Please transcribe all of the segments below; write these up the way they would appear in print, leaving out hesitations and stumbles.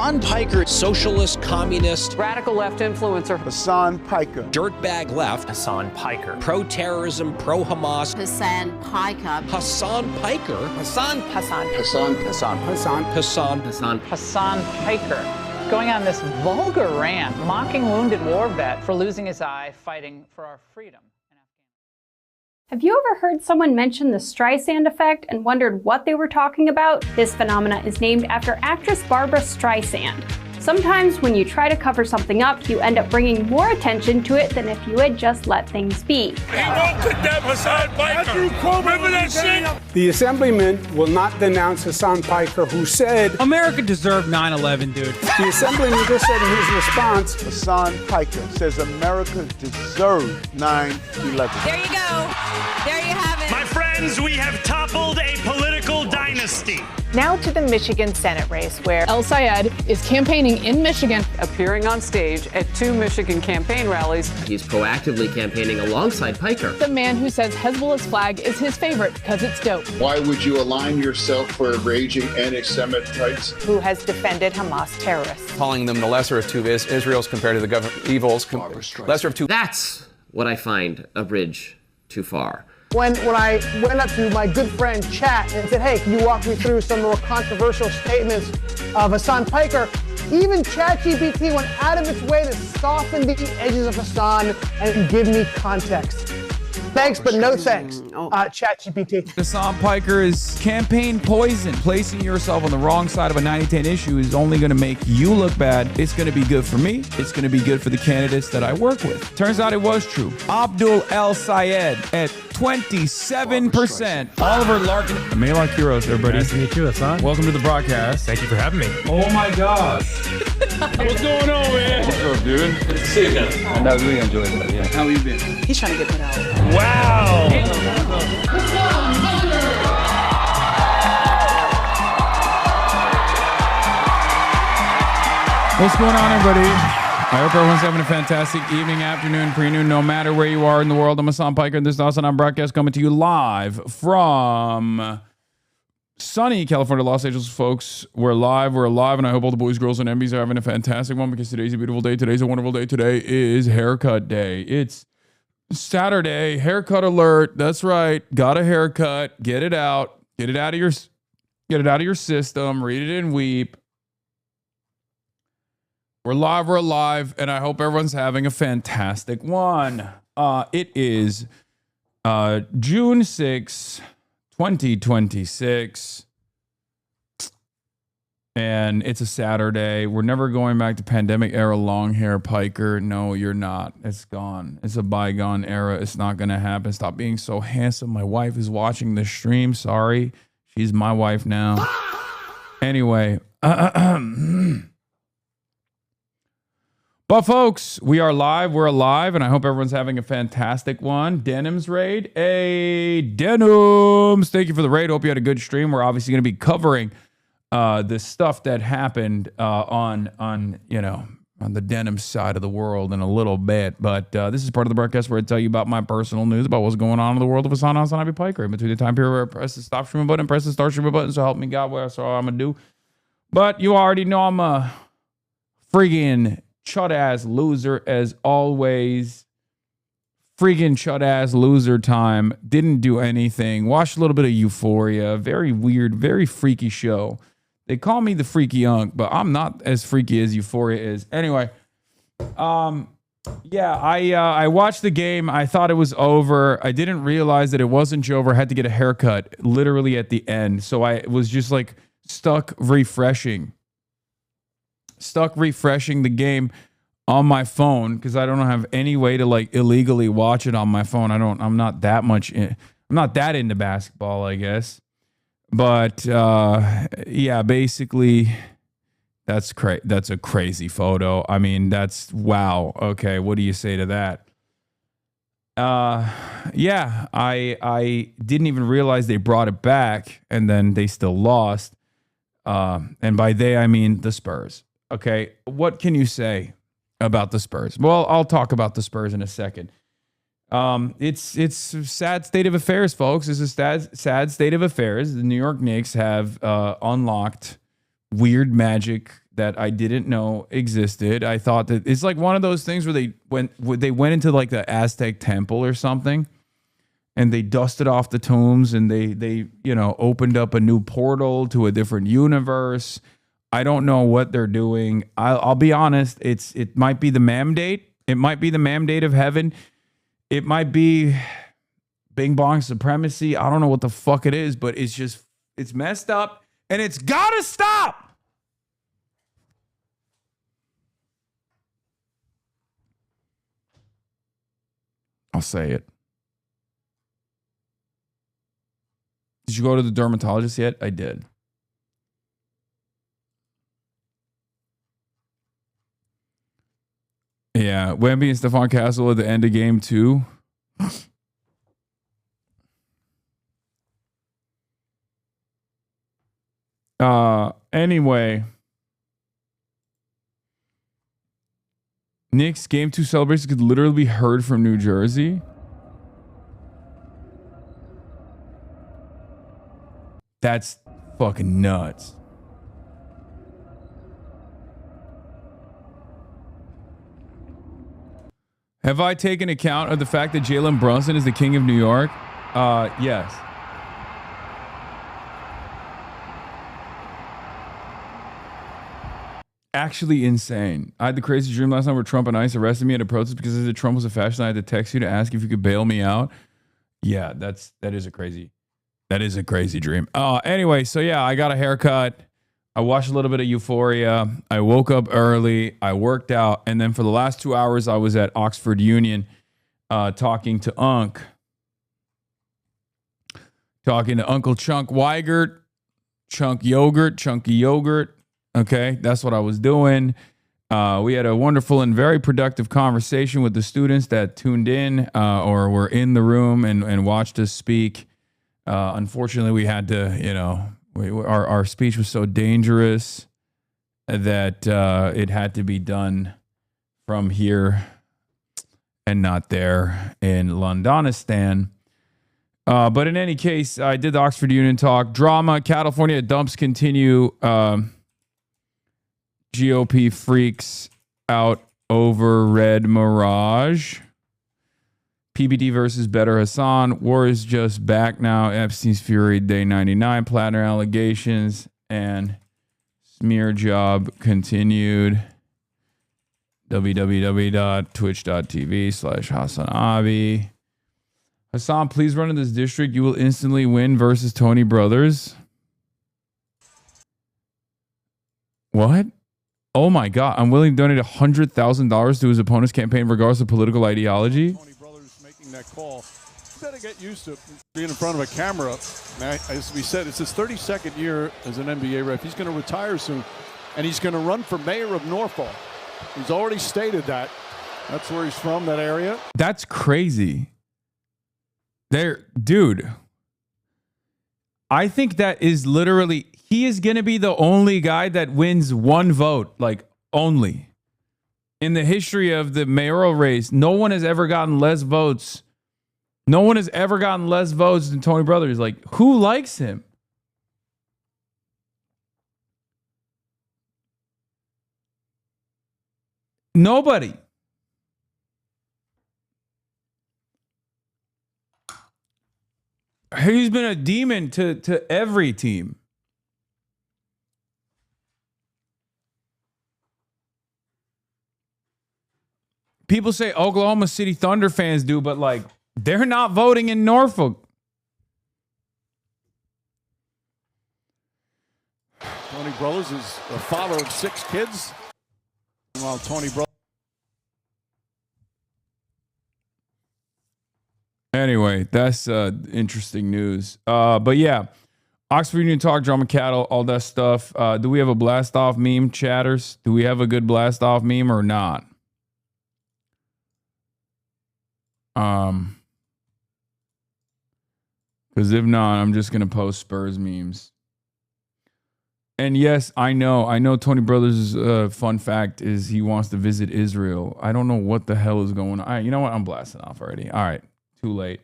Hasan Piker, socialist, communist, radical left influencer. Hasan Piker. Dirtbag left. Hasan Piker. Pro-terrorism, pro-Hamas. Hasan Piker. Hasan Piker. Hasan. Hasan Piker. Going on this vulgar rant, mocking wounded war vet for losing his eye fighting for our freedom. Have you ever heard someone mention the Streisand effect and wondered what they were talking about? This phenomena is named after actress Barbara Streisand. Sometimes when you try to cover something up, you end up bringing more attention to it than if you had just let things be. He won't condemn Hasan Piker. Remember that shit? The assemblyman will not denounce Hasan Piker, who said, America deserved 9/11, dude. The assemblyman just said in his response, Hasan Piker says America deserved 9/11. There you go. There you have it. My friends, we have toppled a political dynasty. Now to the Michigan Senate race, where El Sayed is campaigning in Michigan, Appearing on stage at 2 Michigan campaign rallies. He's proactively campaigning alongside Piker. the man who says Hezbollah's flag is his favorite because it's dope, Why would you align yourself for raging anti-Semitites? who has defended Hamas terrorists. Calling them the lesser of two Israels compared to the evils. Lesser of two. That's what I find a bridge too far. When I went up to my good friend Chat and said, hey, can you walk me through some more controversial statements of Hasan Piker? Even ChatGPT went out of its way to soften the edges of Hasan and give me context. Thanks, but no thanks, ChatGPT. Hasan Piker is campaign poison. Placing yourself on the wrong side of a 90-10 issue is only going to make you look bad. It's going to be good for me. It's going to be good for the candidates that I work with. Turns out it was true. Abdul El Sayed at 27%. Oliver Larkin. Malak Heroes, everybody. Nice to meet you, Hasan. Welcome to the broadcast. Thank you for having me. Oh my gosh. What's going on, man? What's up, dude? Good to see you again. And I really enjoyed that, yeah. How you been? He's trying to get put out. Wow. What's going on, everybody? I hope everyone's having a fantastic evening, afternoon, pre-noon, no matter where you are in the world. I'm Hasan Piker, and this is Hasan broadcast coming to you live from sunny California, Los Angeles, folks. We're alive, and I hope all the boys, girls, and MBs are having a fantastic one because today's a beautiful day. Today's a wonderful day. Today is haircut day. It's Saturday, haircut alert. That's right. Got a haircut. Get it out. Get it out of your system. Read it and weep. We're alive, and I hope everyone's having a fantastic one. It is June 6, 2026, and it's a Saturday. We're never going back to pandemic-era long hair, Piker. No, you're not. It's gone. It's a bygone era. It's not going to happen. Stop being so handsome. My wife is watching the stream. Sorry. She's my wife now. Anyway. But folks, we are live. We're alive, and I hope everyone's having a fantastic one. Denims raid. Hey, Denims. Thank you for the raid. Hope you had a good stream. We're obviously going to be covering the stuff that happened on the denim side of the world in a little bit. But this is part of the broadcast where I tell you about my personal news about what's going on in the world of HasanAbi Piker. In between the time period where I press the stop streaming button and press the start streaming button, so help me God, that's all I'm going to do. But you already know I'm a friggin' chud-ass loser as always. Friggin' chud-ass loser time. Didn't do anything. Watched a little bit of Euphoria. Very weird, very freaky show. They call me the freaky unk, but I'm not as freaky as Euphoria is. Anyway, I watched the game. I thought it was over. I didn't realize that it wasn't over. I had to get a haircut literally at the end. So I was just like stuck refreshing the game on my phone because I don't have any way to like illegally watch it on my phone. I'm not that into basketball, I guess. But basically that's a crazy photo. I mean, that's wow. Okay, what do you say to that? I didn't even realize they brought it back and then they still lost. And by they I mean the Spurs. Okay, what can you say about the Spurs? Well, I'll talk about the Spurs in a second. It's a sad state of affairs, folks. It's a sad state of affairs. The New York Knicks have unlocked weird magic that I didn't know existed. I thought that it's like one of those things where they went into like the Aztec temple or something, and they dusted off the tombs, and they opened up a new portal to a different universe. I don't know what they're doing. I'll be honest. It might be the mandate. It might be the mandate of heaven. It might be Bing Bong supremacy. I don't know what the fuck it is, but it's messed up, and it's gotta stop. I'll say it. Did you go to the dermatologist yet? I did. Yeah, Wemby and Stephon Castle at the end of game 2. Anyway, Knicks game 2 celebrations could literally be heard from New Jersey. That's fucking nuts. Have I taken account of the fact that Jalen Brunson is the king of New York? Yes. Actually insane. I had the crazy dream last night where Trump and ICE arrested me at a protest because I said Trump was a fascist. I had to text you to ask if you could bail me out. Yeah, that is a crazy dream. Anyway, so yeah, I got a haircut. I watched a little bit of Euphoria. I woke up early. I worked out. And then for the last 2 hours, I was at Oxford Union talking to Unc. Talking to Uncle Chunk Weigert. Chunky yogurt. Okay, that's what I was doing. We had a wonderful and very productive conversation with the students that tuned in or were in the room and watched us speak. Unfortunately, we had to, our speech was so dangerous that it had to be done from here and not there in Londonistan. But in any case, I did the Oxford Union talk. Drama, CATTLE-FORNIA dumps continue. GOP freaks out over Red Mirage. PBD versus Better Hasan. War is just back now. Epstein's Fury, day 99. PLATNER allegations and smear job continued. www.twitch.tv/HasanAbi. Hasan, please run in this district. You will instantly win versus Tony Brothers. What? Oh my God. I'm willing to donate $100,000 to his opponent's campaign regardless of political ideology. Tony Brothers making that call. You better get used to being in front of a camera. As we said, it's his 32nd year as an NBA ref. He's going to retire soon, and he's going to run for mayor of Norfolk. He's already stated that. That's where he's from, that area. That's crazy. Dude. I think that is literally, he is going to be the only guy that wins one vote, like only. In the history of the mayoral race, no one has ever gotten less votes. No one has ever gotten less votes than Tony Brothers. Like, who likes him? Nobody. He's been a demon to every team. People say Oklahoma City Thunder fans do, but like they're not voting in Norfolk. Tony Brothers is the father of 6 kids. While Tony Brothers. Anyway, that's interesting news. But yeah, Oxford Union Talk, Drama Cattle, all that stuff. Do we have a blast off meme, chatters? Do we have a good blast off meme or not? Because if not, I'm just gonna post Spurs memes. And yes, I know Tony Brothers' fun fact is he wants to visit Israel. I don't know what the hell is going on. You know what? I'm blasting off already. All right. Too late.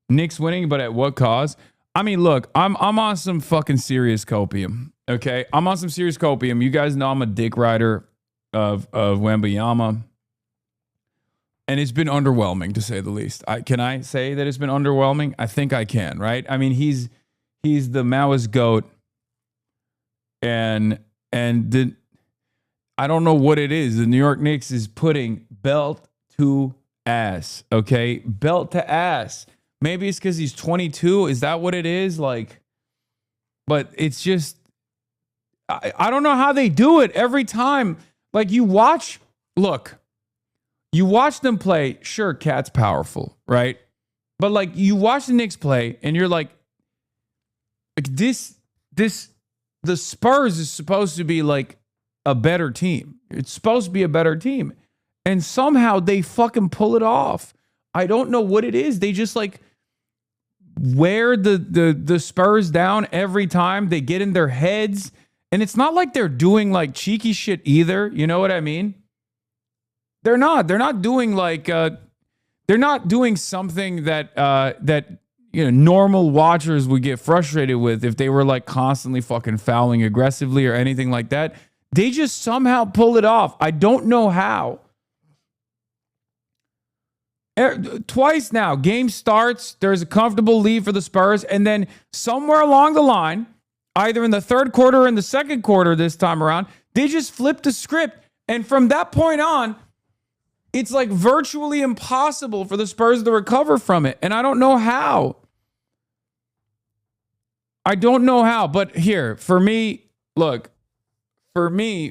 Knicks winning, but at what cause? I mean, look, I'm on some fucking serious copium. Okay, I'm on some serious copium. You guys know I'm a dick rider of Wembanyama, and it's been underwhelming to say the least. Can I say that it's been underwhelming? I think I can. Right? I mean, he's the Maoist goat, and I don't know what it is. The New York Knicks is putting belt to ass. Okay, belt to ass. Maybe it's because he's 22. Is that what it is? Like, but it's just. I don't know how they do it every time. Like you watch them play. Sure, Cat's powerful, right? But like you watch the Knicks play and you're like this, the Spurs is supposed to be like a better team. It's supposed to be a better team. And somehow they fucking pull it off. I don't know what it is. They just like wear the Spurs down every time. They get in their heads. And it's not like they're doing like cheeky shit either. You know what I mean? They're not doing like, they're not doing something that normal watchers would get frustrated with if they were like constantly fucking fouling aggressively or anything like that. They just somehow pull it off. I don't know how. Twice now, game starts, there's a comfortable lead for the Spurs, and then somewhere along the line, either in the third quarter or in the second quarter this time around, they just flipped the script. And from that point on, it's like virtually impossible for the Spurs to recover from it. And I don't know how. But here, for me, look, for me,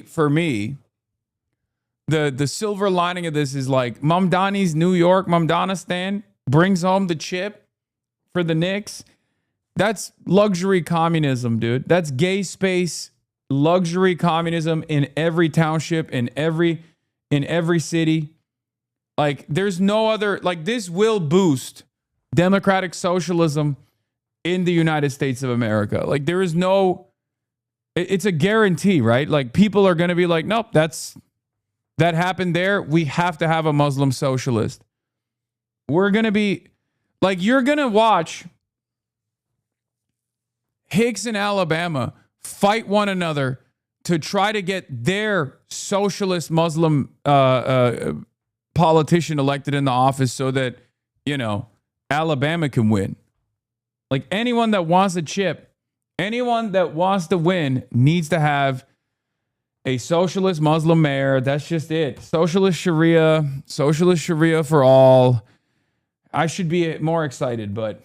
the silver lining of this is like Mamdani's New York, Mamdanistan brings home the chip for the Knicks. That's luxury communism, dude. That's gay space luxury communism in every township, in every city. Like there's no other, like this will boost democratic socialism in the United States of America. Like there is no, it's a guarantee, right? Like people are going to be like, nope, that happened there. We have to have a Muslim socialist. We're going to be like, you're going to watch Hicks in Alabama fight one another to try to get their socialist Muslim politician elected in the office so that, Alabama can win. Like anyone that wants a chip, anyone that wants to win needs to have a socialist Muslim mayor. That's just it. Socialist Sharia for all. I should be more excited, but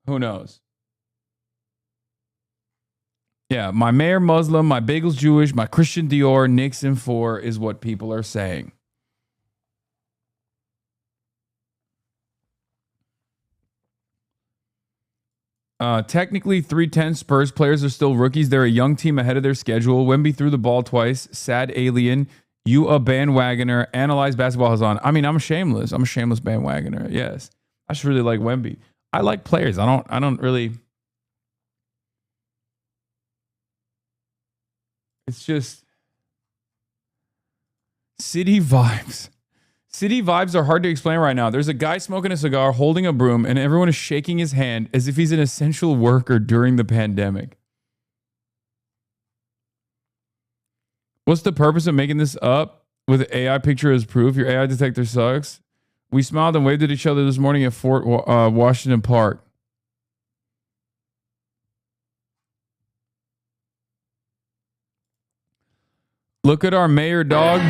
who knows? Yeah, my mayor Muslim, my bagel's Jewish, my Christian Dior, Nixon 4 is what people are saying. Technically, 310 Spurs players are still rookies. They're a young team ahead of their schedule. Wemby threw the ball twice. Sad alien. You a bandwagoner. Analyze basketball Hasan. I mean, I'm shameless. I'm a shameless bandwagoner. Yes. I just really like Wemby. I like players. I don't really... It's just city vibes. City vibes are hard to explain right now. There's a guy smoking a cigar, holding a broom, and everyone is shaking his hand as if he's an essential worker during the pandemic. What's the purpose of making this up with AI picture as proof? Your AI detector sucks. We smiled and waved at each other this morning at Fort Washington Park. Look at our mayor, dog.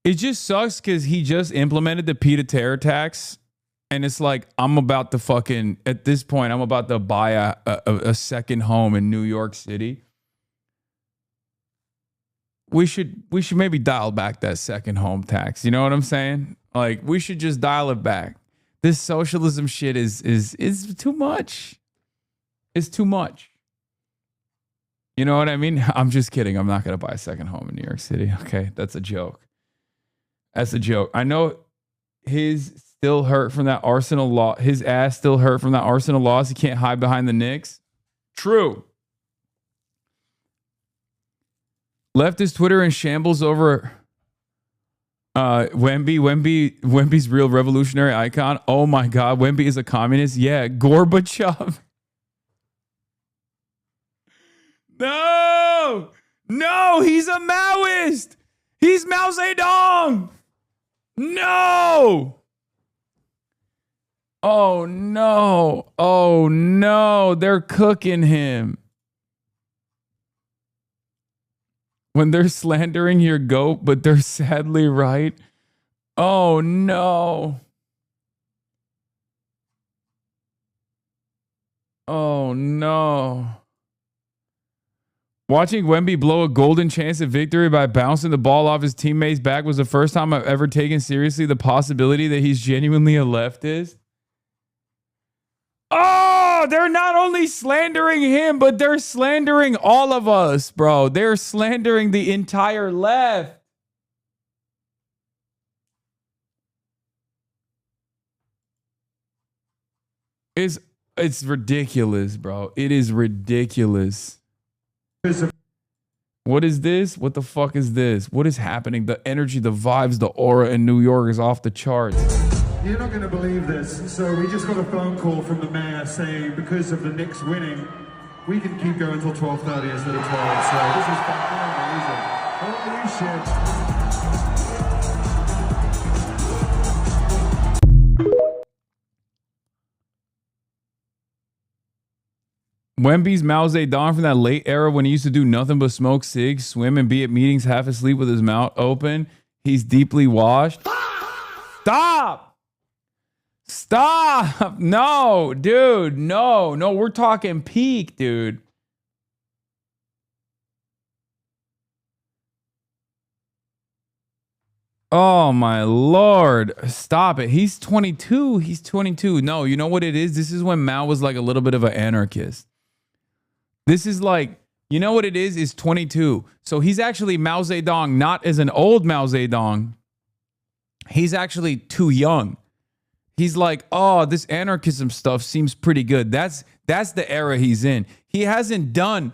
It just sucks because he just implemented the PETA terror tax. And it's like, I'm about to fucking, at this point, I'm about to buy a second home in New York City. We should maybe dial back that second home tax. You know what I'm saying? Like, we should just dial it back. This socialism shit is too much. It's too much. You know what I mean? I'm just kidding. I'm not going to buy a second home in New York City. Okay, that's a joke. That's a joke. I know his still hurt from that Arsenal loss. His ass still hurt from that Arsenal loss. He can't hide behind the Knicks. True. Leftist Twitter in shambles over Wemby's real revolutionary icon. Oh my God, Wemby is a communist. Yeah, Gorbachev. No, he's a Maoist. He's Mao Zedong. No. Oh no, they're cooking him. When they're slandering your goat, but they're sadly right. Oh no. Oh no. Watching Wemby blow a golden chance at victory by bouncing the ball off his teammate's back was the first time I've ever taken seriously the possibility that he's genuinely a leftist. Oh, they're not only slandering him, but they're slandering all of us, bro. They're slandering the entire left. It's ridiculous, bro. It is ridiculous. What is this? What the fuck is this? What is happening? The energy, the vibes, the aura in New York is off the charts. You're not going to believe this. So we just got a phone call from the mayor saying because of the Knicks winning, we can keep going until 12:30 instead of 12. So this is fucking amazing. Holy shit. Wemby's Mao Zedong from that late era when he used to do nothing but smoke cigs, swim, and be at meetings half asleep with his mouth open. He's deeply washed. Stop! Stop! No, dude. No, we're talking peak, dude. Oh, my Lord. Stop it. He's 22. He's 22. No, you know what it is? This is when Mao was like a little bit of an anarchist. This is like, you know what it is? Is 22. So he's actually Mao Zedong, not as an old Mao Zedong. He's actually too young. He's like, oh, this anarchism stuff seems pretty good. That's the era he's in. He hasn't done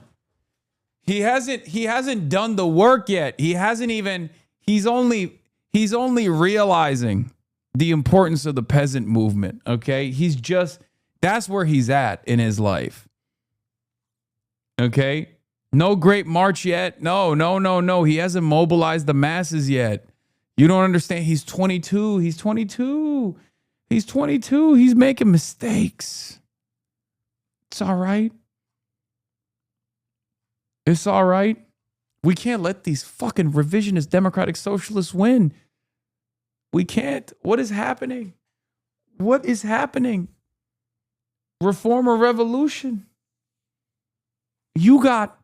the work yet. He's only realizing the importance of the peasant movement. Okay. That's where he's at in his life. Okay. No great march yet. No. He hasn't mobilized the masses yet. You don't understand. He's 22. He's 22. He's making mistakes. It's all right. It's all right. We can't let these fucking revisionist democratic socialists win. We can't. What is happening? What is happening? Reform or revolution? You got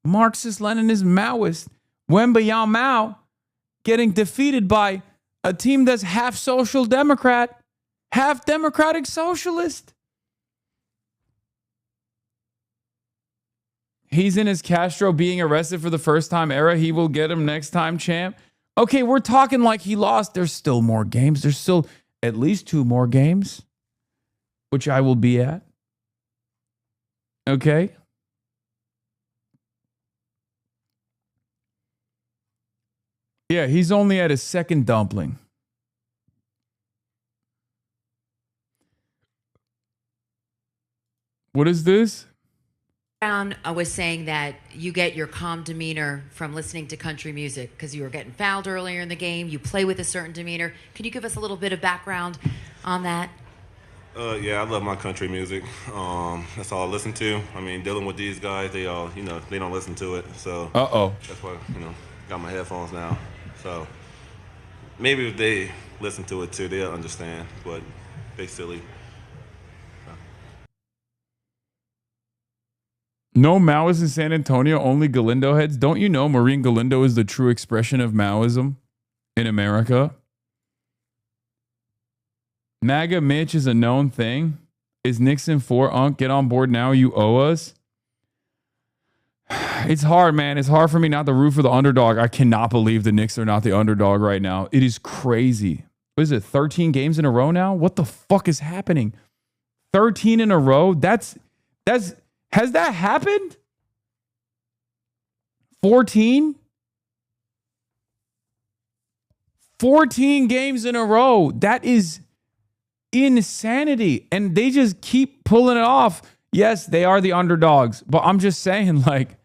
Marxist, Leninist, Maoist, Wemby Yao Mao getting defeated by a team that's half social democrat, half democratic socialist. He's in his Castro being arrested for the first time era. He will get him next time, champ. Okay, we're talking like he lost. There's still more games. There's still at least 2 more games, which I will be at. Okay. Yeah, he's only at his second dumpling. What is this? Brown was saying that you get your calm demeanor from listening to country music because you were getting fouled earlier in the game. You play with a certain demeanor. Can you give us a little bit of background on that? Yeah, I love my country music. That's all I listen to. I mean, dealing with these guys, they all, they don't listen to it. So that's why, got my headphones now. So maybe if they listen to it too, they'll understand. But they silly. No Maoists in San Antonio, only Galindo heads. Don't you know Maureen Galindo is the true expression of Maoism in America? MAGA Mitch is a known thing. Is Nixon for Unc? Get on board now. You owe us. It's hard, man. It's hard for me not to root for the underdog. I cannot believe the Knicks are not the underdog right now. It is crazy. What is it? 13 games in a row now? What the fuck is happening? 13 in a row? Has that happened? 14? 14 games in a row. That is insanity. And they just keep pulling it off. Yes, they are the underdogs. But I'm just saying, like,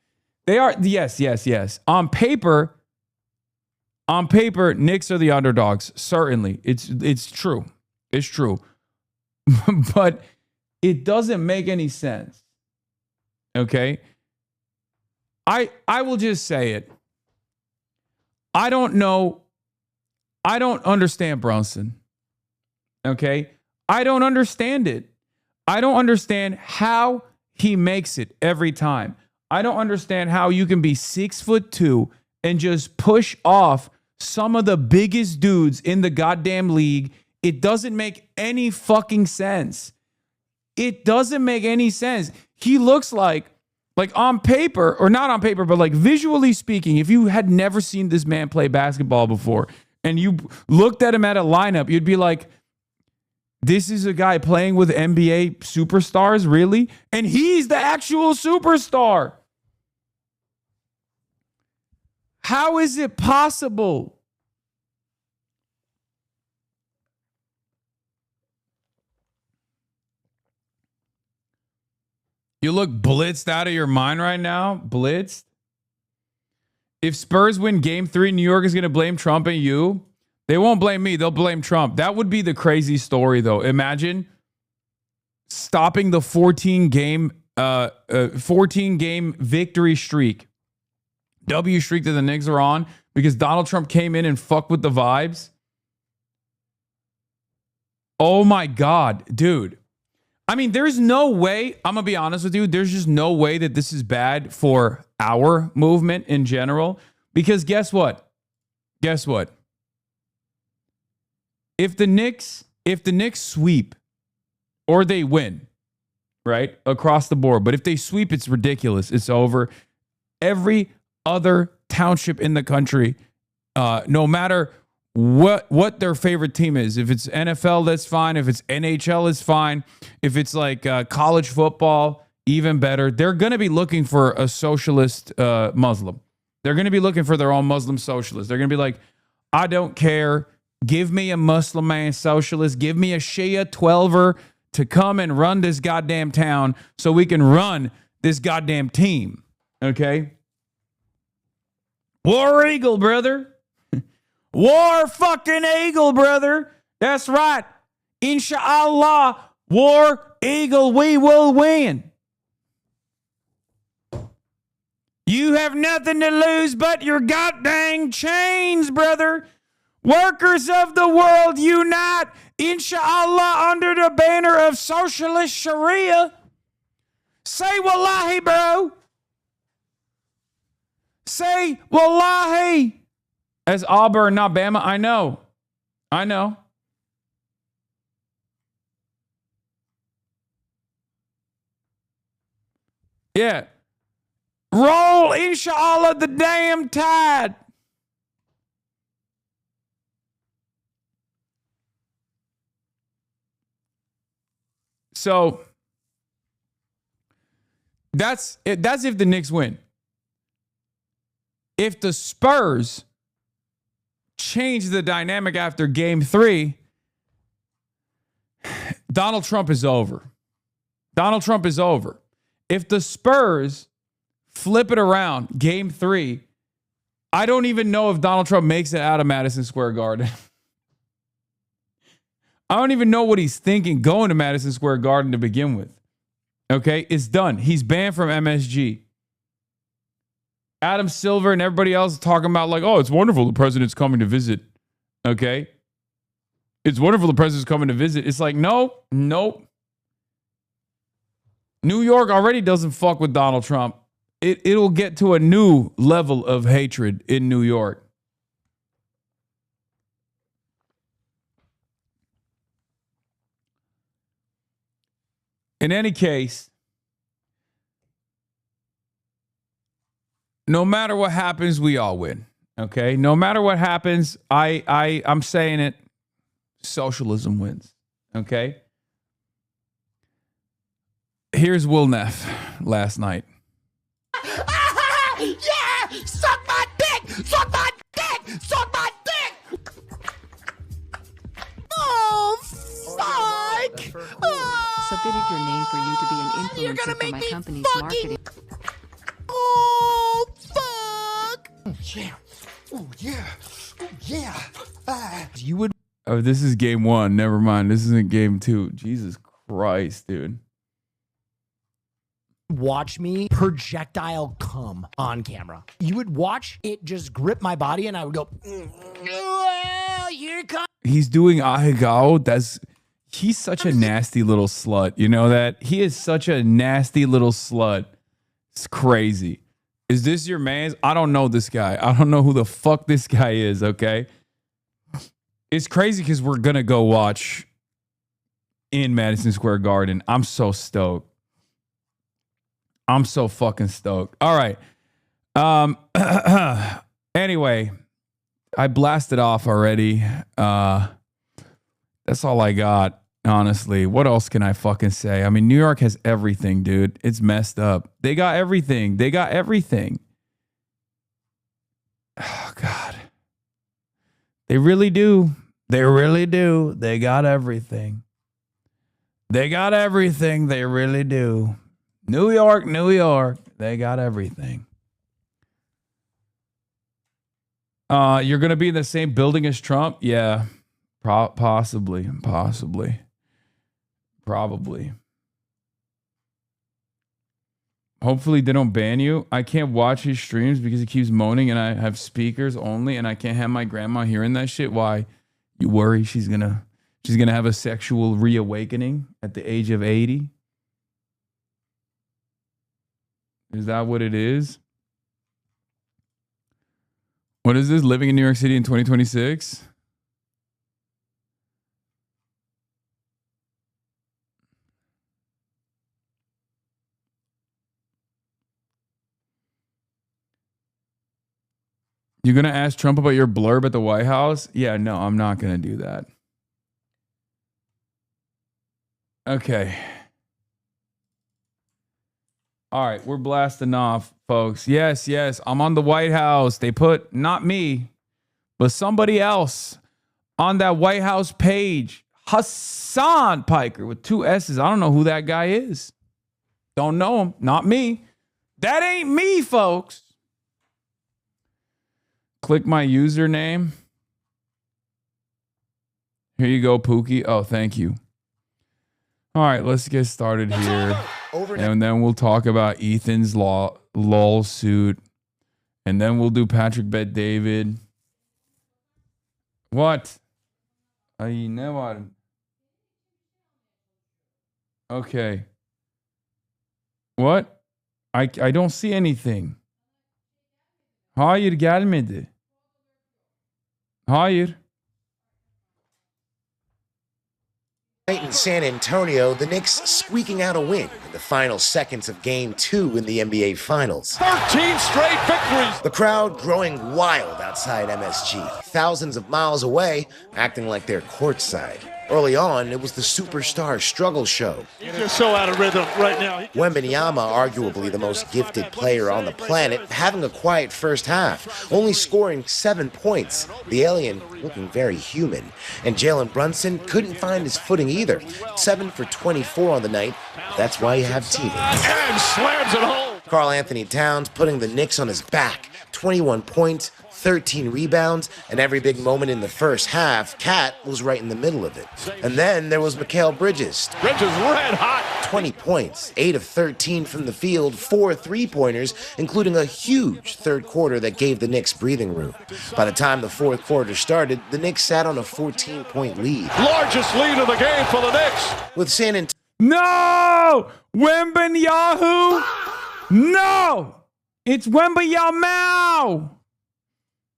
they are. Yes. On paper, Knicks are the underdogs. Certainly. It's true. It's true. But it doesn't make any sense. Okay? I will just say it. I don't know. I don't understand Brunson. Okay? I don't understand it. I don't understand how he makes it every time. I don't understand how you can be 6'2" and just push off some of the biggest dudes in the goddamn league. It doesn't make any fucking sense. It doesn't make any sense. He looks like on paper, or not on paper, but like visually speaking, if you had never seen this man play basketball before and you looked at him at a lineup, you'd be like, this is a guy playing with NBA superstars, really? And he's the actual superstar. How is it possible? You look blitzed out of your mind right now? Blitzed? If Spurs win game 3, New York is going to blame Trump and you. They won't blame me. They'll blame Trump. That would be the crazy story, though. Imagine stopping the 14-game victory streak. W streak that the Knicks are on because Donald Trump came in and fucked with the vibes. Oh, my God, dude. I mean, there's no way, I'm going to be honest with you, there's just no way that this is bad for our movement in general. Because guess what? Guess what? If the Knicks sweep or they win, right, across the board, but if they sweep, it's ridiculous. It's over. Every other township in the country, no matter what their favorite team is. If it's NFL, that's fine. If it's NHL, it's fine. If it's like college football, even better. They're going to be looking for a socialist Muslim. They're going to be looking for their own Muslim socialist. They're going to be like, I don't care. Give me a Muslim man socialist. Give me a Shia 12er to come and run this goddamn town so we can run this goddamn team. Okay? War Eagle, brother. War fucking Eagle, brother. That's right. Inshallah, War Eagle, we will win. You have nothing to lose but your goddamn chains, brother. Workers of the world unite, inshallah, under the banner of socialist Sharia. Say wallahi, bro. Say wallahi. As Auburn, not Bama, I know. Yeah. Roll, inshallah, the damn tide. So that's it. That's if the Knicks win. If the Spurs change the dynamic after game 3, Donald Trump is over. Donald Trump is over. If the Spurs flip it around game 3, I don't even know if Donald Trump makes it out of Madison Square Garden. I don't even know what he's thinking going to Madison Square Garden to begin with. Okay, it's done. He's banned from MSG. Adam Silver and everybody else is talking about like, oh, it's wonderful the president's coming to visit. Okay? It's wonderful the president's coming to visit. It's like, nope. New York already doesn't fuck with Donald Trump. It'll get to a new level of hatred in New York. In any case, no matter what happens, we all win. Okay? No matter what happens, I'm saying it, socialism wins. Okay? Here's Will Neff last night. Yeah! your name for you to be an influencer for my company's marketing. Oh, fuck! Yeah. Oh, yeah. Oh, yeah. You would. Oh, this is game 1. Never mind. This isn't game 2. Jesus Christ, dude. Watch me projectile cum on camera. You would watch it just grip my body and I would go, here it comes. He's doing ahegao. He's such a nasty little slut. You know that? He is such a nasty little slut. It's crazy. Is this your man's? I don't know this guy. I don't know who the fuck this guy is, okay? It's crazy because we're going to go watch in Madison Square Garden. I'm so stoked. I'm so fucking stoked. All right. Anyway, I blasted off already. That's all I got, honestly. What else can I fucking say? I mean, New York has everything, dude. It's messed up. They got everything. They got everything. Oh, God. They really do. They really do. They got everything. They got everything. They really do. New York, New York. They got everything. You're going to be in the same building as Trump? Yeah. Possibly. Probably. Hopefully they don't ban you. I can't watch his streams because he keeps moaning and I have speakers only and I can't have my grandma hearing that shit. Why? You worry she's gonna have a sexual reawakening at the age of 80? Is that what it is? What is this? Living in New York City in 2026? You're going to ask Trump about your blurb at the White House? Yeah, no, I'm not going to do that. Okay. All right, we're blasting off, folks. Yes, I'm on the White House. They put, not me, but somebody else on that White House page. Hasan Piker with 2 S's. I don't know who that guy is. Don't know him. Not me. That ain't me, folks. Click my username. Here you go, Pookie. Oh, thank you. All right, let's get started here. And then we'll talk about Ethan's lawsuit. And then we'll do Patrick Bet David. What? I never. Okay. What? I don't see anything. Hayır gelmedi. Hayır. Night in San Antonio, the Knicks squeaking out a win in the final seconds of Game 2 in the NBA Finals. 13 straight victories! The crowd growing wild outside MSG, thousands of miles away, acting like they're courtside. Early on, it was the superstar struggle show. He's just so out of rhythm right now. Wembanyama, arguably the most gifted player on the planet, having a quiet first half, only scoring 7 points. The alien looking very human. And Jalen Brunson couldn't find his footing either. 7 for 24 on the night. That's why you have TV. And slams it home. Karl Anthony Towns putting the Knicks on his back. 21 points, 13 rebounds, and every big moment in the first half, Cat was right in the middle of it. And then there was Mikal Bridges. Bridges red hot. 20 points, 8 of 13 from the field, 4 3-pointers, including a huge third quarter that gave the Knicks breathing room. By the time the fourth quarter started, the Knicks sat on a 14-point lead. Largest lead of the game for the Knicks. With San Antonio. No! Wembanyama! No! It's Wembanyama!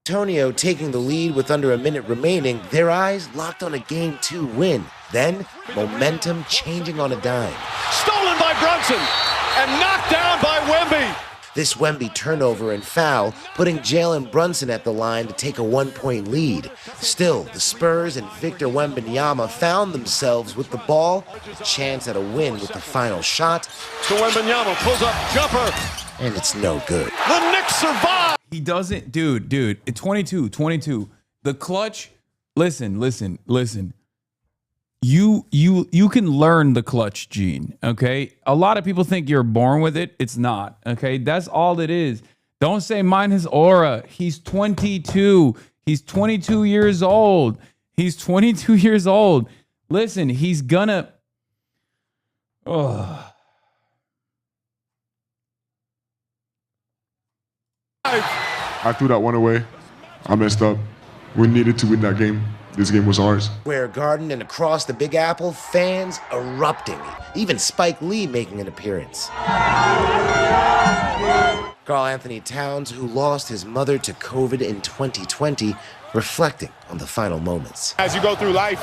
Antonio taking the lead with under a minute remaining, their eyes locked on a Game 2 win. Then, momentum changing on a dime. Stolen by Brunson and knocked down by Wemby. This Wemby turnover and foul, putting Jalen Brunson at the line to take a 1-point lead. Still, the Spurs and Victor Wembanyama found themselves with the ball, a chance at a win with the final shot. To Wembanyama, pulls up, jumper. And it's no good. The Knicks survive. He doesn't, dude, 22. The clutch, listen. you can learn the clutch gene, okay? A lot of people think you're born with it. It's not, okay? That's all it is. Don't say mine is aura. He's 22. He's 22 years old. He's 22 years old. Listen, he's gonna... Oh. I threw that one away. I messed up. We needed to win that game. This game was ours. Square Garden and across the Big Apple, fans erupting. Even Spike Lee making an appearance. Karl Anthony Towns, who lost his mother to COVID in 2020, reflecting on the final moments. As you go through life,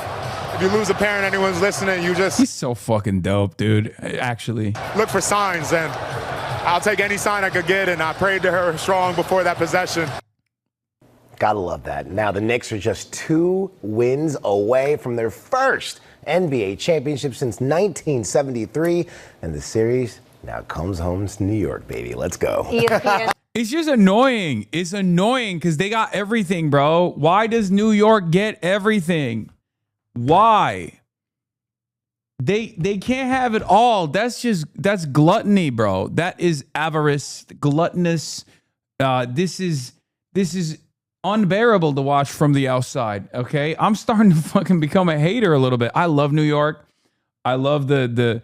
if you lose a parent, anyone's listening, you just... He's so fucking dope, dude, actually. Look for signs, and I'll take any sign I could get, and I prayed to her strong before that possession. Gotta love that. Now the Knicks are just 2 wins away from their first NBA championship since 1973, and the series now comes home to New York, baby. Let's go. It's just annoying. It's annoying because they got everything, bro. Why does New York get everything? Why? They can't have it all. That's gluttony, bro. That is avarice, gluttonous. This is unbearable to watch from the outside. Okay, I'm starting to fucking become a hater a little bit. I love New York. I love the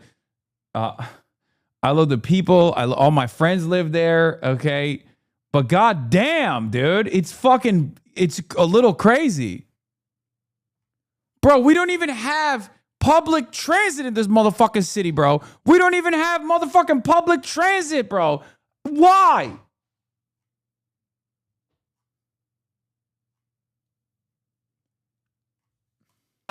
people. All my friends live there. Okay, but god damn, dude, it's a little crazy, bro. We don't even have public transit in this motherfucking city, bro. We don't even have motherfucking public transit, bro. Why?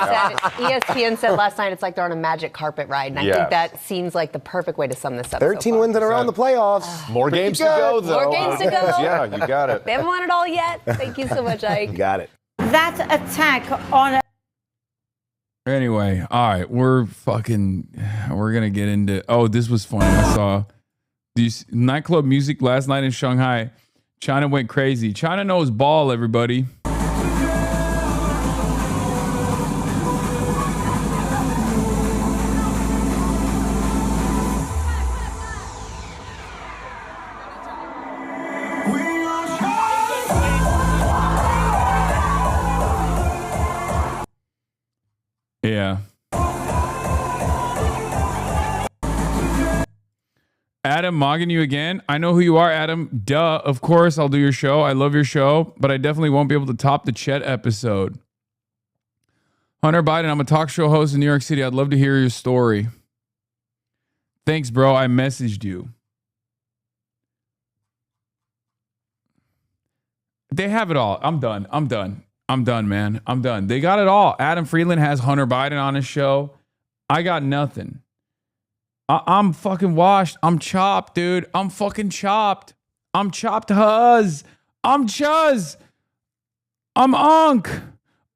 ESPN said last night it's like they're on a magic carpet ride, and I think that seems like the perfect way to sum this up. 13 wins in a row in the playoffs. More games to go, though. More games to go. Yeah, you got it. They haven't won it all yet. Thank you so much, Ike. You got it. That attack on... Anyway, all right, we're gonna get into... Oh, this was funny. I saw these nightclub music last night in Shanghai. China went crazy. China knows ball, everybody. Yeah. Adam, mogging you again. I know who you are, Adam. Duh. Of course, I'll do your show. I love your show, but I definitely won't be able to top the Chet episode. Hunter Biden, I'm a talk show host in New York City. I'd love to hear your story. Thanks, bro. I messaged you. They have it all. I'm done, man. I'm done. They got it all. Adam Friedland has Hunter Biden on his show. I got nothing. I'm fucking washed. I'm chopped, dude. I'm fucking chopped. I'm chopped huzz. I'm chuzz. I'm unk.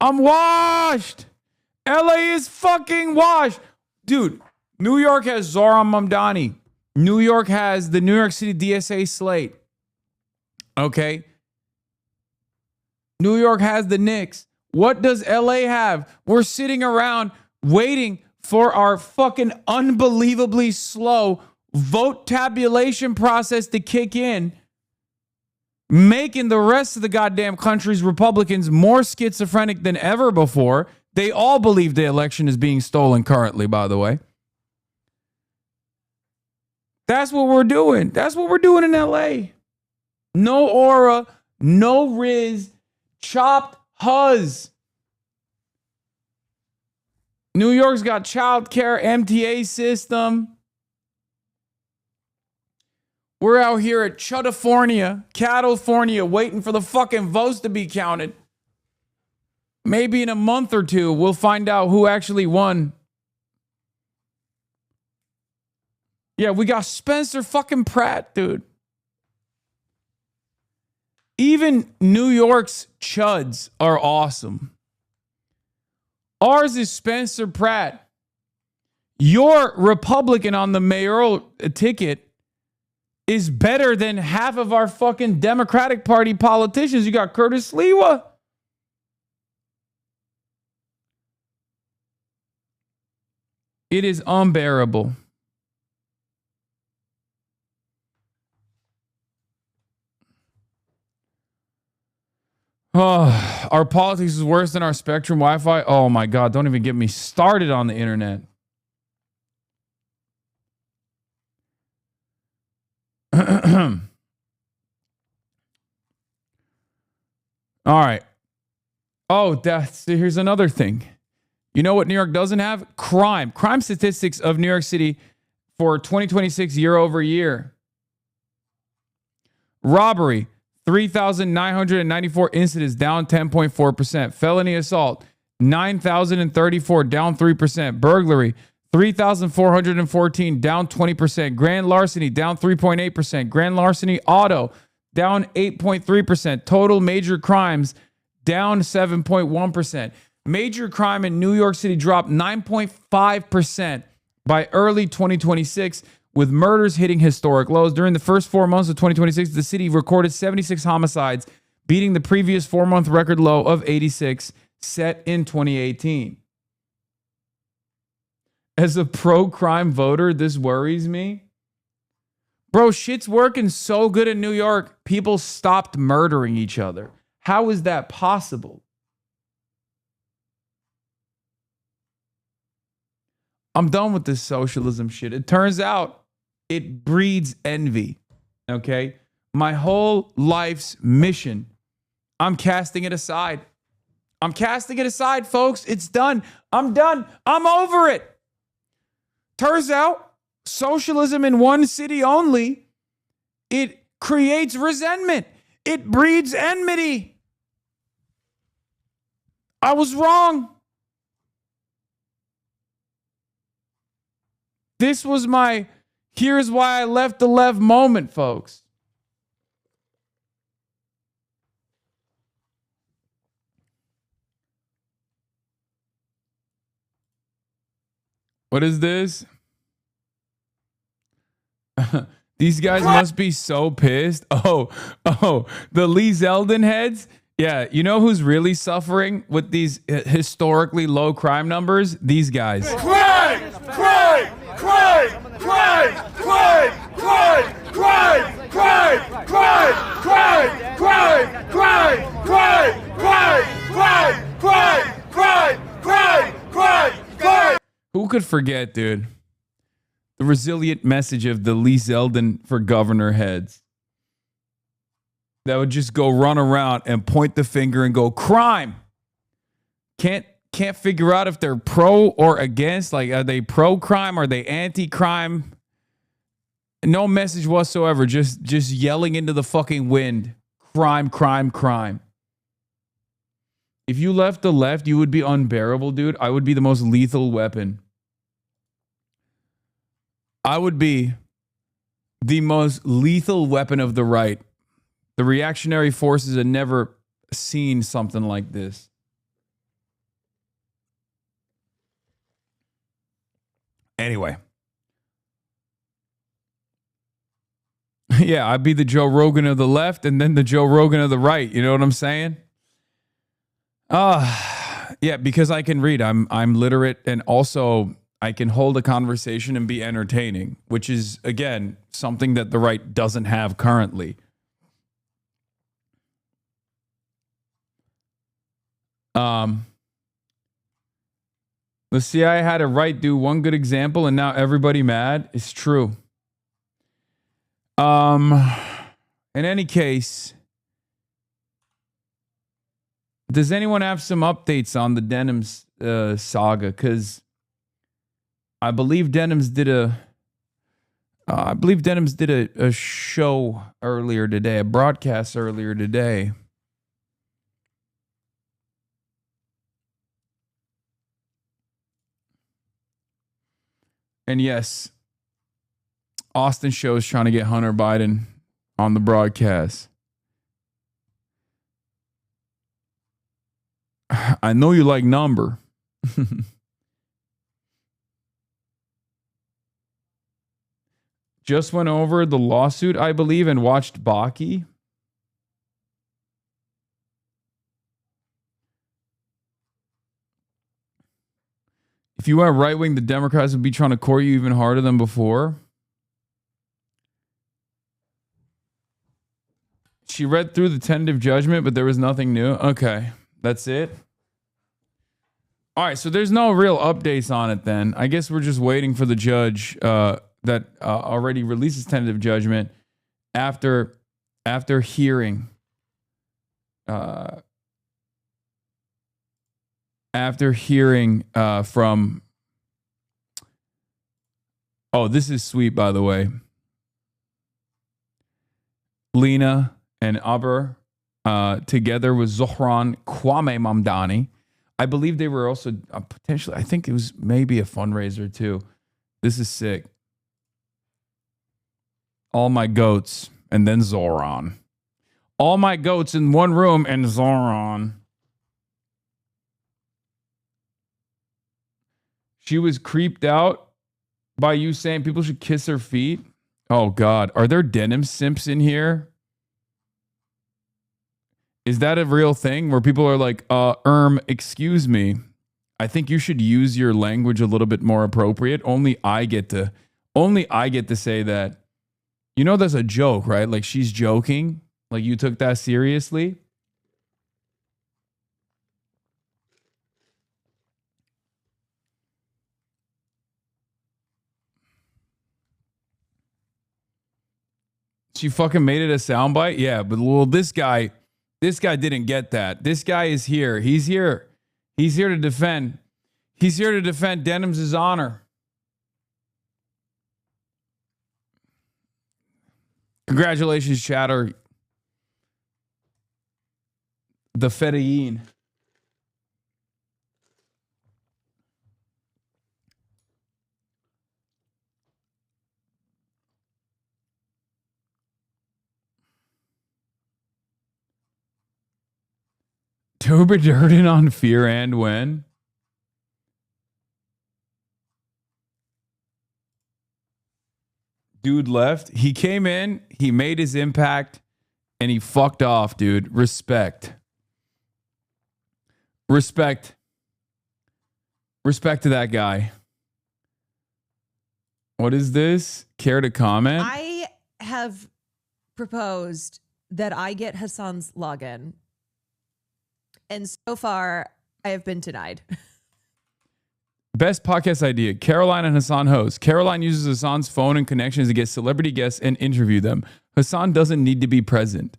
I'm washed. LA is fucking washed. Dude, New York has Zoran Mamdani. New York has the New York City DSA slate. Okay? New York has the Knicks. What does LA have? We're sitting around waiting for our fucking unbelievably slow vote tabulation process to kick in, making the rest of the goddamn country's Republicans more schizophrenic than ever before. They all believe the election is being stolen currently, by the way. That's what we're doing. That's what we're doing in LA. No aura, no Riz, chopped huzz. New York's got childcare, MTA system. We're out here at CATTLE-FORNIA, waiting for the fucking votes to be counted. Maybe in a month or two, we'll find out who actually won. Yeah, we got Spencer fucking Pratt, dude. Even New York's chuds are awesome. Ours is Spencer Pratt. Your Republican on the mayoral ticket is better than half of our fucking Democratic Party politicians. You got Curtis Lewa. It is unbearable. Oh, our politics is worse than our Spectrum Wi-Fi. Oh my God, don't even get me started on the internet. All right. Oh, here's another thing. You know what New York doesn't have? Crime. Crime statistics of New York City for 2026 year over year. Robbery, 3,994 incidents, down 10.4%. Felony assault, 9,034, down 3%. Burglary, 3,414, down 20%. Grand larceny, down 3.8%. Grand larceny auto, down 8.3%. Total major crimes, down 7.1%. Major crime in New York City dropped 9.5% by early 2026, with murders hitting historic lows. During the first 4 months of 2026, the city recorded 76 homicides, beating the previous 4-month record low of 86 set in 2018. As a pro-crime voter, this worries me. Bro, shit's working so good in New York, people stopped murdering each other. How is that possible? I'm done with this socialism shit. It turns out it breeds envy. Okay? My whole life's mission, I'm casting it aside. I'm casting it aside, folks. It's done. I'm done. I'm over it. Turns out socialism in one city only, it creates resentment. It breeds enmity. I was wrong. This was my here's why I left the left moment, folks. What is this? These guys must be so pissed. Oh, the Lee Zeldin heads. Yeah, you know who's really suffering with these historically low crime numbers? These guys. Crime! Crime! Crime! Crime! Crime! Crime! Crime! Crime! Crime! Crime! Crime! Crime! Crime! Crime! Crime! Crime! Crime! Who could forget, dude? The resilient message of the Lee Zeldin for governor heads. That would just go run around and point the finger and go, crime. Can't figure out if they're pro or against. Like, are they pro-crime? Are they anti-crime? No message whatsoever. Just yelling into the fucking wind. Crime, crime, crime. If you left the left, you would be unbearable, dude. I would be the most lethal weapon. I would be the most lethal weapon of the right. The reactionary forces had never seen something like this. Anyway. Yeah, I'd be the Joe Rogan of the left and then the Joe Rogan of the right. You know what I'm saying? Yeah, because I can read. I'm literate, and also I can hold a conversation and be entertaining, which is, again, something that the right doesn't have currently. The CIA had a right do one good example and now everybody mad. It's true. In any case, does anyone have some updates on the Denims saga? Because I believe Denims did a show earlier today, a broadcast earlier today. And yes, Austin Show is trying to get Hunter Biden on the broadcast. I know you like number. Just went over the lawsuit, I believe, and watched Baki. If you went right wing, the Democrats would be trying to court you even harder than before. She read through the tentative judgment, but there was nothing new. Okay, that's it. All right, so there's no real updates on it then. I guess we're just waiting for the judge that already releases tentative judgment after hearing from. Oh, this is sweet, by the way. Lena and Aber together with Zohran Kwame Mamdani. I believe they were also potentially, I think it was maybe a fundraiser too. This is sick. All my goats and then Zoran. All my goats in one room and Zoran. She was creeped out by you saying people should kiss her feet. Oh God, are there denim simps in here? Is that a real thing where people are like, excuse me, I think you should use your language a little bit more appropriate. Only I get to say that. You know, that's a joke, right? Like she's joking. Like you took that seriously. She fucking made it a soundbite? Yeah, but well, this guy didn't get that. This guy is here. He's here. He's here to defend. He's here to defend Denims' honor. Congratulations, chatter. The Fedayeen. Toby Durden on Fear and When. Dude left. He came in, he made his impact, and he fucked off, dude. Respect. Respect. Respect to that guy. What is this? Care to comment? I have proposed that I get Hasan's login. And so far, I have been denied. Best podcast idea. Caroline and Hasan host. Caroline uses Hasan's phone and connections to get celebrity guests and interview them. Hasan doesn't need to be present.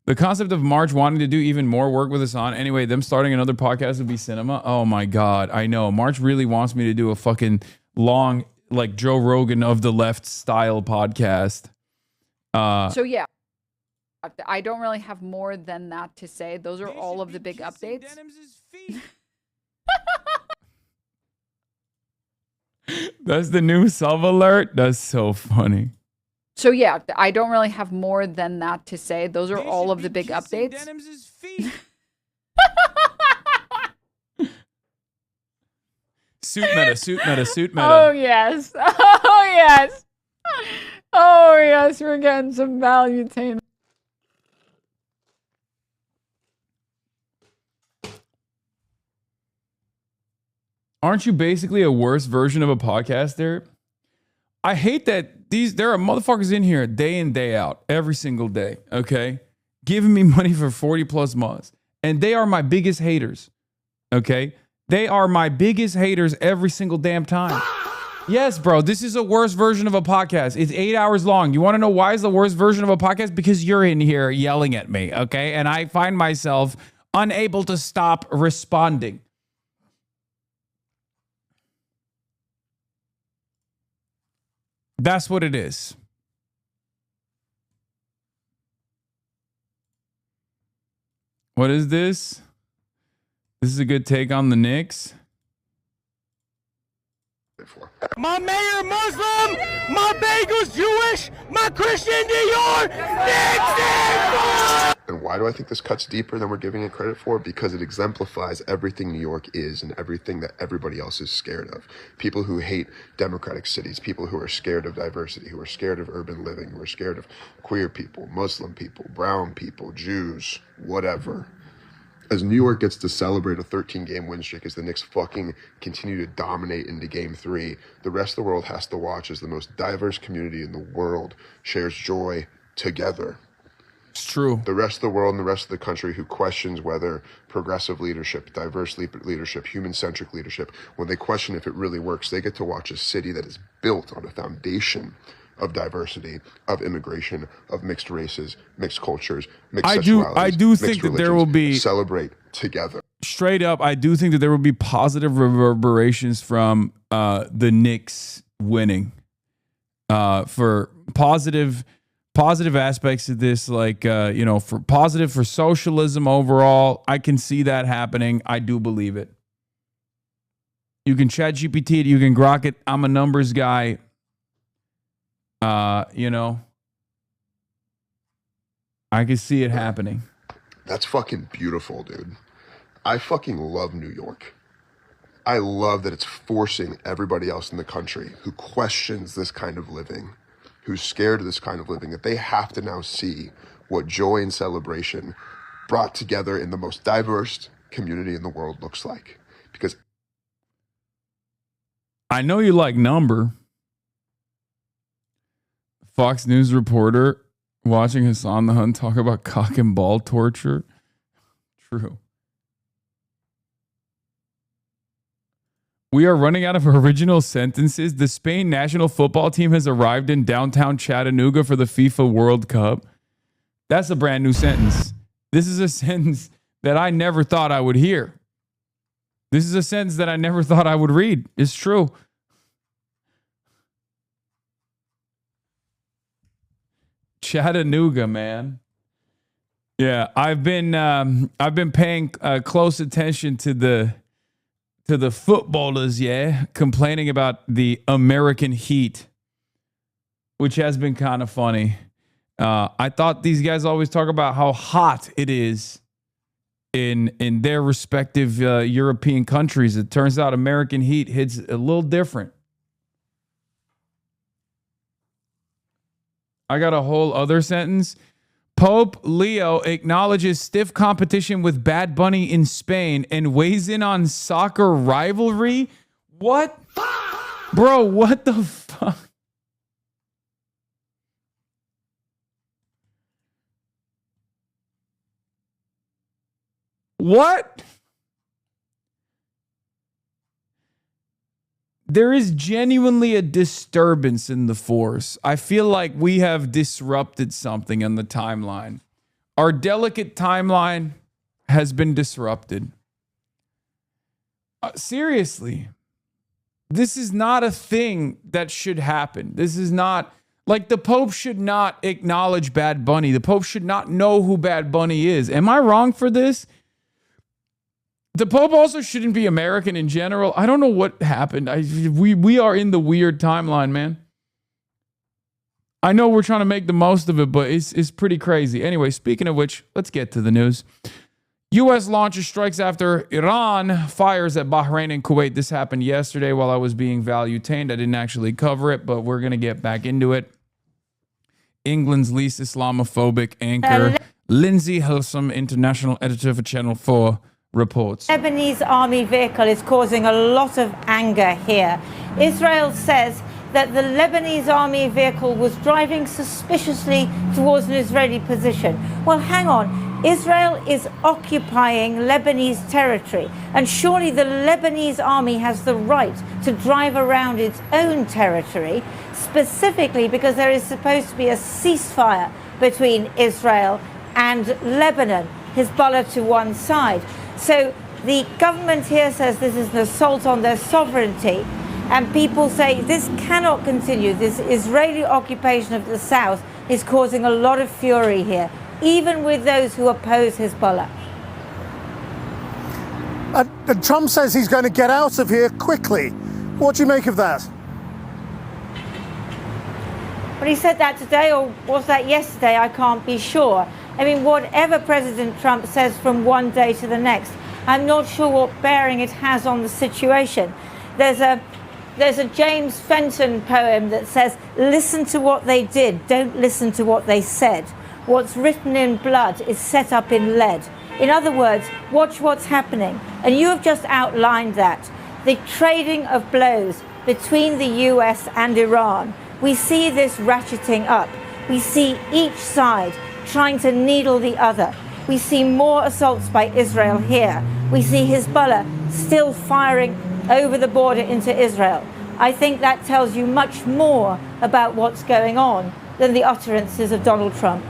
The concept of March wanting to do even more work with Hasan. Anyway, them starting another podcast would be cinema. Oh my God. I know. March really wants me to do a fucking long, like Joe Rogan of the left style podcast. So yeah. I don't really have more than that to say. Those are all of the big updates. That's the new sub alert. That's so funny. So yeah, I don't really have more than that to say. Those are all of the big updates. Suit meta. Oh yes. Oh yes. Oh yes, we're getting some value-tainment. Aren't you basically a worse version of a podcaster? I hate that there are motherfuckers in here day in, day out, every single day, okay? Giving me money for 40 plus months. And they are my biggest haters, okay? They are my biggest haters every single damn time. Yes, bro, this is a worse version of a podcast. It's 8 hours long. You want to know why it's the worst version of a podcast? Because you're in here yelling at me, okay? And I find myself unable to stop responding. That's what it is. What is this? This is a good take on the Knicks. My mayor Muslim, my bagels Jewish, my Christian Dior, Knicks. And why do I think this cuts deeper than we're giving it credit for? Because it exemplifies everything New York is and everything that everybody else is scared of. People who hate democratic cities, people who are scared of diversity, who are scared of urban living, who are scared of queer people, Muslim people, brown people, Jews, whatever. As New York gets to celebrate a 13-game win streak, as the Knicks fucking continue to dominate into Game 3, the rest of the world has to watch as the most diverse community in the world shares joy together. It's true. The rest of the world and the rest of the country who questions whether progressive leadership, diverse leadership, human-centric leadership, when they question if it really works, they get to watch a city that is built on a foundation of diversity, of immigration, of mixed races, mixed cultures, mixed sexualities. I do think that there will be celebrate together. Straight up, I do think that there will be positive reverberations from the Knicks winning. For positive aspects of this, like for positive for socialism overall, I can see that happening. I do believe it. You can chat GPT it, you can grok it. I'm a numbers guy. I can see it happening. That's fucking beautiful, dude. I fucking love New York. I love that it's forcing everybody else in the country who questions this kind of living, who's scared of this kind of living, that they have to now see what joy and celebration brought together in the most diverse community in the world looks like. Because I know you like number. Fox News reporter watching Hasan the Hun talk about cock and ball torture. True. We are running out of original sentences. The Spain national football team has arrived in downtown Chattanooga for the FIFA World Cup. That's a brand new sentence. This is a sentence that I never thought I would hear. This is a sentence that I never thought I would read. It's true. Chattanooga, man. Yeah, I've been paying close attention to the footballers, complaining about the American heat, which has been kind of funny. I thought these guys always talk about how hot it is in their respective European countries. It turns out American heat hits a little different. I got a whole other sentence. Pope Leo acknowledges stiff competition with Bad Bunny in Spain and weighs in on soccer rivalry. What? Bro, what the fuck? What? There is genuinely a disturbance in the force. I feel like we have disrupted something on the timeline. Our delicate timeline has been disrupted. Seriously, this is not a thing that should happen. This is not, like, the Pope should not acknowledge Bad Bunny. The Pope should not know who Bad Bunny is. Am I wrong for this? The Pope also shouldn't be American in general. I don't know what happened. We are in the weird timeline, man. I know we're trying to make the most of it, but it's pretty crazy. Anyway, speaking of which, let's get to the news. U.S. launches strikes after Iran fires at Bahrain and Kuwait. This happened yesterday while I was being value-tained. I didn't actually cover it, but we're going to get back into it. England's least Islamophobic anchor, Lindsay Hilsum, international editor for Channel 4, reports. Lebanese army vehicle is causing a lot of anger here. Israel says that the Lebanese army vehicle was driving suspiciously towards an Israeli position. Well, hang on. Israel is occupying Lebanese territory, and surely the Lebanese army has the right to drive around its own territory, specifically because there is supposed to be a ceasefire between Israel and Lebanon, Hezbollah to one side. So the government here says this is an assault on their sovereignty, and people say this cannot continue. This Israeli occupation of the south is causing a lot of fury here, even with those who oppose Hezbollah. Trump says he's going to get out of here quickly. What do you make of that? Well, he said that today, or was that yesterday? I can't be sure. I mean, whatever President Trump says from one day to the next, I'm not sure what bearing it has on the situation. There's a James Fenton poem that says, listen to what they did, don't listen to what they said. What's written in blood is set up in lead. In other words, watch what's happening. And you have just outlined that. The trading of blows between the US and Iran. We see this ratcheting up. We see each side trying to needle the other. We see more assaults by Israel here. We see Hezbollah still firing over the border into Israel. I think that tells you much more about what's going on than the utterances of Donald Trump.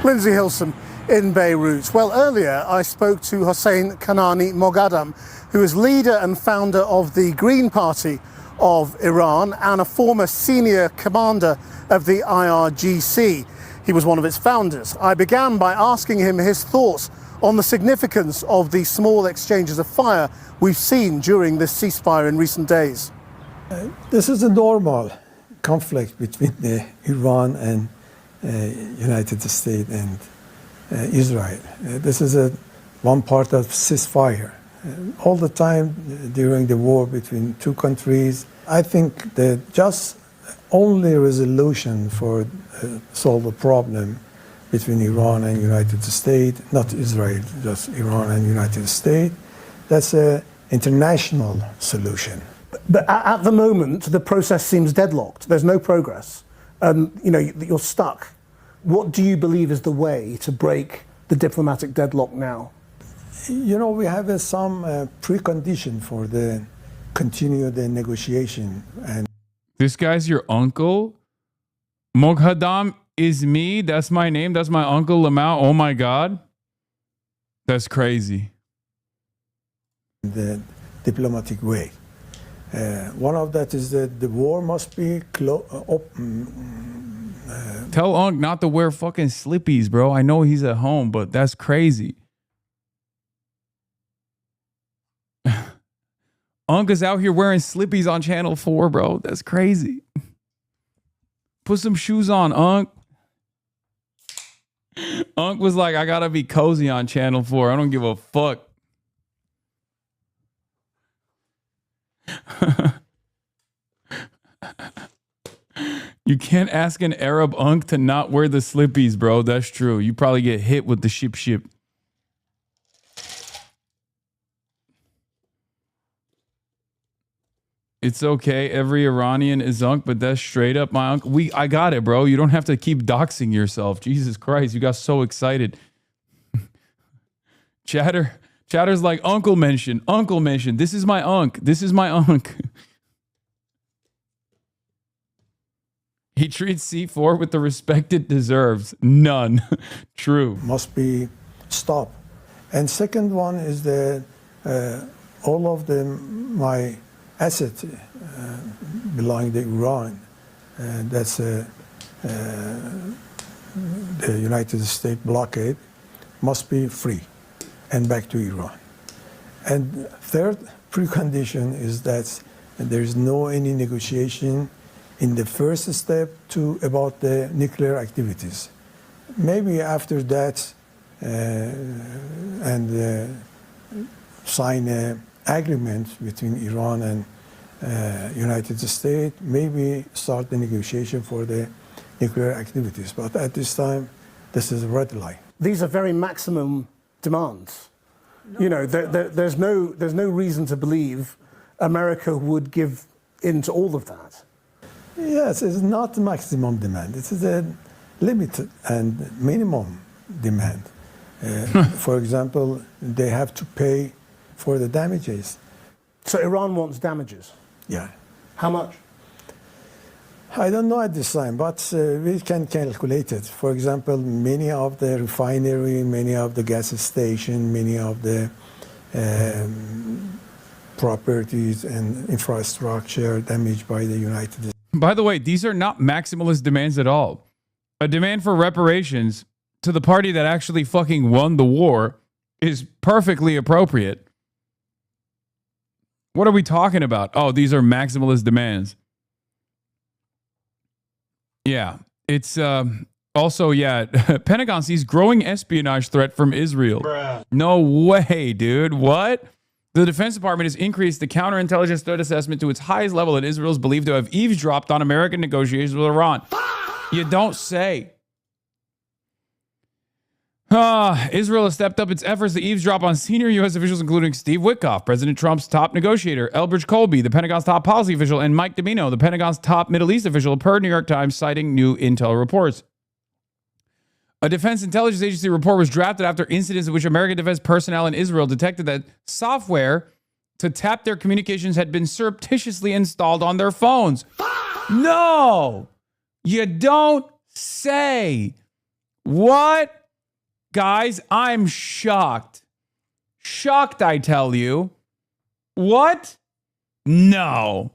Lindsay Hilson in Beirut. Well, earlier I spoke to Hossein Kanani Moghadam, who is leader and founder of the Green Party of Iran and a former senior commander of the IRGC. He was one of its founders. I began by asking him his thoughts on the significance of the small exchanges of fire we've seen during this ceasefire in recent days. This is a normal conflict between Iran and United States and Israel. This is one part of ceasefire. All the time during the war between two countries, I think the just only resolution for solve a problem between Iran and United States, not Israel, just Iran and United States, that's an international solution. But at the moment, the process seems deadlocked. There's no progress. You're stuck. What do you believe is the way to break the diplomatic deadlock now? We have some precondition for the continue the negotiation. And this guy's your uncle? Moghadam is me? That's my name? That's my uncle Lamau? Oh my God. That's crazy. The diplomatic way. One of that is that the war must be tell Unc not to wear fucking slippies, bro. I know he's at home, but that's crazy. Unc is out here wearing slippies on Channel 4, bro. That's crazy. Put some shoes on, Unc. Unc was like, I gotta be cozy on Channel 4. I don't give a fuck. You can't ask an Arab Unc to not wear the slippies, bro. That's true. You probably get hit with the ship. It's okay. Every Iranian is Unc, but that's straight up my Unc. I got it, bro. You don't have to keep doxing yourself. Jesus Christ, you got so excited. Chatter's like, Uncle mentioned. This is my Unc. He treats C4 with the respect it deserves. None. True. Must be stopped. And second one is that all of my assets belong to Iran. That's the United States blockade must be free and back to Iran. And third precondition is that there is no any negotiation in the first step about the nuclear activities. Maybe after that sign an agreement between Iran and United States, maybe start the negotiation for the nuclear activities. But at this time, this is a red line. These are very maximum demands. There's no reason to believe America would give in to all of that. Yes, it's not maximum demand. It is a limited and minimum demand. For example, they have to pay for the damages. So Iran wants damages? Yeah. How much? I don't know at this time, but we can calculate it. For example, many of the refinery, many of the gas station, many of the properties and infrastructure damaged by the United States. By the way, these are not maximalist demands at all. A demand for reparations to the party that actually fucking won the war is perfectly appropriate. What are we talking about? Oh, these are maximalist demands. Yeah, it's also, Pentagon sees growing espionage threat from Israel. Bruh. No way, dude. What? The Defense Department has increased the counterintelligence threat assessment to its highest level, and Israel is believed to have eavesdropped on American negotiations with Iran. You don't say. Israel has stepped up its efforts to eavesdrop on senior U.S. officials, including Steve Witkoff, President Trump's top negotiator, Elbridge Colby, the Pentagon's top policy official, and Mike Domino, the Pentagon's top Middle East official, per New York Times, citing new intel reports. A Defense Intelligence Agency report was drafted after incidents in which American defense personnel in Israel detected that software to tap their communications had been surreptitiously installed on their phones. No, you don't say. What? Guys, I'm shocked. Shocked, I tell you. What? No.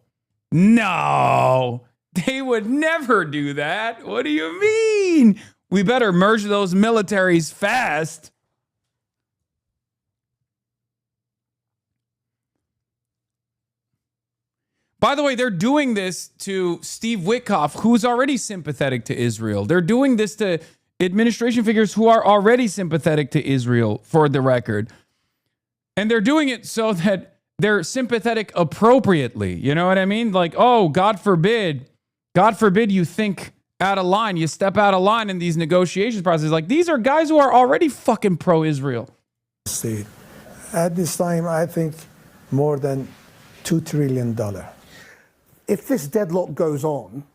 No. They would never do that. What do you mean? We better merge those militaries fast. By the way, they're doing this to Steve Witkoff, who's already sympathetic to Israel. They're doing this to administration figures who are already sympathetic to Israel, for the record. And they're doing it so that they're sympathetic appropriately. You know what I mean? Like, oh, God forbid you think out of line. You step out of line in these negotiations processes. Like, these are guys who are already fucking pro-Israel. At this time, I think more than $2 trillion. If this deadlock goes on,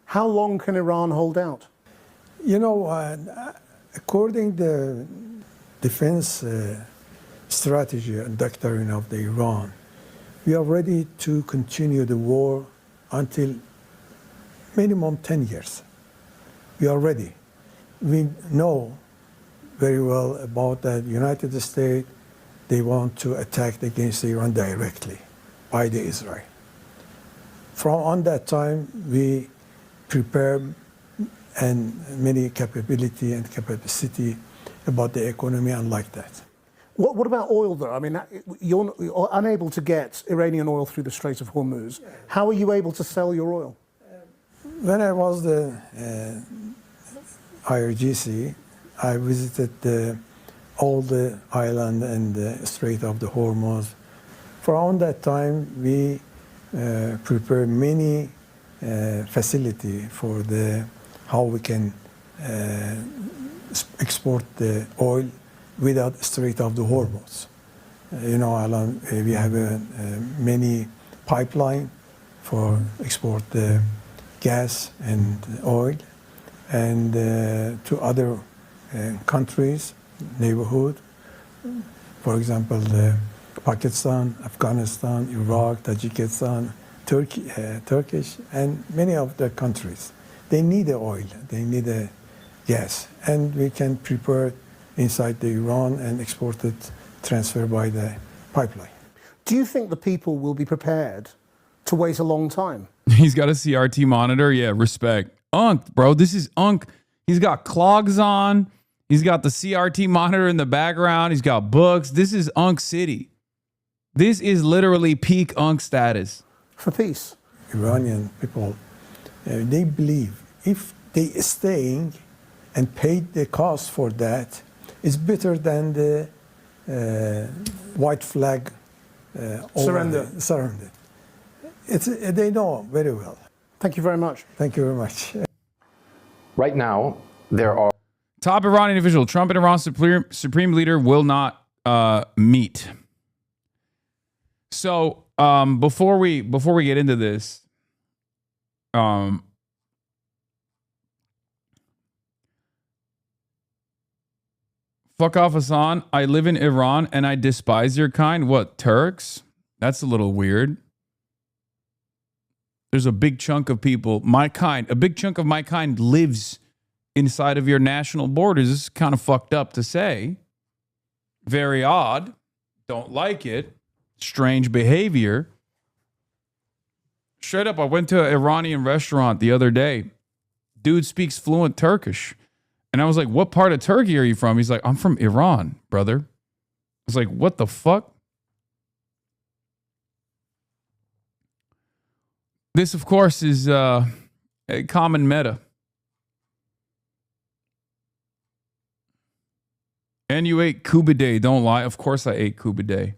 how long can Iran hold out? You know, according to the defense strategy and doctrine of the Iran, we are ready to continue the war until minimum 10 years. We are ready. We know very well about that United States, they want to attack against Iran directly by the Israel. From on that time, we prepare and many capability and capacity about the economy and like that. What about oil, though? I mean, you're unable to get Iranian oil through the Strait of Hormuz. How are you able to sell your oil? When I was the IRGC, I visited all the island and the Strait of the Hormuz. From that time, we prepare many facility for how we can export the oil without Strait of the Hormuz. You know, Alan, we have many pipeline for export the gas and oil, and to other countries, neighborhood. For example, Pakistan, Afghanistan, Iraq, Tajikistan, Turkish, and many of the countries. They need the oil, they need the gas, and we can prepare inside the Iran and export it, transfer by the pipeline. Do you think the people will be prepared to wait a long time? He's got a CRT monitor. Yeah, respect. Unk, bro. This is Unk. He's got clogs on. He's got the CRT monitor in the background. He's got books. This is Unk City. This is literally peak Unk status. For peace. Iranian people, they believe if they staying and paid the cost for that, it's better than the white flag surrender. They know very well. Thank you very much. Thank you very much. Right now, there are top Iranian official. Trump and Iran's supreme leader will not meet. So before we get into this, fuck off, Hasan. I live in Iran and I despise your kind. What, Turks? That's a little weird. There's a big chunk of people, my kind, a big chunk of my kind lives inside of your national borders. This is kind of fucked up to say. Very odd. Don't like it. Strange behavior. Straight up, I went to an Iranian restaurant the other day. Dude speaks fluent Turkish. And I was like, what part of Turkey are you from? He's like, I'm from Iran, brother. I was like, what the fuck? This, of course, is a common meta. And you ate Kubiday, don't lie. Of course I ate Kubiday.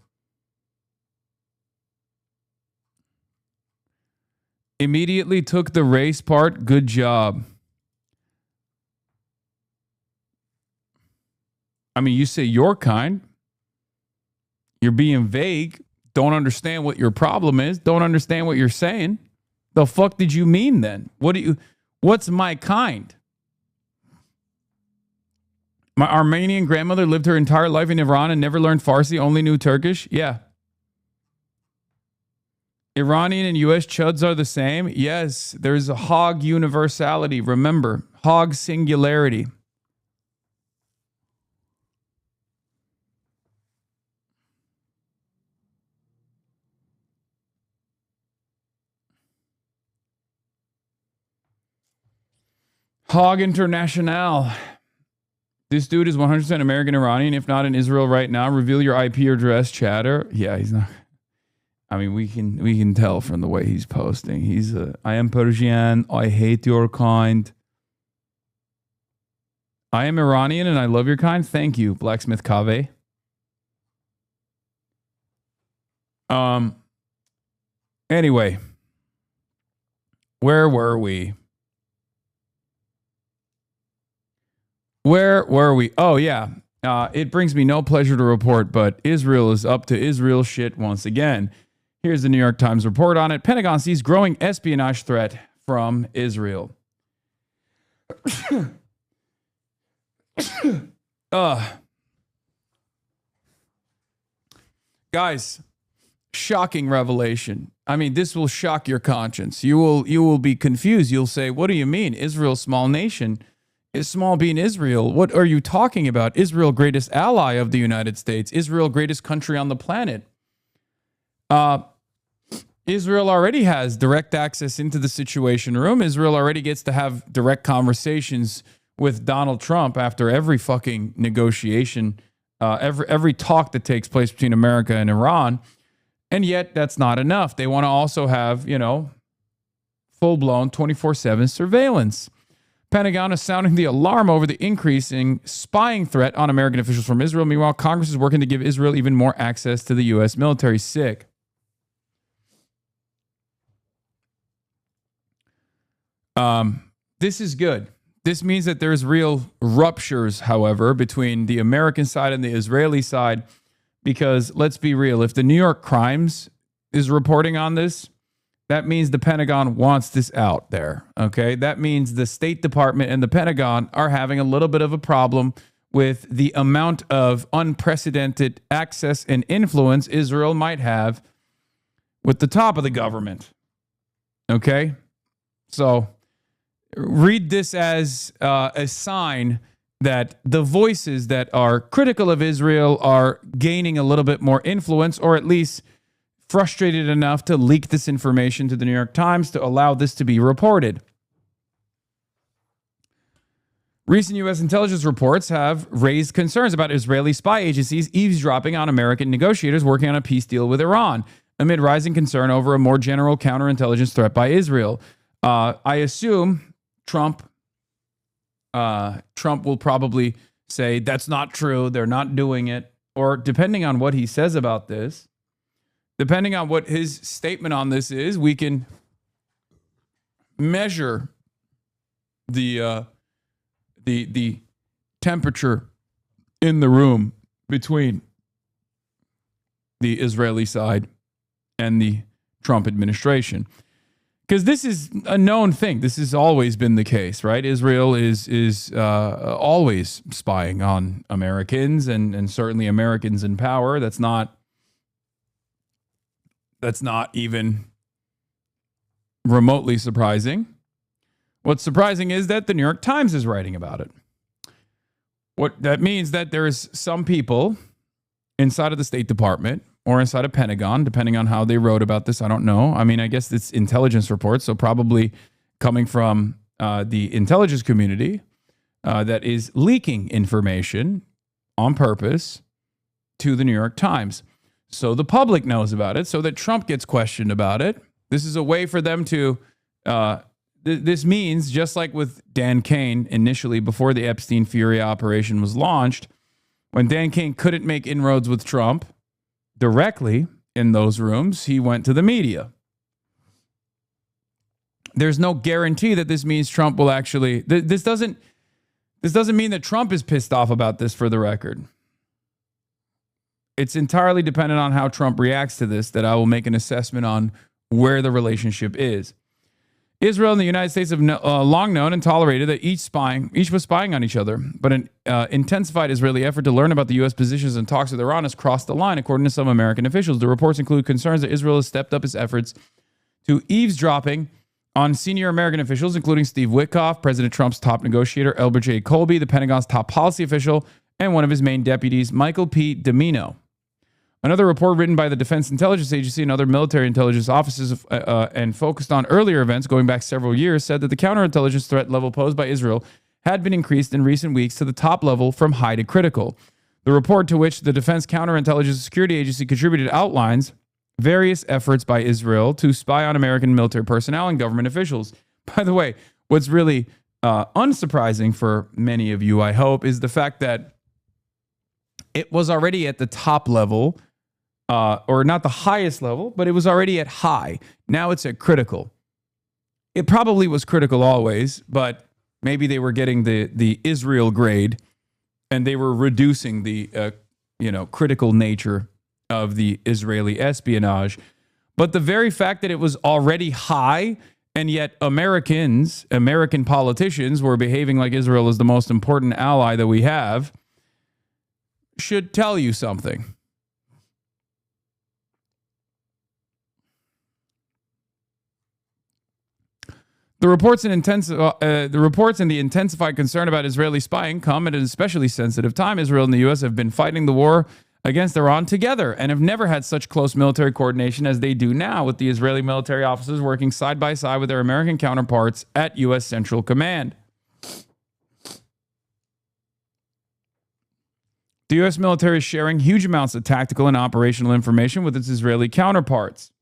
Immediately took the race part. Good job. I mean, you say your kind. You're being vague. Don't understand what your problem is. Don't understand what you're saying. The fuck did you mean then? What's my kind? My Armenian grandmother lived her entire life in Iran and never learned Farsi, only knew Turkish. Yeah. Iranian and US chuds are the same. Yes, there's a hog universality. Remember, hog singularity. Hog International. This dude is 100% American Iranian, if not in Israel right now. Reveal your IP address, chatter. Yeah, he's not. I mean, we can tell from the way he's posting. He's I am Persian. I hate your kind. I am Iranian and I love your kind. Thank you, Blacksmith Kave. Anyway, where were we? Where were we? Oh, yeah. It brings me no pleasure to report, but Israel is up to Israel shit once again. Here's the New York Times report on it. Pentagon sees growing espionage threat from Israel. Guys, shocking revelation. I mean, this will shock your conscience. You will be confused. You'll say, what do you mean? Israel, small nation. Is small being Israel? What are you talking about? Israel, greatest ally of the United States. Israel, greatest country on the planet. Israel already has direct access into the Situation Room. Israel already gets to have direct conversations with Donald Trump after every fucking negotiation, every talk that takes place between America and Iran. And yet that's not enough. They want to also have, full-blown 24/7 surveillance. Pentagon is sounding the alarm over the increasing spying threat on American officials from Israel. Meanwhile, Congress is working to give Israel even more access to the U.S. military. Sick. This is good. This means that there's real ruptures, however, between the American side and the Israeli side, because let's be real, if the New York Crimes is reporting on this, that means the Pentagon wants this out there, okay? That means the State Department and the Pentagon are having a little bit of a problem with the amount of unprecedented access and influence Israel might have with the top of the government, okay? So read this as a sign that the voices that are critical of Israel are gaining a little bit more influence, or at least frustrated enough to leak this information to the New York Times to allow this to be reported. Recent U.S. intelligence reports have raised concerns about Israeli spy agencies eavesdropping on American negotiators working on a peace deal with Iran, amid rising concern over a more general counterintelligence threat by Israel. I assume Trump will probably say that's not true, they're not doing it, or depending on what he says about this, depending on what his statement on this is, we can measure the temperature in the room between the Israeli side and the Trump administration. Because this is a known thing. This has always been the case, right? Israel is always spying on Americans and certainly Americans in power. That's not even remotely surprising. What's surprising is that the New York Times is writing about it. What that means that there is some people inside of the State Department or inside of Pentagon, depending on how they wrote about this, I don't know. I mean, I guess it's intelligence reports, so probably coming from the intelligence community that is leaking information on purpose to the New York Times. So the public knows about it, so that Trump gets questioned about it. This is a way for them to, this means, just like with Dan Cain initially before the Epstein Fury operation was launched, when Dan Cain couldn't make inroads with Trump directly in those rooms, he went to the media. There's no guarantee that this means Trump will actually, this doesn't mean that Trump is pissed off about this, for the record. it's entirely dependent on how Trump reacts to this that I will make an assessment on where the relationship is. Israel and the United States have long known and tolerated that each was spying on each other, but an intensified Israeli effort to learn about the U.S. positions and talks with Iran has crossed the line, according to some American officials. The reports include concerns that Israel has stepped up its efforts to eavesdropping on senior American officials, including Steve Witkoff, President Trump's top negotiator, Elbert J. Colby, the Pentagon's top policy official, and one of his main deputies, Michael P. Domino. Another report written by the Defense Intelligence Agency and other military intelligence offices and focused on earlier events going back several years said that the counterintelligence threat level posed by Israel had been increased in recent weeks to the top level from high to critical. The report, to which the Defense Counterintelligence Security Agency contributed, outlines various efforts by Israel to spy on American military personnel and government officials. By the way, what's really unsurprising for many of you, I hope, is the fact that it was already at the top level, or not the highest level, but it was already at high. Now it's at critical. It probably was critical always, but maybe they were getting the Israel grade and they were reducing the critical nature of the Israeli espionage. But the very fact that it was already high and yet American politicians were behaving like Israel is the most important ally that we have should tell you something. The reports and the intensified concern about Israeli spying come at an especially sensitive time. Israel and the U.S. have been fighting the war against Iran together and have never had such close military coordination as they do now, with the Israeli military officers working side by side with their American counterparts at U.S. Central Command. The U.S. military is sharing huge amounts of tactical and operational information with its Israeli counterparts.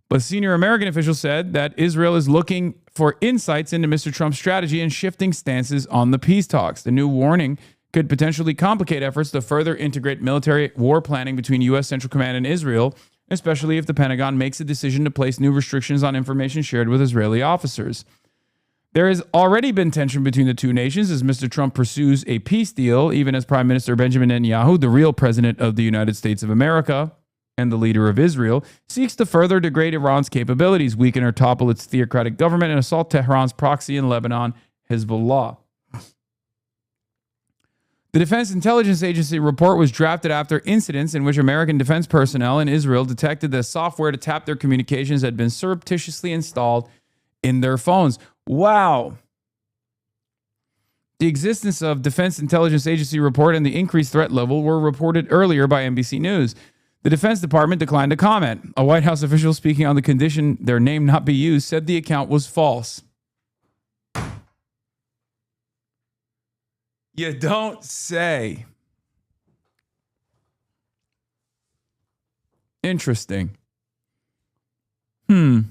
But senior American officials said that Israel is looking for insights into Mr. Trump's strategy and shifting stances on the peace talks. The new warning could potentially complicate efforts to further integrate military war planning between U.S. Central Command and Israel, especially if the Pentagon makes a decision to place new restrictions on information shared with Israeli officers. There has already been tension between the two nations as Mr. Trump pursues a peace deal, even as Prime Minister Benjamin Netanyahu, the real president of the United States of America and the leader of Israel, seeks to further degrade Iran's capabilities, weaken or topple its theocratic government, and assault Tehran's proxy in Lebanon, Hezbollah. The Defense Intelligence Agency report was drafted after incidents in which American defense personnel in Israel detected that software to tap their communications had been surreptitiously installed in their phones. Wow. The existence of Defense Intelligence Agency report and the increased threat level were reported earlier by NBC News. The Defense Department declined to comment. A White House official speaking on the condition their name not be used said the account was false. You don't say. Interesting. A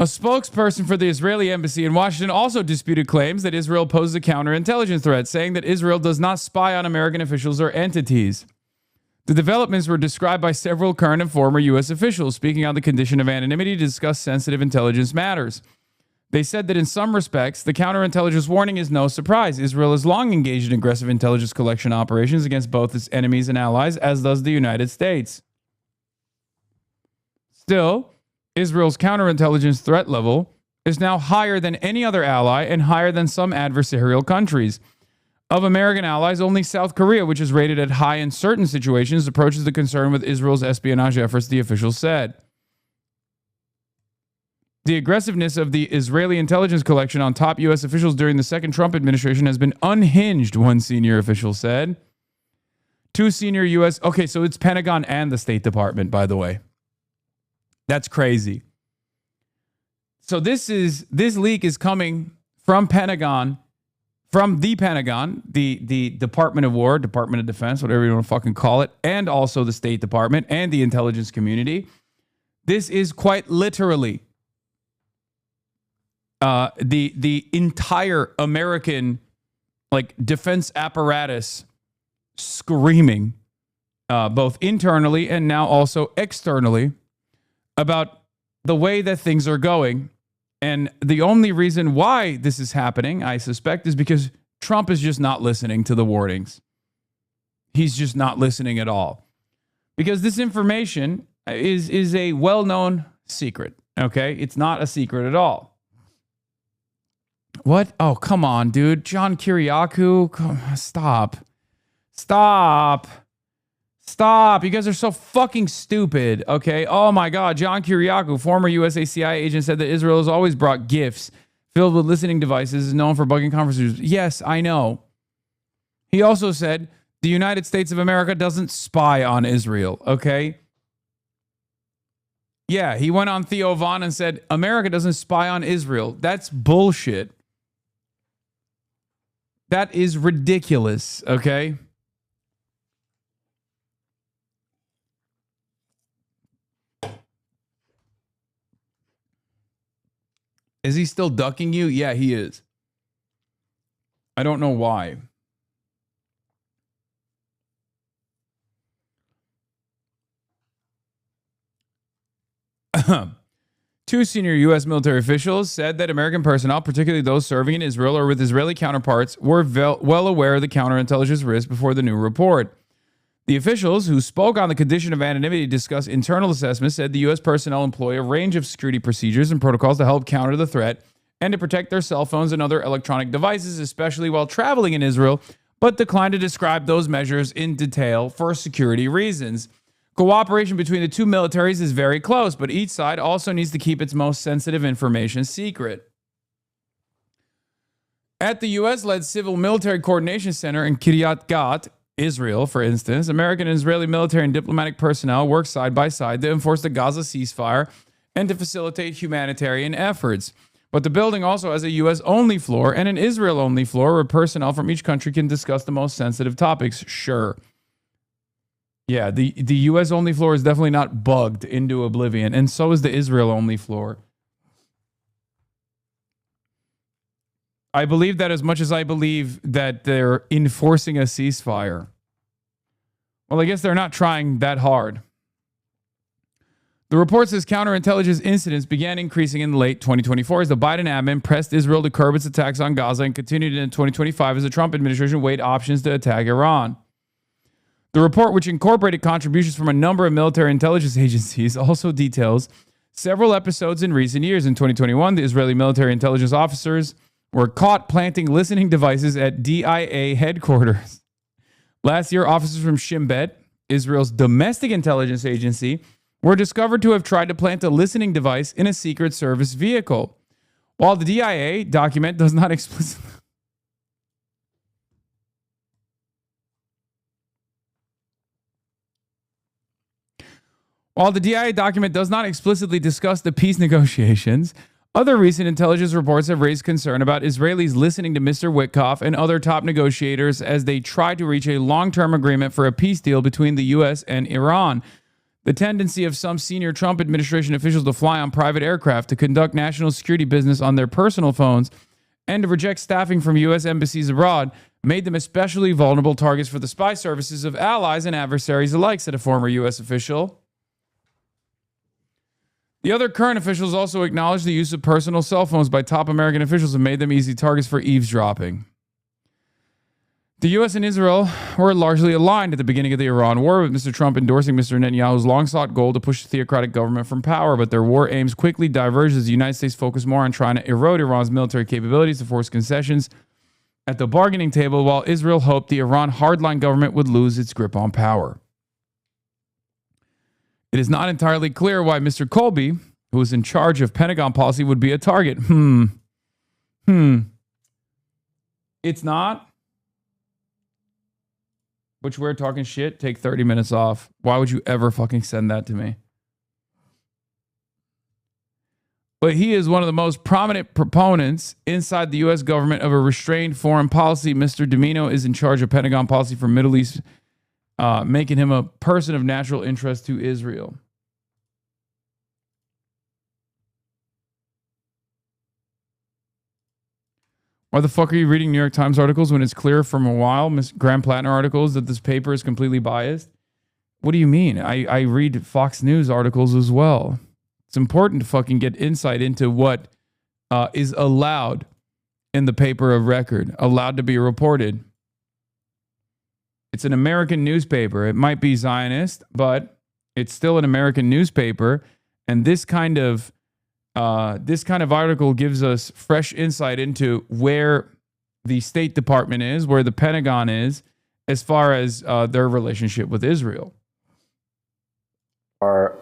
spokesperson for the Israeli embassy in Washington also disputed claims that Israel poses a counterintelligence threat, saying that Israel does not spy on American officials or entities. The developments were described by several current and former U.S. officials, speaking on the condition of anonymity to discuss sensitive intelligence matters. They said that in some respects, the counterintelligence warning is no surprise. Israel has long engaged in aggressive intelligence collection operations against both its enemies and allies, as does the United States. Still, Israel's counterintelligence threat level is now higher than any other ally and higher than some adversarial countries. Of American allies, only South Korea, which is rated at high in certain situations, approaches the concern with Israel's espionage efforts, the official said. The aggressiveness of the Israeli intelligence collection on top U.S. officials during the second Trump administration has been unhinged, one senior official said. Two senior U.S. Okay, so it's Pentagon and the State Department, by the way. That's crazy. So this leak is coming from Pentagon, the Department of War, Department of Defense, whatever you want to fucking call it, and also the State Department and the intelligence community. This is quite literally the entire American defense apparatus screaming, both internally and now also externally, about the way that things are going. And the only reason why this is happening, I suspect, is because Trump is just not listening to the warnings. He's just not listening at all. Because this information is a well-known secret, okay? It's not a secret at all. What? Oh, come on, dude. John Kiriakou? Stop. Stop. Stop. You guys are so fucking stupid, okay? Oh my God. John Kiriakou, former USA CIA agent, said that Israel has always brought gifts filled with listening devices, is known for bugging conferences. Yes, I know. He also said the United States of America doesn't spy on Israel, okay? Yeah, he went on Theo Von and said America doesn't spy on Israel. That's bullshit. That is ridiculous, okay? Is he still ducking you? Yeah, he is. I don't know why. Two senior U.S. military officials said that American personnel, particularly those serving in Israel or with Israeli counterparts, were well aware of the counterintelligence risk before the new report. The officials, who spoke on the condition of anonymity to discuss internal assessments, said the U.S. personnel employ a range of security procedures and protocols to help counter the threat and to protect their cell phones and other electronic devices, especially while traveling in Israel, but declined to describe those measures in detail for security reasons. Cooperation between the two militaries is very close, but each side also needs to keep its most sensitive information secret. At the U.S.-led Civil Military Coordination Center in Kiryat Gat, Israel, for instance, American and Israeli military and diplomatic personnel work side by side to enforce the Gaza ceasefire and to facilitate humanitarian efforts. But the building also has a U.S.-only floor and an Israel-only floor where personnel from each country can discuss the most sensitive topics. Sure. Yeah, the U.S.-only floor is definitely not bugged into oblivion, and so is the Israel-only floor. I believe that as much as I believe that they're enforcing a ceasefire. Well, I guess they're not trying that hard. The report says counterintelligence incidents began increasing in late 2024 as the Biden admin pressed Israel to curb its attacks on Gaza and continued in 2025 as the Trump administration weighed options to attack Iran. The report, which incorporated contributions from a number of military intelligence agencies, also details several episodes in recent years. In 2021, the Israeli military intelligence officers were caught planting listening devices at DIA headquarters. Last year, officers from Shin Bet, Israel's domestic intelligence agency, were discovered to have tried to plant a listening device in a Secret Service vehicle. While the DIA document does not explicitly... While the DIA document does not explicitly discuss the peace negotiations, other recent intelligence reports have raised concern about Israelis listening to Mr. Witkoff and other top negotiators as they try to reach a long-term agreement for a peace deal between the U.S. and Iran. The tendency of some senior Trump administration officials to fly on private aircraft, to conduct national security business on their personal phones, and to reject staffing from U.S. embassies abroad made them especially vulnerable targets for the spy services of allies and adversaries alike, said a former U.S. official. The other current officials also acknowledged the use of personal cell phones by top American officials and made them easy targets for eavesdropping. The U.S. and Israel were largely aligned at the beginning of the Iran war, with Mr. Trump endorsing Mr. Netanyahu's long-sought goal to push the theocratic government from power, but their war aims quickly diverged as the United States focused more on trying to erode Iran's military capabilities to force concessions at the bargaining table, while Israel hoped the Iran hardline government would lose its grip on power. It is not entirely clear why Mr. Colby, who was in charge of Pentagon policy, would be a target. It's not. Which we're talking shit. Take 30 minutes off. Why would you ever fucking send that to me? But he is one of the most prominent proponents inside the U.S. government of a restrained foreign policy. Mr. Domino is in charge of Pentagon policy for Middle East, making him a person of natural interest to Israel. Why the fuck are you reading New York Times articles when it's clear from a while, Graham Plattner articles, that this paper is completely biased? What do you mean? I read Fox News articles as well. It's important to fucking get insight into what is allowed in the paper of record, allowed to be reported. It's an American newspaper. It might be Zionist, but it's still an American newspaper. And this kind of article gives us fresh insight into where the State Department is, where the Pentagon is, as far as their relationship with Israel. Are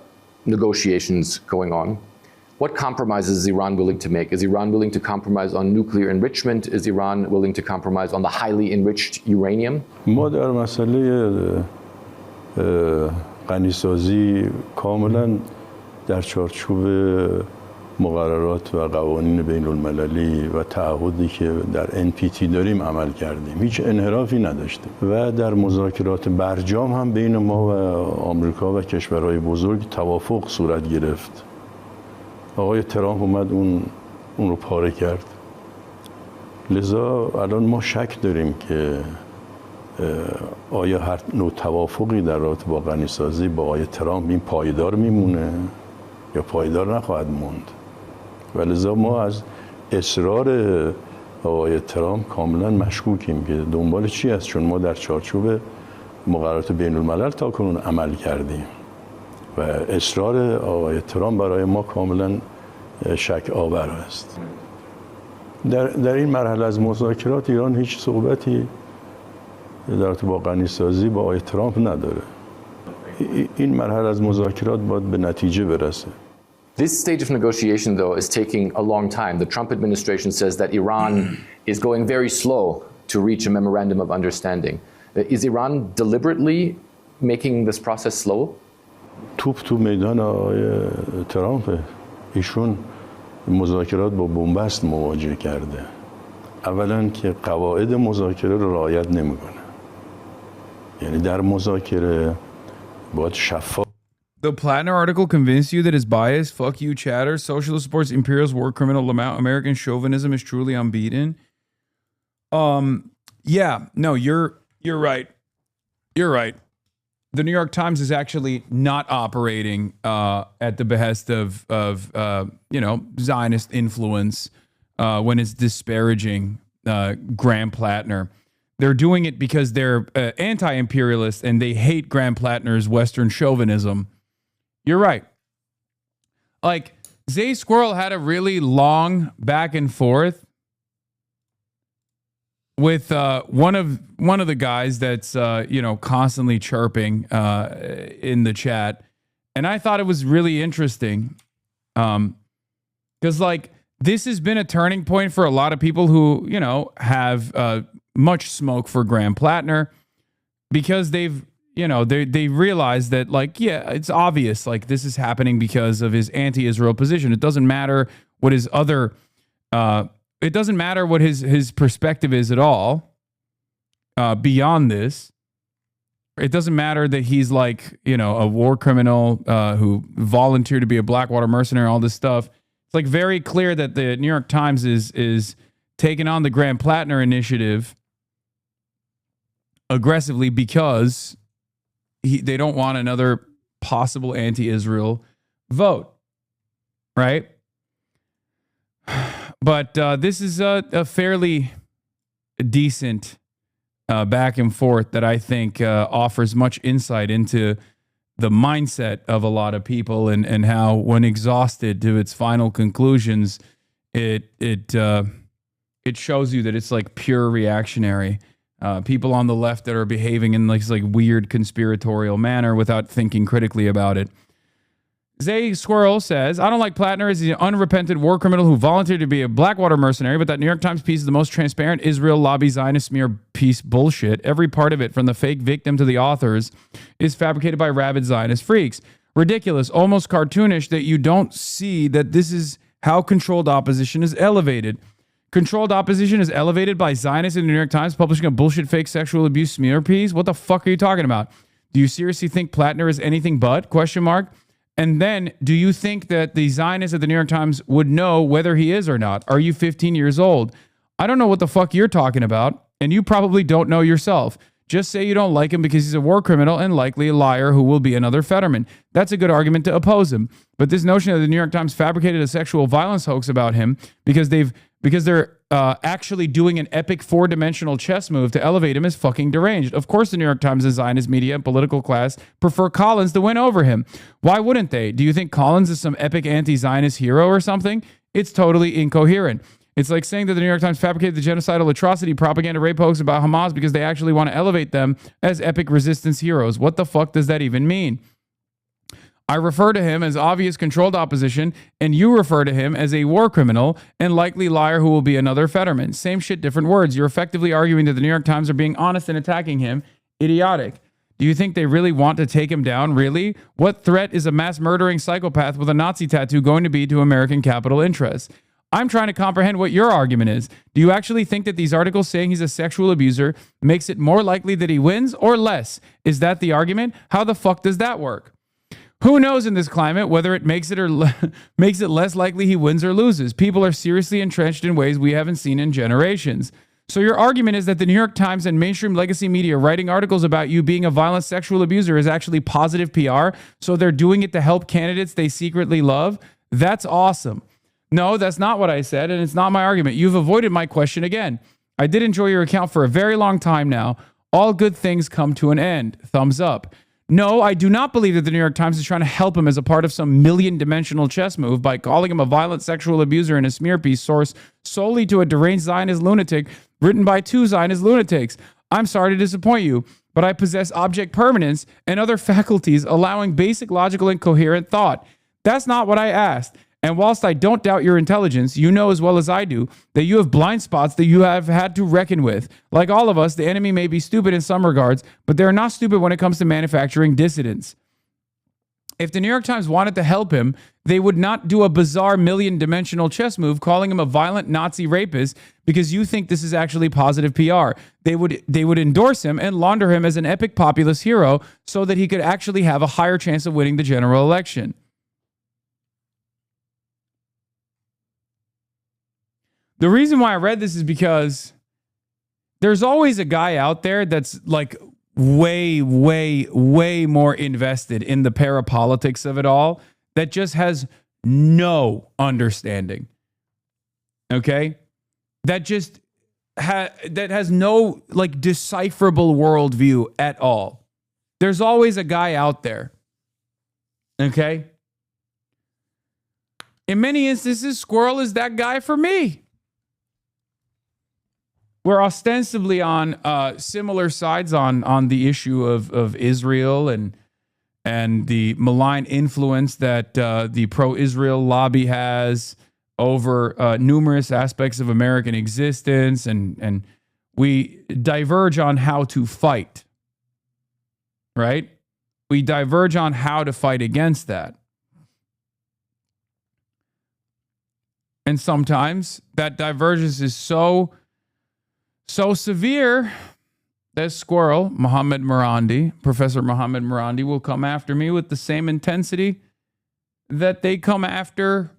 negotiations going on? What compromises is Iran willing to make? Is Iran willing to compromise on nuclear enrichment? Is Iran willing to compromise on the highly enriched uranium? ما در مسئله غنیسازی کاملا در چارچوب مقررات و قوانین بین المللی و تعهدی که در NPT داریم عمل کردیم. هیچ انحرافی نداشتیم و در مذاکرات برجام هم بین ما و آمریکا و کشورهای بزرگ توافق صورت گرفت. آقای ترامپ اومد اون رو پاره کرد. لذا الان ما شک داریم که آیا هر نوع توافقی در رابطه با غنیسازی با آقای ترامپ این پایدار میمونه یا پایدار نخواهد موند. و لذا ما از اصرار آقای ترامپ کاملا مشکوکیم که دنبال چی است، چون ما در چارچوب مقررات بین الملل تا کنون عمل کردیم و اصرار آقای ترامپ برای ما کاملا شک آور است. در این مرحله از مذاکرات ایران هیچ صحبتی در رابطه با غنیسازی با آقای ترامپ نداره. این مرحله از مذاکرات باید به نتیجه برسه. This stage of negotiation, though, is taking a long time. The Trump administration says that Iran is going very slow to reach a memorandum of understanding. Is Iran deliberately making this process slow? توپ تو میدان آقای ترامپ. ایشون مذاکرات با بنبست مواجه کرده. اولا که قواعد مذاکره رو رعایت نمیکنه. یعنی در مذاکره باید شفاف. The Plattner article convinced you that his bias, fuck you chatter, socialist supports imperialist war criminal, American chauvinism is truly unbeaten. Yeah, no, you're right. You're right. The New York Times is actually not operating at the behest of Zionist influence when it's disparaging Graham Plattner. They're doing it because they're anti-imperialist and they hate Graham Plattner's Western chauvinism. You're right. Like, Zay Squirrel had a really long back and forth with one of the guys that's constantly chirping in the chat, and I thought it was really interesting because like this has been a turning point for a lot of people who have much smoke for Graham Plattner because they realize that it's obvious like this is happening because of his anti-Israel position. It doesn't matter what his other it doesn't matter what his perspective is at all beyond this. It doesn't matter that he's a war criminal who volunteered to be a Blackwater mercenary, all this stuff. It's like very clear that the New York Times is taking on the Graham Plattner initiative aggressively because they don't want another possible anti-Israel vote, right? But this is a fairly decent back and forth that I think offers much insight into the mindset of a lot of people and how, when exhausted to its final conclusions, it shows you that it's like pure reactionary. People on the left that are behaving in this weird conspiratorial manner without thinking critically about it. Zay Squirrel says, I don't like Plattner as the unrepentant war criminal who volunteered to be a Blackwater mercenary, but that New York Times piece is the most transparent Israel lobby Zionist smear piece bullshit. Every part of it, from the fake victim to the authors, is fabricated by rabid Zionist freaks. Ridiculous, almost cartoonish that you don't see that this is how controlled opposition is elevated. Controlled opposition is elevated by Zionists in the New York Times publishing a bullshit fake sexual abuse smear piece? What the fuck are you talking about? Do you seriously think Plattner is anything but? ? And then, do you think that the Zionists at the New York Times would know whether he is or not? Are you 15 years old? I don't know what the fuck you're talking about, and you probably don't know yourself. Just say you don't like him because he's a war criminal and likely a liar who will be another Fetterman. That's a good argument to oppose him. But this notion that the New York Times fabricated a sexual violence hoax about him because they've because they're actually doing an epic 4-dimensional chess move to elevate him as fucking deranged. Of course, the New York Times and Zionist media and political class prefer Collins to win over him. Why wouldn't they? Do you think Collins is some epic anti-Zionist hero or something? It's totally incoherent. It's like saying that the New York Times fabricated the genocidal atrocity propaganda rape hoax about Hamas because they actually want to elevate them as epic resistance heroes. What the fuck does that even mean? I refer to him as obvious controlled opposition, and you refer to him as a war criminal and likely liar who will be another Fetterman. Same shit, different words. You're effectively arguing that the New York Times are being honest and attacking him. Idiotic. Do you think they really want to take him down? Really? What threat is a mass murdering psychopath with a Nazi tattoo going to be to American capital interests? I'm trying to comprehend what your argument is. Do you actually think that these articles saying he's a sexual abuser makes it more likely that he wins or less? Is that the argument? How the fuck does that work? Who knows in this climate whether it makes it makes it less likely he wins or loses? People are seriously entrenched in ways we haven't seen in generations. So your argument is that the New York Times and mainstream legacy media writing articles about you being a violent sexual abuser is actually positive PR, so they're doing it to help candidates they secretly love? That's awesome. No, that's not what I said, and it's not my argument. You've avoided my question again. I did enjoy your account for a very long time now. All good things come to an end. Thumbs up. No, I do not believe that the New York Times is trying to help him as a part of some million-dimensional chess move by calling him a violent sexual abuser in a smear piece source solely to a deranged Zionist lunatic written by 2 Zionist lunatics. I'm sorry to disappoint you, but I possess object permanence and other faculties allowing basic logical and coherent thought. That's not what I asked. And whilst I don't doubt your intelligence, you know as well as I do that you have blind spots that you have had to reckon with. Like all of us, the enemy may be stupid in some regards, but they're not stupid when it comes to manufacturing dissidents. If the New York Times wanted to help him, they would not do a bizarre million-dimensional chess move calling him a violent Nazi rapist because you think this is actually positive PR. They would endorse him and launder him as an epic populist hero so that he could actually have a higher chance of winning the general election. The reason why I read this is because there's always a guy out there that's like way, way, way more invested in the parapolitics of it all that just has no understanding. Okay? That just that has no like decipherable worldview at all. There's always a guy out there. Okay? In many instances, Squirrel is that guy for me. We're ostensibly on similar sides on the issue of Israel and the malign influence that the pro-Israel lobby has over numerous aspects of American existence, and we diverge on how to fight, right? We diverge on how to fight against that. And sometimes that divergence is so severe that Squirrel, Professor Mohammed Marandi, will come after me with the same intensity that they come after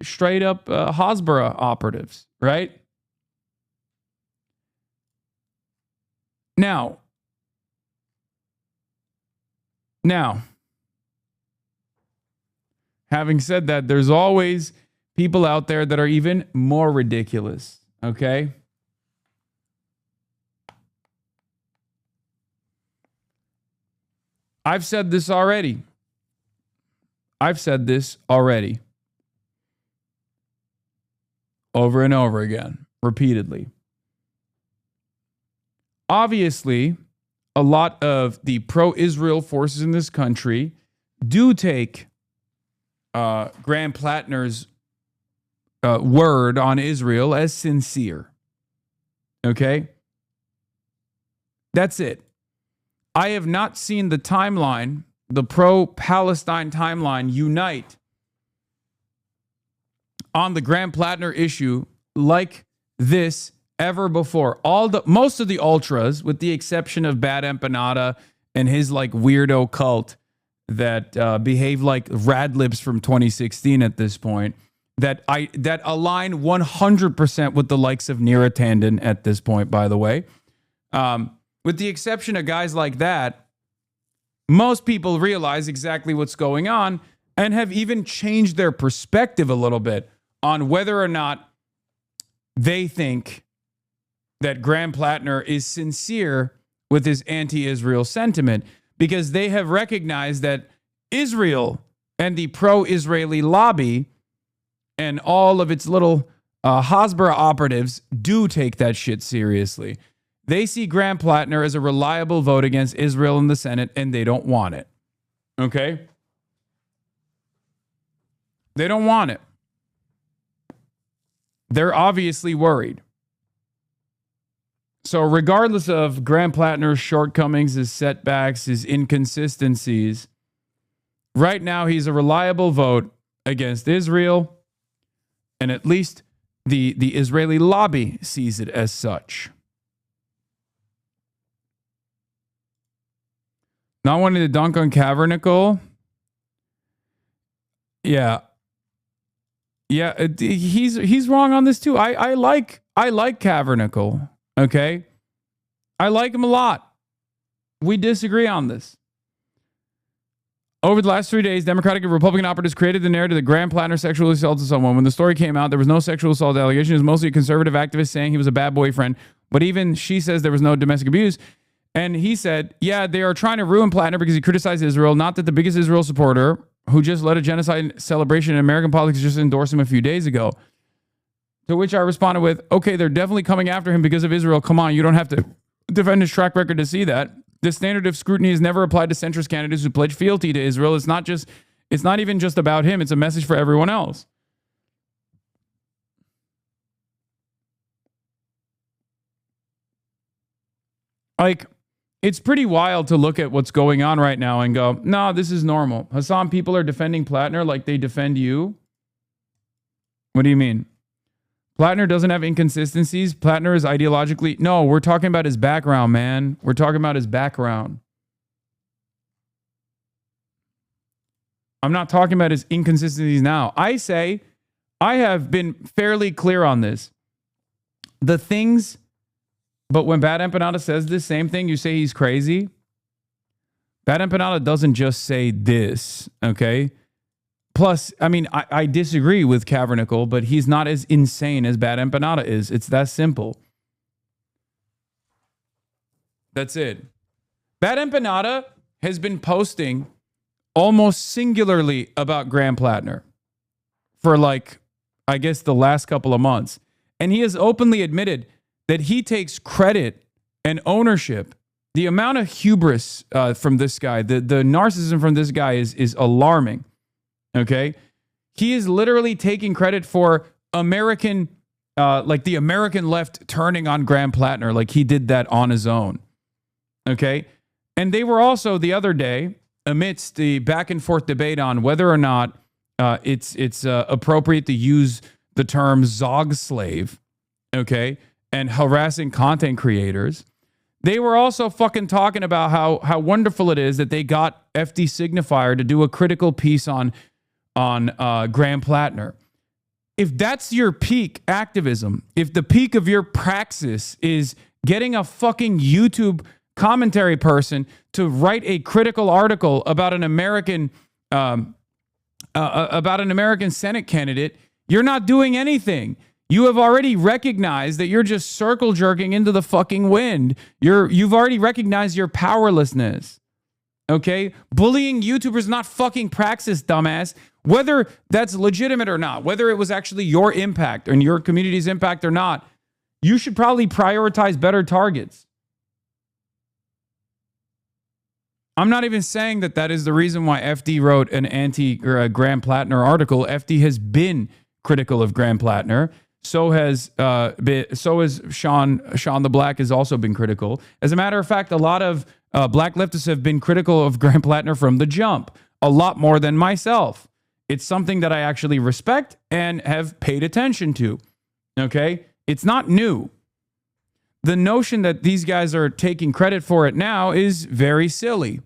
straight up Hasbara operatives, right? Now, having said that, there's always people out there that are even more ridiculous, okay? I've said this already. Over and over again, repeatedly. Obviously, a lot of the pro-Israel forces in this country do take Graham Plattner's word on Israel as sincere. Okay? That's it. I have not seen the timeline, the pro-Palestine timeline, unite on the Graham Plattner issue like this ever before. Most of the ultras, with the exception of Bad Empanada and his like weirdo cult that behave like Radlibs from 2016 at this point, that align 100% with the likes of Neera Tanden at this point, by the way. With the exception of guys like that, most people realize exactly what's going on and have even changed their perspective a little bit on whether or not they think that Graham Plattner is sincere with his anti-Israel sentiment, because they have recognized that Israel and the pro-Israeli lobby and all of its little Hasbara operatives do take that shit seriously. They see Graham Plattner as a reliable vote against Israel in the Senate, and they don't want it. Okay? They don't want it. They're obviously worried. So regardless of Graham Plattner's shortcomings, his setbacks, his inconsistencies, right now he's a reliable vote against Israel, and at least the Israeli lobby sees it as such. Not wanting to dunk on Kaepernick. Yeah. Yeah, he's wrong on this too. I like Kaepernick. Okay? I like him a lot. We disagree on this. Over the last 3 days, Democratic and Republican operatives created the narrative that Graham Plattner sexually assaulted someone. When the story came out, there was no sexual assault allegation. It was mostly a conservative activist saying he was a bad boyfriend. But even she says there was no domestic abuse. And he said, yeah, they are trying to ruin Plattner because he criticized Israel. Not that the biggest Israel supporter, who just led a genocide celebration in American politics, just endorsed him a few days ago. To which I responded with, okay, they're definitely coming after him because of Israel. Come on, you don't have to defend his track record to see that. The standard of scrutiny is never applied to centrist candidates who pledge fealty to Israel. It's not even just about him. It's a message for everyone else. Like, it's pretty wild to look at what's going on right now and go, no, this is normal. Hasan, people are defending Plattner like they defend you. What do you mean? Plattner doesn't have inconsistencies. Plattner is ideologically... No, we're talking about his background, man. We're talking about his background. I'm not talking about his inconsistencies now. I say, I have been fairly clear on this. The things... But when Bad Empanada says this same thing, you say he's crazy. Bad Empanada doesn't just say this, okay? Plus, I mean, I disagree with Kaepernick, but he's not as insane as Bad Empanada is. It's that simple. That's it. Bad Empanada has been posting almost singularly about Graham Plattner for like, I guess, the last couple of months. And he has openly admitted that he takes credit and ownership. The amount of hubris from this guy, the narcissism from this guy is alarming. Okay? He is literally taking credit for American, like the American left turning on Graham Plattner, like he did that on his own. Okay? And they were also the other day, amidst the back and forth debate on whether or not it's appropriate to use the term Zog slave, okay, and harassing content creators. They were also fucking talking about how wonderful it is that they got FD Signifier to do a critical piece on Graham Plattner. If that's your peak activism, if the peak of your praxis is getting a fucking YouTube commentary person to write a critical article about an American Senate candidate, you're not doing anything. You have already recognized that you're just circle jerking into the fucking wind. You've already recognized your powerlessness. Okay? Bullying YouTubers is not fucking praxis, dumbass. Whether that's legitimate or not, whether it was actually your impact and your community's impact or not, you should probably prioritize better targets. I'm not even saying that is the reason why FD wrote an anti-Graham Plattner article. FD has been critical of Graham Plattner. So has Sean the Black has also been critical. As a matter of fact, a lot of black leftists have been critical of Graham Plattner from the jump, a lot more than myself. It's something that I actually respect and have paid attention to. Okay? It's not new. The notion that these guys are taking credit for it now is very silly.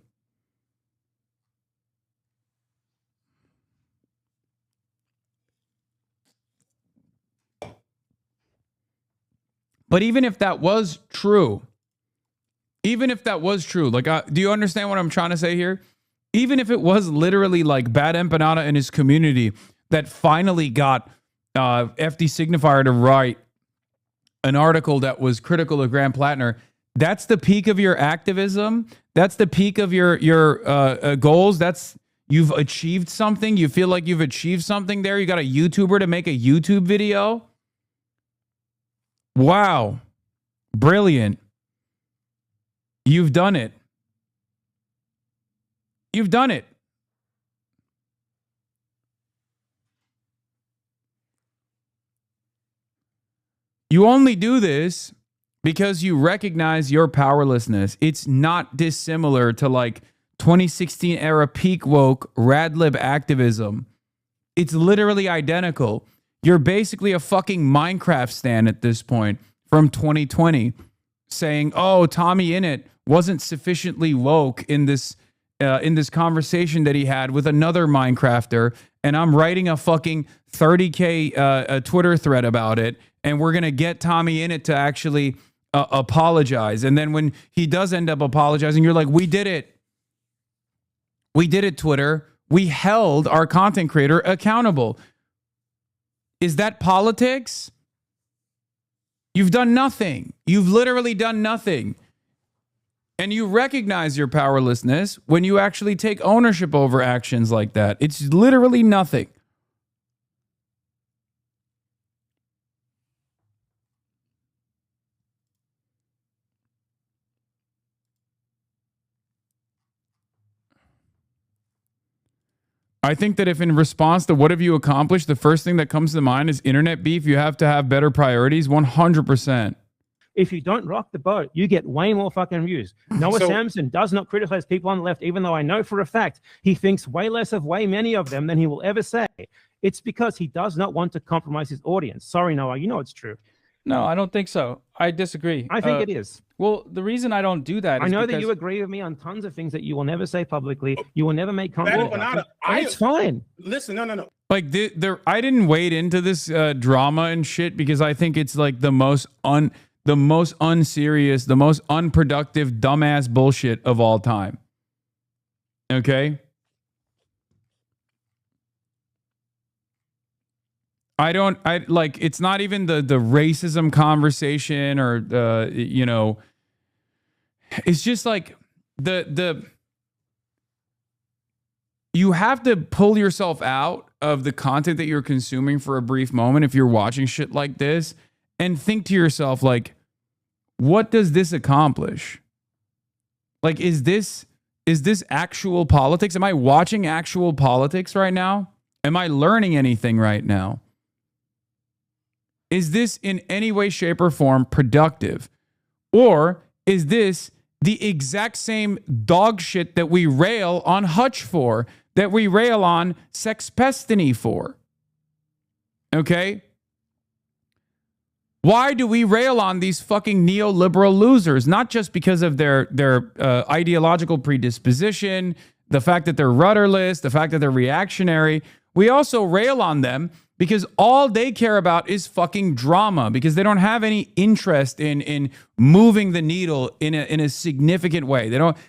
But even if that was true, like, do you understand what I'm trying to say here? Even if it was literally like Bad Empanada and his community that finally got FD Signifier to write an article that was critical of Grant Plattner. That's the peak of your activism. That's the peak of your goals. You've achieved something. You feel like you've achieved something there. You got a YouTuber to make a YouTube video. Wow. Brilliant. You've done it. You've done it. You only do this because you recognize your powerlessness. It's not dissimilar to like 2016 era peak woke radlib activism. It's literally identical. You're basically a fucking Minecraft stan at this point from 2020 saying, oh, Tommy Innit wasn't sufficiently woke in this conversation that he had with another Minecrafter, and I'm writing a fucking 30K a Twitter thread about it, and we're going to get Tommy Innit to actually apologize. And then when he does end up apologizing, you're like, we did it. We did it, Twitter. We held our content creator accountable. Is that politics? You've done nothing. You've literally done nothing. And you recognize your powerlessness when you actually take ownership over actions like that. It's literally nothing. I think that if in response to what have you accomplished, the first thing that comes to mind is internet beef, you have to have better priorities, 100%. If you don't rock the boat, you get way more fucking views. Noah Samson does not criticize people on the left, even though I know for a fact he thinks way less of way many of them than he will ever say. It's because he does not want to compromise his audience. Sorry, Noah, you know it's true. No, I don't think so. I disagree. I think it is. Well, the reason I don't do that is I know because that you agree with me on tons of things that you will never say publicly. You will never make comments. Banana, It's fine. Listen, no. Like I didn't wade into this drama and shit because I think it's like the most unserious, the most unproductive, dumbass bullshit of all time. Okay? It's not even the racism conversation or it's just like you have to pull yourself out of the content that you're consuming for a brief moment if you're watching shit like this and think to yourself, like, what does this accomplish? Like, is this actual politics? Am I watching actual politics right now? Am I learning anything right now? Is this in any way, shape, or form productive? Or is this the exact same dog shit that we rail on Hutch for, that we rail on Sexpestany for? Okay? Why do we rail on these fucking neoliberal losers? Not just because of their ideological predisposition, the fact that they're rudderless, the fact that they're reactionary. We also rail on them because all they care about is fucking drama, because they don't have any interest in moving the needle in a significant way.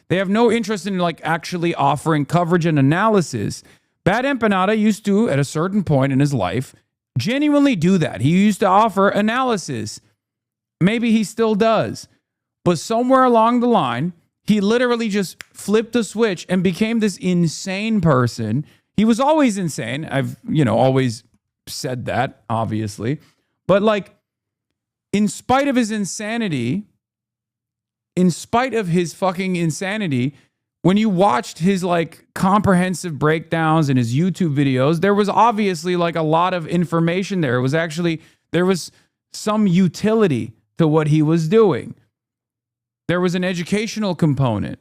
They have no interest in like actually offering coverage and analysis. Bad Empanada used to, at a certain point in his life, genuinely do that. He used to offer analysis. Maybe he still does. But somewhere along the line, he literally just flipped a switch and became this insane person. He was always insane. I've, always said that, obviously. But like, in spite of his insanity, in spite of his fucking insanity, when you watched his like comprehensive breakdowns and his YouTube videos, there was obviously like a lot of information there. There was some utility to what he was doing. There was an educational component.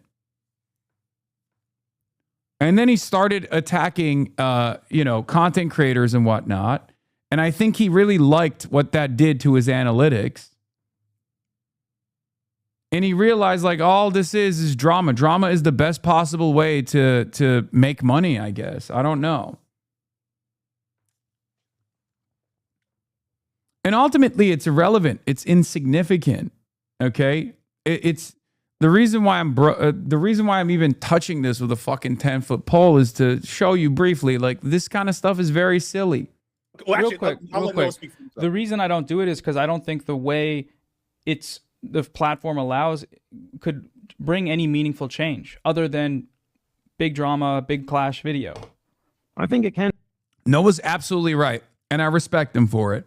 And then he started attacking, content creators and whatnot. And I think he really liked what that did to his analytics. And he realized, like, all this is drama. Drama is the best possible way to make money, I guess. I don't know. And ultimately, it's irrelevant. It's insignificant. Okay? It's the reason why I'm even touching this with a fucking 10-foot pole is to show you briefly, like, this kind of stuff is very silly. Well, real actually, quick, I'll real let Noah quick. speak for himself. The reason I don't do it is because I don't think the way the platform allows could bring any meaningful change other than big drama, big clash video. I think it can. Noah's absolutely right, and I respect him for it.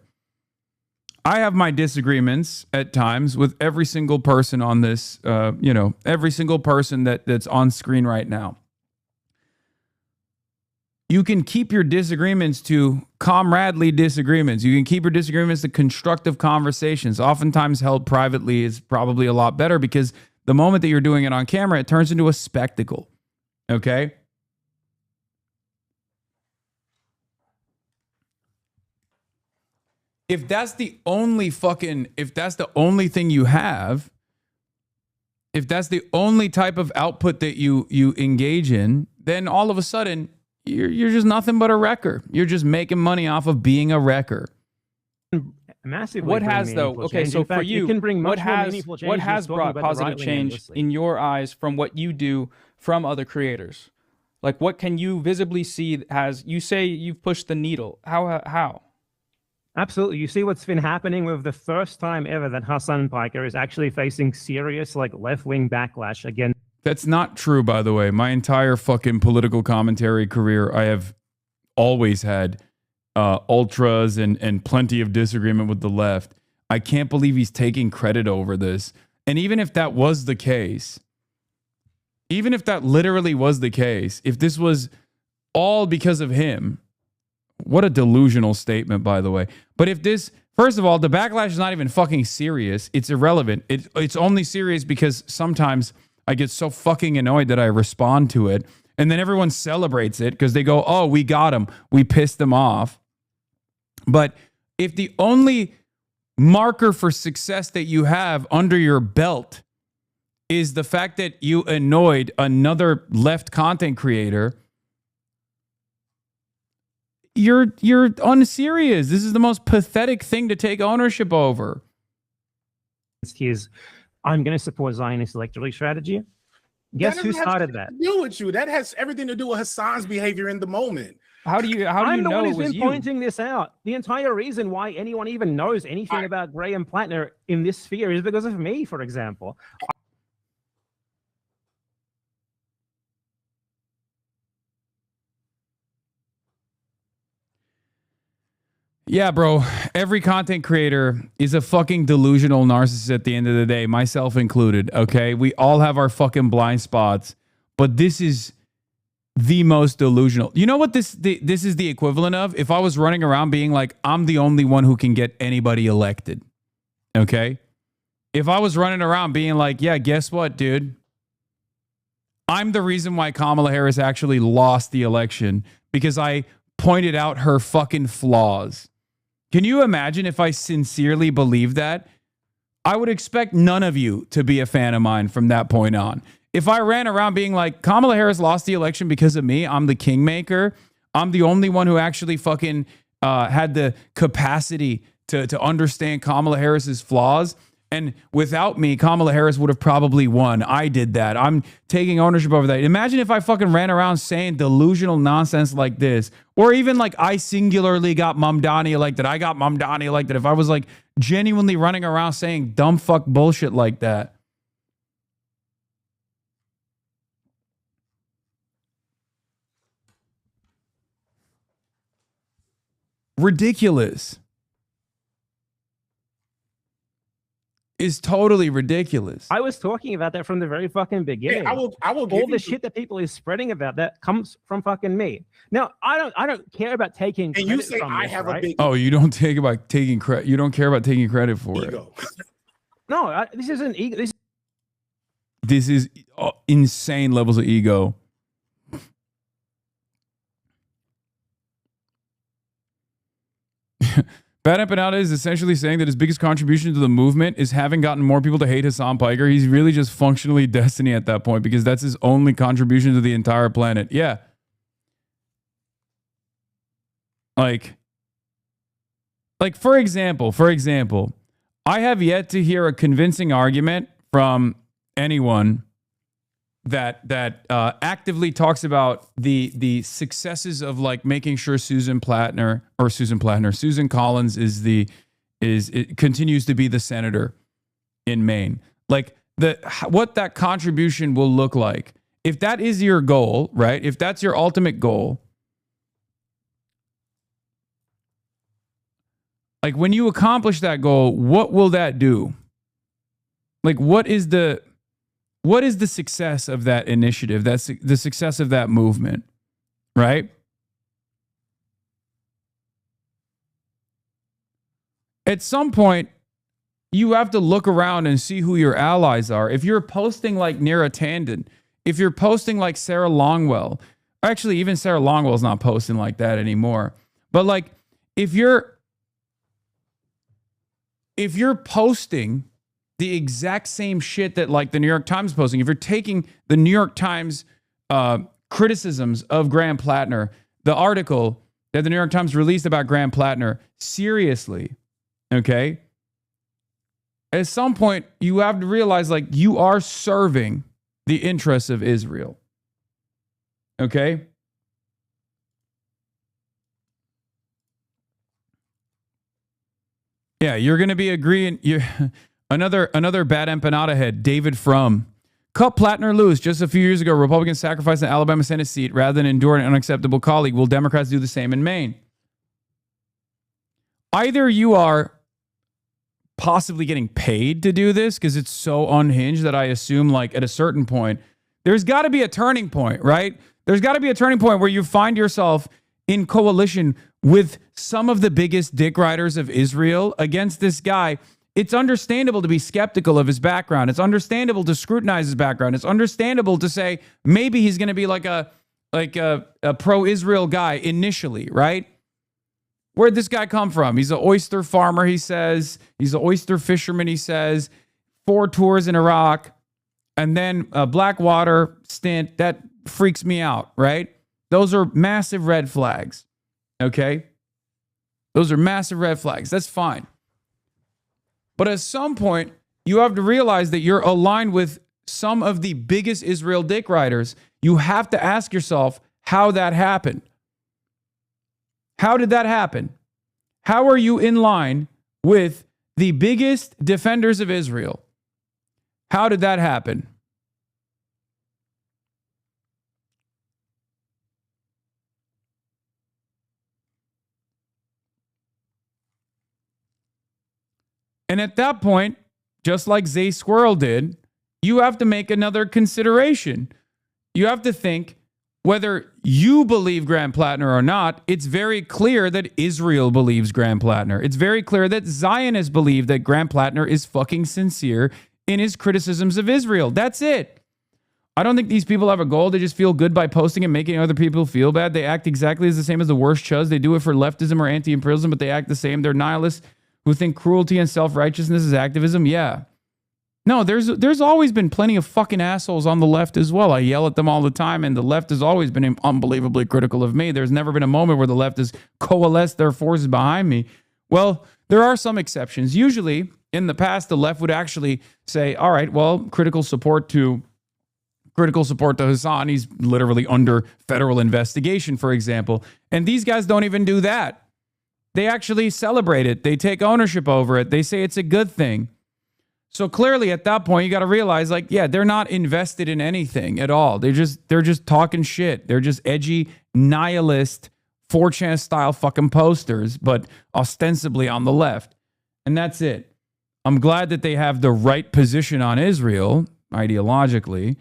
I have my disagreements at times with every single person on this, every single person that's on screen right now. You can keep your disagreements to comradely disagreements. You can keep your disagreements to constructive conversations. Oftentimes held privately is probably a lot better because the moment that you're doing it on camera, it turns into a spectacle. Okay? If that's the only thing you have, if that's the only type of output that you engage in, then all of a sudden you're just nothing but a wrecker. You're just making money off of being a wrecker. Massively. What has though? Okay, so for you, it can bring what much more has meaningful change what than has just talking brought about the positive right wing change endlessly. in your eyes from what you do from other creators? Like, what can you visibly see as you say you've pushed the needle? How? Absolutely. You see what's been happening with the first time ever that Hasan Piker is actually facing serious left-wing backlash again. That's not true, by the way. My entire fucking political commentary career, I have always had ultras and plenty of disagreement with the left. I can't believe he's taking credit over this. And even if that was the case, even if that literally was the case, if this was all because of him, what a delusional statement, by the way. But if this, first of all, the backlash is not even fucking serious. It's irrelevant. It's only serious because sometimes I get so fucking annoyed that I respond to it. And then everyone celebrates it because they go, oh, we got him. We pissed them off. But if the only marker for success that you have under your belt is the fact that you annoyed another left content creator, you're unserious. This is the most pathetic thing to take ownership over. His, I'm going to support Zionist electoral strategy. Guess who started that? Deal with you. That has everything to do with Hasan's behavior in the moment. How do you I'm the know one it who's was been you? pointing this out. The entire reason why anyone even knows anything about Graham Plattner in this sphere is because of me, for example. Yeah, bro. Every content creator is a fucking delusional narcissist at the end of the day, myself included, okay? We all have our fucking blind spots, but this is the most delusional. You know what this is the equivalent of? If I was running around being like, I'm the only one who can get anybody elected, okay? If I was running around being like, yeah, guess what, dude? I'm the reason why Kamala Harris actually lost the election because I pointed out her fucking flaws. Can you imagine if I sincerely believed that? I would expect none of you to be a fan of mine from that point on. If I ran around being like, Kamala Harris lost the election because of me, I'm the kingmaker, I'm the only one who actually fucking had the capacity to understand Kamala Harris's flaws, and without me, Kamala Harris would have probably won. I did that. I'm taking ownership over that. Imagine if I fucking ran around saying delusional nonsense like this, or even like I singularly got Mamdani elected. I got Mamdani elected. If I was like genuinely running around saying dumb fuck bullshit like that. Ridiculous. Is totally ridiculous. I was talking about that from the very fucking beginning. Yeah, I will all the shit that people is spreading about that comes from fucking me. Now, I don't care about taking And you say I have a big Oh, you don't take about taking credit. You don't care about taking credit for ego. No, this isn't ego. This is insane levels of ego. Bad Empanada is essentially saying that his biggest contribution to the movement is having gotten more people to hate Hasan Piker. He's really just functionally destiny at that point because that's his only contribution to the entire planet. Yeah. Like for example, I have yet to hear a convincing argument from anyone that actively talks about the successes of like making sure Susan Collins continues to be the senator in Maine. Like what that contribution will look like. If that is your goal, right? If that's your ultimate goal, like when you accomplish that goal, what will that do? Like what is the success of that initiative? That's the success of that movement, right? At some point, you have to look around and see who your allies are. If you're posting like Neera Tanden, if you're posting like Sarah Longwell, actually even Sarah Longwell's not posting like that anymore. But like if you're posting the exact same shit that like the New York Times is posting, if you're taking the New York Times criticisms of Graham Plattner, the article that the New York Times released about Graham Plattner seriously, okay? At some point, you have to realize like you are serving the interests of Israel, okay? Yeah, you're going to be agreeing. Another bad empanada head, David Frum. Cut Plattner loose. Just a few years ago, Republicans sacrificed an Alabama Senate seat rather than endure an unacceptable colleague. Will Democrats do the same in Maine? Either you are possibly getting paid to do this because it's so unhinged that I assume like at a certain point, there's got to be a turning point, right? There's got to be a turning point where you find yourself in coalition with some of the biggest dick riders of Israel against this guy. It's understandable to be skeptical of his background. It's understandable to scrutinize his background. It's understandable to say maybe he's going to be like a pro-Israel guy initially, right? Where'd this guy come from? He's an oyster farmer, he says. He's an oyster fisherman, he says. 4 tours in Iraq. And then a Blackwater stint. That freaks me out, right? Those are massive red flags, okay? Those are massive red flags. That's fine. But at some point, you have to realize that you're aligned with some of the biggest Israel dick riders. You have to ask yourself how that happened. How did that happen? How are you in line with the biggest defenders of Israel? How did that happen? And at that point, just like Zay Squirrel did, you have to make another consideration. You have to think, whether you believe Graham Plattner or not, it's very clear that Israel believes Graham Plattner. It's very clear that Zionists believe that Graham Plattner is fucking sincere in his criticisms of Israel. That's it. I don't think these people have a goal to just feel good by posting and making other people feel bad. They act exactly as the same as the worst chuz. They do it for leftism or anti-imperialism, but they act the same. They're nihilists who think cruelty and self-righteousness is activism. Yeah. No, there's always been plenty of fucking assholes on the left as well. I yell at them all the time, and the left has always been unbelievably critical of me. There's never been a moment where the left has coalesced their forces behind me. Well, there are some exceptions. Usually, in the past, the left would actually say, all right, well, critical support to Hasan. He's literally under federal investigation, for example. And these guys don't even do that. They actually celebrate it. They take ownership over it. They say it's a good thing. So clearly at that point, you got to realize, like, yeah, they're not invested in anything at all. They're just talking shit. They're just edgy, nihilist, 4chan style fucking posters, but ostensibly on the left. And that's it. I'm glad that they have the right position on Israel, ideologically,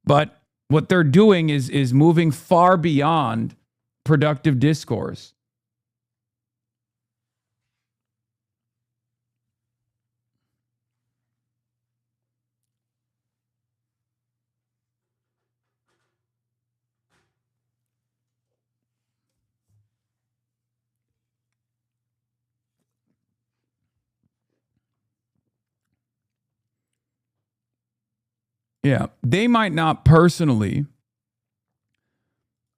but what they're doing is moving far beyond productive discourse. Yeah, they might not personally.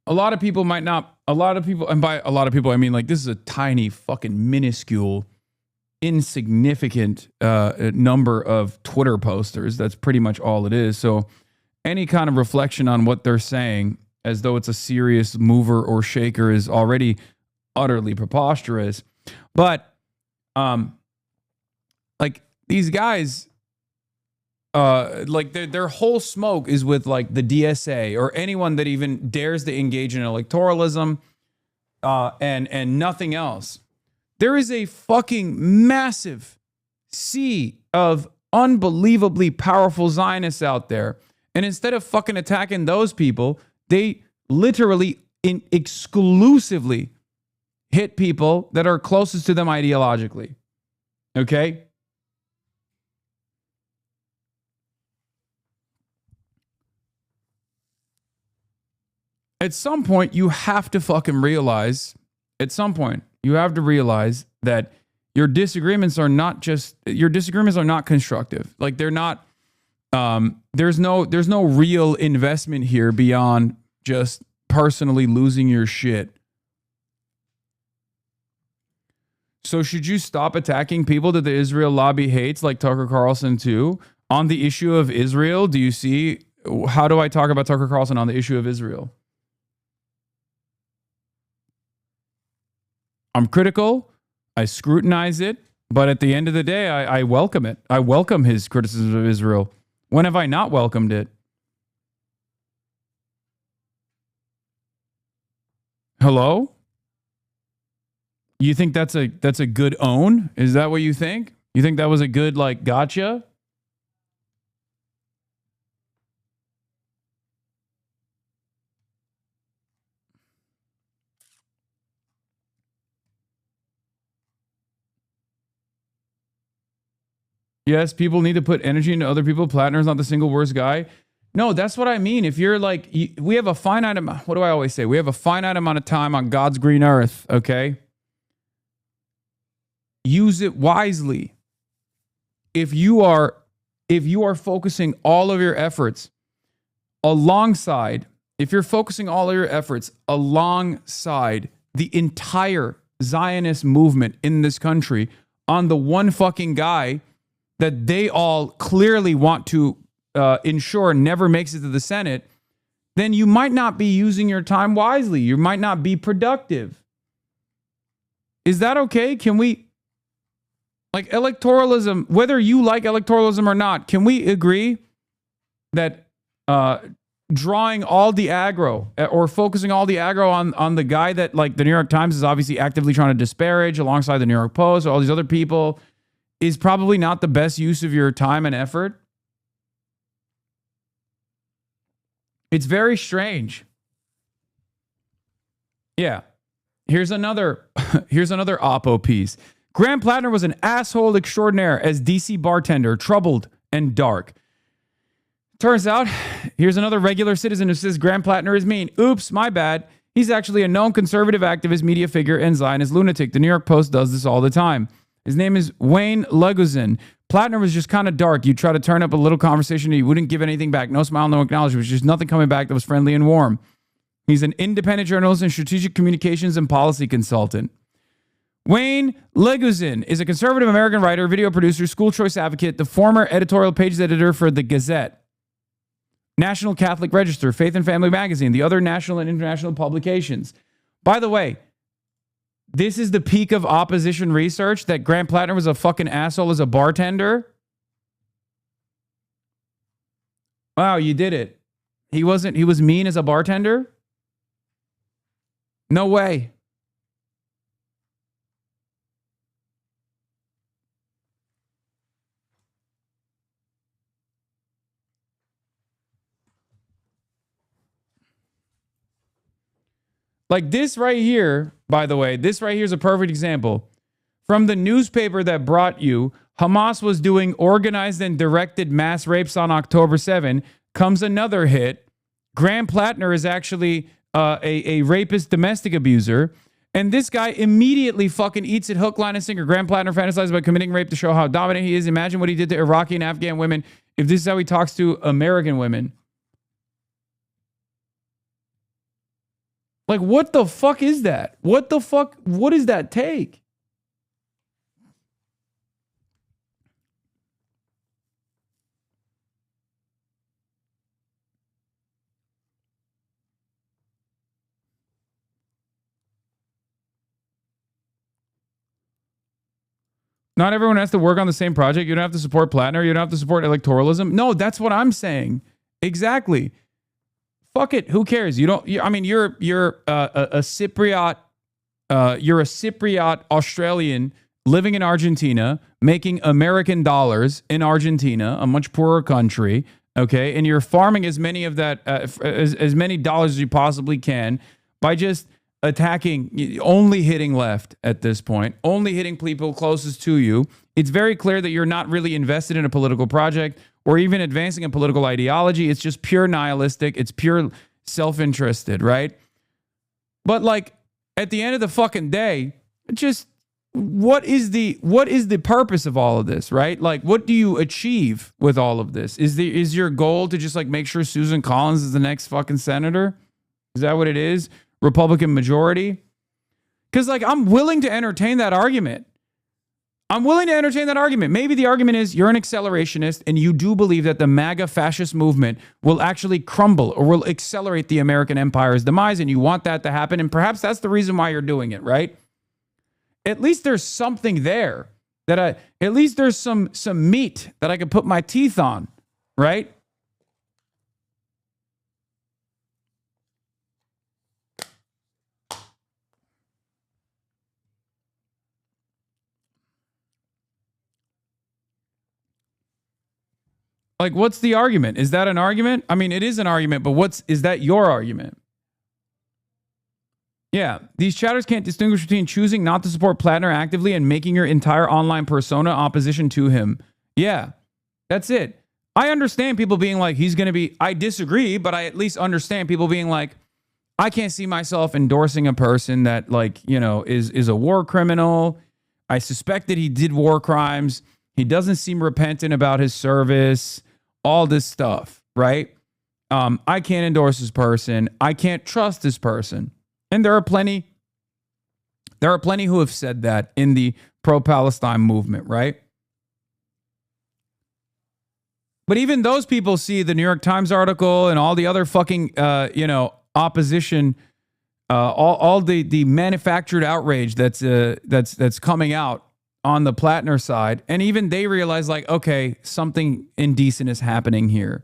A lot of people, and by a lot of people, I mean like this is a tiny fucking minuscule, insignificant number of Twitter posters. That's pretty much all it is. So any kind of reflection on what they're saying as though it's a serious mover or shaker is already utterly preposterous. But like these guys, like their whole smoke is with like the DSA or anyone that even dares to engage in electoralism and nothing else. There is a fucking massive sea of unbelievably powerful Zionists out there. And instead of fucking attacking those people, they literally exclusively hit people that are closest to them ideologically. Okay? At some point, you have to fucking realize, that your disagreements are not constructive. Like they're not, there's no real investment here beyond just personally losing your shit. So should you stop attacking people that the Israel lobby hates, like Tucker Carlson too, on the issue of Israel? Do you see, how do I talk about Tucker Carlson on the issue of Israel? I'm critical. I scrutinize it. But at the end of the day, I welcome it. I welcome his criticism of Israel. When have I not welcomed it? Hello? You think that's a good own? Is that what you think? You think that was a good, like, gotcha? Yes, people need to put energy into other people. Plattner is not the single worst guy. No, that's what I mean. If you're like, we have a finite amount. What do I always say? We have a finite amount of time on God's green earth, okay? Use it wisely. If you are focusing all of your efforts alongside the entire Zionist movement in this country on the one fucking guy that they all clearly want to ensure never makes it to the Senate, then you might not be using your time wisely. You might not be productive. Is that okay? Can we, like, electoralism, whether you like electoralism or not, can we agree that drawing all the aggro or focusing all the aggro on the guy that, like, the New York Times is obviously actively trying to disparage alongside the New York Post or all these other people is probably not the best use of your time and effort? It's very strange. Yeah. Here's another Oppo piece. Graham Plattner was an asshole extraordinaire as DC bartender, troubled and dark. Turns out, here's another regular citizen who says Graham Plattner is mean. Oops, my bad. He's actually a known conservative activist, media figure, and Zionist lunatic. The New York Post does this all the time. His name is Wayne Leguzin. Plattner was just kind of dark. You'd try to turn up a little conversation and he wouldn't give anything back. No smile, no acknowledgement. There was just nothing coming back that was friendly and warm. He's an independent journalist and strategic communications and policy consultant. Wayne Leguzin is a conservative American writer, video producer, school choice advocate, the former editorial pages editor for The Gazette, National Catholic Register, Faith and Family Magazine, the other national and international publications. By the way, this is the peak of opposition research, that Graham Plattner was a fucking asshole as a bartender. Wow, you did it. He was mean as a bartender? No way. Like this right here, by the way, this right here is a perfect example. From the newspaper that brought you, Hamas was doing organized and directed mass rapes on October 7, comes another hit. Graham Plattner is actually a rapist domestic abuser. And this guy immediately fucking eats it hook, line, and sinker. Graham Plattner fantasizes about committing rape to show how dominant he is. Imagine what he did to Iraqi and Afghan women if this is how he talks to American women. Like, what the fuck is that? What the fuck? What does that take? Not everyone has to work on the same project. You don't have to support Plattner. You don't have to support electoralism. No, that's what I'm saying. Exactly. Fuck it. Who cares? You don't. I mean, you're a Cypriot. You're a Cypriot Australian living in Argentina, making American dollars in Argentina, a much poorer country. Okay, and you're farming as many of that as many dollars as you possibly can by just attacking, only hitting left at this point, only hitting people closest to you. It's very clear that you're not really invested in a political project or even advancing a political ideology. It's just pure nihilistic. It's pure self-interested, right? But like at the end of the fucking day, just what is the purpose of all of this, right? Like, what do you achieve with all of this? Is your goal to just like make sure Susan Collins is the next fucking senator? Is that what it is? Republican majority? Because like I'm willing to entertain that argument. Maybe the argument is you're an accelerationist and you do believe that the MAGA fascist movement will actually crumble or will accelerate the American empire's demise, and you want that to happen, and perhaps that's the reason why you're doing it, right? At least there's something there at least there's some meat that I could put my teeth on, right? Like, what's the argument? Is that an argument? I mean, it is an argument, but is that your argument? Yeah, these chatters can't distinguish between choosing not to support Plattner actively and making your entire online persona opposition to him. Yeah, that's it. I understand people being like, I disagree, but I at least understand people being like, I can't see myself endorsing a person that like, is a war criminal. I suspect that he did war crimes. He doesn't seem repentant about his service, all this stuff, right? I can't endorse this person. I can't trust this person. And there are plenty who have said that in the pro-Palestine movement, right? But even those people see the New York Times article and all the other fucking, opposition, all the manufactured outrage that's coming out on the Plattner side, and even they realize like, okay, something indecent is happening here,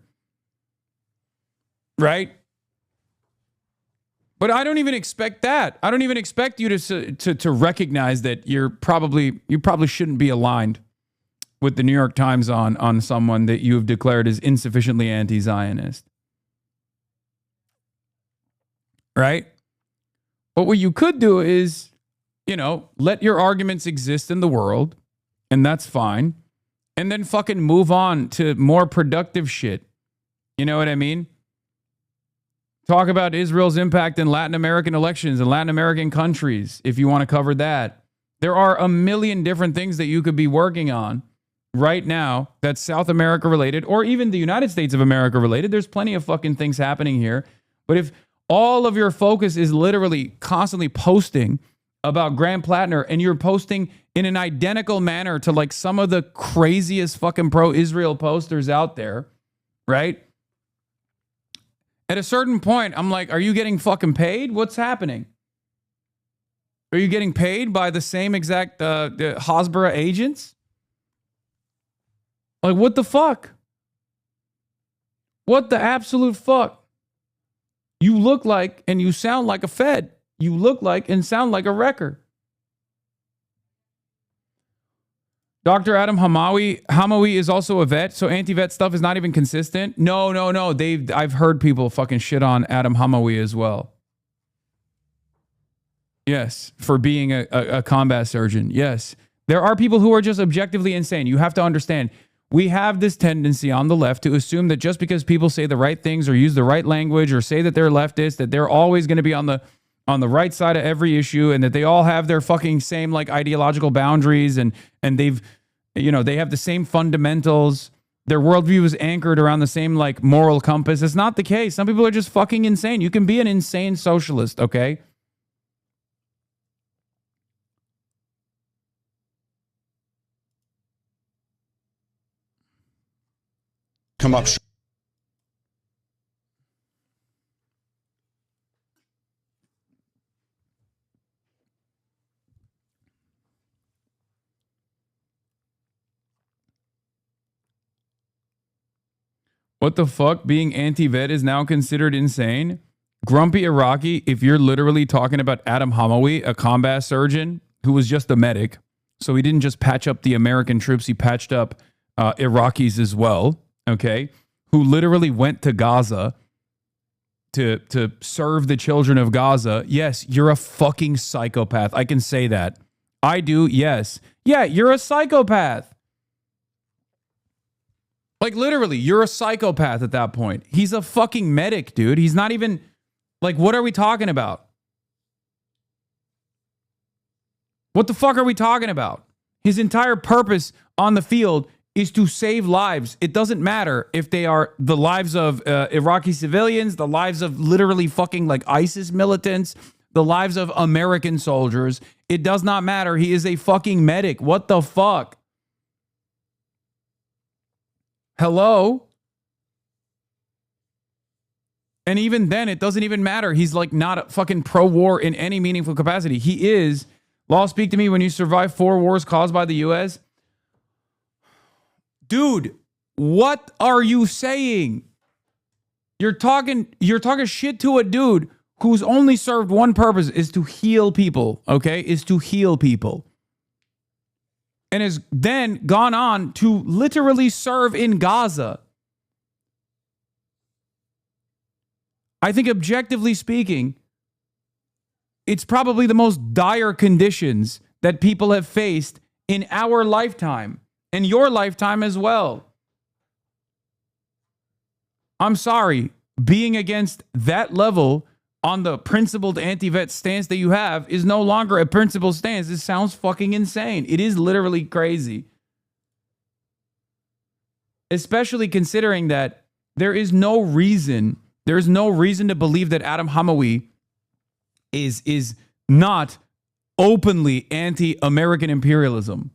right? But I don't even expect that. I don't even expect you to recognize that you probably shouldn't be aligned with the New York Times on someone that you have declared as insufficiently anti-Zionist. Right? But what you could do is, let your arguments exist in the world, and that's fine. And then fucking move on to more productive shit. You know what I mean? Talk about Israel's impact in Latin American elections and Latin American countries, if you want to cover that. There are a million different things that you could be working on right now that's South America related, or even the United States of America related. There's plenty of fucking things happening here. But if all of your focus is literally constantly posting about Graham Plattner, and you're posting in an identical manner to like some of the craziest fucking pro-Israel posters out there, right? At a certain point, I'm like, are you getting fucking paid? What's happening? Are you getting paid by the same exact the Hasbara agents? Like, what the fuck? What the absolute fuck? You look like and you sound like a Fed. You look like and sound like a wrecker. Dr. Adam Hamawi is also a vet, so anti-vet stuff is not even consistent. No. I've heard people fucking shit on Adam Hamawi as well. Yes, for being a combat surgeon. Yes. There are people who are just objectively insane. You have to understand, we have this tendency on the left to assume that just because people say the right things or use the right language or say that they're leftist, that they're always going to be on the right side of every issue, and that they all have their fucking same like ideological boundaries, and they've, they have the same fundamentals. Their worldview is anchored around the same like moral compass. It's not the case. Some people are just fucking insane. You can be an insane socialist, okay? Come up. What the fuck? Being anti-vet is now considered insane? Grumpy Iraqi, if you're literally talking about Adam Hamawi, a combat surgeon who was just a medic, so he didn't just patch up the American troops, he patched up Iraqis as well, okay, who literally went to Gaza to serve the children of Gaza. Yes, you're a fucking psychopath. I can say that. I do, yes. Yeah, you're a psychopath. Like, literally, you're a psychopath at that point. He's a fucking medic, dude. He's not even... Like, what are we talking about? What the fuck are we talking about? His entire purpose on the field is to save lives. It doesn't matter if they are the lives of Iraqi civilians, the lives of literally fucking like ISIS militants, the lives of American soldiers. It does not matter. He is a fucking medic. What the fuck? Hello? And even then, it doesn't even matter. He's like not a fucking pro-war in any meaningful capacity. He is. Law, speak to me when you survive 4 wars caused by the U.S. Dude, what are you saying? You're talking shit to a dude who's only served one purpose, is to heal people, okay? Is to heal people. And has then gone on to literally serve in Gaza. I think objectively speaking, it's probably the most dire conditions that people have faced in our lifetime and your lifetime as well. I'm sorry, being against that level on the principled anti-vet stance that you have is no longer a principled stance. This sounds fucking insane. It is literally crazy. Especially considering that there's no reason to believe that Adam Hamawi is not openly anti-American imperialism.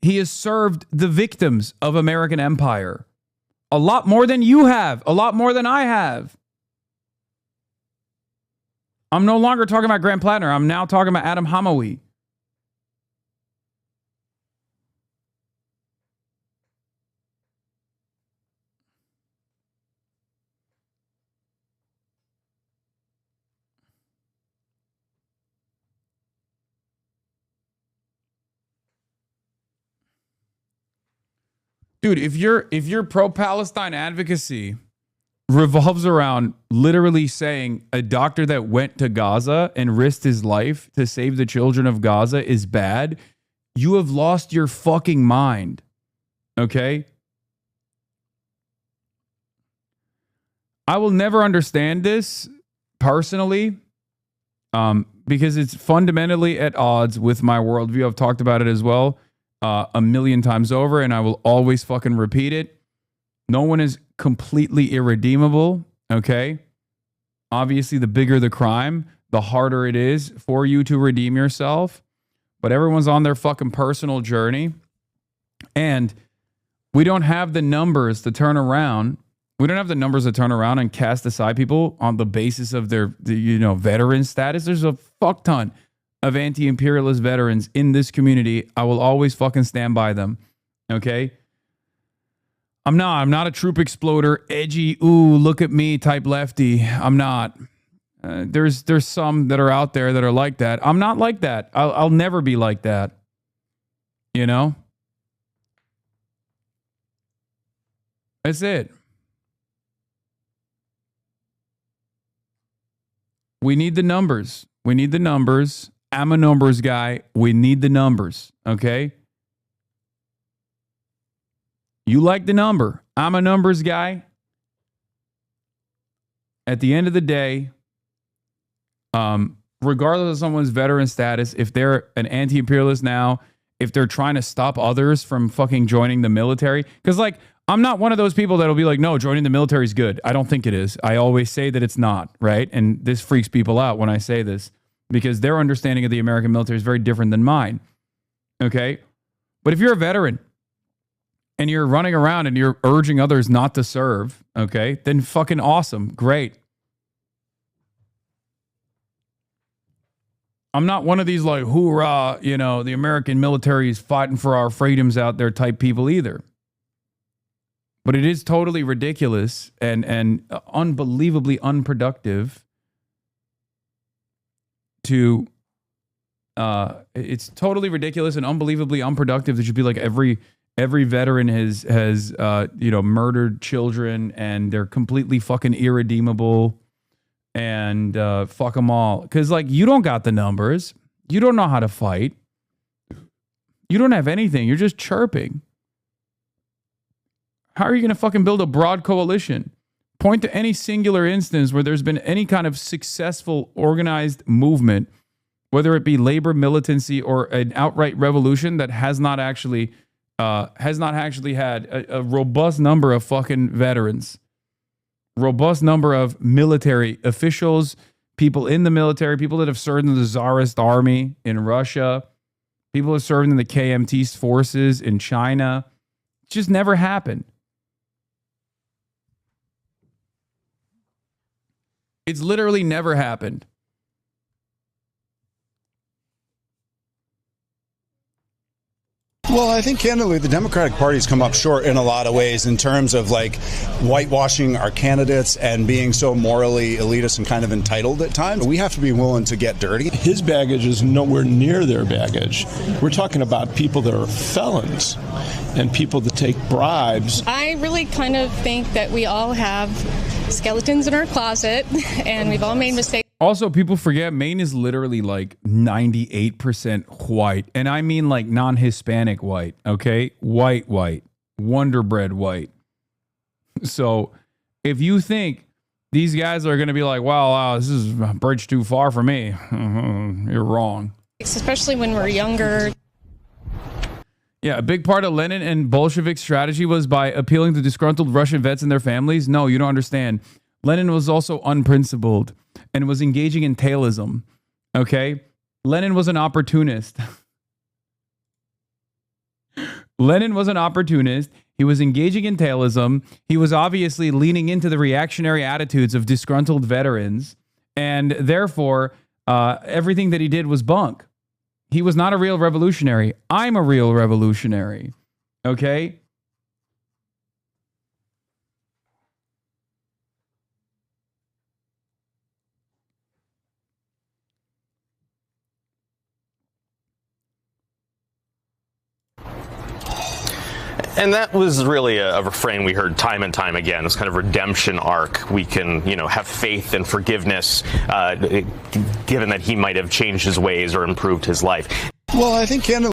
He has served the victims of American empire. A lot more than you have. A lot more than I have. I'm no longer talking about Grant Plattner. I'm now talking about Adam Hamawi. Dude, if your pro-Palestine advocacy revolves around literally saying a doctor that went to Gaza and risked his life to save the children of Gaza is bad, you have lost your fucking mind. Okay? I will never understand this personally, because it's fundamentally at odds with my worldview. I've talked about it as well. A million times over, and I will always fucking repeat it. No one is completely irredeemable, okay? Obviously, the bigger the crime, the harder it is for you to redeem yourself. But everyone's on their fucking personal journey. And we don't have the numbers to turn around. We don't have the numbers to turn around and cast aside people on the basis of their veteran status. There's a fuck ton of anti-imperialist veterans in this community. I will always fucking stand by them. Okay? I'm not a troop exploder, edgy, ooh, look at me type lefty. I'm not. There's some that are out there that are like that. I'm not like that. I'll never be like that. You know? That's it. We need the numbers. We need the numbers. I'm a numbers guy. We need the numbers, okay? You like the number. I'm a numbers guy. At the end of the day, regardless of someone's veteran status, if they're an anti-imperialist now, if they're trying to stop others from fucking joining the military, because like, I'm not one of those people that'll be like, no, joining the military is good. I don't think it is. I always say that it's not, right? And this freaks people out when I say this, because their understanding of the American military is very different than mine. Okay? But if you're a veteran and you're running around and you're urging others not to serve, okay, then fucking awesome. Great. I'm not one of these like, hoorah, the American military is fighting for our freedoms out there type people either. But it is totally ridiculous and unbelievably unproductive to it's totally ridiculous and unbelievably unproductive that should be like every veteran has murdered children and they're completely fucking irredeemable and fuck them all. Because like you don't got the numbers. You don't know how to fight. You don't have anything. You're just chirping. How are you going to fucking build a broad coalition? Point to any singular instance where there's been any kind of successful organized movement, whether it be labor militancy or an outright revolution that has not actually had a robust number of fucking veterans, robust number of military officials, people in the military, people that have served in the Tsarist army in Russia, people who have served in the KMT forces in China. It just never happened. It's literally never happened. Well, I think candidly, the Democratic Party's come up short in a lot of ways in terms of like whitewashing our candidates and being so morally elitist and kind of entitled at times. We have to be willing to get dirty. His baggage is nowhere near their baggage. We're talking about people that are felons and people that take bribes. I really kind of think that we all have skeletons in our closet and we've all made mistakes. Also, people forget Maine is literally like 98% white. And I mean like non-Hispanic white, okay? White, Wonder Bread white. So if you think these guys are going to be like, wow, this is a bridge too far for me, you're wrong. Especially when we're younger. Yeah, a big part of Lenin and Bolshevik strategy was by appealing to disgruntled Russian vets and their families. No, you don't understand. Lenin was also unprincipled and was engaging in tailism. Okay? Lenin was an opportunist. Lenin was an opportunist. He was engaging in tailism. He was obviously leaning into the reactionary attitudes of disgruntled veterans. And therefore, everything that he did was bunk. He was not a real revolutionary. I'm a real revolutionary. Okay? And that was really a refrain we heard time and time again, this kind of redemption arc. We can, have faith and forgiveness, given that he might have changed his ways or improved his life. Well, I think candidly.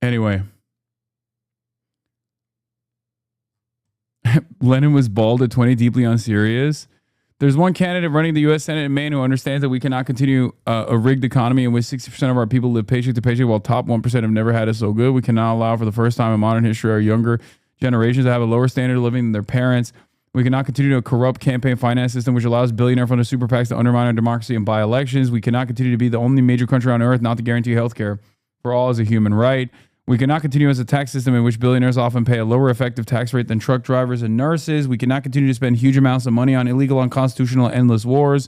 Anyway. Lenin was bald at 20, deeply unserious. There's one candidate running the U.S. Senate in Maine who understands that we cannot continue a rigged economy in which 60% of our people live paycheck to paycheck while top 1% have never had it so good. We cannot allow for the first time in modern history our younger generations to have a lower standard of living than their parents. We cannot continue a corrupt campaign finance system which allows billionaire-funded super PACs to undermine our democracy and buy elections. We cannot continue to be the only major country on earth not to guarantee health care for all as a human right. We cannot continue as a tax system in which billionaires often pay a lower effective tax rate than truck drivers and nurses. We cannot continue to spend huge amounts of money on illegal, unconstitutional, endless wars.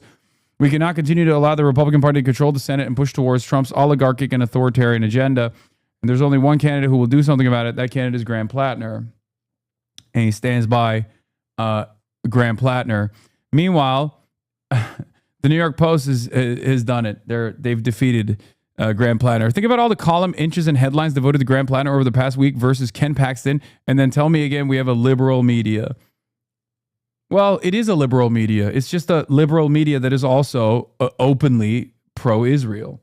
We cannot continue to allow the Republican Party to control the Senate and push towards Trump's oligarchic and authoritarian agenda. And there's only one candidate who will do something about it. That candidate is Graham Plattner. And he stands by Graham Plattner. Meanwhile, the New York Post has done it. They've defeated Graham Plattner. Think about all the column inches and headlines devoted to Graham Plattner over the past week versus Ken Paxton, and then tell me again we have a liberal media. Well, it is a liberal media. It's just a liberal media that is also openly pro-Israel.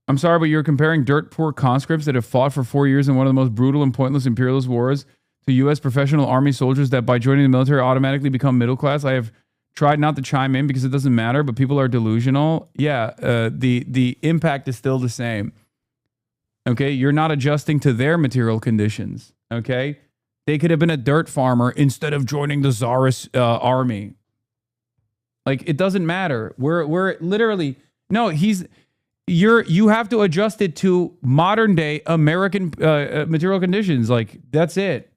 I'm sorry, but you're comparing dirt poor conscripts that have fought for 4 years in one of the most brutal and pointless imperialist wars to U.S. professional army soldiers that by joining the military automatically become middle class. I have tried not to chime in because it doesn't matter, but people are delusional. Yeah, the impact is still the same. Okay, you're not adjusting to their material conditions. Okay, they could have been a dirt farmer instead of joining the Tsarist army. Like, it doesn't matter. We're literally no. you have to adjust it to modern day American material conditions. Like, that's it.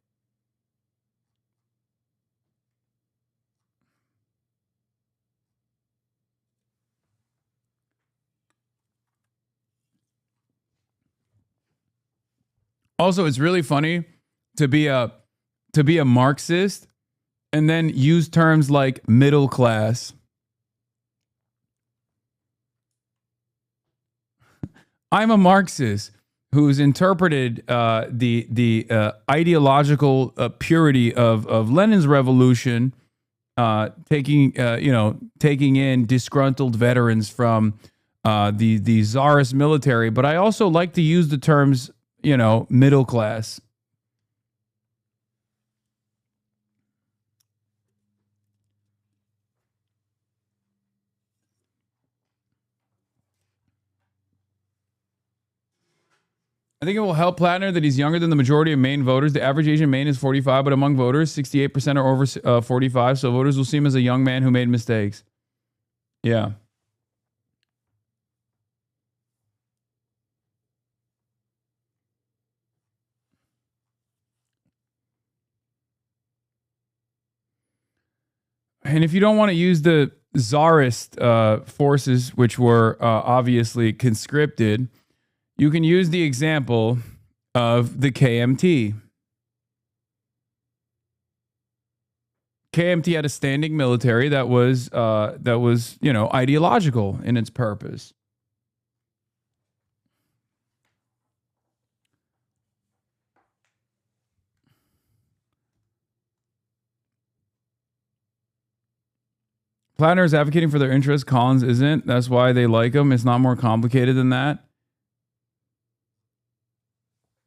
Also, it's really funny to be a Marxist and then use terms like middle class. I'm a Marxist who's interpreted the ideological purity of Lenin's revolution, taking in disgruntled veterans from the czarist military. But I also like to use the terms, middle class. I think it will help Plattner that he's younger than the majority of Maine voters. The average age in Maine is 45, but among voters, 68% are over 45. So voters will see him as a young man who made mistakes. Yeah. And if you don't want to use the czarist forces, which were obviously conscripted, you can use the example of the KMT. KMT had a standing military that was ideological in its purpose. Plattner is advocating for their interests. Collins isn't. That's why they like him. It's not more complicated than that.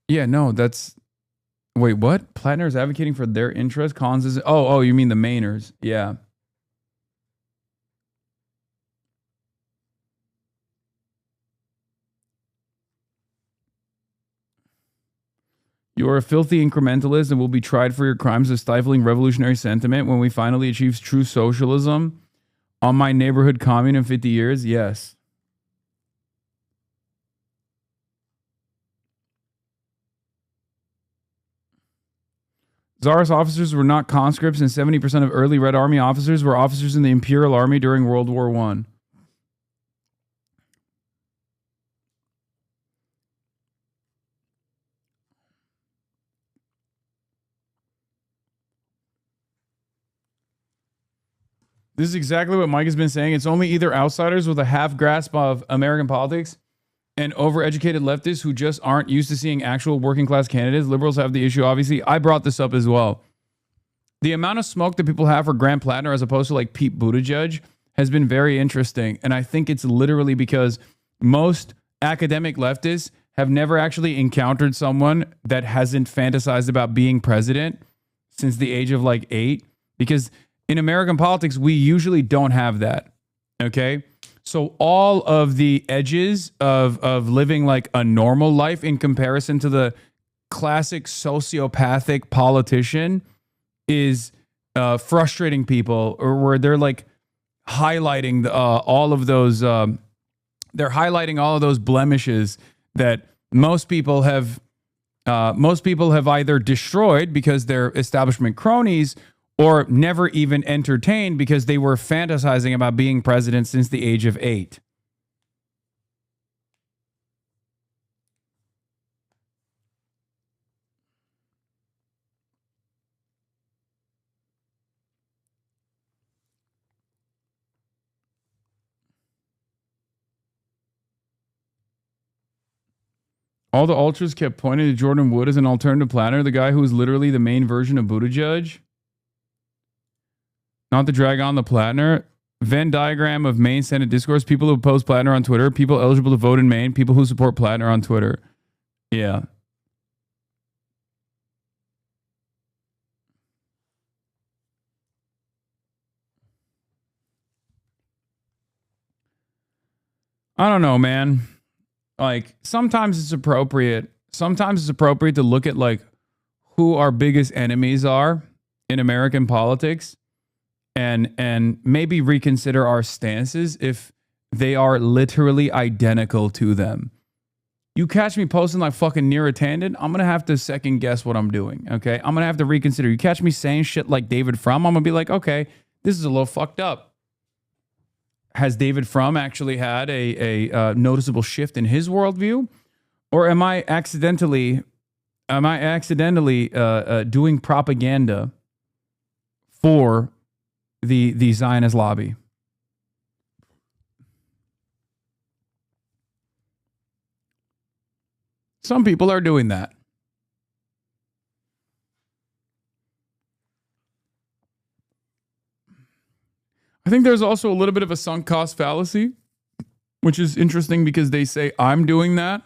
Yeah, no, that's... Wait, what? Plattner is advocating for their interests? Collins isn't... Oh, you mean the Mainers. Yeah. You are a filthy incrementalist and will be tried for your crimes of stifling revolutionary sentiment when we finally achieve true socialism on my neighborhood commune in 50 years? Yes. Tsarist officers were not conscripts, and 70% of early Red Army officers were officers in the Imperial Army during World War I. This is exactly what Mike has been saying. It's only either outsiders with a half grasp of American politics and overeducated leftists who just aren't used to seeing actual working class candidates. Liberals have the issue, obviously. I brought this up as well. The amount of smoke that people have for Grant Plattner as opposed to like Pete Buttigieg has been very interesting. And I think it's literally because most academic leftists have never actually encountered someone that hasn't fantasized about being president since the age of like 8. Because in American politics, we usually don't have that. Okay? So all of the edges of living like a normal life in comparison to the classic sociopathic politician is frustrating people, or where they're like highlighting all of those blemishes that most people have either destroyed because they're establishment cronies, or never even entertained because they were fantasizing about being president since the age of 8. All the ultras kept pointing to Jordan Wood as an alternative Plattner, the guy who was literally the main version of Buttigieg. Not to drag on the Plattner. Venn diagram of Maine Senate discourse. People who oppose Plattner on Twitter. People eligible to vote in Maine. People who support Plattner on Twitter. Yeah. I don't know, man. Like, sometimes it's appropriate. Sometimes it's appropriate to look at like who our biggest enemies are in American politics, and maybe reconsider our stances if They are literally identical to them. You catch me posting like fucking near a tangent, I'm going to have to second guess what I'm doing, okay? I'm going to have to reconsider. You catch me saying shit like David Frum, I'm going to be like, okay, this is a little fucked up. Has David Frum actually had a noticeable shift in his worldview? Or am I accidentally doing propaganda for the Zionist lobby? Some people are doing that. I think there's also a little bit of a sunk cost fallacy, which is interesting because they say I'm doing that,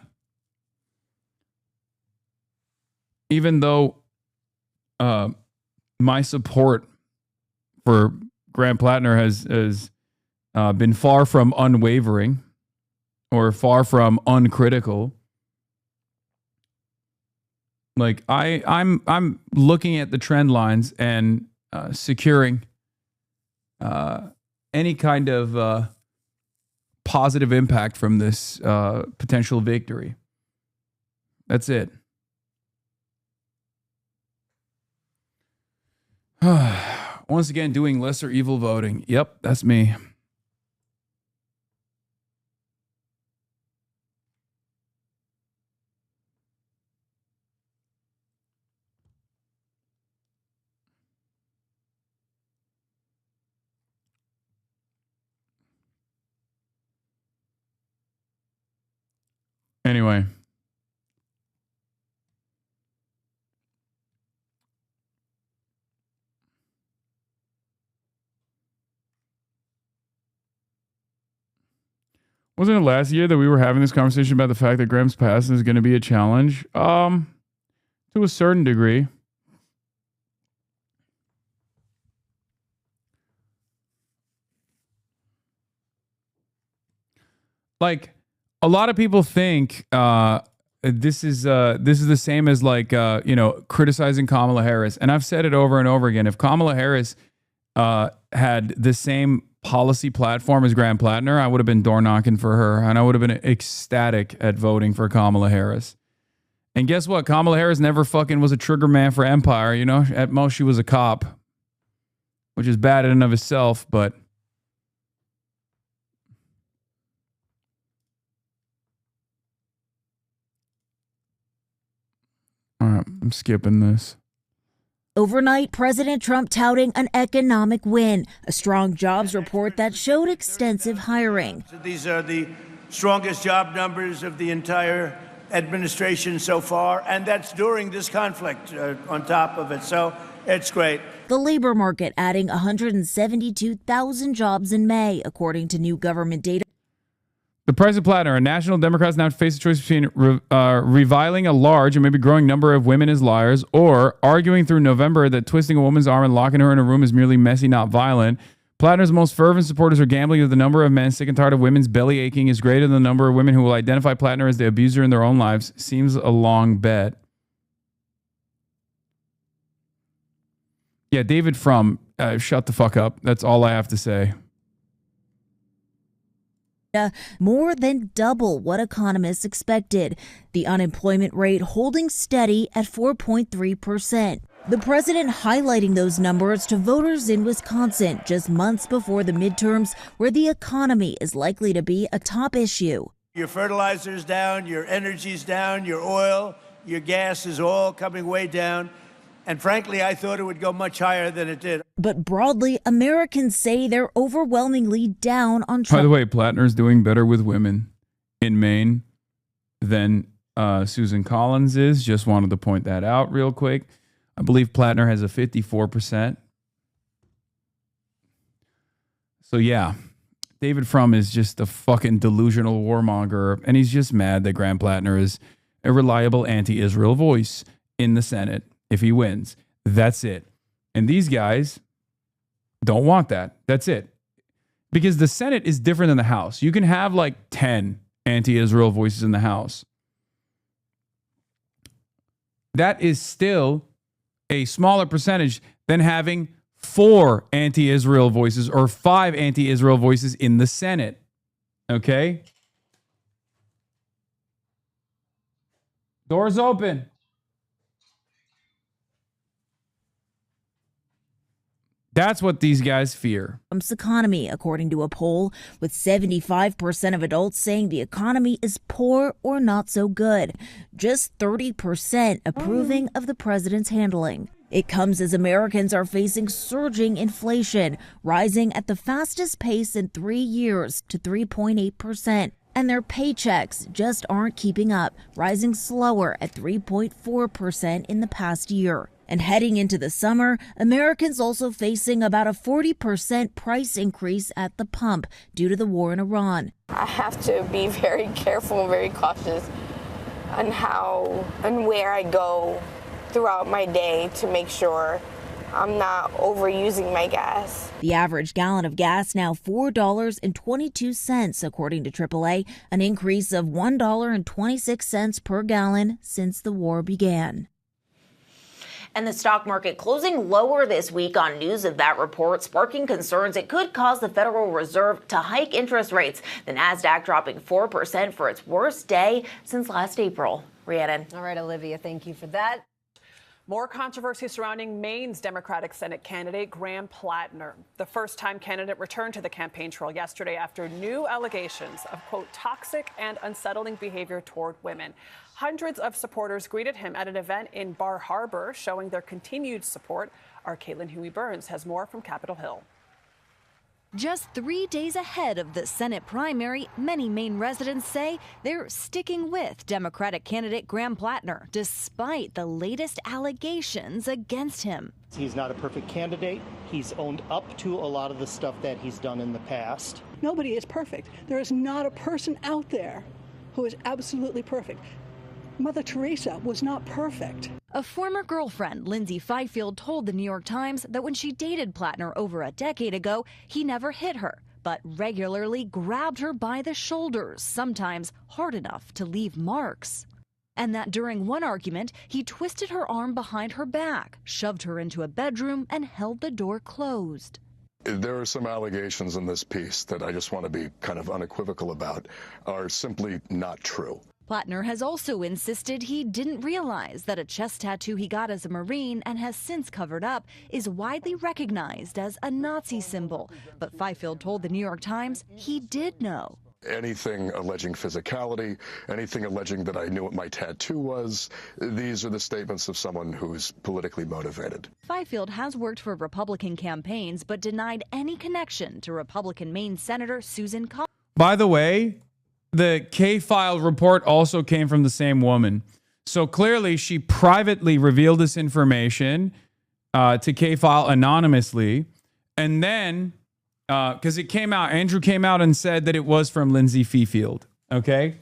even though my support for Graham Plattner has been far from unwavering or far from uncritical. Like I'm looking at the trend lines and securing any kind of positive impact from this potential victory. That's it. Once again, doing lesser evil voting. Yep, that's me. Anyway. Wasn't it last year that we were having this conversation about the fact that Graham's passing is going to be a challenge? To a certain degree. Like, a lot of people think this is the same as like criticizing Kamala Harris, and I've said it over and over again. If Kamala Harris had the same policy platform as Graham Plattner, I would have been door knocking for her, and I would have been ecstatic at voting for Kamala Harris. And guess what? Kamala Harris never fucking was a trigger man for Empire. You know, at most she was a cop, which is bad in and of itself, but. All right, I'm skipping this. Overnight, President Trump touting an economic win, a strong jobs report that showed extensive hiring. These are the strongest job numbers of the entire administration so far, and that's during this conflict on top of it. So it's great. The labor market adding 172,000 jobs in May, according to new government data. The President Plattner, a national Democrats now face a choice between reviling a large and maybe growing number of women as liars, or arguing through November that twisting a woman's arm and locking her in a room is merely messy, not violent. Plattner's most fervent supporters are gambling that the number of men sick and tired of women's belly aching is greater than the number of women who will identify Plattner as the abuser in their own lives. Seems a long bet. Yeah, David Frum, shut the fuck up. That's all I have to say. More than double what economists expected. The unemployment rate holding steady at 4.3%. The president highlighting those numbers to voters in Wisconsin just months before the midterms, where the economy is likely to be a top issue. Your fertilizer's down, your energy's down, your oil, your gas is all coming way down. And frankly, I thought it would go much higher than it did. But broadly, Americans say they're overwhelmingly down on Trump. By the way, Plattner's doing better with women in Maine than Susan Collins is. Just wanted to point that out real quick. I believe Plattner has a 54%. So yeah, David Frum is just a fucking delusional warmonger, and he's just mad that Graham Plattner is a reliable anti-Israel voice in the Senate. If he wins, that's it. And these guys don't want that. That's it. Because the Senate is different than the House. You can have like 10 anti-Israel voices in the House. That is still a smaller percentage than having 4 anti-Israel voices or 5 anti-Israel voices in the Senate. Okay? Doors open. That's what these guys fear. Trump's economy, according to a poll, with 75% of adults saying the economy is poor or not so good. Just 30% approving of the president's handling. It comes as Americans are facing surging inflation, rising at the fastest pace in 3 years to 3.8%. And their paychecks just aren't keeping up, rising slower at 3.4% in the past year. And heading into the summer, Americans also facing about a 40% price increase at the pump due to the war in Iran. I have to be very careful and very cautious on how and where I go throughout my day to make sure I'm not overusing my gas. The average gallon of gas now $4.22, according to AAA, an increase of $1.26 per gallon since the war began. And the stock market closing lower this week on news of that report, sparking concerns it could cause the Federal Reserve to hike interest rates. The Nasdaq dropping 4% for its worst day since last April. Rhiannon. All right, Olivia, thank you for that. More controversy surrounding Maine's Democratic Senate candidate Graham Plattner. The first-time candidate returned to the campaign trail yesterday after new allegations of, quote, toxic and unsettling behavior toward women. Hundreds of supporters greeted him at an event in Bar Harbor, showing their continued support. Our Caitlin Huey-Burns has more from Capitol Hill. Just 3 days ahead of the Senate primary, many Maine residents say they're sticking with Democratic candidate Graham Plattner, despite the latest allegations against him. He's not a perfect candidate. He's owned up to a lot of the stuff that he's done in the past. Nobody is perfect. There is not a person out there who is absolutely perfect. Mother Teresa was not perfect. A former girlfriend, Lindsay Fifield, told the New York Times that when she dated Plattner over a decade ago, he never hit her, but regularly grabbed her by the shoulders, sometimes hard enough to leave marks. And that during one argument, he twisted her arm behind her back, shoved her into a bedroom, and held the door closed. There are some allegations in this piece that I just want to be kind of unequivocal about are simply not true. Plattner has also insisted he didn't realize that a chest tattoo he got as a Marine and has since covered up is widely recognized as a Nazi symbol. But Fifield told the New York Times he did know. Anything alleging physicality, anything alleging that I knew what my tattoo was, these are the statements of someone who's politically motivated. Fifield has worked for Republican campaigns but denied any connection to Republican Maine Senator Susan Collins. By the way, the K-File report also came from the same woman. So clearly she privately revealed this information to K-File anonymously. And then, because it came out, Andrew came out and said that it was from Lindsay Fifield, okay?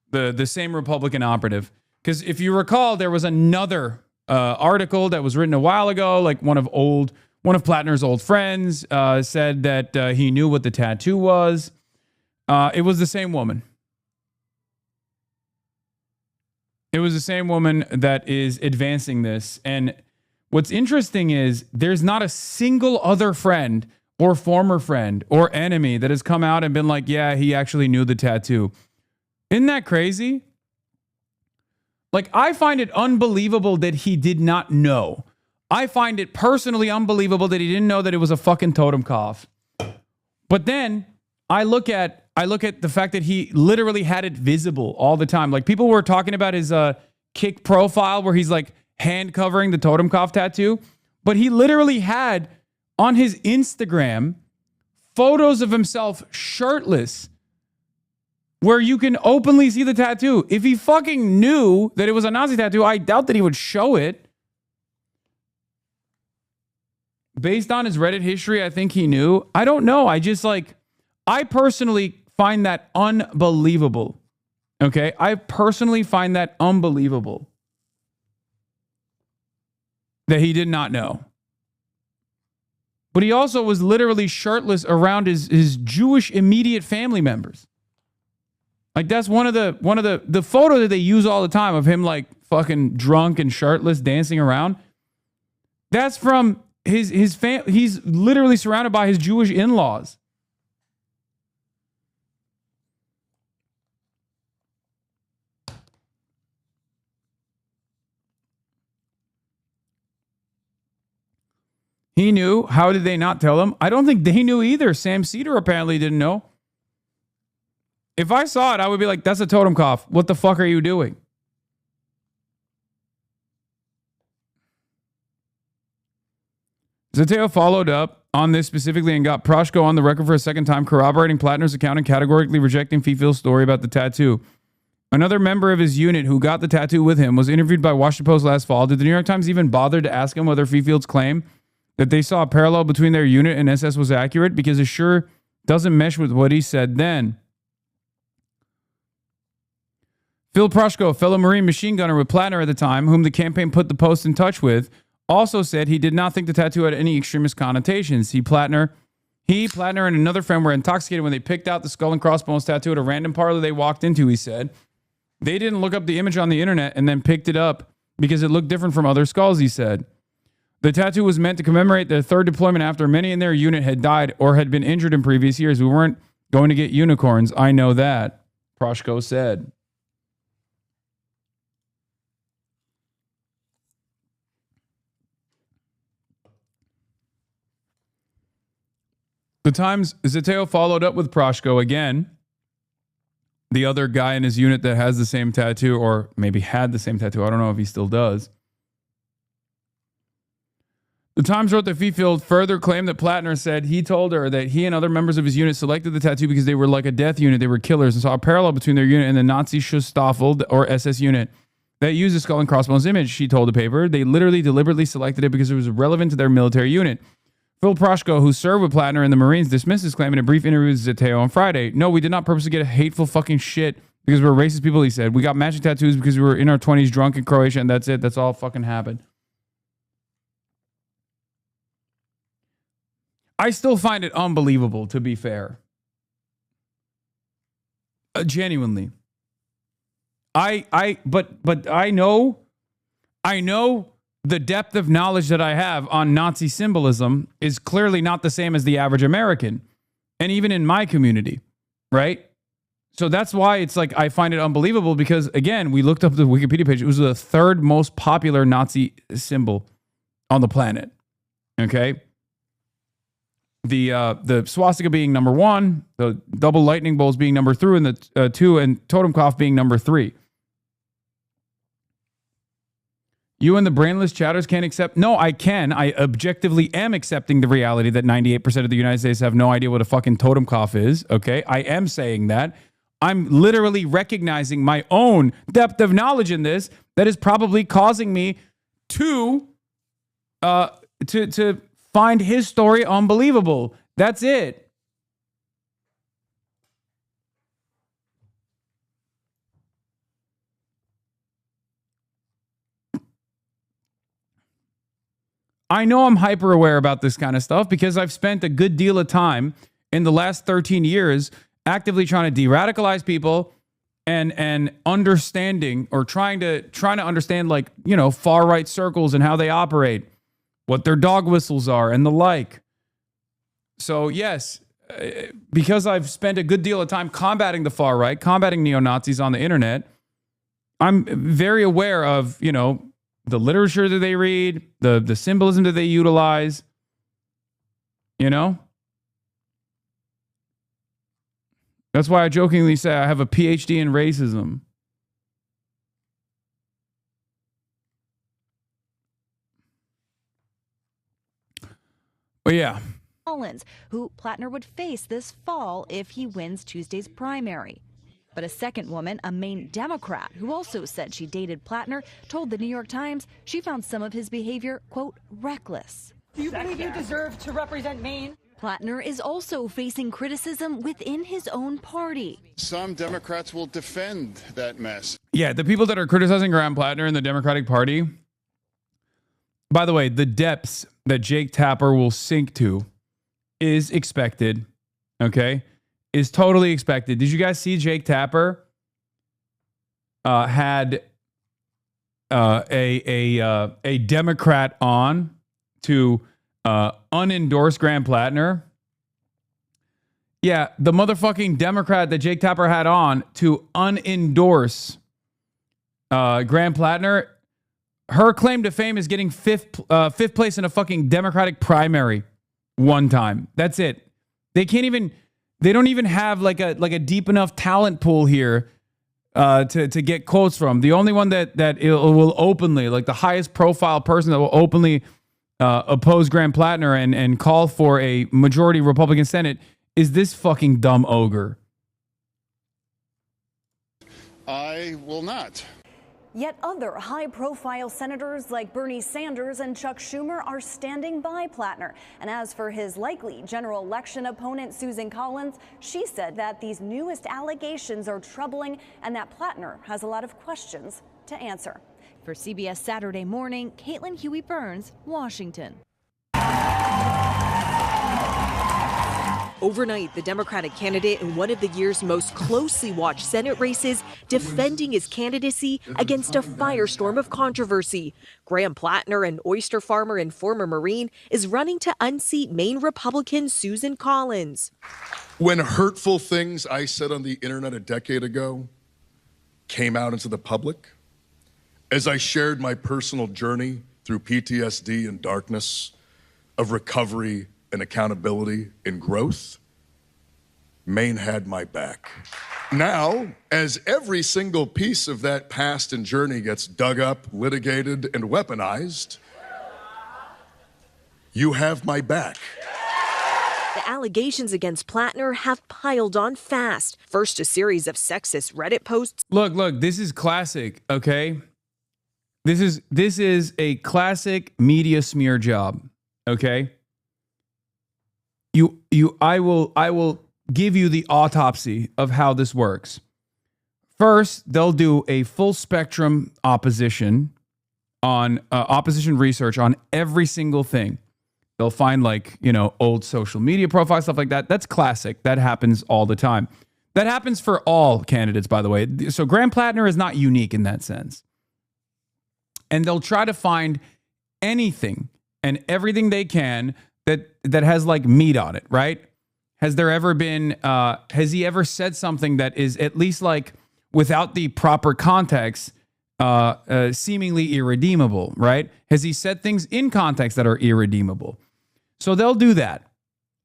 The same Republican operative. Because if you recall, there was another article that was written a while ago, like one of Plattner's old friends said that he knew what the tattoo was. It was the same woman. It was the same woman that is advancing this. And what's interesting is there's not a single other friend or former friend or enemy that has come out and been like, yeah, he actually knew the tattoo. Isn't that crazy? Like, I find it unbelievable that he did not know. I find it personally unbelievable that he didn't know that it was a fucking totem cough. But then I look at the fact that he literally had it visible all the time. Like, people were talking about his Kick profile where he's like hand covering the totem cough tattoo, but he literally had on his Instagram photos of himself shirtless where you can openly see the tattoo. If he fucking knew that it was a Nazi tattoo, I doubt that he would show it. Based on his Reddit history, I think he knew. I don't know. I personally find that unbelievable. Okay? I personally find that unbelievable that he did not know. But he also was literally shirtless around his Jewish immediate family members. Like, that's one of the photo that they use all the time of him like fucking drunk and shirtless dancing around. That's from his family. He's literally surrounded by his Jewish in-laws. He knew. How did they not tell him? I don't think they knew either. Sam Cedar apparently didn't know. If I saw it, I would be like, that's a totem cough. What the fuck are you doing? Zateo followed up on this specifically and got Proshko on the record for a second time, corroborating Plattner's account and categorically rejecting Fifield's story about the tattoo. Another member of his unit who got the tattoo with him was interviewed by Washington Post last fall. Did the New York Times even bother to ask him whether Fifield's claim that they saw a parallel between their unit and SS was accurate? Because it sure doesn't mesh with what he said then. Phil Proshko, a fellow Marine machine gunner with Plattner at the time, whom the campaign put the Post in touch with, also said he did not think the tattoo had any extremist connotations. Plattner, and another friend were intoxicated when they picked out the skull and crossbones tattoo at a random parlor they walked into, he said. They didn't look up the image on the internet and then picked it up because it looked different from other skulls, he said. The tattoo was meant to commemorate their third deployment after many in their unit had died or had been injured in previous years. We weren't going to get unicorns. I know that, Proshko said. The Times, Zateo followed up with Proshko again, the other guy in his unit that has the same tattoo, or maybe had the same tattoo. I don't know if he still does. The Times wrote that Fifield further claimed that Plattner said he told her that he and other members of his unit selected the tattoo because they were like a death unit. They were killers and saw a parallel between their unit and the Nazi Schutzstaffel or SS unit that used the skull and crossbones image, she told the paper. They literally deliberately selected it because it was relevant to their military unit. Phil Proshko, who served with Plattner in the Marines, dismissed his claim in a brief interview with Zateo on Friday. No, we did not purposely get a hateful fucking shit because we're racist people, he said. We got matching tattoos because we were in our 20s drunk in Croatia, and that's it. That's all fucking happened. I still find it unbelievable, to be fair. Genuinely. But I know the depth of knowledge that I have on Nazi symbolism is clearly not the same as the average American. And even in my community, right? So that's why it's like I find it unbelievable because, again, we looked up the Wikipedia page. It was the third most popular Nazi symbol on the planet. Okay? The swastika being number 1, the double lightning bolts being number 3, and the 2, and Totenkopf being number 3. You and the brainless chatters can't accept. No, I can. I objectively am accepting the reality that 98% of the United States have no idea what a fucking Totenkopf is. Okay, I am saying that. I'm literally recognizing my own depth of knowledge in this that is probably causing me to find his story unbelievable. That's it. I know I'm hyper aware about this kind of stuff because I've spent a good deal of time in the last 13 years actively trying to de-radicalize people and understanding or trying to understand, like, you know, far right circles and how they operate, what their dog whistles are and the like. So yes, because I've spent a good deal of time combating the far right, combating neo-Nazis on the internet, I'm very aware of, you know, the literature that they read, the symbolism that they utilize, you know? That's why I jokingly say I have a PhD in racism. But yeah. Collins, who Plattner would face this fall if he wins Tuesday's primary. But a second woman, a Maine Democrat, who also said she dated Plattner, told the New York Times she found some of his behavior, quote, reckless. Do you believe you deserve to represent Maine? Plattner is also facing criticism within his own party. Some Democrats will defend that mess. Yeah, the people that are criticizing Graham Plattner in the Democratic Party, by the way, the depths that Jake Tapper will sink to is expected, okay? Is totally expected. Did you guys see Jake Tapper had a Democrat on to unendorse Graham Plattner? Yeah, the motherfucking Democrat that Jake Tapper had on to unendorse Graham Plattner Her claim to fame is getting fifth place in a fucking Democratic primary one time. That's it. They don't even have like a deep enough talent pool here to get quotes from. The only one that it will openly, like the highest profile person that will openly oppose Graham Plattner and call for a majority Republican Senate is this fucking dumb ogre. I will not. Yet other high-profile senators like Bernie Sanders and Chuck Schumer are standing by Plattner. And as for his likely general election opponent, Susan Collins, she said that these newest allegations are troubling and that Plattner has a lot of questions to answer. For CBS Saturday Morning, Caitlin Huey-Burns, Washington. Overnight, the Democratic candidate in one of the year's most closely watched Senate races defending his candidacy against a firestorm of controversy. Graham Plattner, an oyster farmer and former Marine, is running to unseat Maine Republican Susan Collins. When hurtful things I said on the internet a decade ago came out into the public, as I shared my personal journey through PTSD and darkness of recovery and accountability and growth, Maine had my back. Now, as every single piece of that past and journey gets dug up, litigated, and weaponized, you have my back. The allegations against Plattner have piled on fast. First, a series of sexist Reddit posts. Look, this is classic, okay? This is a classic media smear job, okay? I will give you the autopsy of how this works. First, they'll do a full spectrum opposition research on every single thing. They'll find old social media profiles, stuff like that. That's classic. That happens all the time. That happens for all candidates, by the way. So Graham Plattner is not unique in that sense. And they'll try to find anything and everything they can that has like meat on it, right? Has there ever been, has he ever said something that is at least like without the proper context, seemingly irredeemable, right? Has he said things in context that are irredeemable? So they'll do that,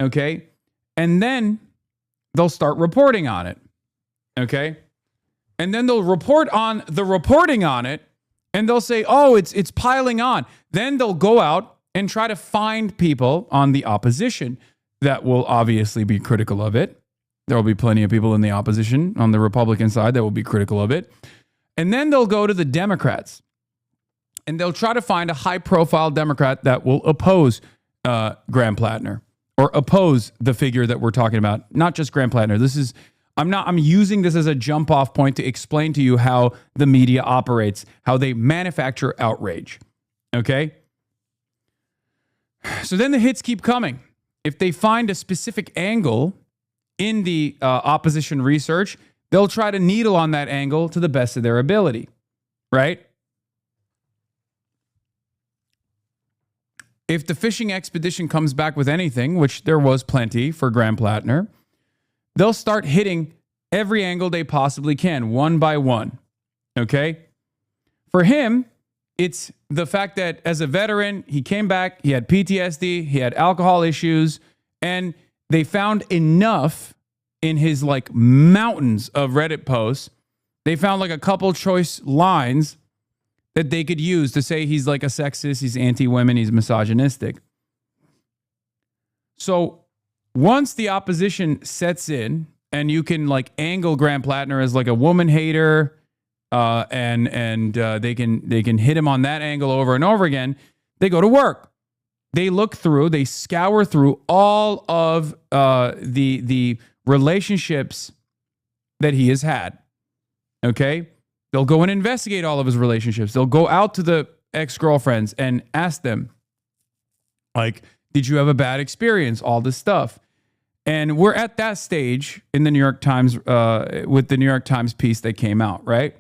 okay? And then they'll start reporting on it, okay? And then they'll report on the reporting on it, and they'll say, oh, it's piling on. Then they'll go out and try to find people on the opposition that will obviously be critical of it. There will be plenty of people in the opposition on the Republican side that will be critical of it. And then they'll go to the Democrats and they'll try to find a high-profile Democrat that will oppose Graham Plattner or oppose the figure that we're talking about. Not just Graham Plattner. I'm using this as a jump-off point to explain to you how the media operates, how they manufacture outrage. Okay? So then the hits keep coming. If they find a specific angle in the opposition research, they'll try to needle on that angle to the best of their ability, right? If the fishing expedition comes back with anything, which there was plenty for Graham Plattner, they'll start hitting every angle they possibly can, one by one, okay? For him, it's the fact that as a veteran, he came back, he had PTSD, he had alcohol issues, and they found enough in his like mountains of Reddit posts. They found like a couple choice lines that they could use to say he's like a sexist, he's anti-women, he's misogynistic. So once the opposition sets in and you can like angle Graham Plattner as like a woman hater, and they can hit him on that angle over and over again, they go to work. They look through, they scour through all of the relationships that he has had. Okay? They'll go and investigate all of his relationships. They'll go out to the ex-girlfriends and ask them, like, did you have a bad experience? All this stuff. And we're at that stage in the New York Times, with the New York Times piece that came out, right?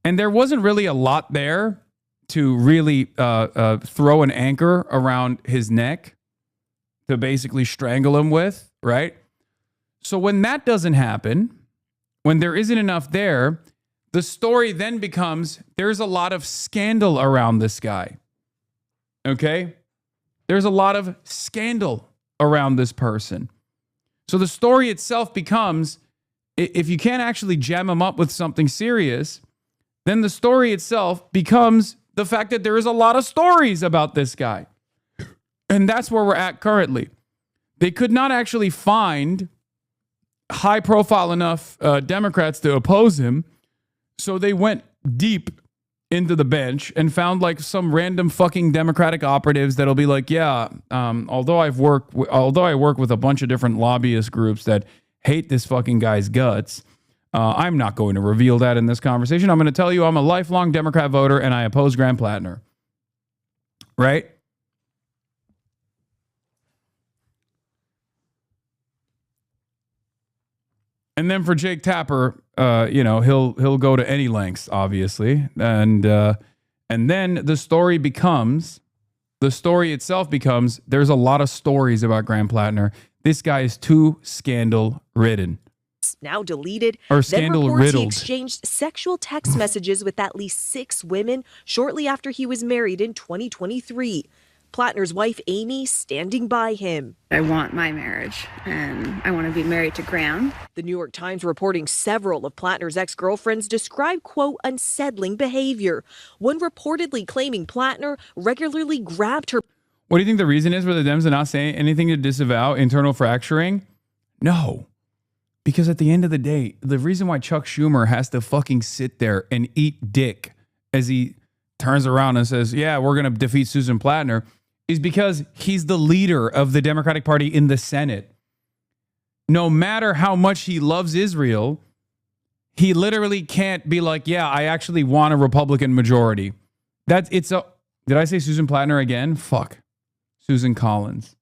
And there wasn't really a lot there to really throw an anchor around his neck to basically strangle him with, right? So when that doesn't happen, when there isn't enough there, The story then becomes there's a lot of scandal around this guy. Okay? There's a lot of scandal around this person. So the story itself becomes, if you can't actually jam him up with something serious, then the story itself becomes the fact that there is a lot of stories about this guy. And that's where we're at currently. They could not actually find high profile enough Democrats to oppose him. So they went deep into the bench and found like some random fucking Democratic operatives that'll be like, yeah, although I work with a bunch of different lobbyist groups that hate this fucking guy's guts, I'm not going to reveal that in this conversation. I'm going to tell you I'm a lifelong Democrat voter and I oppose Graham Plattner. Right? And then for Jake Tapper, he'll go to any lengths, obviously, and then the story itself becomes there's a lot of stories about Graham Plattner. This guy is too scandal ridden. Now deleted, or then scandal reports he riddled. exchanged sexual text messages with at least 6 women shortly after he was married in 2023. Plattner's wife, Amy, standing by him. I want my marriage, and I want to be married to Graham. The New York Times reporting several of Plattner's ex-girlfriends describe, quote, unsettling behavior. One reportedly claiming Plattner regularly grabbed her. What do you think the reason is for the Dems to not say anything to disavow internal fracturing? No. Because at the end of the day, the reason why Chuck Schumer has to fucking sit there and eat dick as he turns around and says, yeah, we're going to defeat Susan Plattner, is because he's the leader of the Democratic Party in the Senate. No matter how much he loves Israel, he literally can't be like, yeah, I actually want a Republican majority. Did I say Susan Plattner again? Fuck. Susan Collins.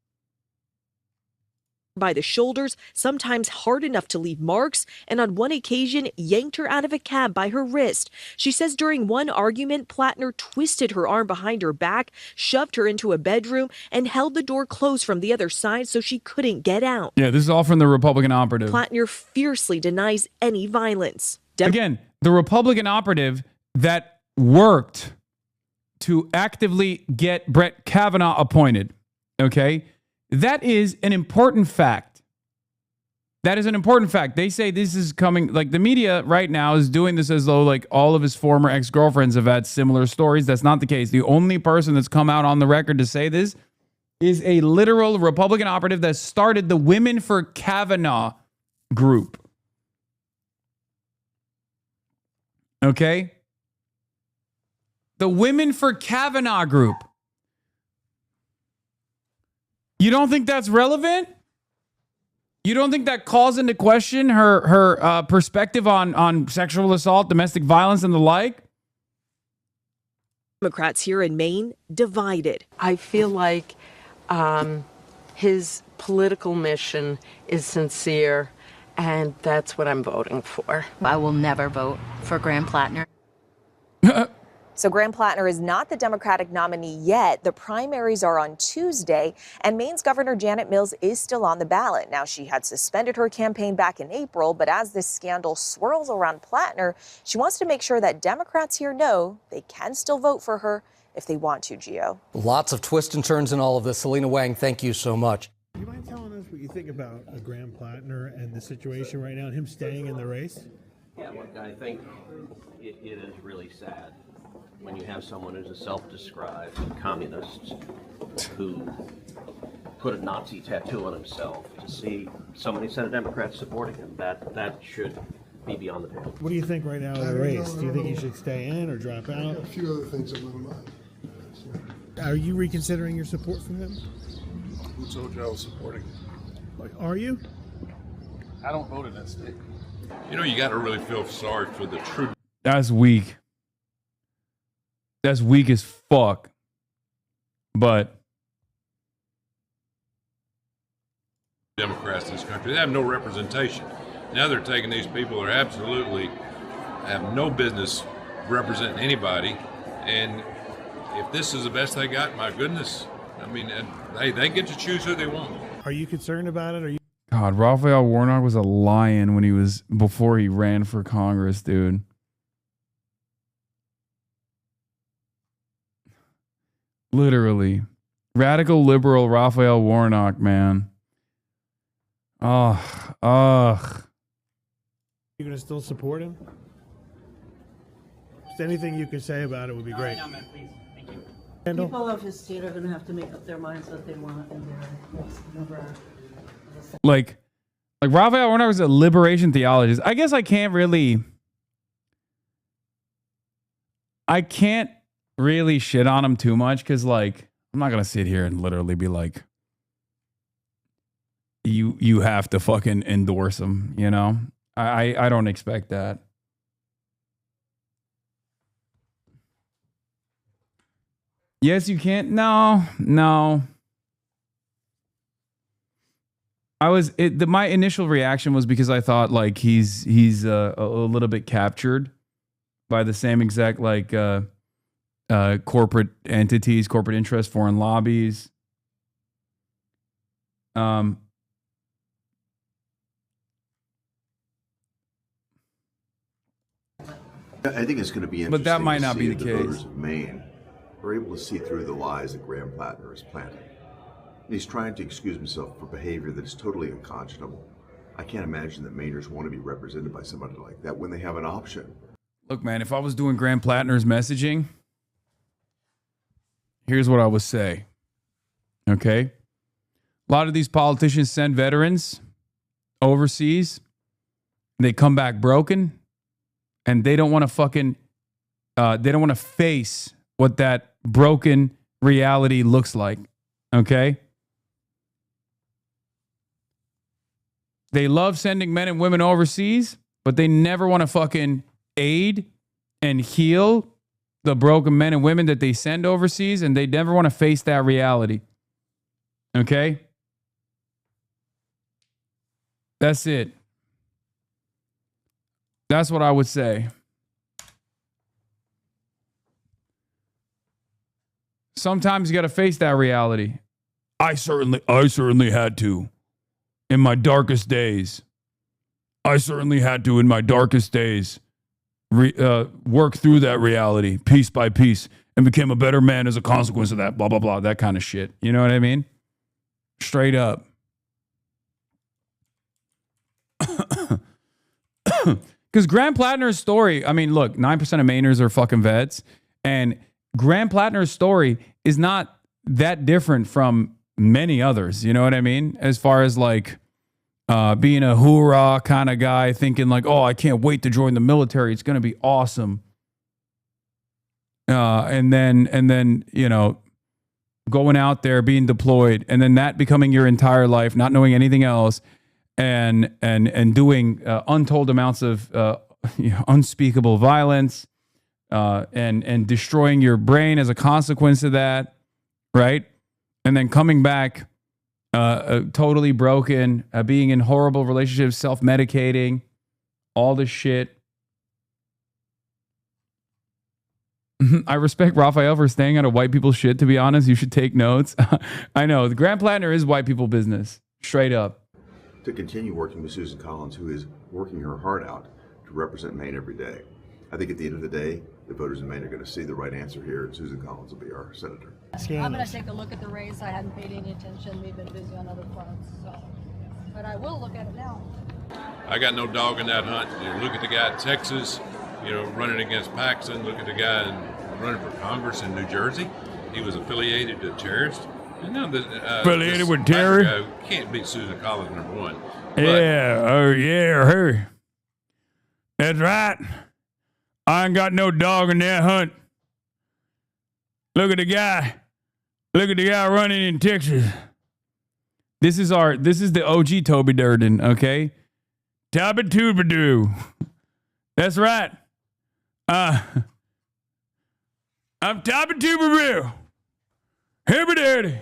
By the shoulders, sometimes hard enough to leave marks, and on one occasion yanked her out of a cab by her wrist. She says during one argument, Plattner twisted her arm behind her back, shoved her into a bedroom, and held the door closed from the other side so she couldn't get out. Yeah, this is all from the Republican operative. Plattner fiercely denies any violence. Again, the Republican operative that worked to actively get Brett Kavanaugh appointed, okay? That is an important fact. That is an important fact. They say this is coming, like the media right now is doing this as though like all of his former ex-girlfriends have had similar stories. That's not the case. The only person that's come out on the record to say this is a literal Republican operative that started the Women for Kavanaugh group. Okay? The Women for Kavanaugh group. You don't think that's relevant? You don't think that calls into question her perspective on sexual assault, domestic violence, and the like? Democrats here in Maine divided. I feel like his political mission is sincere, and that's what I'm voting for. I will never vote for Graham Plattner. So Graham Plattner is not the Democratic nominee yet. The primaries are on Tuesday, and Maine's Governor Janet Mills is still on the ballot. Now, she had suspended her campaign back in April, but as this scandal swirls around Plattner, she wants to make sure that Democrats here know they can still vote for her if they want to, Gio. Lots of twists and turns in all of this. Selena Wang, thank you so much. Do you mind telling us what you think about Graham Plattner and the situation right now and him staying in the race? Yeah, look, I think it is really sad when you have someone who's a self-described communist who put a Nazi tattoo on himself, to see so many Senate Democrats supporting him. That should be beyond the pale. What do you think right now in the race? Do you think he should stay in or drop out? A few other things in my mind. Are you reconsidering your support for him? Who told you I was supporting him? Are you? I don't vote in that state. You know, you got to really feel sorry for the true. That's weak. That's weak as fuck. But Democrats in this country, they have no representation. Now they're taking these people that are absolutely have no business representing anybody. And if this is the best they got, my goodness, I mean, they get to choose who they want. Are you concerned about it? Are you? God, Raphael Warnock was a lion before he ran for Congress, dude. Literally. Radical liberal Raphael Warnock, man. Ugh. You're gonna still support him? Just anything you can say about it would be great. No, man, please. Thank you. Handle? People of his state are going to have to make up their minds what they want in their next November. Like Raphael Warnock is a liberation theologist. I guess I can't really shit on him too much because, like, I'm not gonna sit here and literally be like, you have to fucking endorse him, you know? I don't expect that. Yes, you can't. No. My initial reaction was because I thought like he's a little bit captured by the same exact like corporate entities, corporate interests, foreign lobbies. I think it's going to be interesting. But that might not be the case. Voters of Maine are able to see through the lies that Graham Plattner is planting. He's trying to excuse himself for behavior that is totally unconscionable. I can't imagine that Mainers want to be represented by somebody like that when they have an option. Look, man, if I was doing Graham Plattner's messaging, here's what I would say. Okay? A lot of these politicians send veterans overseas. They come back broken. And they don't want to fucking, they don't want to face what that broken reality looks like. Okay? They love sending men and women overseas, but they never want to fucking aid and heal the broken men and women that they send overseas, and they never want to face that reality. Okay? That's it. That's what I would say. Sometimes you got to face that reality. I certainly had to in my darkest days. I certainly had to in my darkest days work through that reality piece by piece and became a better man as a consequence of that, blah, blah, blah, that kind of shit. You know what I mean? Straight up. Because Graham Plattner's story, I mean, look, 9% of Mainers are fucking vets. And Graham Plattner's story is not that different from many others. You know what I mean? As far as like being a hoorah kind of guy, thinking like, oh, I can't wait to join the military. It's going to be awesome. And then, you know, going out there, being deployed, and then that becoming your entire life, not knowing anything else. And doing untold amounts of unspeakable violence and destroying your brain as a consequence of that, right? And then coming back totally broken, being in horrible relationships, self-medicating, all this shit. I respect Raphael for staying out of white people's shit, to be honest. You should take notes. I know. The Graham Plattner is white people business. Straight up. To continue working with Susan Collins, who is working her heart out to represent Maine every day. I think at the end of the day, the voters in Maine are going to see the right answer here, and Susan Collins will be our senator. I'm going to take a look at the race. I hadn't paid any attention. We've been busy on other fronts, so. But I will look at it now. I got no dog in that hunt. You know, look at the guy in Texas, you know, running against Paxton. Look at the guy running for Congress in New Jersey. He was affiliated to terrorists. Affiliated with terror? Can't beat Susan Collins, number one. Yeah, oh yeah, her. That's right. I ain't got no dog in that hunt. Look at the guy. Look at the guy running in Texas. This is the OG Toby Durden, okay? Toby Tubadoo. That's right. I'm Toby Tubadoo. Herby Daddy.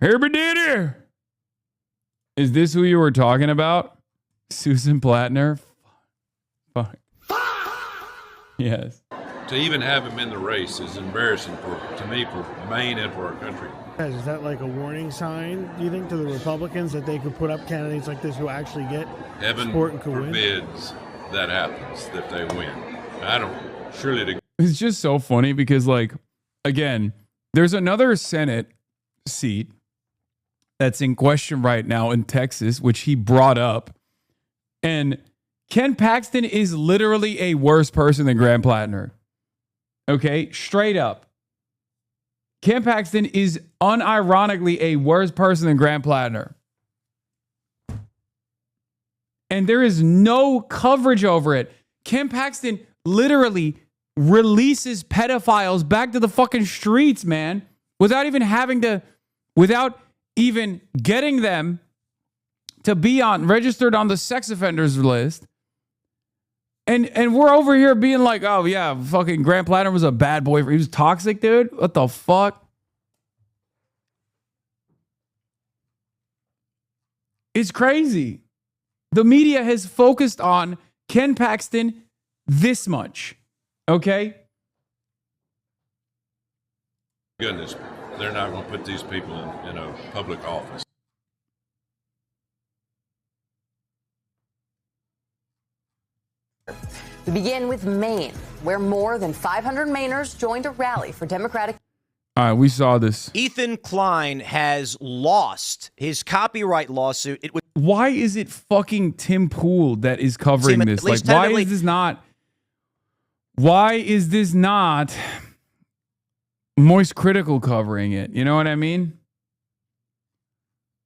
Herby Daddy. Is this who you were talking about? Susan Plattner? Fuck. Yes. To even have him in the race is embarrassing to me, for Maine and for our country. Guys, is that like a warning sign, do you think, to the Republicans that they could put up candidates like this who actually get support and could win? Heaven forbids that happens, that they win. I don't, surely the... It's just so funny because, like, again, there's another Senate seat that's in question right now in Texas, which he brought up. And Ken Paxton is literally a worse person than Graham Plattner. Okay, straight up. Ken Paxton is unironically a worse person than Graham Plattner. And there is no coverage over it. Ken Paxton literally releases pedophiles back to the fucking streets, man, without even getting them to be registered on the sex offenders list. And we're over here being like, oh yeah, fucking Graham Plattner was a bad boy. He was toxic, dude. What the fuck? It's crazy. The media has focused on Ken Paxton this much. Okay? Goodness, they're not going to put these people in a public office. We begin with Maine, where more than 500 Mainers joined a rally for Democratic. All right, we saw this. Ethan Klein has lost his copyright lawsuit. Why is it fucking Tim Pool that is covering this? Like, why is this not? Why is this not Moist Critical covering it? You know what I mean?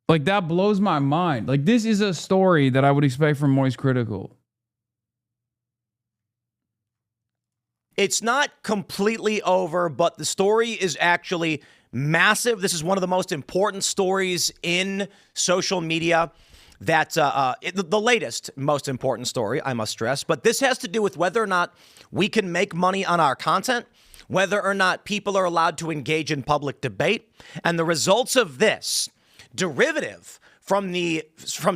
Like, that blows my mind. Like, this is a story that I would expect from Moist Critical. It's not completely over, but the story is actually massive. This is one of the most important stories in social media. That's the latest most important story, I must stress. But this has to do with whether or not we can make money on our content, whether or not people are allowed to engage in public debate. And the results of this, derivative from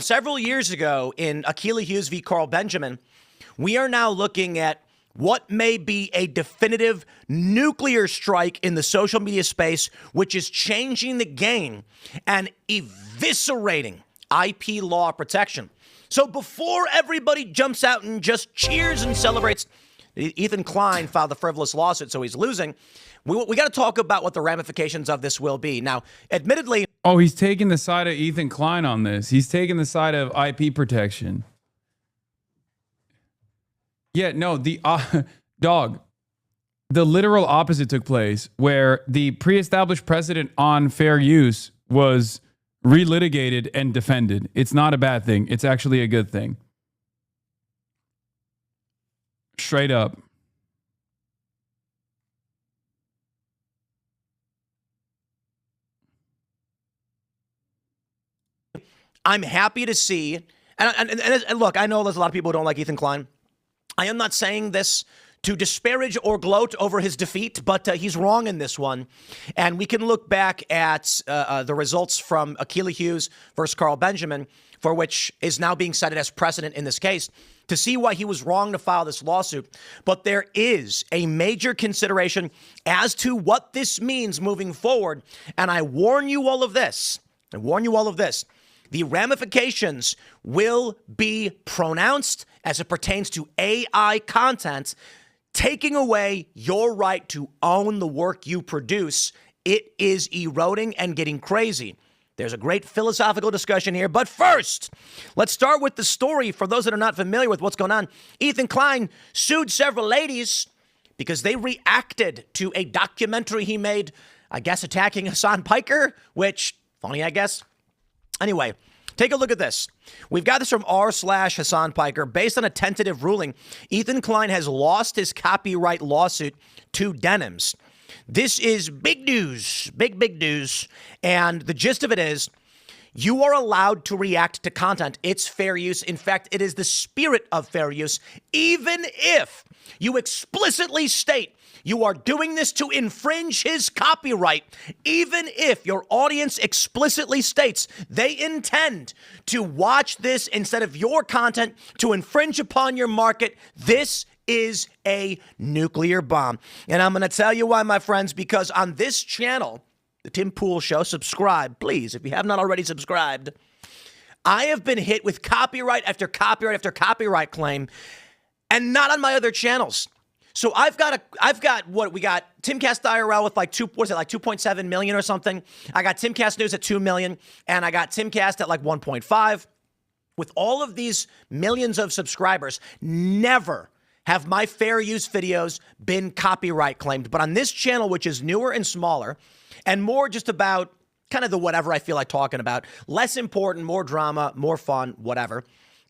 several years ago in Akilah Hughes v. Carl Benjamin, we are now looking at what may be a definitive nuclear strike in the social media space, which is changing the game and eviscerating IP law protection. So before everybody jumps out and just cheers and celebrates, Ethan Klein filed the frivolous lawsuit, so he's losing. We got to talk about what the ramifications of this will be. Now, admittedly... Oh, he's taking the side of Ethan Klein on this. He's taking the side of IP protection. Yeah, no, the literal opposite took place, where the pre-established precedent on fair use was relitigated and defended. It's not a bad thing. It's actually a good thing. Straight up. I'm happy to see, and look, I know there's a lot of people who don't like Ethan Klein. I am not saying this to disparage or gloat over his defeat, but he's wrong in this one. And we can look back at the results from Akilah Hughes versus Carl Benjamin, for which is now being cited as precedent in this case, to see why he was wrong to file this lawsuit. But there is a major consideration as to what this means moving forward. And I warn you all of this. The ramifications will be pronounced as it pertains to AI content, taking away your right to own the work you produce. It is eroding and getting crazy. There's a great philosophical discussion here. But first, let's start with the story. For those that are not familiar with what's going on, Ethan Klein sued several ladies because they reacted to a documentary he made, I guess, attacking Hasan Piker, which, funny, I guess. Anyway, take a look at this. We've got this from r/Hasan Piker. Based on a tentative ruling, Ethan Klein has lost his copyright lawsuit to Denims. This is big news, big news. And the gist of it is, you are allowed to react to content. It's fair use. In fact, it is the spirit of fair use, even if you explicitly state you are doing this to infringe his copyright, even if your audience explicitly states they intend to watch this instead of your content to infringe upon your market. This is a nuclear bomb. And I'm going to tell you why, my friends, because on this channel, the Tim Pool Show, subscribe, please, if you have not already subscribed. I have been hit with copyright after copyright after copyright claim, and not on my other channels. So I've got what we got Timcast IRL with like 2.7 million or something. I got Timcast News at 2 million, and I got Timcast at like 1.5. With all of these millions of subscribers, never have my fair use videos been copyright claimed. But on this channel, which is newer and smaller, and more just about kind of the whatever I feel like talking about, less important, more drama, more fun, whatever.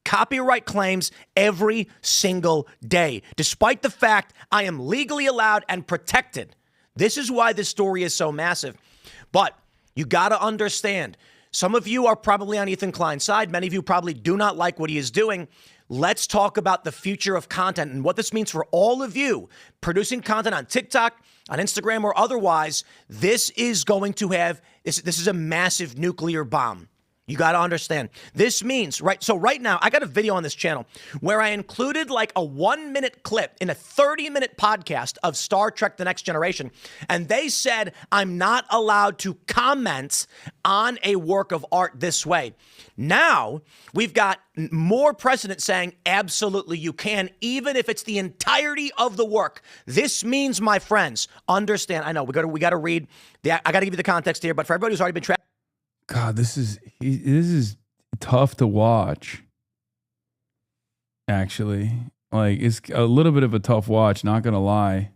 Copyright claims every single day, despite the fact I am legally allowed and protected. This is why this story is so massive. But you got to understand, some of you are probably on Ethan Klein's side. Many of you probably do not like what he is doing. Let's talk about the future of content and what this means for all of you producing content on TikTok, on Instagram, or otherwise. This is going to have, this is a massive nuclear bomb. You got to understand. This means, right? So right now, I got a video on this channel where I included like a 1-minute clip in a 30-minute podcast of Star Trek The Next Generation. And they said I'm not allowed to comment on a work of art this way. Now, we've got more precedent saying absolutely you can, even if it's the entirety of the work. This means, my friends, understand. I know we got to read. I got to give you the context here, but for everybody who's already been tracked. God, this is tough to watch. Actually, like it's a little bit of a tough watch, not gonna lie.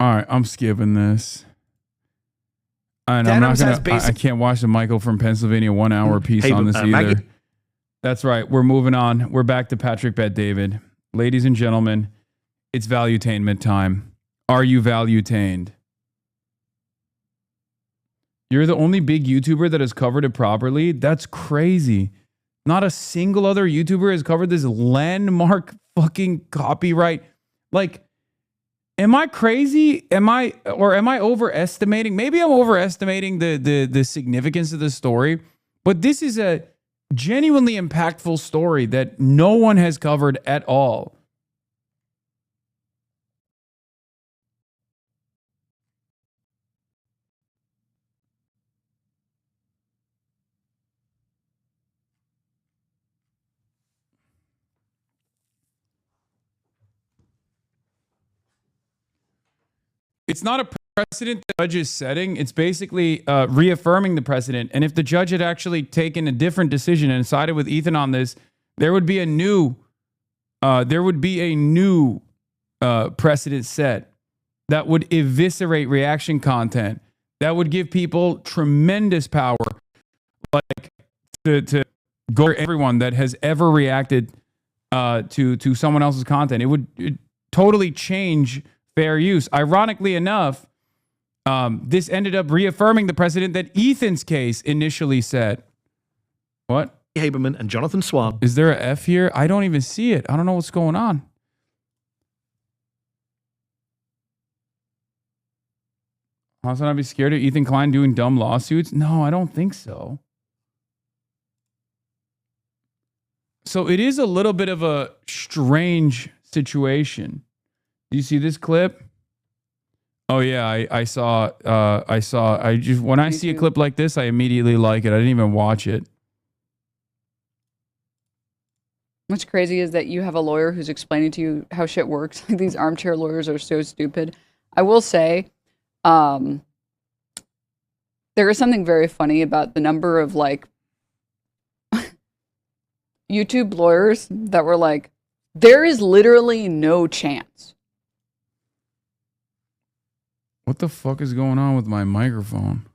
All right, I'm skipping this. And I'm not gonna. I can't watch the Michael from Pennsylvania 1 hour piece on this either. Maggie? That's right. We're moving on. We're back to Patrick Bet David. Ladies and gentlemen, it's valuetainment time. Are you valuetained? You're the only big YouTuber that has covered it properly? That's crazy. Not a single other YouTuber has covered this landmark fucking copyright. Like, am I crazy? Am I overestimating? Maybe I'm overestimating the significance of the story, but this is a genuinely impactful story that no one has covered at all. It's not a precedent the judge is setting. It's basically reaffirming the precedent. And if the judge had actually taken a different decision and sided with Ethan on this, there would be a new precedent set that would eviscerate reaction content, that would give people tremendous power, like to go to everyone that has ever reacted to someone else's content. It would totally change fair use. Ironically enough, this ended up reaffirming the precedent that Ethan's case initially set. What? Haberman and Jonathan Swan. Is there a F here? I don't even see it. I don't know what's going on. Hasan, I'd be scared of Ethan Klein doing dumb lawsuits? No, I don't think so. So it is a little bit of a strange situation. Do you see this clip? Oh yeah, I saw. When I see a clip like this, I immediately like it. I didn't even watch it. What's crazy is that you have a lawyer who's explaining to you how shit works. These armchair lawyers are so stupid. I will say, there is something very funny about the number of like YouTube lawyers that were like, there is literally no chance. What the fuck is going on with my microphone?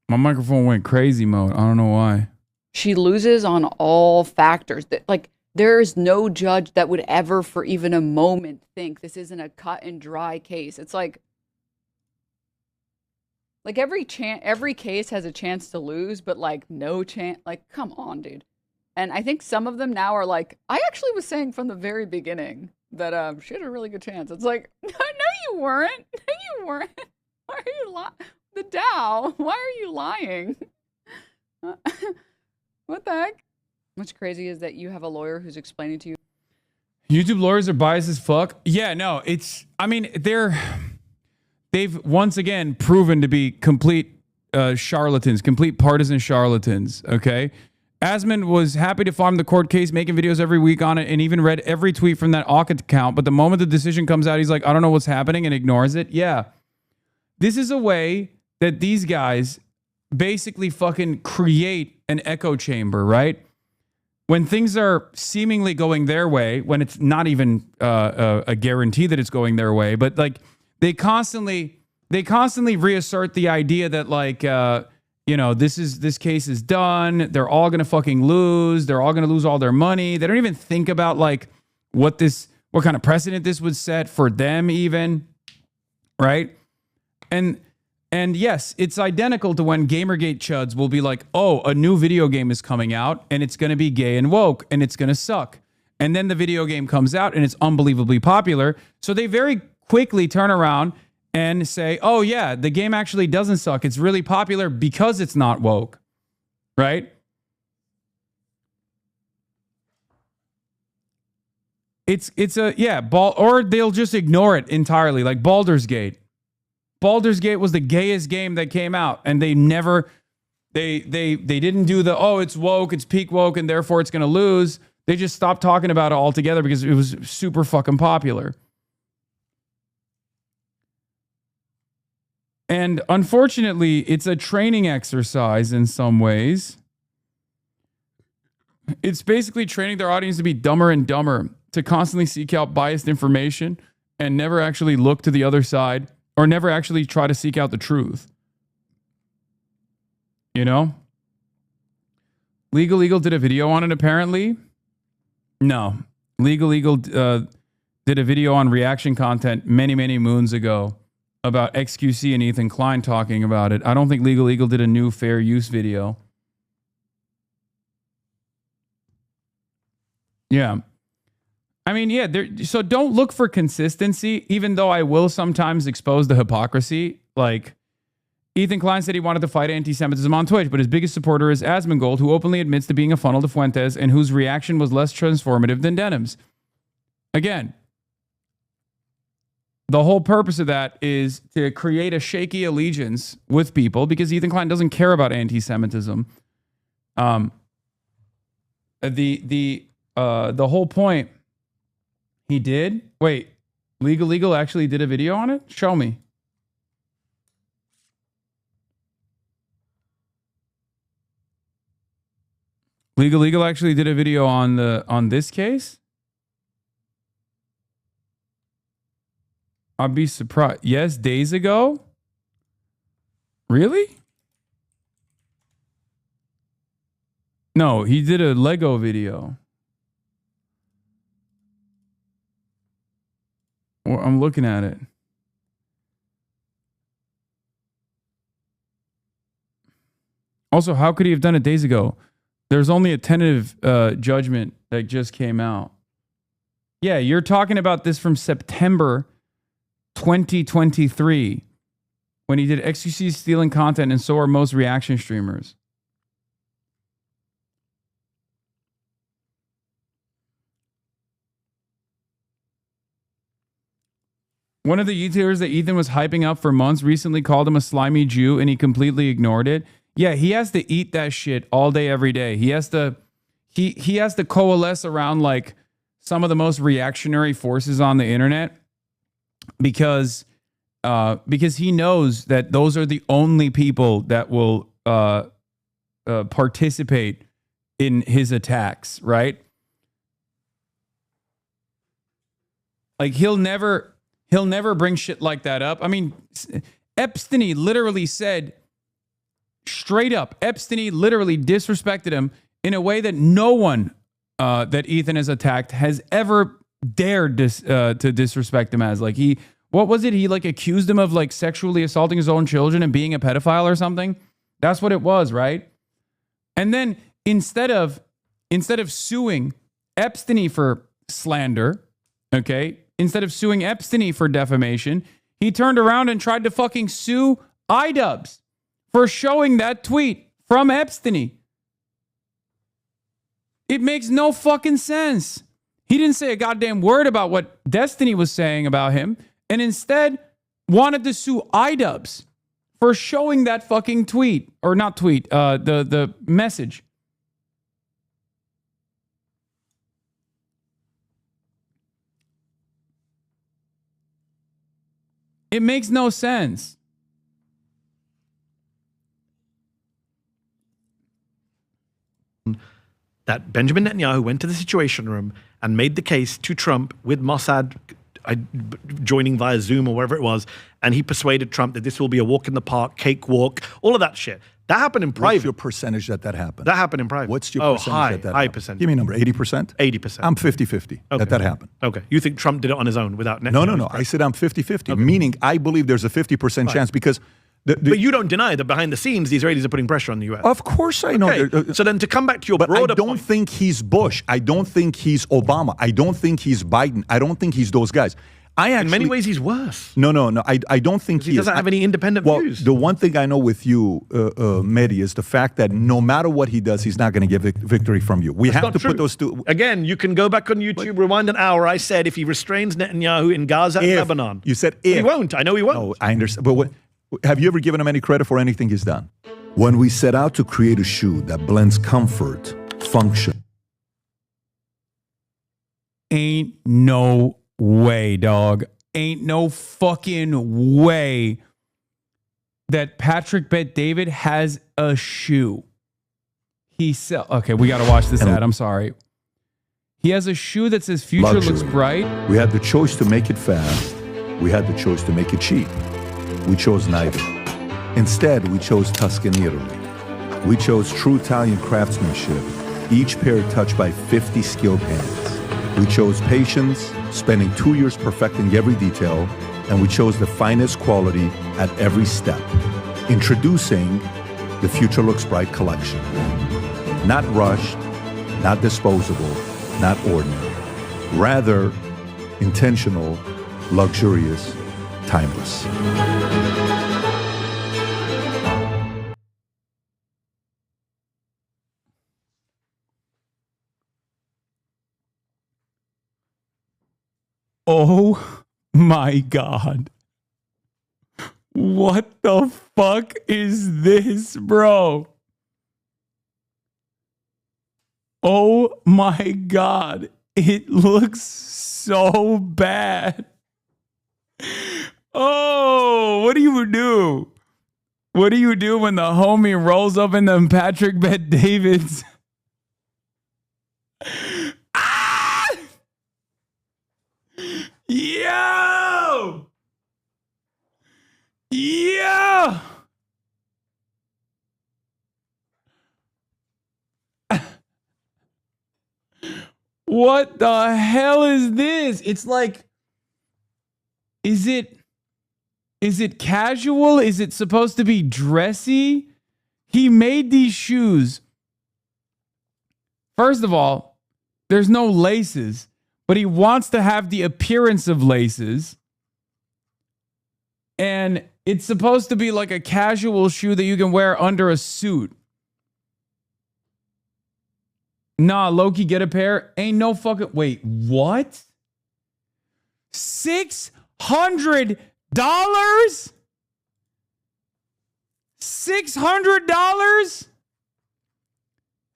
My microphone went crazy mode. I don't know why. She loses on all factors. Like, there is no judge that would ever for even a moment think this isn't a cut and dry case. It's like every case has a chance to lose, but like no chance. Like, come on, dude. And I think some of them now are like, I actually was saying from the very beginning that she had a really good chance. It's like, no, you weren't. No, you weren't. Why are you lying? The Dow, why are you lying? What the heck? What's crazy is that you have a lawyer who's explaining to you. YouTube lawyers are biased as fuck. Yeah, no, I mean, they've once again proven to be complete charlatans, complete partisan charlatans, okay? Asman was happy to farm the court case, making videos every week on it, and even read every tweet from that Aukit account. But the moment the decision comes out, he's like, I don't know what's happening, and ignores it. Yeah. This is a way that these guys basically fucking create an echo chamber, right? When things are seemingly going their way, when it's not even a guarantee that it's going their way, but like they constantly reassert the idea that like, this case is done. They're all going to fucking lose. They're all going to lose all their money. They don't even think about like what kind of precedent this would set for them even. Right. And yes, it's identical to when Gamergate chuds will be like, oh, a new video game is coming out and it's going to be gay and woke and it's going to suck. And then the video game comes out and it's unbelievably popular. So they very quickly turn around and say, oh yeah, the game actually doesn't suck. It's really popular because it's not woke. Right? Or they'll just ignore it entirely, like Baldur's Gate. Baldur's Gate was the gayest game that came out, and they didn't do it's woke, it's peak woke, and therefore it's going to lose. They just stopped talking about it altogether because it was super fucking popular. And unfortunately, it's a training exercise in some ways. It's basically training their audience to be dumber and dumber, to constantly seek out biased information and never actually look to the other side. Or never actually try to seek out the truth. You know? Legal Eagle did a video on it, apparently. No. Legal Eagle did a video on reaction content many, many moons ago about XQC and Ethan Klein talking about it. I don't think Legal Eagle did a new fair use video. Yeah. I mean, yeah, so don't look for consistency, even though I will sometimes expose the hypocrisy. Like, Ethan Klein said he wanted to fight anti-Semitism on Twitch, but his biggest supporter is Asmongold, who openly admits to being a funnel to Fuentes and whose reaction was less transformative than Denim's. Again, the whole purpose of that is to create a shaky allegiance with people because Ethan Klein doesn't care about anti-Semitism. The whole point... He did? Wait, Legal Eagle actually did a video on it? Show me. Legal Eagle actually did a video on this case? I'd be surprised. Yes, days ago? Really? No, he did a Lego video. I'm looking at it. Also, how could he have done it days ago? There's only a tentative judgment that just came out. Yeah, you're talking about this from September 2023 when he did XQC stealing content and so are most reaction streamers. One of the YouTubers that Ethan was hyping up for months recently called him a slimy Jew and he completely ignored it. Yeah, he has to eat that shit all day, every day. He has to coalesce around like some of the most reactionary forces on the internet because he knows that those are the only people that will participate in his attacks, right? Like he'll never bring shit like that up. I mean, Epstein literally said straight up, Epstein literally disrespected him in a way that no one that Ethan has attacked has ever dared to disrespect him as. Like what was it? He like accused him of like sexually assaulting his own children and being a pedophile or something. That's what it was, right? And then instead of suing Epstein for slander, okay, instead of suing Epstein for defamation, he turned around and tried to fucking sue iDubbbz for showing that tweet from Epstein. It makes no fucking sense. He didn't say a goddamn word about what Destiny was saying about him, and instead wanted to sue iDubbbz for showing that fucking tweet, or not tweet, the message. It makes no sense. That Benjamin Netanyahu went to the Situation Room and made the case to Trump with Mossad joining via Zoom or wherever it was, and he persuaded Trump that this will be a walk in the park, cakewalk, all of that shit. That happened in private. What's your percentage that happened? That happened in private. What's your percentage high, that high happened? percentage. Give me a number, 80%? 80%. I'm 50-50 that happened. Okay. You think Trump did it on his own without Netanyahu? No. I said I'm 50-50, meaning I believe there's a 50% chance because... but you don't deny that behind the scenes, the Israelis are putting pressure on the U.S. Of course I know. Okay. So then to come back to your broader I don't think he's Bush. I don't think he's Obama. I don't think he's Biden. I don't think he's those guys. In many ways, he's worse. No. I don't think he doesn't have any independent views. The one thing I know with you, Mehdi, is the fact that no matter what he does, he's not going to get victory from you. We have to put those two. Again, you can go back on YouTube, rewind an hour. I said if he restrains Netanyahu in Gaza and Lebanon. You said if. He won't. I know he won't. No, I understand. But have you ever given him any credit for anything he's done? When we set out to create a shoe that blends comfort, function. Ain't no way, dog. Ain't no fucking way that Patrick Bet-David has a shoe. Okay, we got to watch this ad. I'm sorry. He has a shoe that says future Luxury. looks bright. We had the choice to make it fast. We had the choice to make it cheap. We chose neither. Instead, we chose Tuscany, Italy. We chose true Italian craftsmanship, each pair touched by 50 skilled hands. We chose patience, spending 2 years perfecting every detail, and we chose the finest quality at every step. Introducing the Future Looks Bright collection. Not rushed, not disposable, not ordinary. Rather, intentional, luxurious, timeless. Oh my God. What the fuck is this, bro? Oh my God. It looks so bad. Oh, what do you do? What do you do when the homie rolls up in them Patrick Bet-Davids? Yo! Yeah! What the hell is this? It's like, is it casual? Is it supposed to be dressy? He made these shoes. First of all, there's no laces, but he wants to have the appearance of laces. And it's supposed to be like a casual shoe that you can wear under a suit. Nah, Loki, get a pair. Ain't no fucking... Wait, what? $600? $600?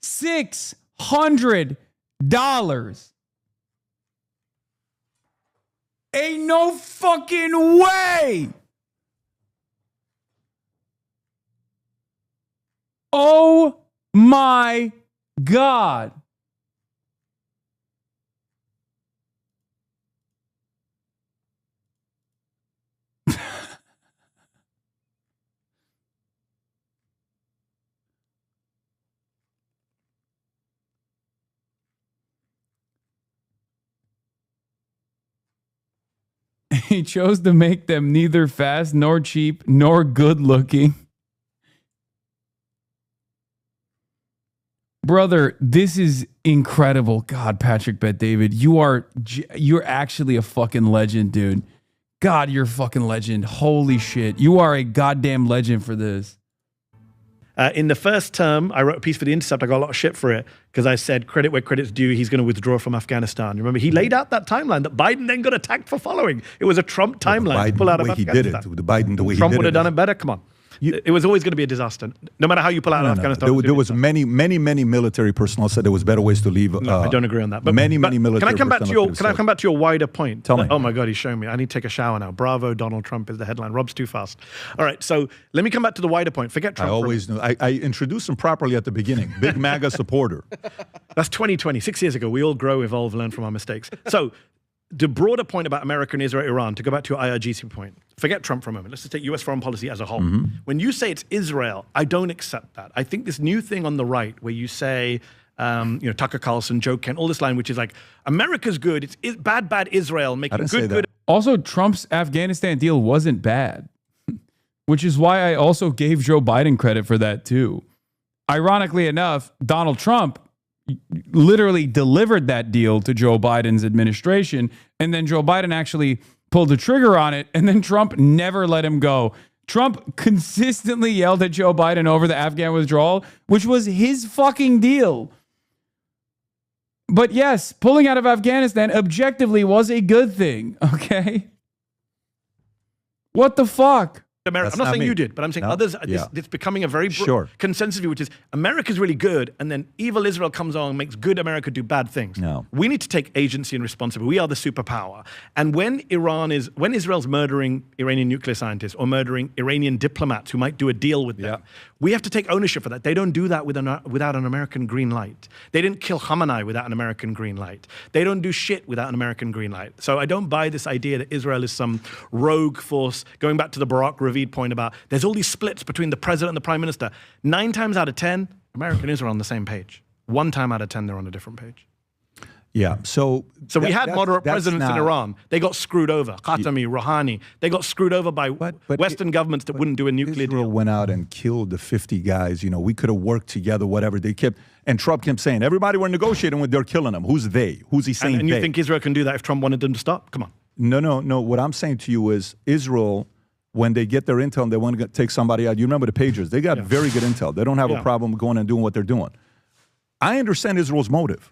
$600. Ain't no fucking way. Oh my God. He chose to make them neither fast nor cheap nor good looking. Brother, this is incredible. God, Patrick Bet-David, you're actually a fucking legend, dude. God, you're a fucking legend. Holy shit. You are a goddamn legend for this. In the first term, I wrote a piece for The Intercept. I got a lot of shit for it because I said credit where credit's due. He's going to withdraw from Afghanistan. Remember, he laid out that timeline that Biden then got attacked for following. It was a Trump timeline to pull out of Afghanistan. He did it. The Biden, the way Trump he did would have it. done it better. Come on. It was always going to be a disaster. No matter how you pull out of Afghanistan. There was many military personnel said there was better ways to leave. No, I don't agree on that. But many military. Can I come back to your wider point? Tell me. Oh my God, he's showing me. I need to take a shower now. Bravo, Donald Trump is the headline. Rob's too fast. All right, so let me come back to the wider point. Forget Trump. I always knew. I introduced him properly at the beginning. Big MAGA supporter. That's 2020. 6 years ago. We all grow, evolve, learn from our mistakes. So the broader point about America and Israel, Iran, to go back to your IRGC point, forget Trump for a moment. Let's just take U.S. foreign policy as a whole. When you say it's Israel, I don't accept that. I think this new thing on the right where you say, Tucker Carlson, Joe Kent, all this line, which is like, America's good, it's bad Israel, making good. Also, Trump's Afghanistan deal wasn't bad, which is why I also gave Joe Biden credit for that too. Ironically enough, Donald Trump literally delivered that deal to Joe Biden's administration, and then Joe Biden actually pulled the trigger on it, and then Trump never let him go. Trump consistently yelled at Joe Biden over the Afghan withdrawal, which was his fucking deal. But yes, pulling out of Afghanistan objectively was a good thing, okay? What the fuck? I'm not saying you did, but I'm saying others. It's becoming a very consensus view, which is America's really good, and then evil Israel comes on and makes good America do bad things. No. We need to take agency and responsibility. We are the superpower. And when Israel's murdering Iranian nuclear scientists or murdering Iranian diplomats who might do a deal with them, we have to take ownership for that. They don't do that without an American green light. They didn't kill Khamenei without an American green light. They don't do shit without an American green light. So I don't buy this idea that Israel is some rogue force. Going back to the Barack Ravid point about there's all these splits between the president and the prime minister. 9 times out of 10, America and Israel are on the same page. 1 time out of 10, they're on a different page. Yeah, so we had moderate presidents in Iran. They got screwed over. Khatami, Rouhani. They got screwed over by Western governments that wouldn't do a nuclear deal. Israel went out and killed the 50 guys. We could have worked together, whatever. And Trump kept saying, everybody we're negotiating with, they're killing them. Who's they? Who's he saying and you think Israel can do that if Trump wanted them to stop? Come on. No. What I'm saying to you is Israel, when they get their intel and they want to take somebody out, you remember the pagers. They got very good intel. They don't have a problem going and doing what they're doing. I understand Israel's motive.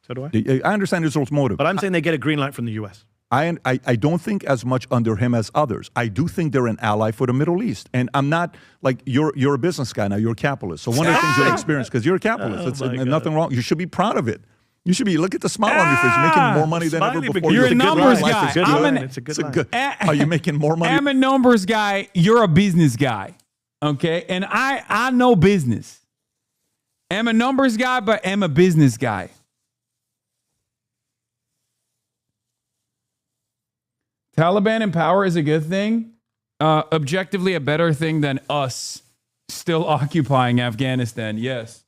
So do I. I understand Israel's motive. But I'm saying they get a green light from the U.S. I don't think as much under him as others. I do think they're an ally for the Middle East. And I'm not, like, you're a business guy now. You're a capitalist. So one of the things you'll experience, because you're a capitalist, it's nothing wrong. You should be proud of it. You should be, look at the smile on your face. You're making more money than ever before. You're a numbers guy. It's a good line. Are you making more money? I'm a numbers guy. You're a business guy. Okay? And I know business. I'm a numbers guy, but I'm a business guy. Taliban in power is a good thing. Objectively a better thing than us still occupying Afghanistan. Yes.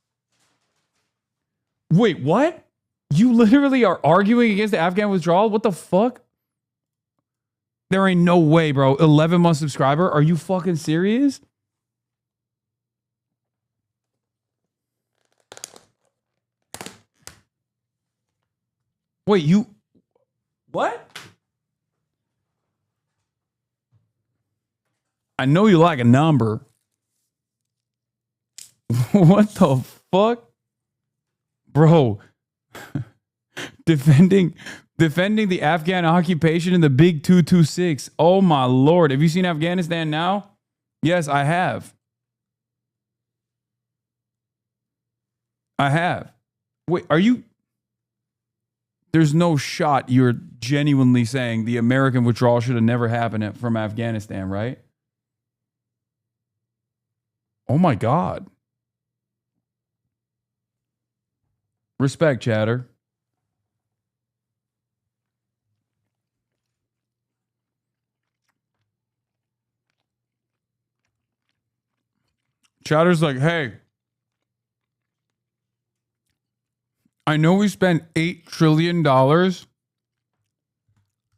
Wait, what? You literally are arguing against the Afghan withdrawal? What the fuck? There ain't no way, bro. 11-month subscriber? Are you fucking serious? Wait, you... What? I know you like a number. What the fuck? Bro, defending the Afghan occupation in the Big 226. Oh my Lord. Have you seen Afghanistan now? Yes, I have. I have. Wait, are you... There's no shot you're genuinely saying the American withdrawal should have never happened from Afghanistan, right? Oh my God. Respect, chatter. Chatter's like, hey, I know we spent $8 trillion.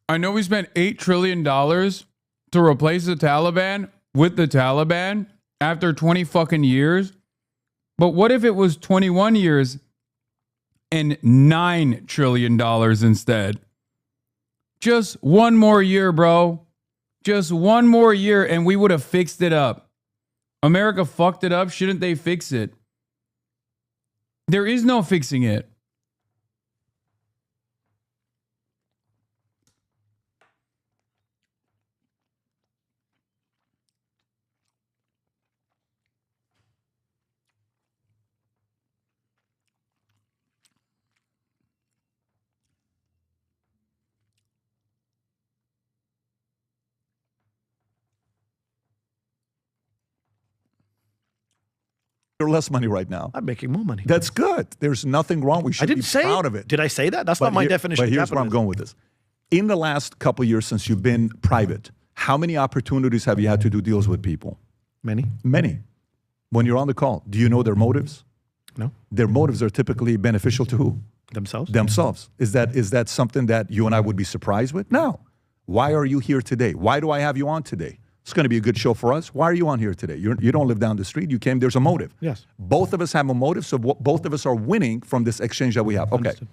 I know we spent $8 trillion to replace the Taliban with the Taliban after 20 fucking years. But what if it was 21 years and $9 trillion instead? Just one more year, bro. Just one more year and we would have fixed it up. America fucked it up. Shouldn't they fix it? There is no fixing it. Less money right now. I'm making more money. That's good. There's nothing wrong. We should be proud of it. Did I say that? That's not my definition But of here's where I'm capitalism. going with this. In the last couple of years since you've been private, how many opportunities have you had to do deals with people? Many. Many. When you're on the call, do you know their motives? No. Their motives are typically beneficial to who? Themselves. Themselves. Is that something that you and I would be surprised with? No. Why are you here today? Why do I have you on today? It's going to be a good show for us. Why are you on here today? You don't live down the street. You came. There's a motive. Yes. Both of us have a motive, so both of us are winning from this exchange that we have. Okay. Understood.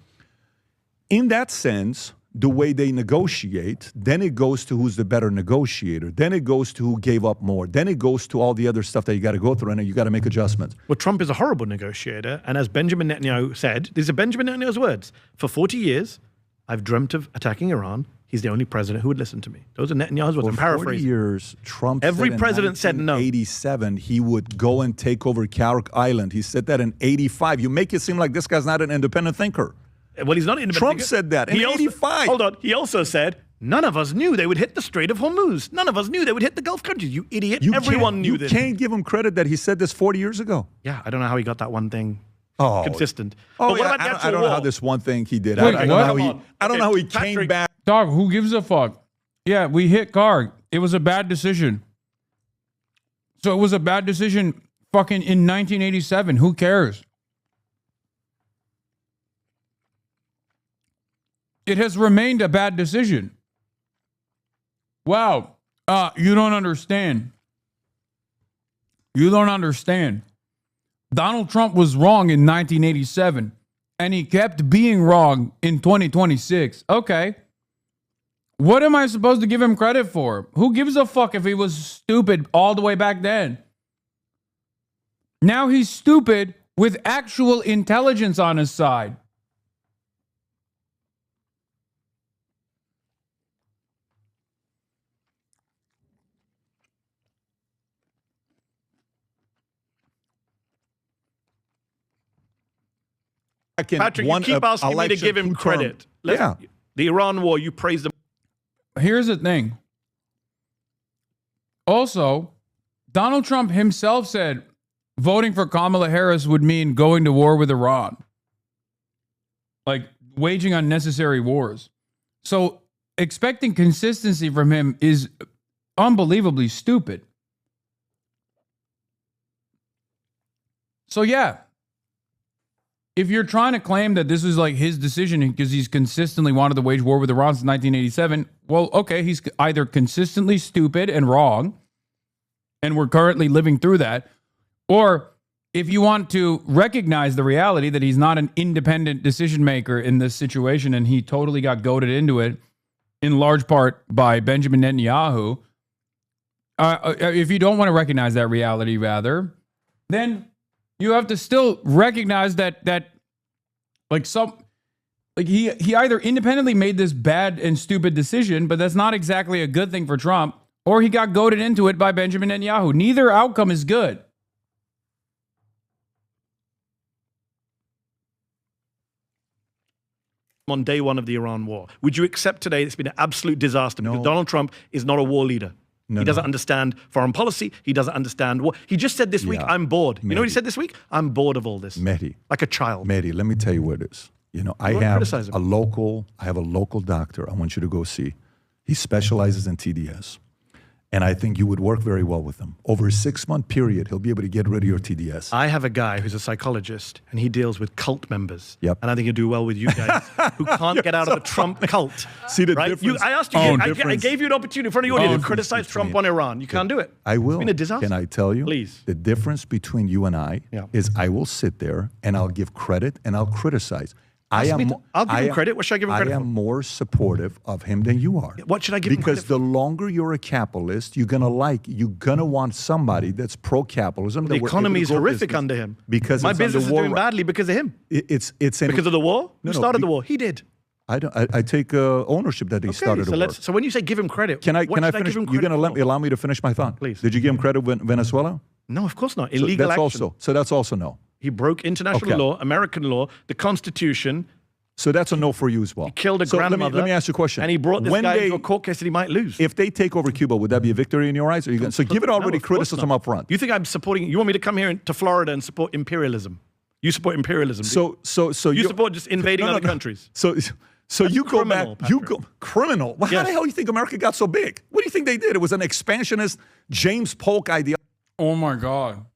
In that sense, the way they negotiate, then it goes to who's the better negotiator. Then it goes to who gave up more. Then it goes to all the other stuff that you got to go through, and you got to make adjustments. Well, Trump is a horrible negotiator, and as Benjamin Netanyahu said, these are Benjamin Netanyahu's words. For 40 years, I've dreamt of attacking Iran. He's the only president who would listen to me. Those are Netanyahu's words. I'm For 40 paraphrasing. years, Trump Every said president said no. In 1987, he would go and take over Carrick Island. He said that in 85. You make it seem like this guy's not an independent thinker. Well, he's not independent. Trump said that in 85. Hold on. He also said, none of us knew they would hit the Strait of Hormuz. None of us knew they would hit the Gulf countries. You idiot. Everyone knew this. You can't give him credit that he said this 40 years ago. Yeah, I don't know how he got that one thing consistent. Oh, but what yeah, about the I actual don't know how war? this one thing he did. Wait, I don't know what? how he, Come on. I don't Okay, know how he Patrick. came back. Dog, who gives a fuck? Yeah, we hit Karg. It was a bad decision. So it was a bad decision fucking in 1987. Who cares? It has remained a bad decision. Wow. You don't understand. You don't understand. Donald Trump was wrong in 1987, and he kept being wrong in 2026. Okay. What am I supposed to give him credit for? Who gives a fuck if he was stupid all the way back then? Now he's stupid with actual intelligence on his side. Patrick, you keep asking me to give him credit. Yeah. The Iran war, you praised him. Here's the thing. Also, Donald Trump himself said voting for Kamala Harris would mean going to war with Iran. Like waging unnecessary wars. So expecting consistency from him is unbelievably stupid. So yeah, if you're trying to claim that this is like his decision because he's consistently wanted to wage war with Iran since 1987, well, okay, he's either consistently stupid and wrong, and we're currently living through that, or if you want to recognize the reality that he's not an independent decision maker in this situation and he totally got goaded into it, in large part by Benjamin Netanyahu, if you don't want to recognize that reality, rather, then you have to still recognize that he either independently made this bad and stupid decision, but that's not exactly a good thing for Trump, or he got goaded into it by Benjamin Netanyahu. Neither outcome is good. On day one of the Iran war. Would you accept today it's been an absolute disaster because Donald Trump is not a war leader? He doesn't understand foreign policy. He doesn't understand what he just said this week. I'm bored. You know what he said this week? I'm bored of all this. Mehdi. Like a child. Mehdi, let me tell you what it is. You know, I have a local doctor I want you to go see. He specializes in TDS. And I think you would work very well with him. Over a 6-month period, he'll be able to get rid of your TDS. I have a guy who's a psychologist, and he deals with cult members. Yep. And I think he'll do well with you guys who can't get out of the Trump cult. See the right? difference? I asked you, I gave you an opportunity in front of the audience to criticize Trump on Iran. You can't do it. I will. It's been a disaster. Can I tell you? Please. The difference between you and I is I will sit there and I'll give credit and I'll criticize. I'll give him credit. What should I give him credit for? I am more supportive of him than you are. What should I give him credit for? Because the longer you're a capitalist, you're gonna want somebody that's pro-capitalism. The economy is horrific under him. Because my business is doing badly because of him. It's because of the war. Who started the war? He did. I take ownership that he started the war. So when you say give him credit, can I finish? You're gonna allow me to finish my thought? Please. Did you give him credit with Venezuela? No, of course not. Illegal action. That's also no. He broke international law, American law, the Constitution. So that's a no for you as well. He killed a grandmother. Let me ask you a question. And he brought this guy into a court case that he might lose. If they take over Cuba, would that be a victory in your eyes? So give it already criticism up front. You think I'm supporting? You want me to come here to Florida and support imperialism? You support imperialism. So you support just invading other countries. So you go back. Patrick. You go criminal. Well, how the hell do you think America got so big? What do you think they did? It was an expansionist James Polk idea. Oh my God.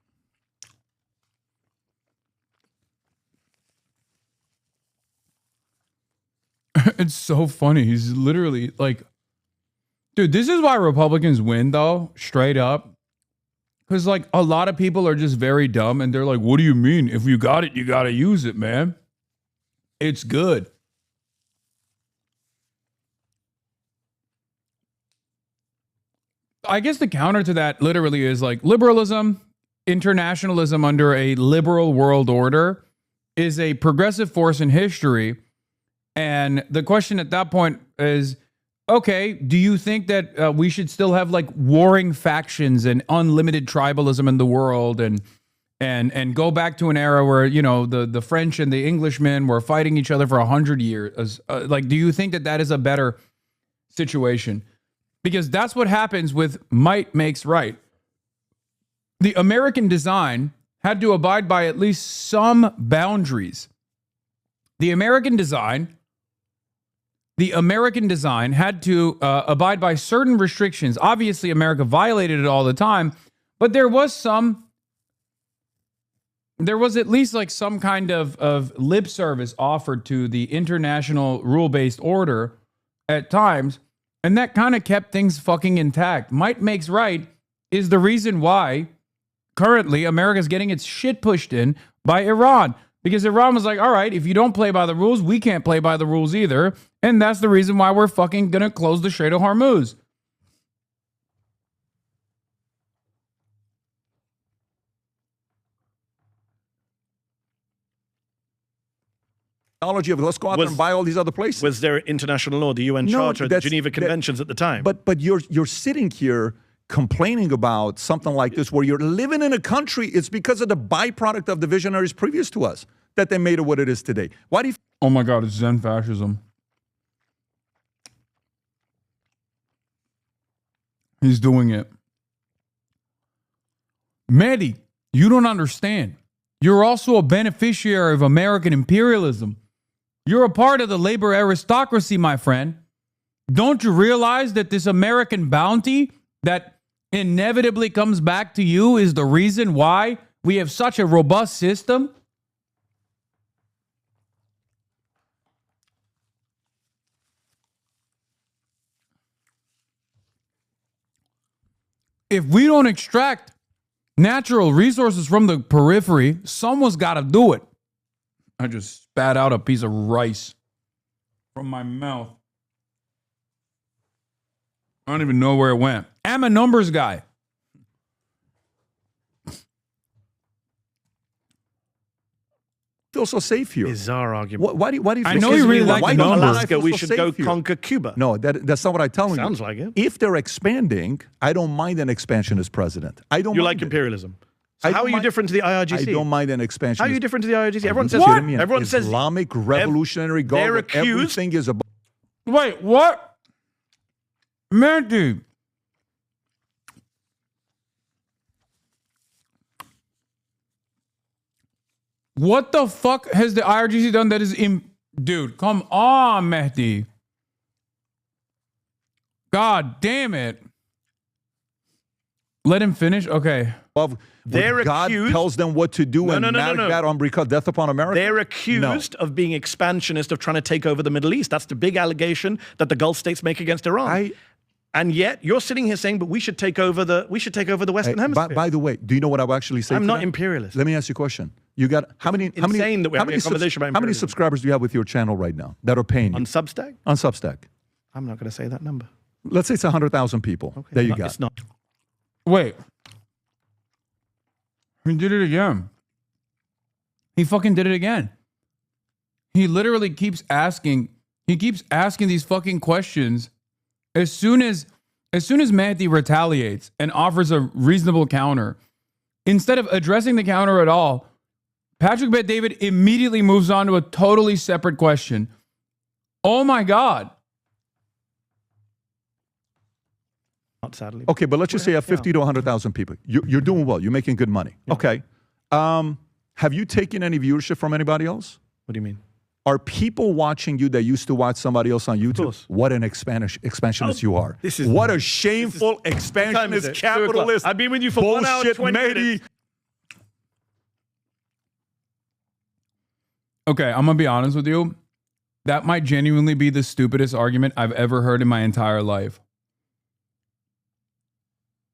It's so funny. He's literally like, dude, this is why Republicans win, though, straight up. Because, like, a lot of people are just very dumb and they're like, what do you mean? If you got it, you got to use it, man. It's good. I guess the counter to that literally is like liberalism, internationalism under a liberal world order is a progressive force in history. And the question at that point is, okay, do you think that we should still have like warring factions and unlimited tribalism in the world and go back to an era where, you know, the French and the Englishmen were fighting each other for 100 years? Like, do you think that that is a better situation? Because that's what happens with might makes right. The American design had to abide by at least some boundaries. The American design had to abide by certain restrictions. Obviously, America violated it all the time, but there was at least like some kind of lip service offered to the international rule-based order at times, and that kind of kept things fucking intact. Might makes right is the reason why currently America's getting its shit pushed in by Iran. Because Iran was like, all right, if you don't play by the rules, we can't play by the rules either. And that's the reason why we're fucking going to close the Strait of Hormuz. Of let's go out there and buy all these other places. Was there international law, the UN Charter, the Geneva Conventions at the time? But you're sitting here complaining about something like this where you're living in a country, it's because of the byproduct of the visionaries previous to us that they made it what it is today. Why do you... Oh my God, it's Zen fascism. He's doing it. Mehdi, you don't understand. You're also a beneficiary of American imperialism. You're a part of the labor aristocracy, my friend. Don't you realize that this American bounty that inevitably comes back to you is the reason why we have such a robust system? If we don't extract natural resources from the periphery, someone's got to do it. I just spat out a piece of rice from my mouth. I don't even know where it went. I'm a numbers guy. Feel so safe here. Bizarre argument. Why do you feel I know you really like the numbers. Alaska, we should go conquer Cuba. No, that's not what I'm telling you. Sounds like it. If they're expanding, I don't mind an expansionist president. I don't. You like imperialism. So how are you different to the IRGC? I don't mind an expansionist. How are you different to the IRGC? Everyone says what? Everyone says Islamic revolutionary guard. They're accused. Everything is about. Wait, what? Man, dude. What the fuck has the IRGC done that is dude, come on, Mehdi. God damn it. Let him finish? Okay. They're God accused. tells them what to do and that on death upon America. They're accused of being expansionist, of trying to take over the Middle East. That's the big allegation that the Gulf states make against Iran. And yet you're sitting here saying, but we should take over the Western Hemisphere. By the way, do you know what I would actually say? I'm not imperialist. Let me ask you a question. You got how many? Insane that we're having a conversation about how many imperialism. subscribers do you have with your channel right now that are paying you? On Substack? On Substack. I'm not going to say that number. Let's say it's 100,000 people. Okay. There you No, go. It's not. Wait. He did it again. He fucking did it again. He literally keeps asking. He keeps asking these fucking questions. As soon as Mehdi retaliates and offers a reasonable counter, instead of addressing the counter at all, Patrick Bet-David immediately moves on to a totally separate question. Oh my God. Not sadly. Okay, but let's just say you have 50 to 100,000 people. You're doing well. You're making good money. Yeah. Okay. Have you taken any viewership from anybody else? What do you mean? Are people watching you that used to watch somebody else on YouTube? What an expansionist you are. This is what a shameful expansionist capitalist. I've been with you for 1 hour and 20 minutes. Okay, I'm going to be honest with you. That might genuinely be the stupidest argument I've ever heard in my entire life.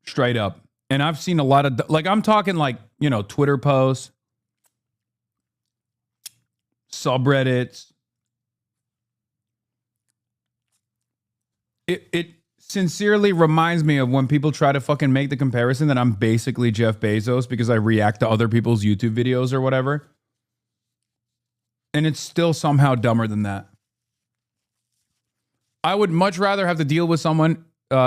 Straight up. And I've seen a lot of, like, I'm talking like, you know, Twitter posts, subreddits. It sincerely reminds me of when people try to fucking make the comparison that I'm basically Jeff Bezos because I react to other people's YouTube videos or whatever. And it's still somehow dumber than that. I would much rather have to deal with someone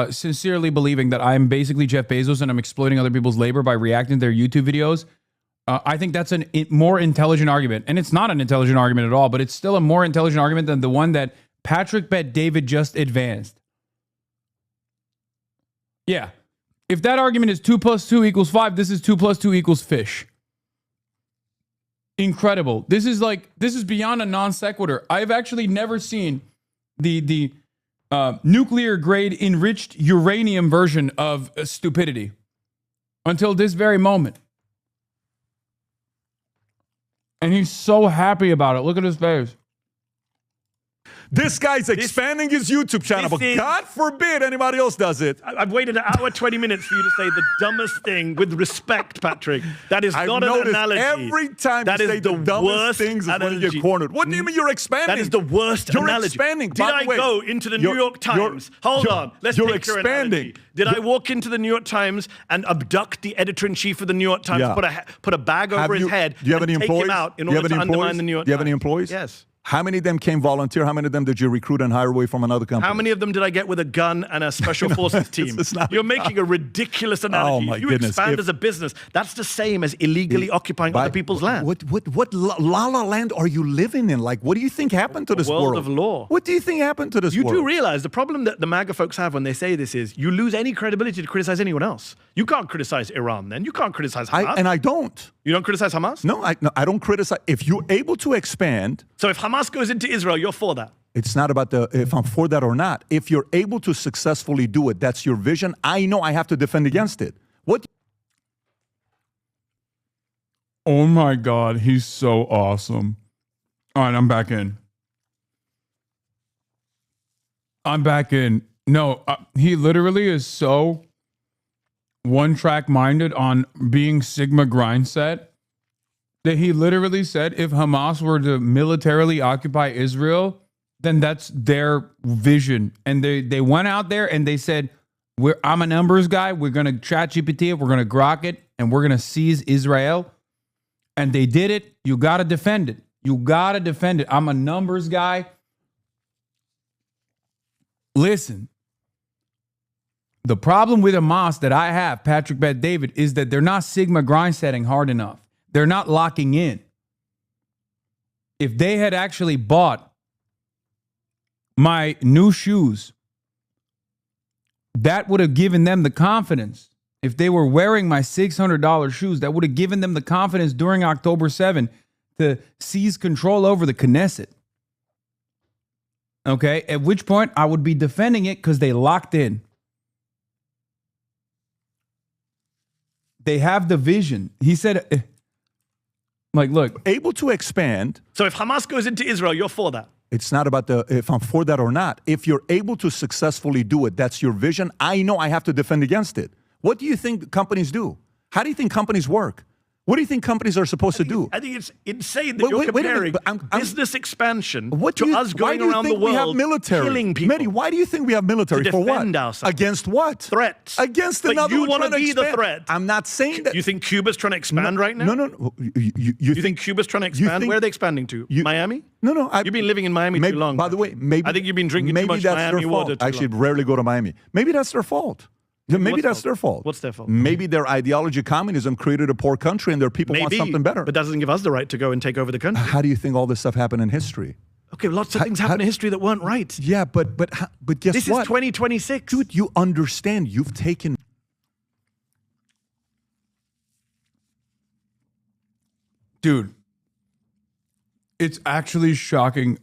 sincerely believing that I'm basically Jeff Bezos and I'm exploiting other people's labor by reacting to their YouTube videos. I think that's a more intelligent argument. And it's not an intelligent argument at all, but it's still a more intelligent argument than the one that Patrick Bet-David just advanced. Yeah. If that argument is 2 + 2 = 5, this is 2 + 2 = fish. Incredible. This is beyond a non sequitur. I've actually never seen the nuclear grade enriched uranium version of stupidity until this very moment. And he's so happy about it. Look at his face. This guy's expanding his YouTube channel, but God forbid anybody else does it. I've waited 1 hour, 20 minutes for you to say the dumbest thing with respect, Patrick. That is not an analogy. Every time that you is say the dumbest things is when you get cornered. What do you mean you're expanding? That is the worst you're analogy. Expanding. Did I go into the New York Times? Hold on. Let's you're take your expanding. analogy. Did I walk into the New York Times and abduct the editor-in-chief of the New York Times, put a bag over his head, do you have any and take employees? him out in order to undermine the New York Times? Do you have any employees? Yes. How many of them came volunteer? How many of them did you recruit and hire away from another company? How many of them did I get with a gun and a special forces team? You're making a ridiculous analogy. Oh my you goodness. expand as a business. That's the same as illegally occupying other people's land. What la la land are you living in? Like, what do you think happened to this world world? of law. What do you think happened to this You world? do realize the problem that the MAGA folks have when they say this is you lose any credibility to criticize anyone else. You can't criticize Iran then. You can't criticize Hamas. And I don't. You don't criticize Hamas? No, I don't criticize. If you're able to expand. So if Hamas goes into Israel, you're for that? It's not about if I'm for that or not. If you're able to successfully do it, that's your vision. I know I have to defend against it. What? Oh my God, he's so awesome. All right, I'm back in. No, he literally is so one-track minded on being Sigma grind set that he literally said if Hamas were to militarily occupy Israel, then that's their vision. And they went out there and they said, I'm a numbers guy. We're going to ChatGPT it. We're going to grok it. And we're going to seize Israel. And they did it. You got to defend it. You got to defend it. I'm a numbers guy. Listen. The problem with Hamas that I have, Patrick Bet-David, is that they're not Sigma grind setting hard enough. They're not locking in. If they had actually bought my new shoes, that would have given them the confidence. If they were wearing my $600 shoes, that would have given them the confidence during October 7 to seize control over the Knesset. Okay, at which point I would be defending it because they locked in. They have the vision. He said, like, look. Able to expand. So if Hamas goes into Israel, you're for that? It's not about if I'm for that or not. If you're able to successfully do it, that's your vision. I know I have to defend against it. What do you think companies do? How do you think companies work? What do you think companies are supposed to do? I think it's insane that you're comparing business expansion to us going around the world we have military? killing people. Mehdi, why do you think we have military? To For what? defend ourselves. Against what? Threats. Against But another you one want to trying be the expand. threat. I'm not saying that. You think Cuba's trying to expand right now? No. You think Cuba's trying to expand? Where are they expanding to? Miami? No. You've been living in Miami too long. By the way, maybe I think you've been drinking too much that's Miami their water fault. too I long. should rarely go to Miami. Maybe that's their fault. Maybe that's their fault. What's their fault? Maybe their ideology, communism, created a poor country, and their people want something better. But that doesn't give us the right to go and take over the country. How do you think all this stuff happened in history? Okay, lots of things happen in history that weren't right. Yeah, but guess what? This is 2026. Dude, you understand. You've taken... Dude, it's actually shocking.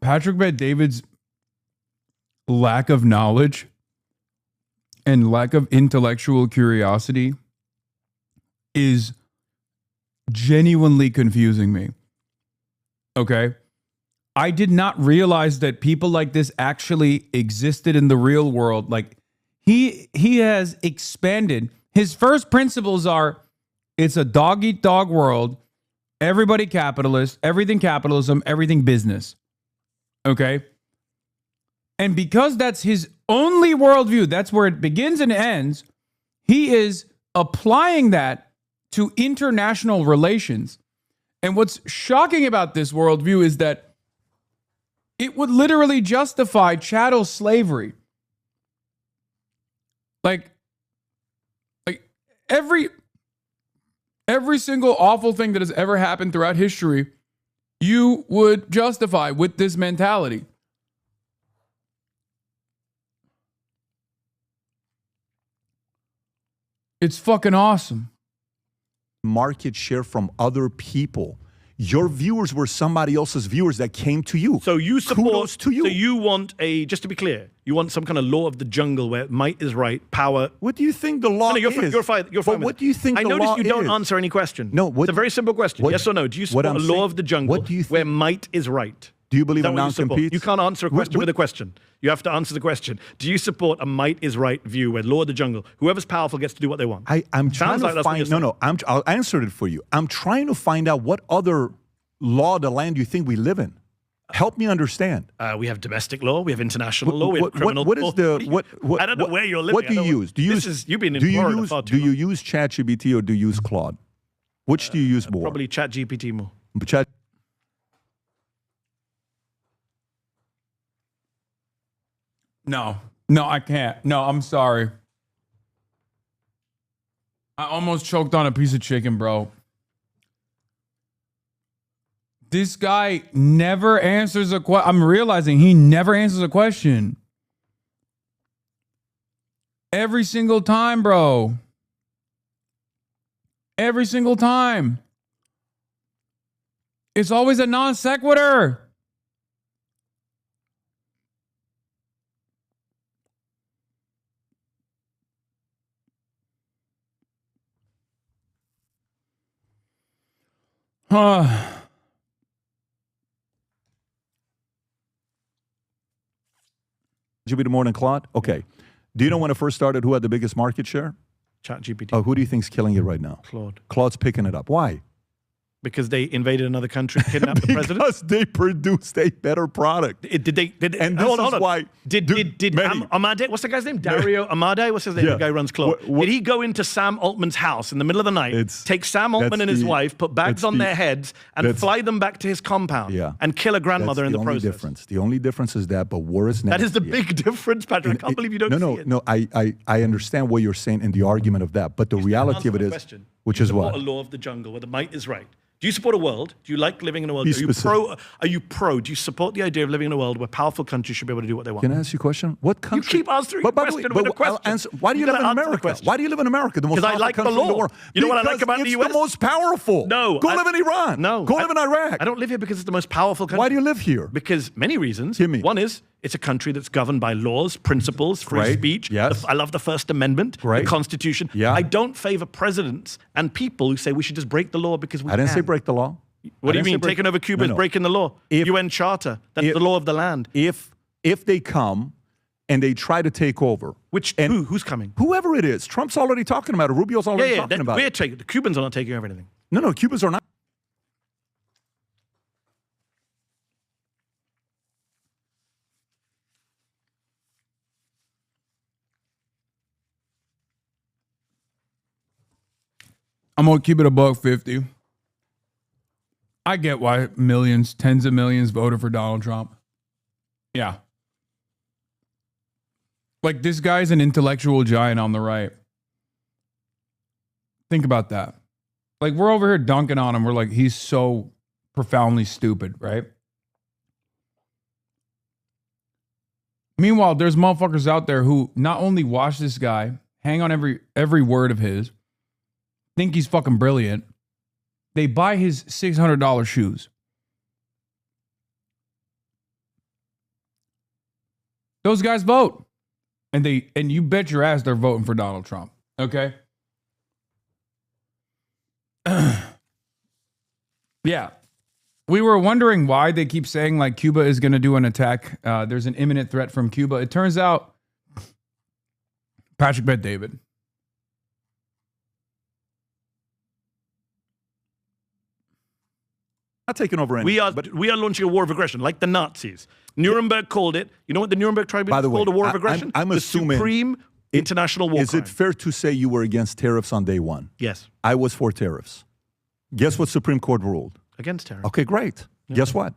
Patrick Bet-David's lack of knowledge and lack of intellectual curiosity is genuinely confusing me. Okay? I did not realize that people like this actually existed in the real world. Like, he has expanded. His first principles are, it's a dog-eat-dog world, everybody capitalist, everything capitalism, everything business. Okay? And because that's his only worldview, that's where it begins and ends, he is applying that to international relations. And what's shocking about this worldview is that it would literally justify chattel slavery. Like every single awful thing that has ever happened throughout history, you would justify with this mentality. It's fucking awesome. Market share from other people. Your viewers were somebody else's viewers that came to you. So you support, kudos to you. So you want just to be clear, you want some kind of law of the jungle where might is right, power. What do you think the law you're is? You're fine. But what do you think I the law noticed you don't is? answer any question. No. It's a very simple question. Yes or no? Do you support a law of the jungle where might is right? Do you believe in Is that what you support? non-compete? You can't answer a question with a question. You have to answer the question. Do you support a might is right view where law of the jungle, whoever's powerful gets to do what they want? I'm trying to find. No. I'll answer it for you. I'm trying to find out what other law of the land you think we live in. Help me understand. We have domestic law. We have international law. We have criminal law. What is the what? I don't know where you're living. What do you use? Do you you've been in Florida far too long. Do you use ChatGPT or do you use Claude? Which do you use more? Probably ChatGPT more. No, I can't. No, I'm sorry. I almost choked on a piece of chicken, bro. This guy never answers a question. I'm realizing he never answers a question. Every single time, bro. Every single time. It's always a non sequitur. GPT more than Claude? Okay. Do you know when it first started who had the biggest market share? ChatGPT. Oh, who do you think's killing it right now? Claude. Claude's picking it up. Why? Because they invaded another country, kidnapped the president. Because they produced a better product. And hold on. Why? Did Amade? What's the guy's name? Dario Amade. What's his name? Yeah. The guy who runs Claude. Did he go into Sam Altman's house in the middle of the night, take Sam Altman and his wife, put bags on their heads, and fly them back to his compound and kill a grandmother in the process? The only difference is that, but war is That is the big difference, Patrick. I can't believe you don't see it. No. I understand what you're saying in the argument of that, but the reality of it is, which is what? A law of the jungle where the might is right. Do you support a world? Do you like living in a world? Are you pro? Do you support the idea of living in a world where powerful countries should be able to do what they want? Can I ask you a question? What country? You keep answering a question with a question. Why do you live in America? Why do you live in America? The most powerful country the law. in the world. You know what I like about the US? It's the most powerful. No. Go live in Iran. No. Go live in Iraq. I don't live here because it's the most powerful country. Why do you live here? Because many reasons. Give me. One is it's a country that's governed by laws, principles, free speech. Yes. I love the First Amendment, the Constitution. Yeah. I don't favor presidents and people who say we should just break the law because we I didn't say break the law. What do you mean? Taking over Cuba is breaking the law. UN Charter. That's the law of the land. If they come and they try to take over. Who's coming? Whoever it is. Trump's already talking about it. Rubio's already talking about it. The Cubans are not taking over anything. No, Cubans are not. I'm gonna keep it $1.50. I get why millions, tens of millions voted for Donald Trump. Yeah. Like, this guy's an intellectual giant on the right. Think about that. Like, we're over here dunking on him. We're like, he's so profoundly stupid, right? Meanwhile, there's motherfuckers out there who not only watch this guy, hang on every word of his, think he's fucking brilliant. They buy his $600 shoes. Those guys vote. And you bet your ass they're voting for Donald Trump. Okay? Yeah. We were wondering why they keep saying like Cuba is going to do an attack. There's an imminent threat from Cuba. It turns out Patrick bet David. Not taking over anything. We are launching a war of aggression, like the Nazis. Nuremberg called it. You know what the Nuremberg Tribunal called a war of aggression? I'm assuming the supreme international war crime. Is it fair to say you were against tariffs on day one? Yes. I was for tariffs. Guess what Supreme Court ruled? Against tariffs. Okay, great. Yeah. Guess what?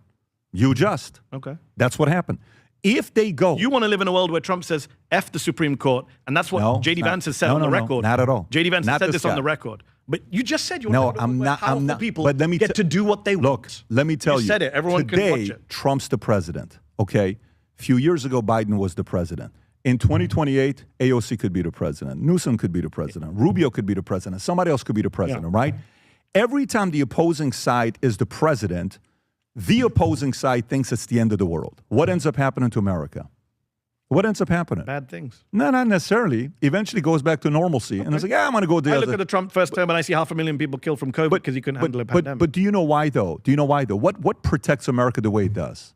You just. Okay. That's what happened. If they go... You want to live in a world where Trump says, F the Supreme Court, and that's what J.D. Vance has said on the record. Not at all. J.D. Vance has said this on the record. But you just said you no, want I'm not. I'm not. People but let me get to do what they look. want. Let me tell you. You said it. Everyone today, can watch it. Trump's the president. Okay. A few years ago, Biden was the president. In 2028, AOC could be the president. Newsom could be the president. Rubio could be the president. Somebody else could be the president. Right? Every time the opposing side is the president, the opposing side thinks it's the end of the world. What ends up happening to America? What ends up happening? Bad things. No, not necessarily. Eventually goes back to normalcy. And it's like, I'm going to go there. I look at the Trump first term and I see 500,000 people killed from COVID because he couldn't handle a pandemic. But do you know why, though? What protects America the way it does?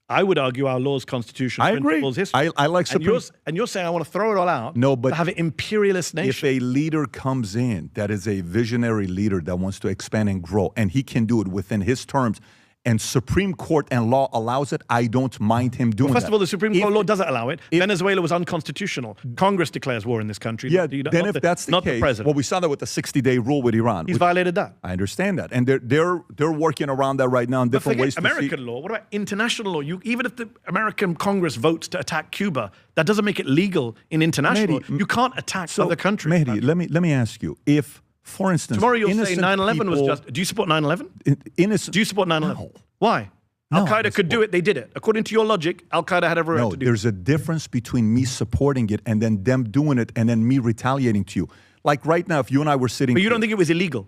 I would argue our laws, constitution, I agree. principles, history. I like Supreme... And you're saying I want to throw it all out but to have an imperialist nation. If a leader comes in that is a visionary leader that wants to expand and grow, and he can do it within his terms, and Supreme Court and law allows it, I don't mind him doing First that. of all, the Supreme Court law doesn't allow it. Venezuela was unconstitutional. Congress declares war in this country. Yeah, then if that's the case, the president. well, we saw that with the 60-day rule with Iran. He's violated that. I understand that. And they're working around that right now in different ways. American law. What about international law? Even if the American Congress votes to attack Cuba, that doesn't make it legal in international law. You can't attack other countries. Mehdi, let me ask you. If, for instance, tomorrow you'll say 9/11 was just. Do you support 9/11? Do you support 9/11? No. Why? Al-Qaeda could do it. They did it. According to your logic, Al-Qaeda had every right to do it. There's a difference between me supporting it and then them doing it and then me retaliating to you. Like right now, if you and I were sitting... But you don't think it was illegal?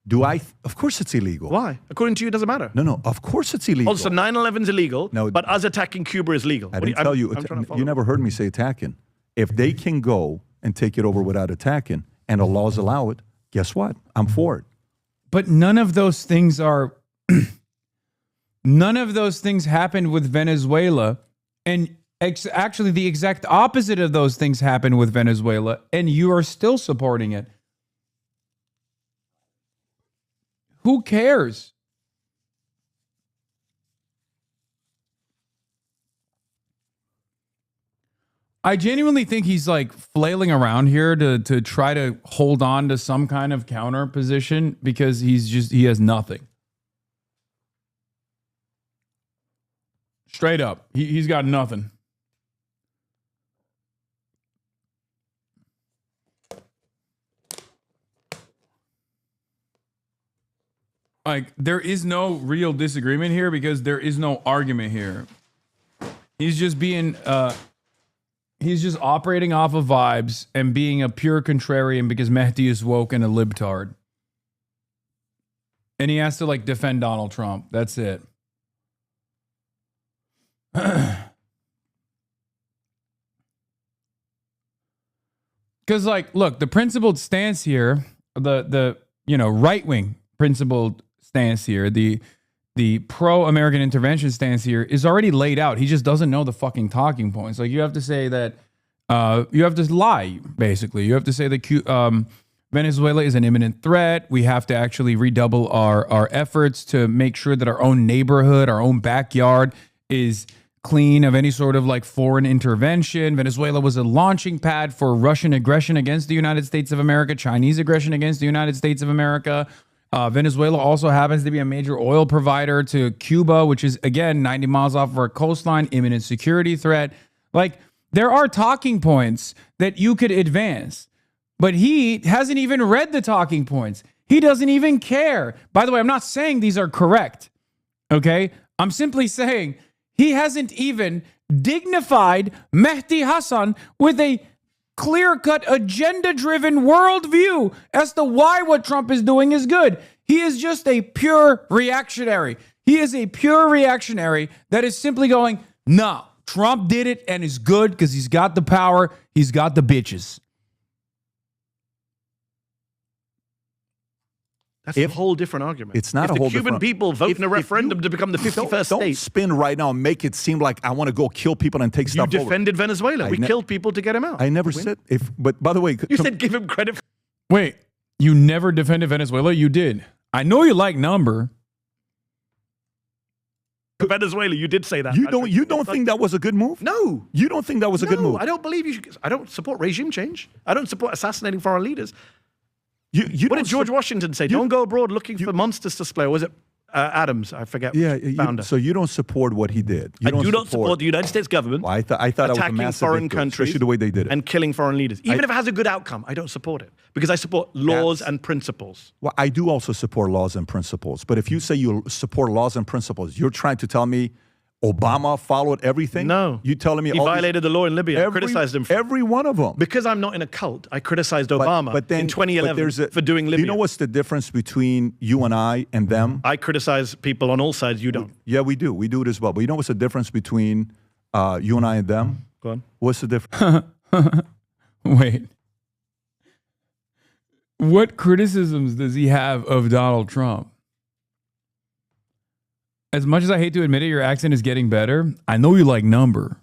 Do I? Of course it's illegal. Why? According to you, it doesn't matter. No, of course it's illegal. Also, 9/11's illegal, but us attacking Cuba is legal. I didn't tell you. You never heard me say attacking. If they can go and take it over without attacking and the laws allow it, guess what? I'm for it. But none of those things are... None of those things happened with Venezuela, and actually the exact opposite of those things happened with Venezuela, and you are still supporting it. Who cares? I genuinely think he's like flailing around here to try to hold on to some kind of counter position because he has nothing. Straight up. He's got nothing. Like, there is no real disagreement here because there is no argument here. He's just being, he's just operating off of vibes and being a pure contrarian because Mehdi is woke and a libtard. And he has to, like, defend Donald Trump. That's it. Because, like, look, the principled stance here, the right-wing principled stance here, the the pro-American intervention stance here is already laid out. He just doesn't know the fucking talking points. Like, you have to say that, you have to lie, basically. You have to say that Venezuela is an imminent threat. We have to actually redouble our efforts to make sure that our own neighborhood, our own backyard is clean of any sort of like foreign intervention. Venezuela was a launching pad for Russian aggression against the United States of America, Chinese aggression against the United States of America. Venezuela also happens to be a major oil provider to Cuba, which is, again, 90 miles off of our coastline, imminent security threat. Like, there are talking points that you could advance, but he hasn't even read the talking points. He doesn't even care. By the way, I'm not saying these are correct, okay? I'm simply saying he hasn't even dignified Mehdi Hasan with a clear-cut, agenda-driven worldview as to why what Trump is doing is good. He is just a pure reactionary. He is a pure reactionary that is simply going, no, Trump did it and is good because he's got the power, he's got the bitches. That's a whole different argument. It's not if a whole the Cuban different. people vote in a referendum to become the 51st state. Don't spin right now and make it seem like I want to go kill people and take You stuff over. defended Venezuela. We killed people to get him out. I never said if. But by the way, You said give him credit. Wait, you never defended Venezuela? You did. I know you like number. Venezuela, you did say that. You don't think that was a good move? No. You don't think that was a good move? I don't believe you should. I don't support regime change. I don't support assassinating foreign leaders. You What did George Washington say? Don't go abroad looking for monsters to slay. Or was it Adams? I forget. Founder. So you don't support what he did. I do not support the United States government. Well, I thought that was a attacking massive foreign victory, countries, especially the way they did it. and killing foreign leaders. Even if it has a good outcome, I don't support it because I support laws and principles. Well, I do also support laws and principles. But if you say you support laws and principles, you're trying to tell me Obama followed everything? No. You telling me he violated the law in Libya. I criticized him for every one of them. Because I'm not in a cult, I criticized Obama in 2011 for doing Libya. You know what's the difference between you and I and them? I criticize people on all sides. You don't. Yeah, we do. We do it as well. But you know what's the difference between you and I and them? Go on. What's the difference? Wait. What criticisms does he have of Donald Trump? As much as I hate to admit it, your accent is getting better. I know you like number.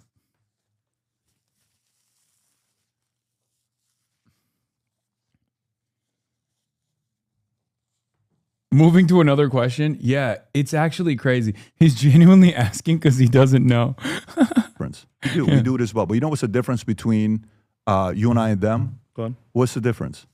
Moving to another question. Yeah, it's actually crazy. He's genuinely asking because he doesn't know. We do it as well. But you know what's the difference between you and I and them? Go on. What's the difference?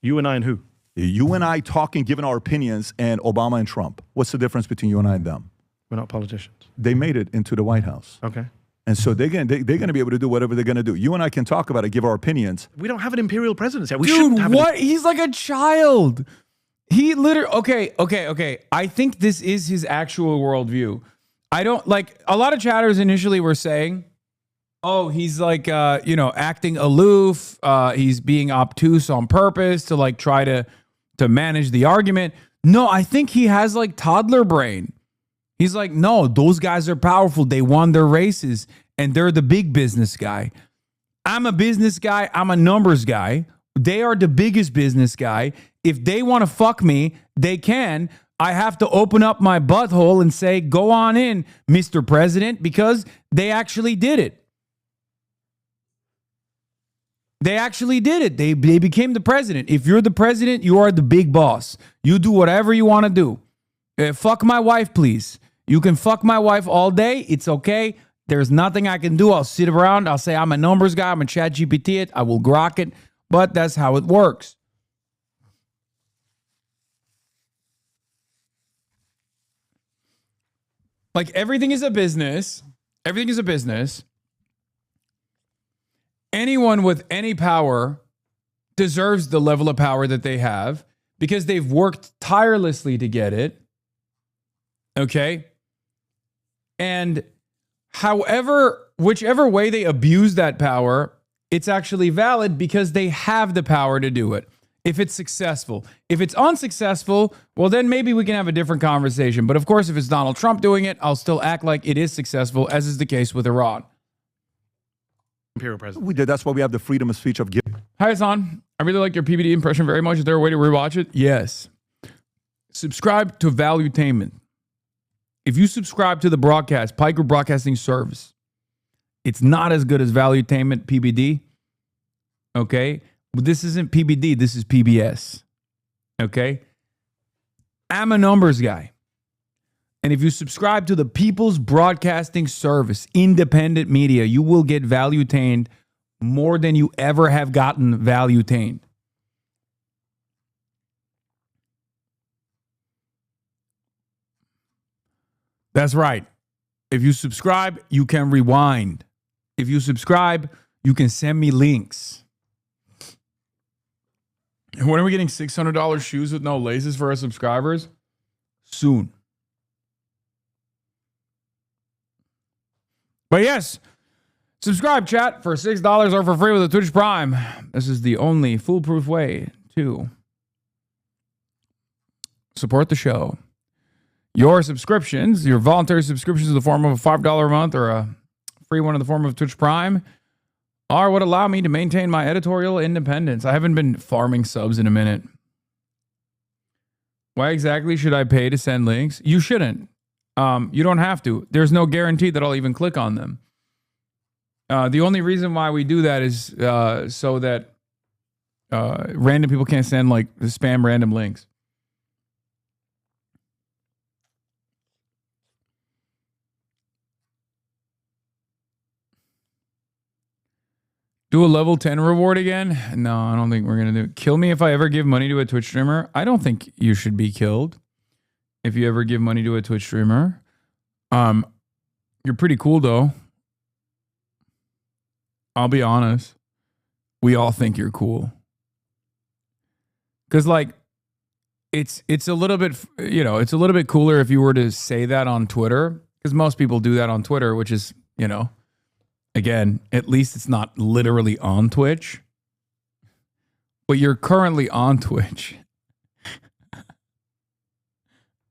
You and I and who? You and I talking, giving our opinions, and Obama and Trump. What's the difference between you and I and them? We're not politicians. They made it into the White House. Okay. And so they're going to be able to do whatever they're going to do. You and I can talk about it, give our opinions. We don't have an imperial presidency. We Dude, shouldn't have what? He's like a child. He literally, okay. I think this is his actual worldview. I don't like, a lot of chatters initially were saying, oh, he's like, acting aloof. He's being obtuse on purpose to like try to manage the argument. No, I think he has like toddler brain. He's like, no, those guys are powerful. They won their races and they're the big business guy. I'm a business guy. I'm a numbers guy. They are the biggest business guy. If they want to fuck me, they can. I have to open up my butthole and say, go on in, Mr. President, because they actually did it. They actually did it. They became the president. If you're the president, you are the big boss. You do whatever you want to do. Fuck my wife, please. You can fuck my wife all day. It's okay. There's nothing I can do. I'll sit around. I'll say I'm a numbers guy. I'm a chat GPT it. I will grok it. But that's how it works. Like everything is a business. Everything is a business. Anyone with any power deserves the level of power that they have because they've worked tirelessly to get it. Okay? And whichever way they abuse that power, it's actually valid because they have the power to do it. If it's successful. If it's unsuccessful, well, then maybe we can have a different conversation. But of course, if it's Donald Trump doing it, I'll still act like it is successful, as is the case with Iran. Imperial president. We did. That's why we have the freedom of speech of giving. Hi, Hasan. I really like your PBD impression very much. Is there a way to rewatch it? Yes. Subscribe to Valuetainment. If you subscribe to the broadcast, Piker Broadcasting Service, it's not as good as Valuetainment PBD. Okay? But this isn't PBD, this is PBS. Okay? I'm a numbers guy. And if you subscribe to the People's Broadcasting Service, independent media, you will get Valuetained more than you ever have gotten Valuetained. That's right. If you subscribe, you can rewind. If you subscribe, you can send me links. And when are we getting $600 shoes with no laces for our subscribers? Soon. But yes, subscribe, chat, for $6 or for free with a Twitch Prime. This is the only foolproof way to support the show. Your subscriptions, your voluntary subscriptions in the form of a $5 a month or a free one in the form of Twitch Prime, are what allow me to maintain my editorial independence. I haven't been farming subs in a minute. Why exactly should I pay to send links? You shouldn't. You don't have to. There's no guarantee that I'll even click on them. The only reason why we do that is so that random people can't send like spam random links. Do a level 10 reward again? No, I don't think we're going to do it. Kill me if I ever give money to a Twitch streamer. I don't think you should be killed if you ever give money to a Twitch streamer. You're pretty cool, though. I'll be honest. We all think you're cool. Because, like, it's a little bit, you know, it's a little bit cooler if you were to say that on Twitter. Because most people do that on Twitter, which is, you know, again, at least it's not literally on Twitch. But you're currently on Twitch.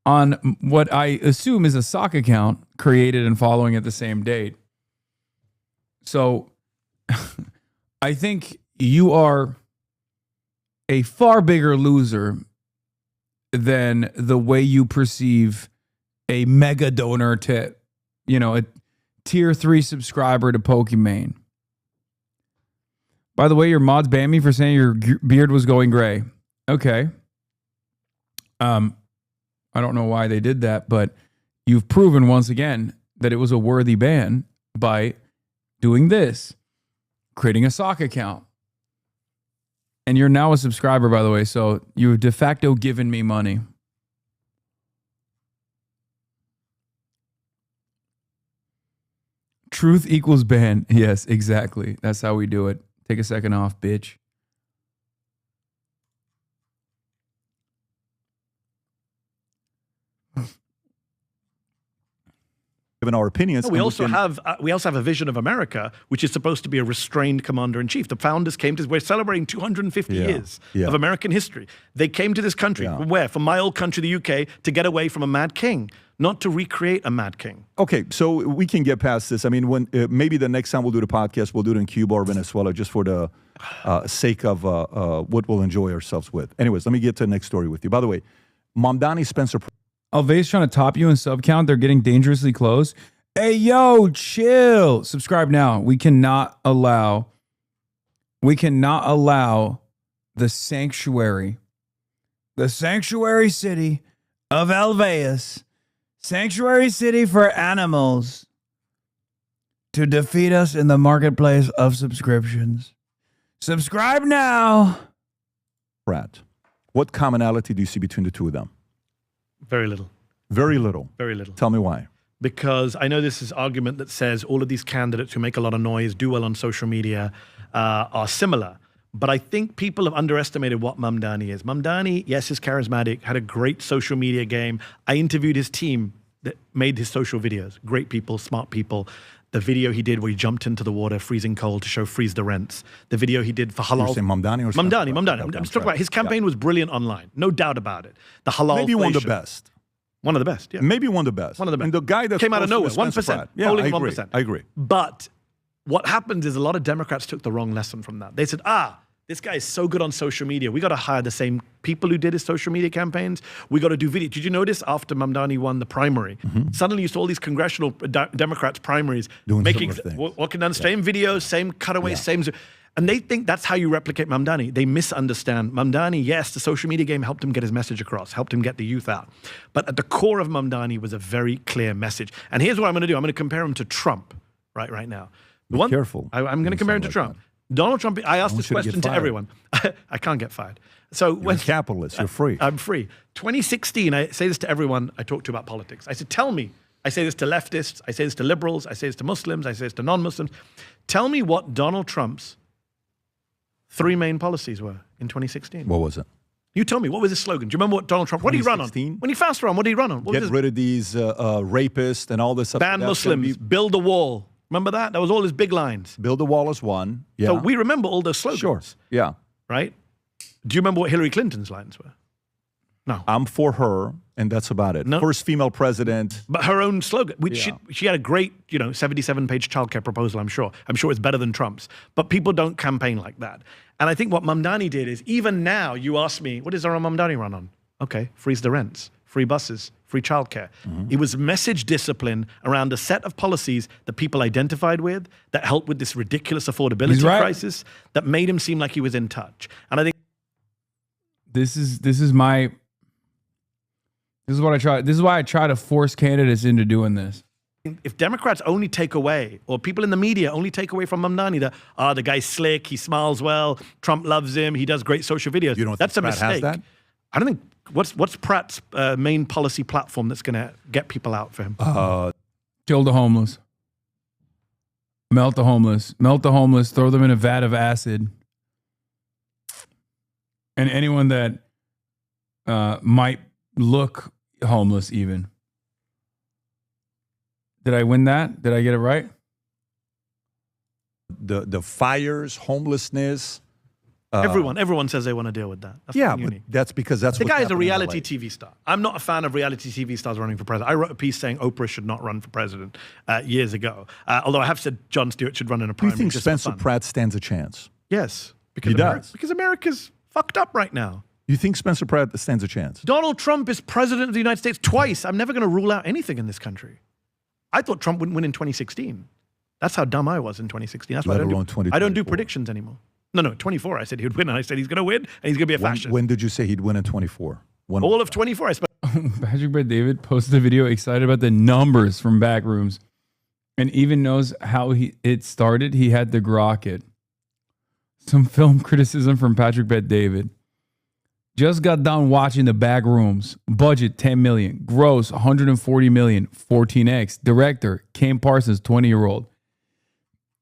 On what I assume is a sock account created and following at the same date. So I think you are a far bigger loser than the way you perceive a mega donor to, you know, a tier 3 subscriber to Pokimane. By the way, your mods banned me for saying your beard was going gray. Okay. I don't know why they did that, but you've proven once again that it was a worthy ban by doing this, creating a sock account. And you're now a subscriber, by the way, so you've de facto given me money. Truth equals ban. Yes, exactly. That's how we do it. Take a second off, bitch. Given our opinions. We also have a vision of America, which is supposed to be a restrained commander-in-chief. The founders came to, we're celebrating 250 years of American history. They came to this country, from where? From my old country, the UK, to get away from a mad king, not to recreate a mad king. Okay, so we can get past this. I mean, when maybe the next time we'll do the podcast, we'll do it in Cuba or Venezuela, just for the sake of what we'll enjoy ourselves with. Anyways, let me get to the next story with you. By the way, Mamdani Spencer. Alvay's trying to top you in sub count. They're getting dangerously close. Hey, yo, chill. Subscribe now. We cannot allow the sanctuary city of Alveus, sanctuary city for animals, to defeat us in the marketplace of subscriptions. Subscribe now. Brad, what commonality do you see between the two of them? Very little. Very little. Very little. Tell me why. Because I know this is argument that says all of these candidates who make a lot of noise, do well on social media, are similar. But I think people have underestimated what Mamdani is. Mamdani, yes, is charismatic, had a great social media game. I interviewed his team that made his social videos. Great people, smart people. The video he did where he jumped into the water, freezing cold, to show freeze the rents. The video he did for halal. You're saying Mamdani or Mamdani. I'm just talking about his campaign was brilliant online. No doubt about it. The halal. Maybe one of the best. One of the best, yeah. Maybe one of the best. One of the best. And the guy that came out of nowhere, 1%. Yeah, Polling I agree. 1%. I agree. But what happened is a lot of Democrats took the wrong lesson from that. They said, This guy is so good on social media. We got to hire the same people who did his social media campaigns. We got to do video. Did you notice after Mamdani won the primary, suddenly you saw all these congressional Democrats primaries walking down the same videos, same cutaways, same. And they think that's how you replicate Mamdani. They misunderstand. Mamdani, yes, the social media game helped him get his message across, helped him get the youth out. But at the core of Mamdani was a very clear message. And here's what I'm going to do. I'm going to compare him to Trump right now. Be careful. I'm going to compare him to Trump. Donald Trump, I asked this question to everyone. I can't get fired. So you're a capitalist. You're free. I'm free. 2016, I say this to everyone I talk to about politics. I said, tell me. I say this to leftists. I say this to liberals. I say this to Muslims. I say this to non-Muslims. Tell me what Donald Trump's 3 main policies were in 2016. What was it? You tell me. What was his slogan? Do you remember what Donald Trump, what did he run on? When he first ran, what did he run on? Get rid of these rapists and all this stuff. Ban Muslims, build a wall. Remember that? That was all his big lines. Build a wall is one. Yeah. So we remember all those slogans. Sure. Yeah. Right? Do you remember what Hillary Clinton's lines were? No. I'm for her, and that's about it. No. First female president. But her own slogan, which she had a great, 77-page childcare proposal, I'm sure. I'm sure it's better than Trump's. But people don't campaign like that. And I think what Mamdani did is, even now, you ask me, what does our Mamdani run on? Okay, freeze the rents, free buses, free childcare. It was message discipline around a set of policies that people identified with, that helped with this ridiculous affordability crisis, that made him seem like he was in touch. And I think this is what I try. This is why I try to force candidates into doing this. If Democrats only take away, or people in the media only take away from Mamdani that, the guy's slick, he smiles well, Trump loves him, he does great social videos. You don't That's think a Pratt mistake. has that? I don't think. What's Pratt's main policy platform that's going to get people out for him? Kill the homeless. Melt the homeless. Melt the homeless. Throw them in a vat of acid. And anyone that might look homeless even. Did I win that? Did I get it right? The fires, homelessness. Everyone says they want to deal with that. That's but that's because that's the what's guy is a happening in reality LA. TV star. I'm not a fan of reality TV stars running for president. I wrote a piece saying Oprah should not run for president years ago. Although I have said Jon Stewart should run in a Do primary. you think just for Spencer fun. Pratt stands a chance? Yes, He does. Because America's fucked up right now. You think Spencer Pratt stands a chance? Donald Trump is president of the United States twice. I'm never going to rule out anything in this country. I thought Trump wouldn't win in 2016. That's how dumb I was in 2016. That's why I don't do predictions anymore. No, 24. I said he would win, and I said he's going to win, and he's going to be a fascist. When did you say he'd win in 24? All of 24. I spent. Patrick Bet David posted a video excited about the numbers from Backrooms, and even knows how it started. He had to grok it. Some film criticism from Patrick Bet David. Just got done watching the Backrooms. Budget $10 million. Gross $140 million. 14x. Director Kim Parsons, 20-year-old.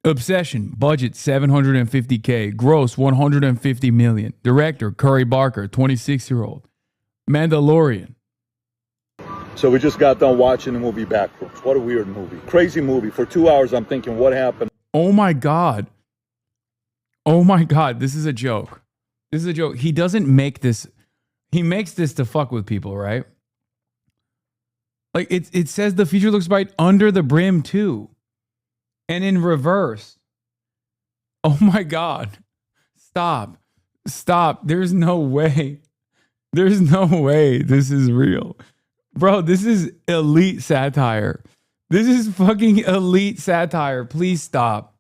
Obsession. Budget $750K. Gross $150 million. Director Curry Barker, 26-year-old. Mandalorian. So we just got done watching the movie Backrooms. What a weird movie. Crazy movie. For 2 hours, I'm thinking, what happened? Oh my God. Oh my God. This is a joke. This is a joke. He doesn't make this. He makes this to fuck with people, right? Like it says the future looks bright under the brim too. And in reverse. Oh my God. Stop. There's no way. There's no way this is real. Bro, this is elite satire. This is fucking elite satire. Please stop.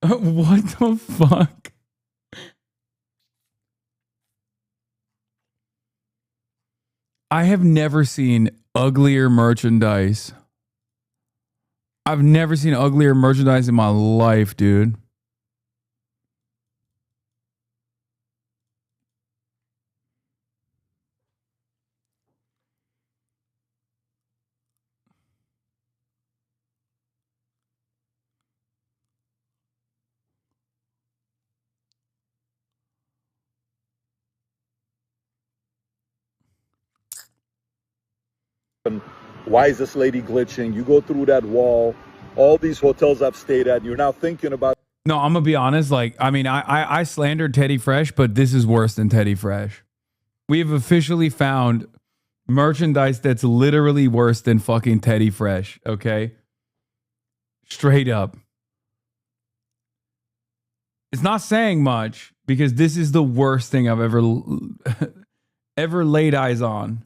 What the fuck? I have never seen uglier merchandise. I've never seen uglier merchandise in my life, dude. Why is this lady glitching? You go through that wall, all these hotels I've stayed at, you're now thinking about. No, I'm gonna be honest. Like, I mean, I slandered Teddy Fresh, but this is worse than Teddy Fresh. We have officially found merchandise that's literally worse than fucking Teddy Fresh, okay? Straight up. It's not saying much because this is the worst thing I've ever laid eyes on.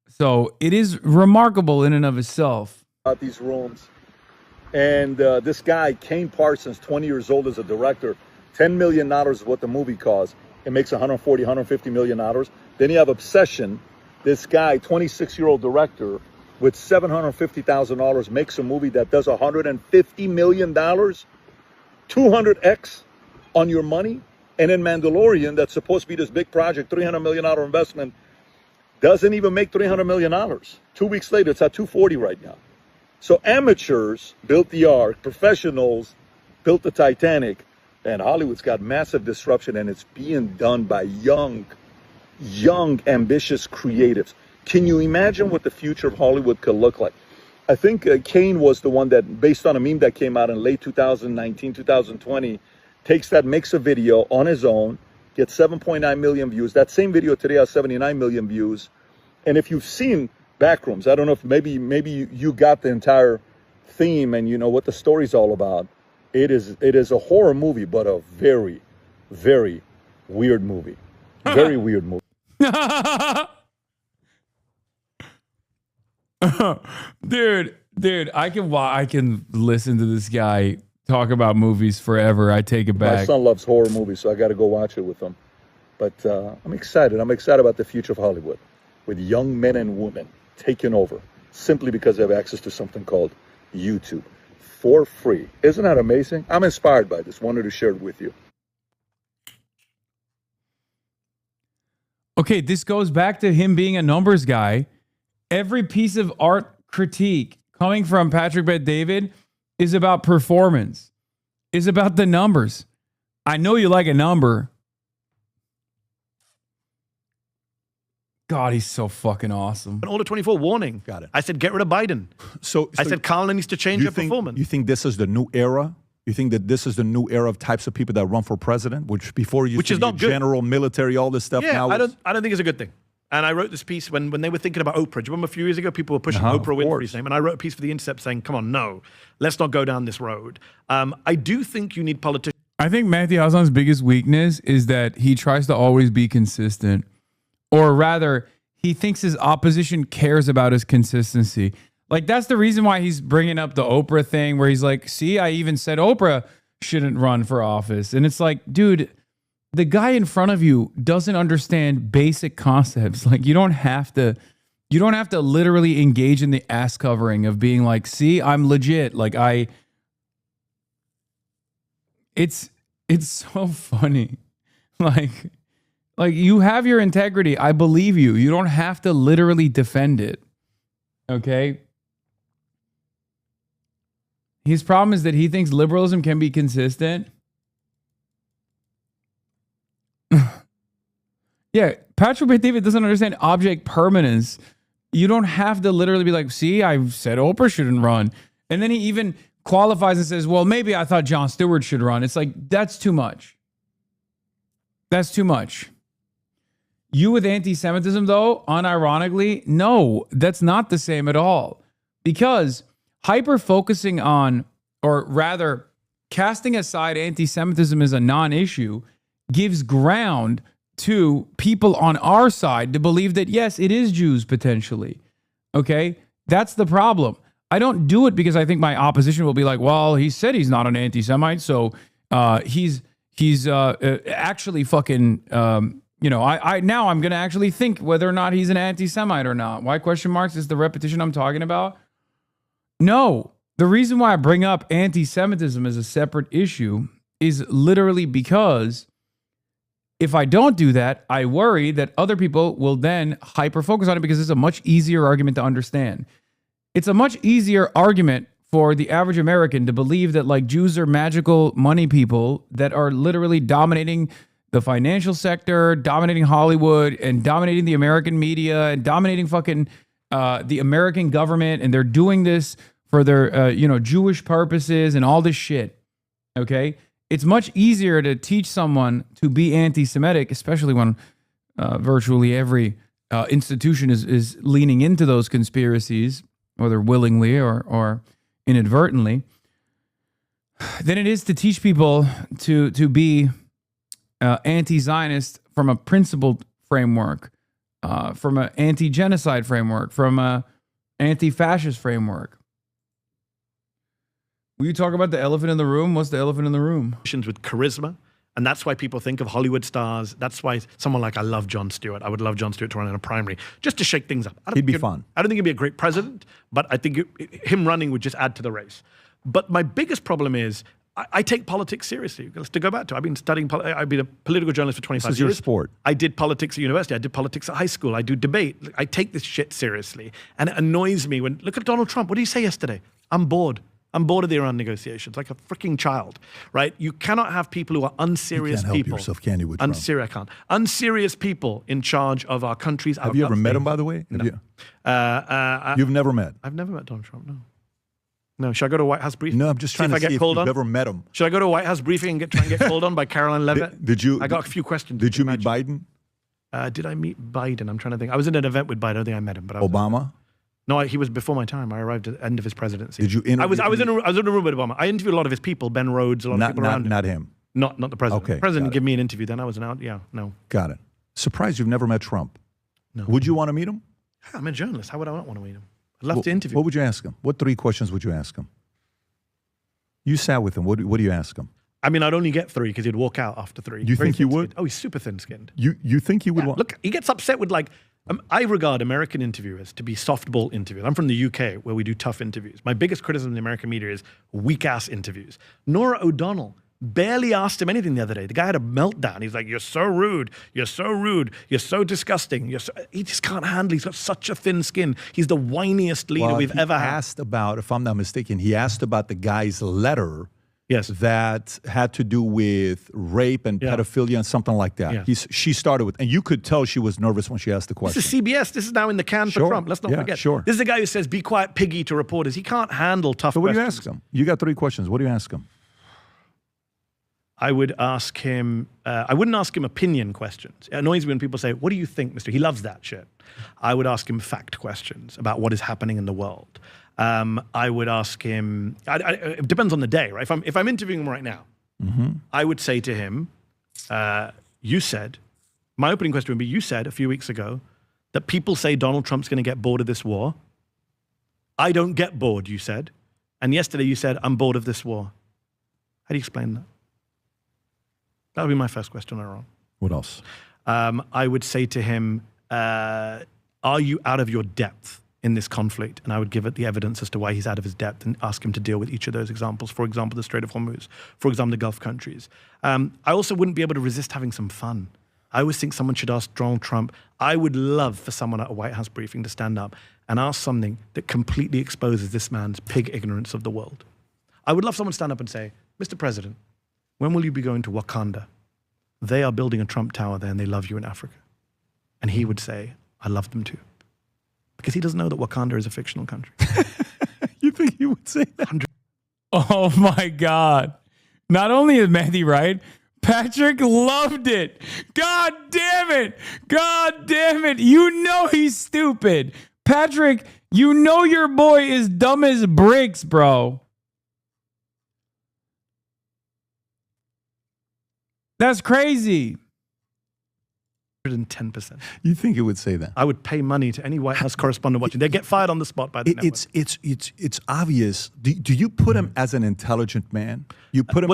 So it is remarkable in and of itself. These rooms. And this guy, Kane Parsons, 20 years old as a director, $10 million is what the movie costs. It makes $140, $150 million. Then you have Obsession. This guy, 26-year-old director, with $750,000 makes a movie that does $150 million, 200x on your money. And in Mandalorian, that's supposed to be this big project, $300 million investment, doesn't even make $300 million. 2 weeks later, it's at 240 right now. So amateurs built the Ark, professionals built the Titanic, and Hollywood's got massive disruption, and it's being done by young, ambitious creatives. Can you imagine what the future of Hollywood could look like? I think Kane was the one that, based on a meme that came out in late 2019, 2020, takes that, makes a video on his own, gets 7.9 million views. That same video today has 79 million views. And if you've seen Backrooms, I don't know if maybe you got the entire theme and you know what the story's all about. It is a horror movie, but a very, very weird movie. Very weird movie. Dude, I can listen to this guy talk about movies forever. I take it back. My son loves horror movies, so I got to go watch it with him. But I'm excited. I'm excited about the future of Hollywood, with young men and women taking over simply because they have access to something called YouTube for free. Isn't that amazing? I'm inspired by this. Wanted to share it with you. Okay, this goes back to him being a numbers guy. Every piece of art critique coming from Patrick Bet-David is about performance, is about the numbers. I know you like a number. God, he's so fucking awesome. An Order 24 warning. Got it. I said, get rid of Biden. So I said, Carlin needs to change her performance. You think this is the new era? You think that this is the new era of types of people that run for president, which before you which is not good. General, military, all this stuff. Yeah, now I don't think it's a good thing. And I wrote this piece when they were thinking about Oprah. Do you remember a few years ago, people were pushing Oprah Winfrey's name? And I wrote a piece for The Intercept saying, come on, no, let's not go down this road. I do think you need politicians. I think Matthew Hasan's biggest weakness is that he tries to always be consistent. Or rather, he thinks his opposition cares about his consistency. Like, that's the reason why he's bringing up the Oprah thing, where he's like, see, I even said Oprah shouldn't run for office. And it's like, dude, the guy in front of you doesn't understand basic concepts. Like, you don't have to literally engage in the ass covering of being like, see, I'm legit. Like, it's so funny. Like you have your integrity. I believe you. You don't have to literally defend it. Okay? His problem is that he thinks liberalism can be consistent. Yeah, Patrick Bet-David doesn't understand object permanence. You don't have to literally be like, see, I said Oprah shouldn't run. And then he even qualifies and says, well, maybe I thought Jon Stewart should run. It's like, that's too much. That's too much. You with anti-Semitism, though, unironically, no, that's not the same at all. Because hyper-focusing on, or rather, casting aside anti-Semitism as a non-issue gives ground to people on our side to believe that, yes, it is Jews potentially. Okay? That's the problem. I don't do it because I think my opposition will be like, well, he said he's not an anti-Semite, so he's actually fucking, I now I'm going to actually think whether or not he's an anti-Semite or not. Why question marks is the repetition I'm talking about? No. The reason why I bring up anti-Semitism as a separate issue is literally because if I don't do that, I worry that other people will then hyper-focus on it because it's a much easier argument to understand. It's a much easier argument for the average American to believe that like Jews are magical money people that are literally dominating the financial sector, dominating Hollywood, and dominating the American media, and dominating fucking the American government, and they're doing this for their Jewish purposes and all this shit. Okay? It's much easier to teach someone to be anti-Semitic, especially when virtually every institution is leaning into those conspiracies, whether willingly or inadvertently, than it is to teach people to be anti-Zionist from a principled framework, from an anti-genocide framework, from a anti-fascist framework. Will you talk about the elephant in the room? What's the elephant in the room? With charisma. And that's why people think of Hollywood stars. That's why someone like, I love Jon Stewart. I would love Jon Stewart to run in a primary just to shake things up. He'd be fun. I don't think he'd be a great president, but I think him running would just add to the race. But my biggest problem is I take politics seriously. To go back to, I've been studying, I've been a political journalist for 25 years. This is your sport. I did politics at university. I did politics at high school. I do debate. I take this shit seriously. And it annoys me when, look at Donald Trump. What did he say yesterday? I'm bored. I'm bored of the Iran negotiations, like a freaking child, right? You cannot have people who are unserious people. You can't help yourself, can you, with Trump? I can't. Unserious people in charge of our countries. Have you ever met him, by the way? No. You've never met? I've never met Donald Trump, no. No, should I go to a White House briefing? No, I'm just trying to see if you've ever met him. Should I go to a White House briefing and try and get called on by Caroline Levitt? Did you? I got a few questions. Did you meet Biden? Did I meet Biden? I'm trying to think. I was in an event with Biden. I don't think I met him. But Obama? No, he was before my time. I arrived at the end of his presidency. Did you interview? I was in a room with Obama. I interviewed a lot of his people, Ben Rhodes, a lot of people around him. Not him. Not the president. Okay, the president gave me an interview. Then I wasn't out. Yeah, no. Got it. Surprised you've never met Trump. No. Would you want to meet him? I'm a journalist. How would I not want to meet him? I'd love to interview. What would you ask him? What 3 questions would you ask him? You sat with him. What do you ask him? I mean, I'd only get 3 because he'd walk out after 3. You think you would? Oh, he's super thin-skinned. You think you would want? Look, he gets upset with like, I regard American interviewers to be softball interviewers. I'm from the UK where we do tough interviews. My biggest criticism of the American media is weak-ass interviews. Nora O'Donnell barely asked him anything the other day. The guy had a meltdown. He's like, you're so rude. You're so rude. You're so disgusting. He just can't handle. He's got such a thin skin. He's the whiniest leader we've ever had. He asked about, if I'm not mistaken, he asked about the guy's letter. Yes. That had to do with rape and pedophilia and something like that. Yeah. She started with, and you could tell she was nervous when she asked the question. This is CBS. This is now in the can for Trump. Let's not forget. Sure. This is the guy who says, be quiet, piggy, to reporters. He can't handle tough So what questions. do you ask him? You got 3 questions. What do you ask him? I would ask him, I wouldn't ask him opinion questions. It annoys me when people say, what do you think, Mr. He loves that shit. I would ask him fact questions about what is happening in the world. I would ask him, it depends on the day, right? If I'm interviewing him right now, I would say to him, you said, my opening question would be, you said a few weeks ago that people say Donald Trump's going to get bored of this war. I don't get bored, you said. And yesterday you said, I'm bored of this war. How do you explain that? That would be my first question. Wrong. What else? I would say to him, are you out of your depth in this conflict? And I would give it the evidence as to why he's out of his depth and ask him to deal with each of those examples. For example, the Strait of Hormuz. For example, the Gulf countries. I also wouldn't be able to resist having some fun. I always think someone should ask Donald Trump. I would love for someone at a White House briefing to stand up and ask something that completely exposes this man's pig ignorance of the world. I would love someone to stand up and say, Mr. President, when will you be going to Wakanda? They are building a Trump Tower there and they love you in Africa. And he would say, I love them too. Because he doesn't know that Wakanda is a fictional country. You think he would say that? Oh my God. Not only is Mehdi right, Patrick loved it. God damn it. God damn it. You know he's stupid. Patrick, you know your boy is dumb as bricks, bro. That's crazy. 110%. You think it would say that? I would pay money to any White House correspondent watching. They get fired on the spot by the network. It's obvious. Do you put him as an intelligent man? You put him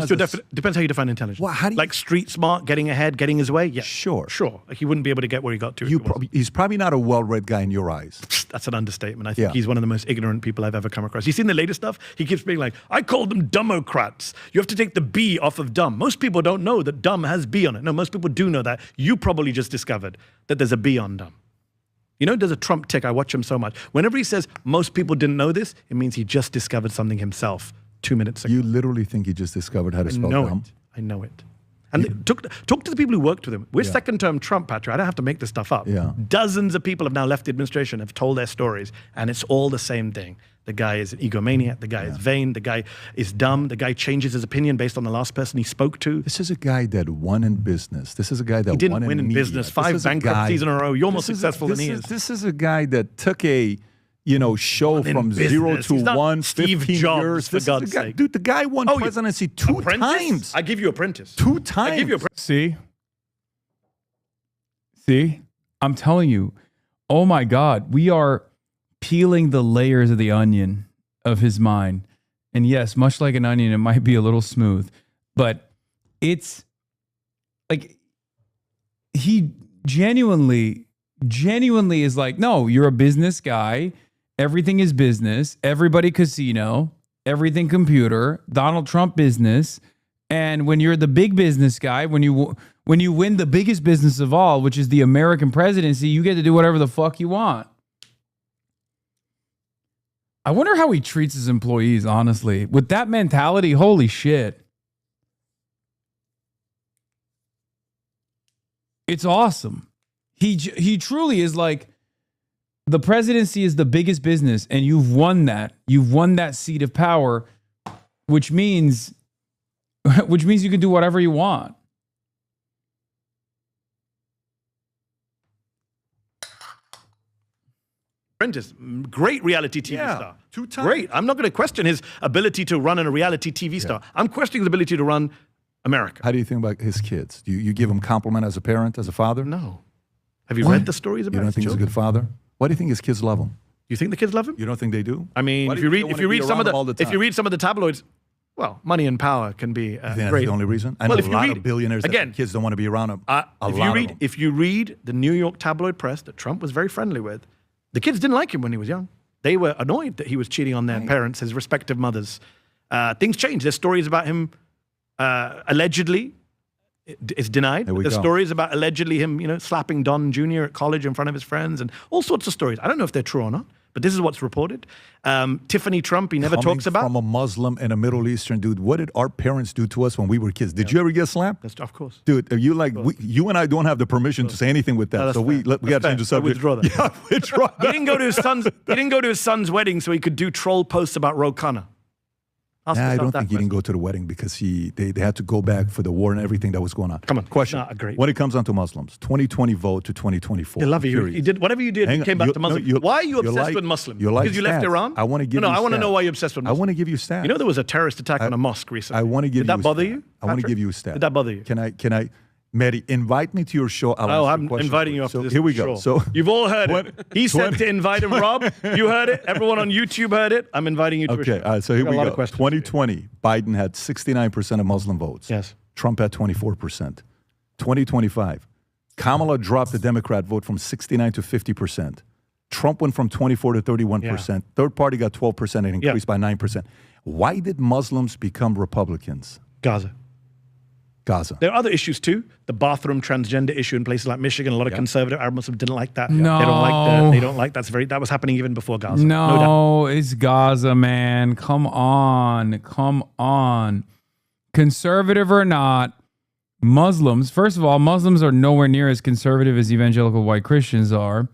depends how you define intelligence. Well, how do you, like street smart, getting ahead, getting his way? Yeah. Sure. Like he wouldn't be able to get where he got to. He's probably not a well-read guy in your eyes. That's an understatement. I think he's one of the most ignorant people I've ever come across. You seen the latest stuff? He keeps being like, I call them dumbocrats. You have to take the B off of dumb. Most people don't know that dumb has B on it. No, most people do know that. You probably just discovered that there's a B on dumb. You know, there's a Trump tick. I watch him so much. Whenever he says most people didn't know this, it means he just discovered something himself 2 minutes ago. You literally think he just discovered how to spell dumb? I know it. And talk to the people who worked with him. We're second-term Trump, Patrick. I don't have to make this stuff up. Yeah. Dozens of people have now left the administration, have told their stories, and it's all the same thing. The guy is an egomaniac. The guy is vain. The guy is dumb. The guy changes his opinion based on the last person he spoke to. This is a guy that won in business. This is a guy that he didn't won win in media. business. 5 bankruptcies in a row. You're more successful than he is. This is a guy that took a show from 0 to 1, Steve 15 Jobs, years. for This is God's the guy, sake. dude, the guy won presidency 2 times. I give you Apprentice. 2 times. I give you Apprentice. See? I'm telling you. Oh my God. We are peeling the layers of the onion of his mind. And yes, much like an onion, it might be a little smooth, but it's like he genuinely is like, no, you're a business guy. Everything is business. Everybody casino. Everything computer. Donald Trump business. And when you're the big business guy, when you win the biggest business of all, which is the American presidency, you get to do whatever the fuck you want. I wonder how he treats his employees, honestly. With that mentality, holy shit. It's awesome. He truly is like, the presidency is the biggest business, and you've won that. You've won that seat of power, which means you can do whatever you want. Apprentice, great reality TV star. 2 times. Great. I'm not going to question his ability to run a reality TV star. I'm questioning his ability to run America. How do you think about his kids? Do you give him compliment as a parent, as a father? No. Have you read the stories about You don't his think he's a children? good father? Why do you think his kids love him? Do you think the kids love him? You don't think they do? I mean, Why if do you think read they wanna be some of around him all the if you time? read some of the tabloids, well, money and power can be You think that's great. the only reason? I know Well, a lot of billionaires that again, their kids don't want to be around him. if you read the New York tabloid press that Trump was very friendly with, the kids didn't like him when he was young. They were annoyed that he was cheating on their parents, his respective mothers. Things changed. There's stories about him allegedly. It's denied. There's stories about allegedly him, slapping Don Jr. at college in front of his friends, and all sorts of stories. I don't know if they're true or not, but this is what's reported. Tiffany Trump, he never talks about. From a Muslim and a Middle Eastern dude, what did our parents do to us when we were kids? Did you ever get slapped? Of course. Dude, are you like, you and I don't have the permission to say anything with that, No, so we got to change the subject. Withdraw that. Yeah, withdraw He didn't go to his son's. He didn't go to his son's wedding so he could do troll posts about Ro Khanna. I don't think he didn't go to the wedding because they had to go back for the war and everything that was going on. Come on, question. not a great. When it comes down to Muslims, 2020 vote to 2024. They love you. period. You did whatever you did. Hang You on, came back you- to no, Muslim. you- Why are you you obsessed like- with Muslims? you like Because you left stats. Iran? I want to give No, you I want to stats. know why you're obsessed with I Muslims. want to give you stats. You know there was a terrorist attack on a mosque recently. I want to give Did you that bother stat. you? I want to Patrick? give you a stat. Did that bother you? Can I, Mary, invite me to your show. I'll Oh, answer I'm questions inviting for you up to So this. here we go. Sure. So you've all heard it. He said 20 to invite him, Rob. You heard it. Everyone on YouTube heard it. I'm inviting you to a Okay, show. all right, so here Got we a lot go. of questions. 2020, Biden had 69% of Muslim votes. Yes. Trump had 24%. 2025, Kamala dropped the Democrat vote from 69 to 50%. Trump went from 24 to 31%. Third party got 12% and increased by 9%. Why did Muslims become Republicans? Gaza. There are other issues too. The bathroom transgender issue in places like Michigan. A lot of conservative Arab Muslims didn't like that. No. They don't like They don't like that was happening even before Gaza. No doubt. No, it's Gaza, man. Come on. Conservative or not, Muslims, first of all, Muslims are nowhere near as conservative as evangelical white Christians are.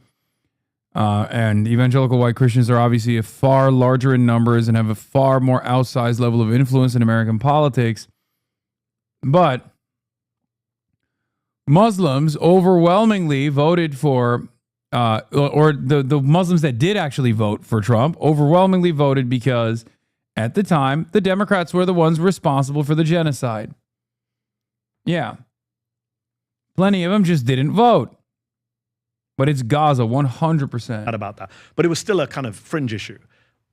And evangelical white Christians are obviously a far larger in numbers and have a far more outsized level of influence in American politics. But Muslims overwhelmingly voted for, or the Muslims that did actually vote for Trump overwhelmingly voted because at the time, the Democrats were the ones responsible for the genocide. Yeah. Plenty of them just didn't vote. But it's Gaza, 100%. Not about that. But it was still a kind of fringe issue.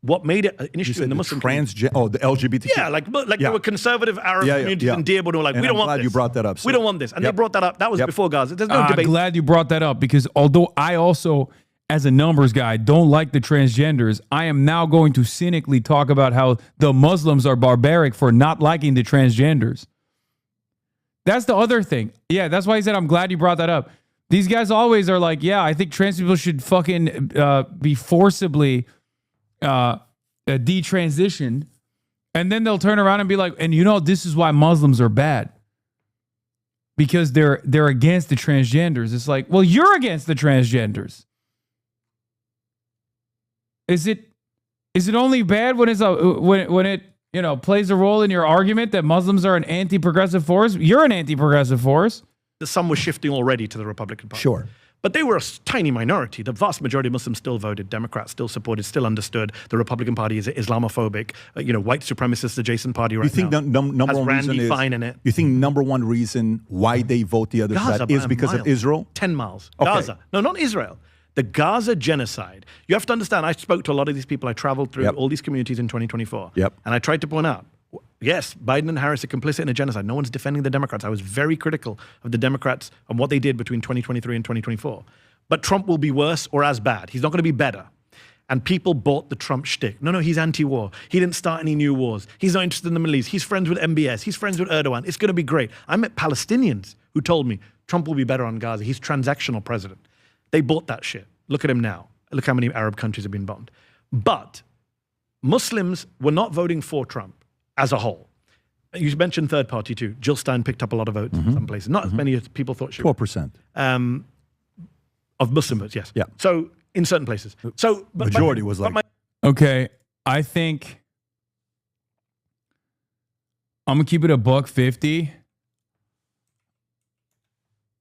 What made it an issue in the Muslim community? the LGBT. Yeah, there were conservative Arab communities in Dearborn who were like, And we don't I'm want glad this. you brought that up. We don't want this. And they brought that up. That was before Gaza. There's no debate. I'm glad you brought that up because although I also, as a numbers guy, don't like the transgenders, I am now going to cynically talk about how the Muslims are barbaric for not liking the transgenders. That's the other thing. Yeah, that's why I said I'm glad you brought that up. These guys always are like, yeah, I think trans people should fucking be forcibly detransitioned. And then they'll turn around and be like, and this is why Muslims are bad. because they're against the transgenders. It's like, well, you're against the transgenders. Is it only bad when when it plays a role in your argument that Muslims are an anti-progressive force? You're an anti-progressive force. Some were shifting already to the Republican Party. Sure. But they were a tiny minority. The vast majority of Muslims still voted. Democrats still supported, still understood. The Republican Party is Islamophobic. White supremacist adjacent party right now. You think number has one Randy reason is, Fine in it. You think number one reason why they vote the other Gaza side by is a because mile. of Israel? 10 miles. Okay. Gaza. No, not Israel. The Gaza genocide. You have to understand, I spoke to a lot of these people. I traveled through all these communities in 2024. Yep. And I tried to point out, yes, Biden and Harris are complicit in a genocide. No one's defending the Democrats. I was very critical of the Democrats and what they did between 2023 and 2024. But Trump will be worse or as bad. He's not going to be better. And people bought the Trump shtick. No, he's anti-war. He didn't start any new wars. He's not interested in the Middle East. He's friends with MBS. He's friends with Erdogan. It's going to be great. I met Palestinians who told me Trump will be better on Gaza. He's transactional president. They bought that shit. Look at him now. Look how many Arab countries have been bombed. But Muslims were not voting for Trump as a whole. You mentioned third party too. Jill Stein picked up a lot of votes in some places. Not as many as people thought she would. 12%. Of Muslim votes, yes. Yeah. So in certain places. So majority was like. Okay, I think I'm gonna keep it $1.50.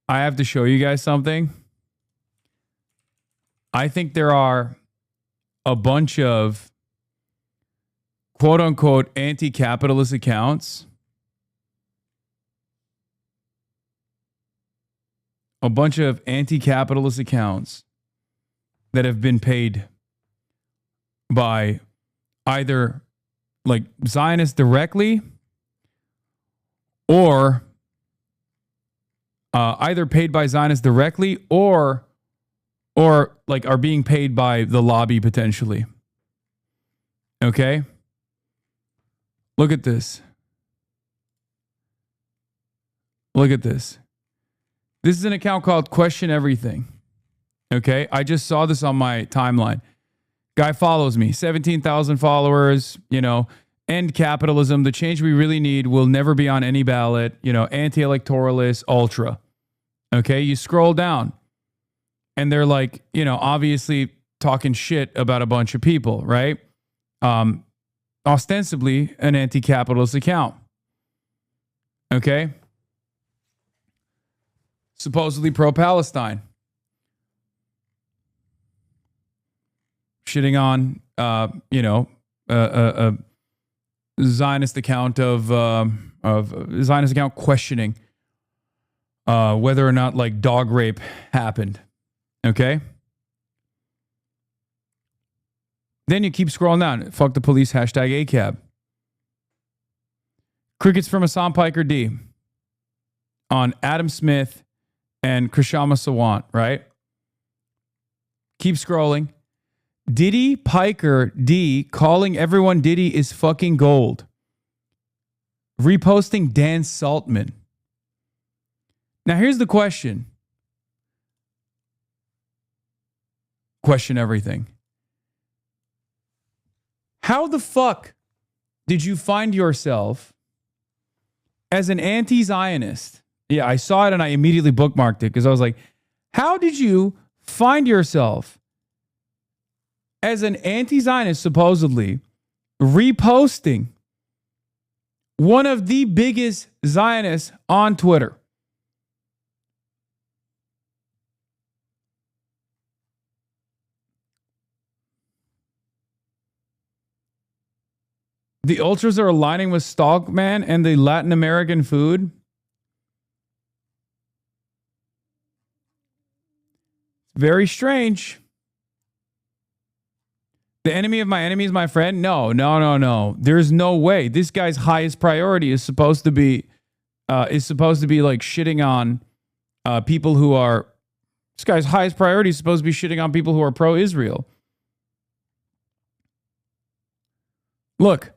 I have to show you guys something. I think there are a bunch of quote unquote anti-capitalist accounts. A bunch of anti-capitalist accounts that have been paid by either like Zionists directly or either paid by Zionists directly or like are being paid by the lobby potentially. Okay? Look at this. Look at this. This is an account called Question Everything. Okay? I just saw this on my timeline. Guy follows me, 17,000 followers, end capitalism. The change we really need will never be on any ballot, anti-electoralist, ultra. Okay? You scroll down and they're like, obviously talking shit about a bunch of people, right? Ostensibly an anti-capitalist account. Okay? Supposedly pro-Palestine. Shitting on, a Zionist account Zionist account questioning whether or not like dog rape happened. Okay. Then you keep scrolling down. Fuck the police. Hashtag ACAB. Crickets from Hassan Piker D on Adam Smith and Krishama Sawant, right? Keep scrolling. Diddy Piker D calling everyone Diddy is fucking gold. Reposting Dan Saltman. Now here's the question. Question everything. How the fuck did you find yourself as an anti-Zionist? Yeah, I saw it and I immediately bookmarked it because I was like, how did you find yourself as an anti-Zionist, supposedly, reposting one of the biggest Zionists on Twitter? The ultras are aligning with Stalkman and the Latin American food. Very strange. The enemy of my enemy is my friend? No. There's no way. This guy's highest priority is supposed to be like shitting on people who are. This guy's highest priority is supposed to be shitting on people who are pro-Israel. Look,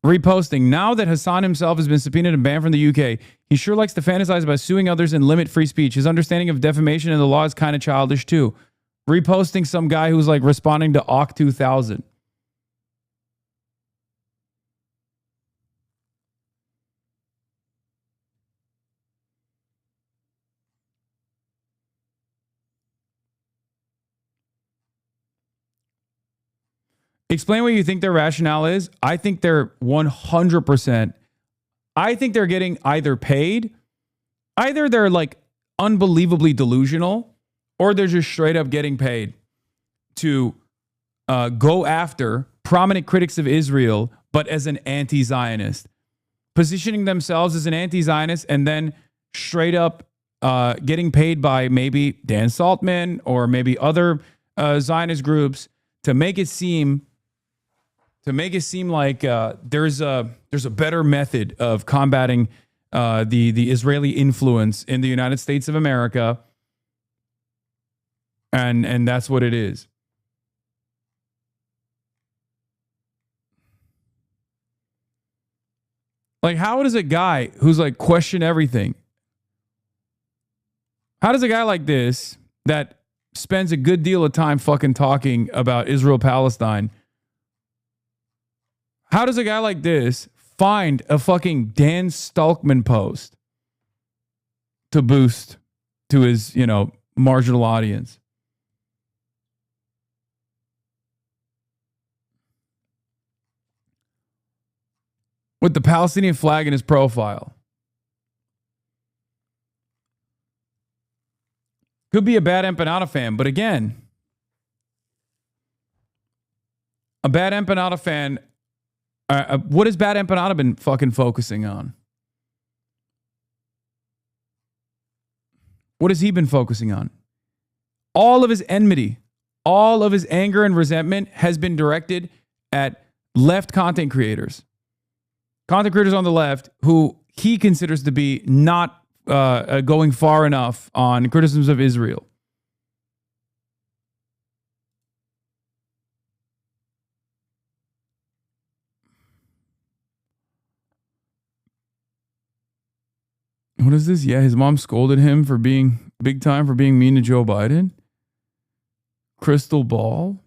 reposting. Now that Hasan himself has been subpoenaed and banned from the UK, he sure likes to fantasize about suing others and limit free speech. His understanding of defamation and the law is kind of childish too. Reposting some guy who's like responding to Awk 2000. Explain what you think their rationale is. I think they're 100%. I think they're getting either paid, either they're like unbelievably delusional, or they're just straight up getting paid to go after prominent critics of Israel, but as an anti-Zionist, positioning themselves as an anti-Zionist, and then straight up getting paid by maybe Dan Saltman or maybe other Zionist groups to make it seem like there's a better method of combating the Israeli influence in the United States of America, and that's what it is. Like, how does a guy who's like question everything? How does a guy like this that spends a good deal of time fucking talking about Israel-Palestine, how does a guy like this find a fucking Dan Stalkman post to boost to his, marginal audience? With the Palestinian flag in his profile. Could be a bad Empanada fan, but again, a bad Empanada fan, what has bad Empanada been fucking focusing on? What has he been focusing on? All of his enmity, all of his anger and resentment has been directed at left content creators. Content creators on the left who he considers to be not going far enough on criticisms of Israel. What is this? Yeah, his mom scolded him for being big time for being mean to Joe Biden. Crystal ball.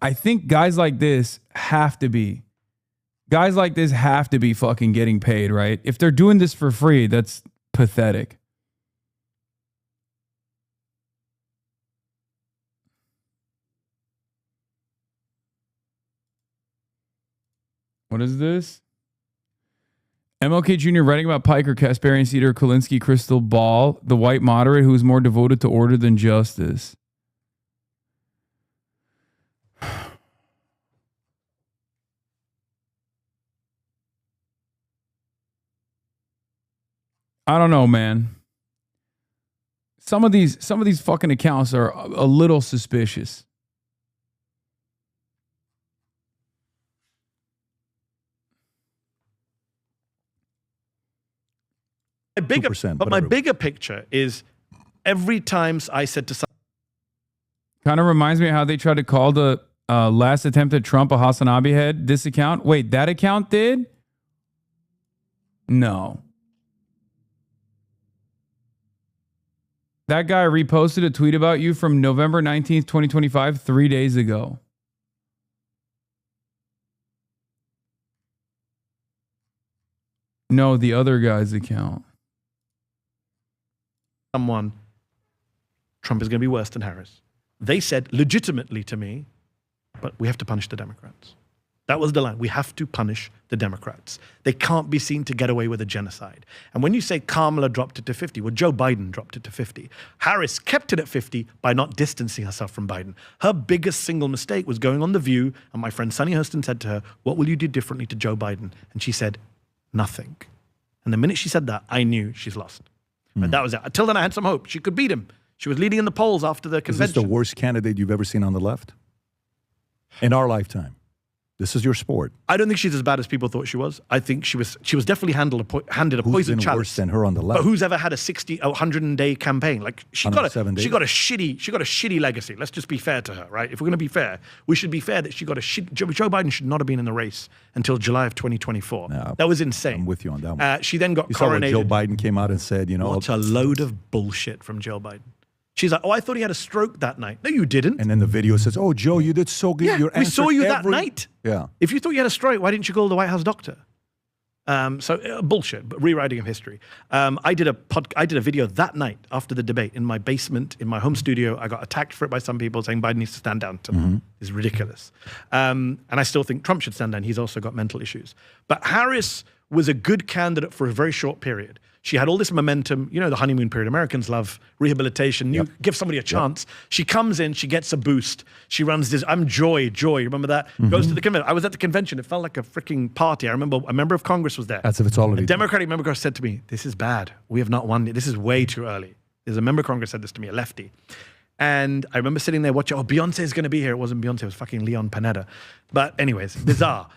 I think guys like this have to be fucking getting paid, right? If they're doing this for free, that's pathetic. What is this? MLK Jr. writing about Piker, Kasparian, Cedar, Kulinski, Crystal Ball, the white moderate who is more devoted to order than justice. I don't know, man. Some of these fucking accounts are a little suspicious. My bigger picture is every time I said to someone, kind of reminds me of how they tried to call the last attempt at Trump a HasanAbi head. This account, wait, that account did? No. That guy reposted a tweet about you from November 19th, 2025, 3 days ago. No, the other guy's account. Trump is going to be worse than Harris. They said legitimately to me, but we have to punish the Democrats. That was the line. We have to punish the Democrats. They can't be seen to get away with a genocide. And when you say Kamala dropped it to 50, well, Joe Biden dropped it to 50. Harris kept it at 50 by not distancing herself from Biden. Her biggest single mistake was going on The View, and my friend Sunny Hostin said to her, what will you do differently to Joe Biden? And she said, nothing. And the minute she said that, I knew she's lost. But that was it. Until then, I had some hope. She could beat him. She was leading in the polls after the convention. Is this the worst candidate you've ever seen on the left? In our lifetime. This is your sport. I don't think she's as bad as people thought she was. I think she was definitely handed a poison chalice. Who's worse than her on the left? But who's ever had a 100-day campaign? Like she got a shitty legacy. Let's just be fair to her, right? If we're going to be fair, we should be fair that she got a shit. Joe Biden should not have been in the race until July of 2024. No, that was insane. I'm with you on that one. She then got you coronated. Saw what Joe Biden came out and said, what a load of bullshit from Joe Biden. She's like, oh, I thought he had a stroke that night. No, you didn't. And then the video says, oh, Joe, you did so good. Yeah, we saw you that night. Yeah. If you thought you had a stroke, why didn't you call the White House doctor? Bullshit, but rewriting of history. I did a video that night after the debate in my basement, in my home studio. I got attacked for it by some people saying Biden needs to stand down. It's ridiculous. And I still think Trump should stand down. He's also got mental issues. But Harris was a good candidate for a very short period. She had all this momentum, you know, the honeymoon period. Americans love rehabilitation. You give somebody a chance. She comes in, she gets a boost. She runs this, I'm Joy. Remember that? Goes to the convention. I was at the convention. It felt like a freaking party. I remember a member of Congress was there. As if it's already. A Democratic member of Congress said to me, this is bad. We have not won. This is way too early. There's a member of Congress said this to me, a lefty. And I remember sitting there watching, oh, Beyonce is going to be here. It wasn't Beyonce, it was fucking Leon Panetta. But anyways, bizarre.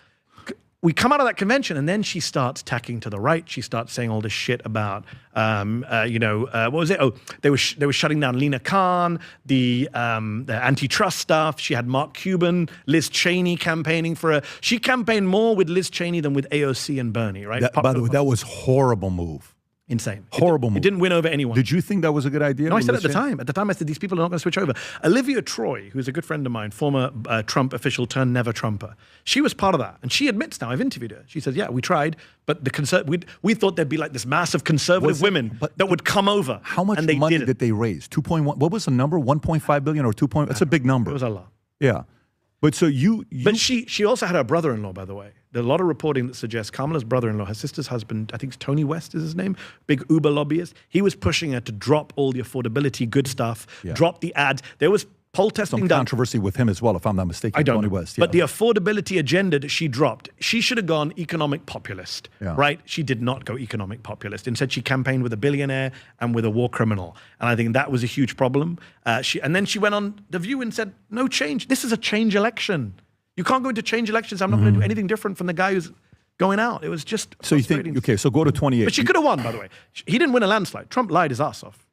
We come out of that convention, and then she starts tacking to the right. She starts saying all this shit about, what was it? Oh, they were shutting down Lena Khan, the antitrust stuff. She had Mark Cuban, Liz Cheney campaigning for her. She campaigned more with Liz Cheney than with AOC and Bernie, right? By the way, that was horrible move. Insane. Horrible move. It didn't win over anyone. Did you think that was a good idea? No, I said at the time. At the time, I said, these people are not going to switch over. Olivia Troy, who's a good friend of mine, former Trump official turned never Trumper, she was part of that. And she admits now, I've interviewed her. She says, yeah, we tried, but we thought there'd be like this mass of conservative women that would come over. How much money did they raise? 2.1, what was the number? 1.5 billion or 2. That's a big number. It was a lot. Yeah. But so you But she also had her brother-in-law, by the way. There's a lot of reporting that suggests Kamala's brother-in-law, her sister's husband, I think it's Tony West is his name, big Uber lobbyist. He was pushing her to drop all the affordability, good stuff, drop the ads. There was poll testing some done. controversy with him as well, if I'm not mistaken. I don't Tony know. West. But the affordability agenda that she dropped, she should have gone economic populist, right? She did not go economic populist. Instead, she campaigned with a billionaire and with a war criminal. And I think that was a huge problem. And then she went on The View and said, no change. This is a change election. You can't go into change elections. I'm not going to do anything different from the guy who's going out. It was just So you think, okay, so go to 28. But she could have won, by the way. He didn't win a landslide. Trump lied his ass off.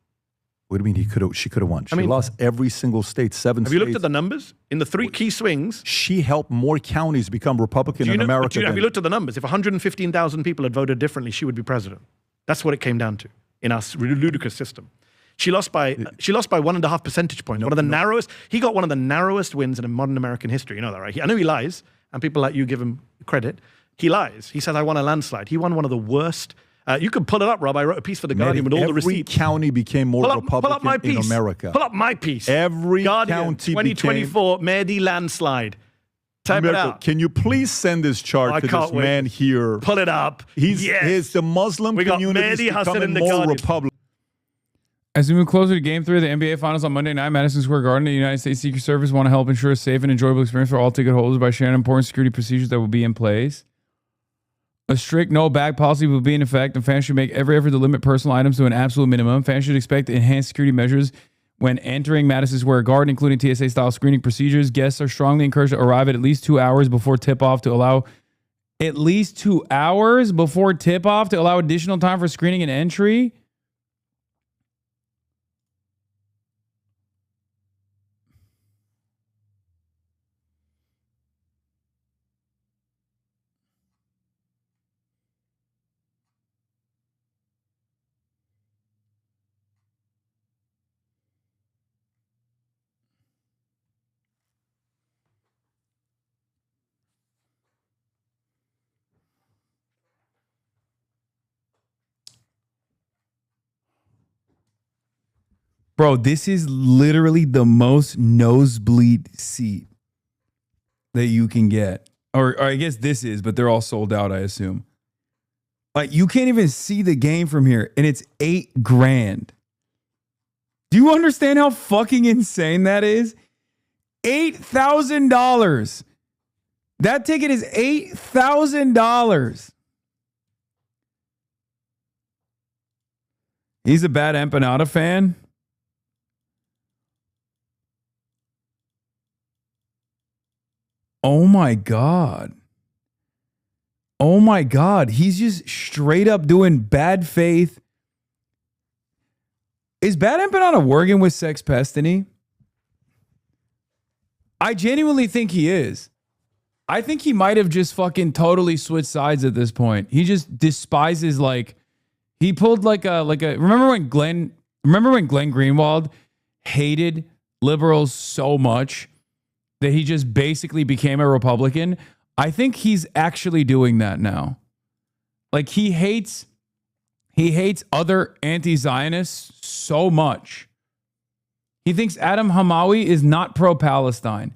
What do you mean she could have won? She lost every single state, 7 states. Have you looked at the numbers? In the 3 key swings. She helped more counties become Republican in America. Have you looked at the numbers? If 115,000 people had voted differently, she would be president. That's what it came down to in our ludicrous system. She lost by 1.5 percentage points. One of the narrowest. He got one of the narrowest wins in modern American history. You know that, right? I know he lies, and people like you give him credit. He lies. He says, I won a landslide. He won one of the worst. You can pull it up, Rob. I wrote a piece for The Guardian with all the receipts. Every county became more Republican in America. Pull up my piece. Every Guardian, county 2024, Mehdi landslide. Type it out. Can you please send this chart to this man here? Pull it up. He's the Muslim community is becoming more Republican. As we move closer to Game 3 of the NBA Finals on Monday night, Madison Square Garden, the United States Secret Service want to help ensure a safe and enjoyable experience for all ticket holders by sharing important security procedures that will be in place. A strict no bag policy will be in effect, and fans should make every effort to limit personal items to an absolute minimum. Fans should expect enhanced security measures when entering Madison Square Garden, including TSA-style screening procedures. Guests are strongly encouraged to arrive at least 2 hours before tip-off to allow additional time for screening and entry. Bro, this is literally the most nosebleed seat that you can get. Or I guess this is, but they're all sold out, I assume. Like, you can't even see the game from here, and it's $8,000. Do you understand how fucking insane that is? $8,000. That ticket is $8,000. He's a bad empanada fan. Oh my God. Oh my God. He's just straight up doing bad faith. Is Bad Empanada working with Sex Pestany? I genuinely think he is. I think he might have just fucking totally switched sides at this point. He just despises, like, he pulled like a remember when Glenn Greenwald hated liberals so much that he just basically became a Republican. I think he's actually doing that now. Like he hates other anti-Zionists so much. He thinks Adam Hamawi is not pro-Palestine.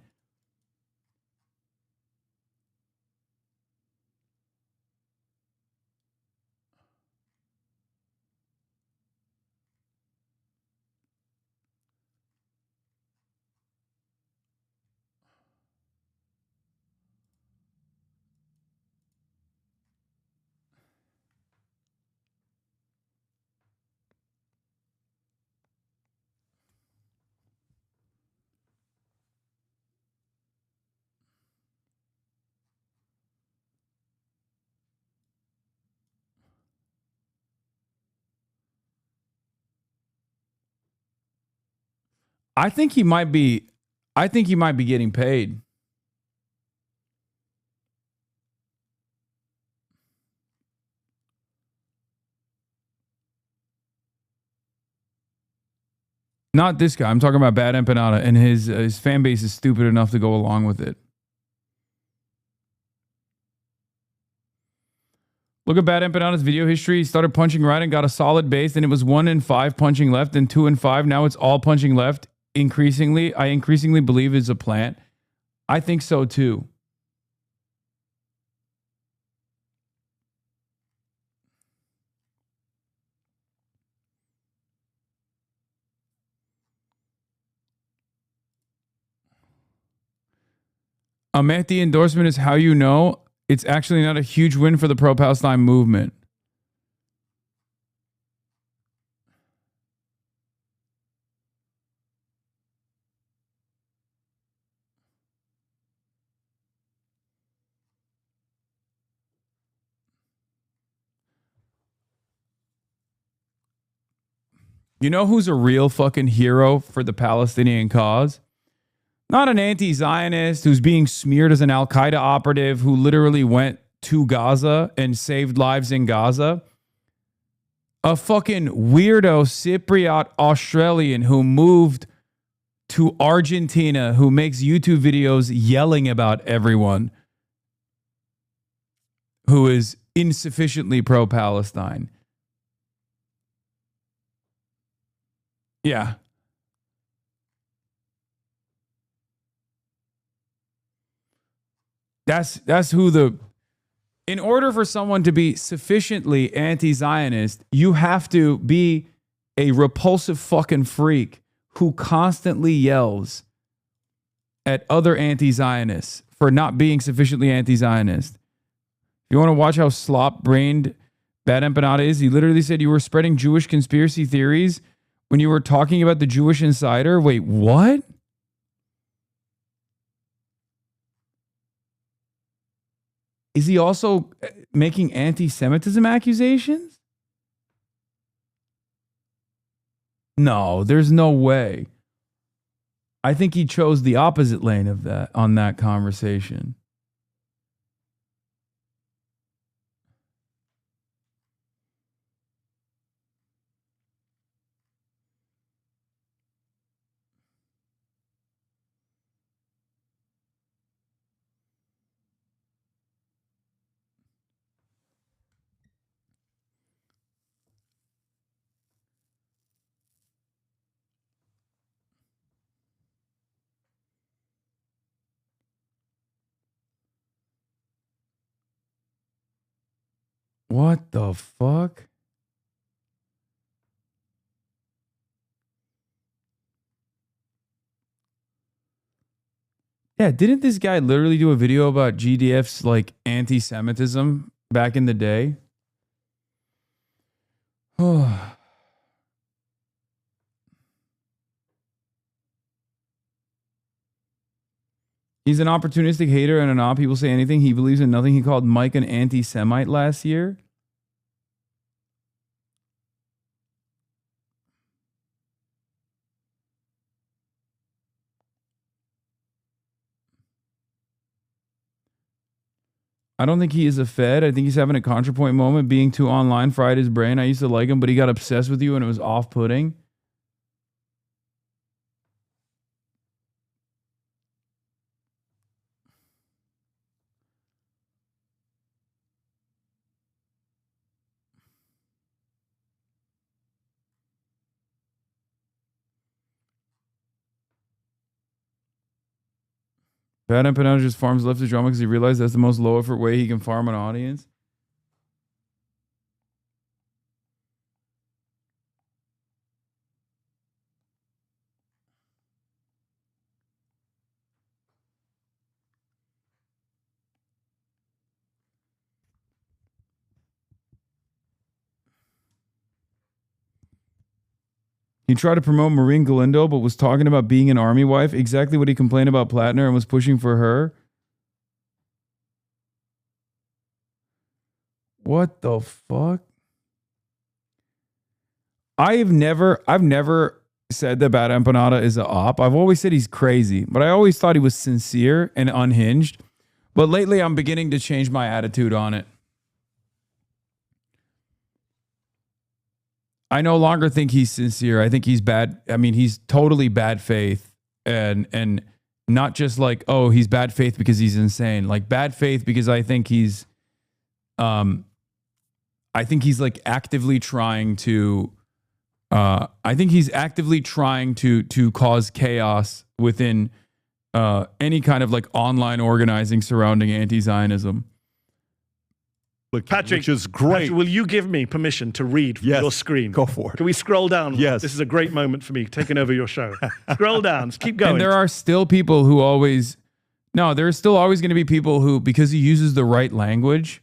I think he might be getting paid. Not this guy. I'm talking about Bad Empanada, and his fan base is stupid enough to go along with it. Look at Bad Empanada's video history. He started punching right and got a solid base. Then it was 1 and 5 punching left, then 2 and 5. Now it's all punching left. I increasingly believe it's a plant. I think so too. A Mehdi endorsement is how you know it's actually not a huge win for the pro-Palestine movement. You know who's a real fucking hero for the Palestinian cause? Not an anti-Zionist who's being smeared as an Al-Qaeda operative who literally went to Gaza and saved lives in Gaza. A fucking weirdo Cypriot Australian who moved to Argentina, who makes YouTube videos yelling about everyone, who is insufficiently pro-Palestine. Yeah. That's who in order for someone to be sufficiently anti-Zionist, you have to be a repulsive fucking freak who constantly yells at other anti-Zionists for not being sufficiently anti-Zionist. If you want to watch how slop-brained Bad Empanada is, he literally said you were spreading Jewish conspiracy theories when you were talking about the Jewish Insider. Wait, what? Is he also making anti-Semitism accusations? No, there's no way. I think he chose the opposite lane of that on that conversation. What the fuck? Yeah, didn't this guy literally do a video about GDF's like anti-Semitism back in the day? Oh. He's an opportunistic hater and an op. He will say anything. He believes in nothing. He called Mike an anti-Semite last year. I don't think he is a Fed. I think he's having a ContraPoint moment. Being too online fried his brain. I used to like him, but he got obsessed with you and it was off-putting. Pat Empanada just farms left to drama because he realized that's the most low effort way he can farm an audience. He tried to promote Maureen Galindo, but was talking about being an army wife. Exactly what he complained about Plattner and was pushing for her. What the fuck? I've never said that Bad Empanada is a op. I've always said he's crazy, but I always thought he was sincere and unhinged. But lately I'm beginning to change my attitude on it. I no longer think he's sincere. I think he's bad. I mean, he's totally bad faith, and not just like, oh, he's bad faith because he's insane. Like bad faith because I think he's like actively trying to to cause chaos within any kind of like online organizing surrounding anti-Zionism. Look, Patrick, which is great. Patrick, will you give me permission to read from your screen? Go for it. Can we scroll down? Yes. This is a great moment for me, taking over your show. Scroll down. Just keep going. And there are still people who always... No, there's still always going to be people who, because he uses the right language,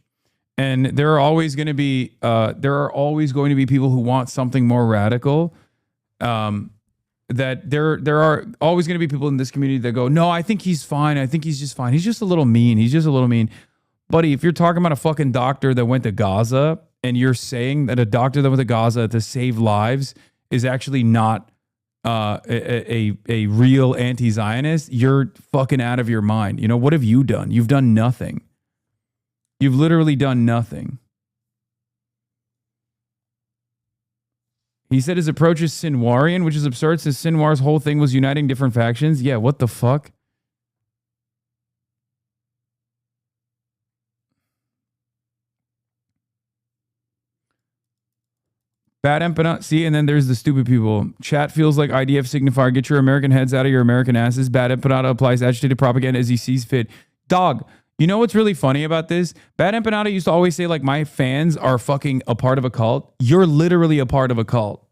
and there are always going to be people who want something more radical. That there are always going to be people in this community that go, no, I think he's fine. I think he's just fine. He's just a little mean. He's just a little mean. Buddy, if you're talking about a fucking doctor that went to Gaza and you're saying that a doctor that went to Gaza to save lives is actually not a real anti-Zionist, you're fucking out of your mind. You know, what have you done? You've done nothing. You've literally done nothing. He said his approach is Sinwarian, which is absurd since Sinwar's whole thing was uniting different factions. Yeah, what the fuck? Bad Empanada. See, and then there's the stupid people. Chat feels like IDF signifier. Get your American heads out of your American asses. Bad Empanada applies agitated propaganda as he sees fit. Dog, you know what's really funny about this? Bad Empanada used to always say, like, my fans are fucking a part of a cult. You're literally a part of a cult.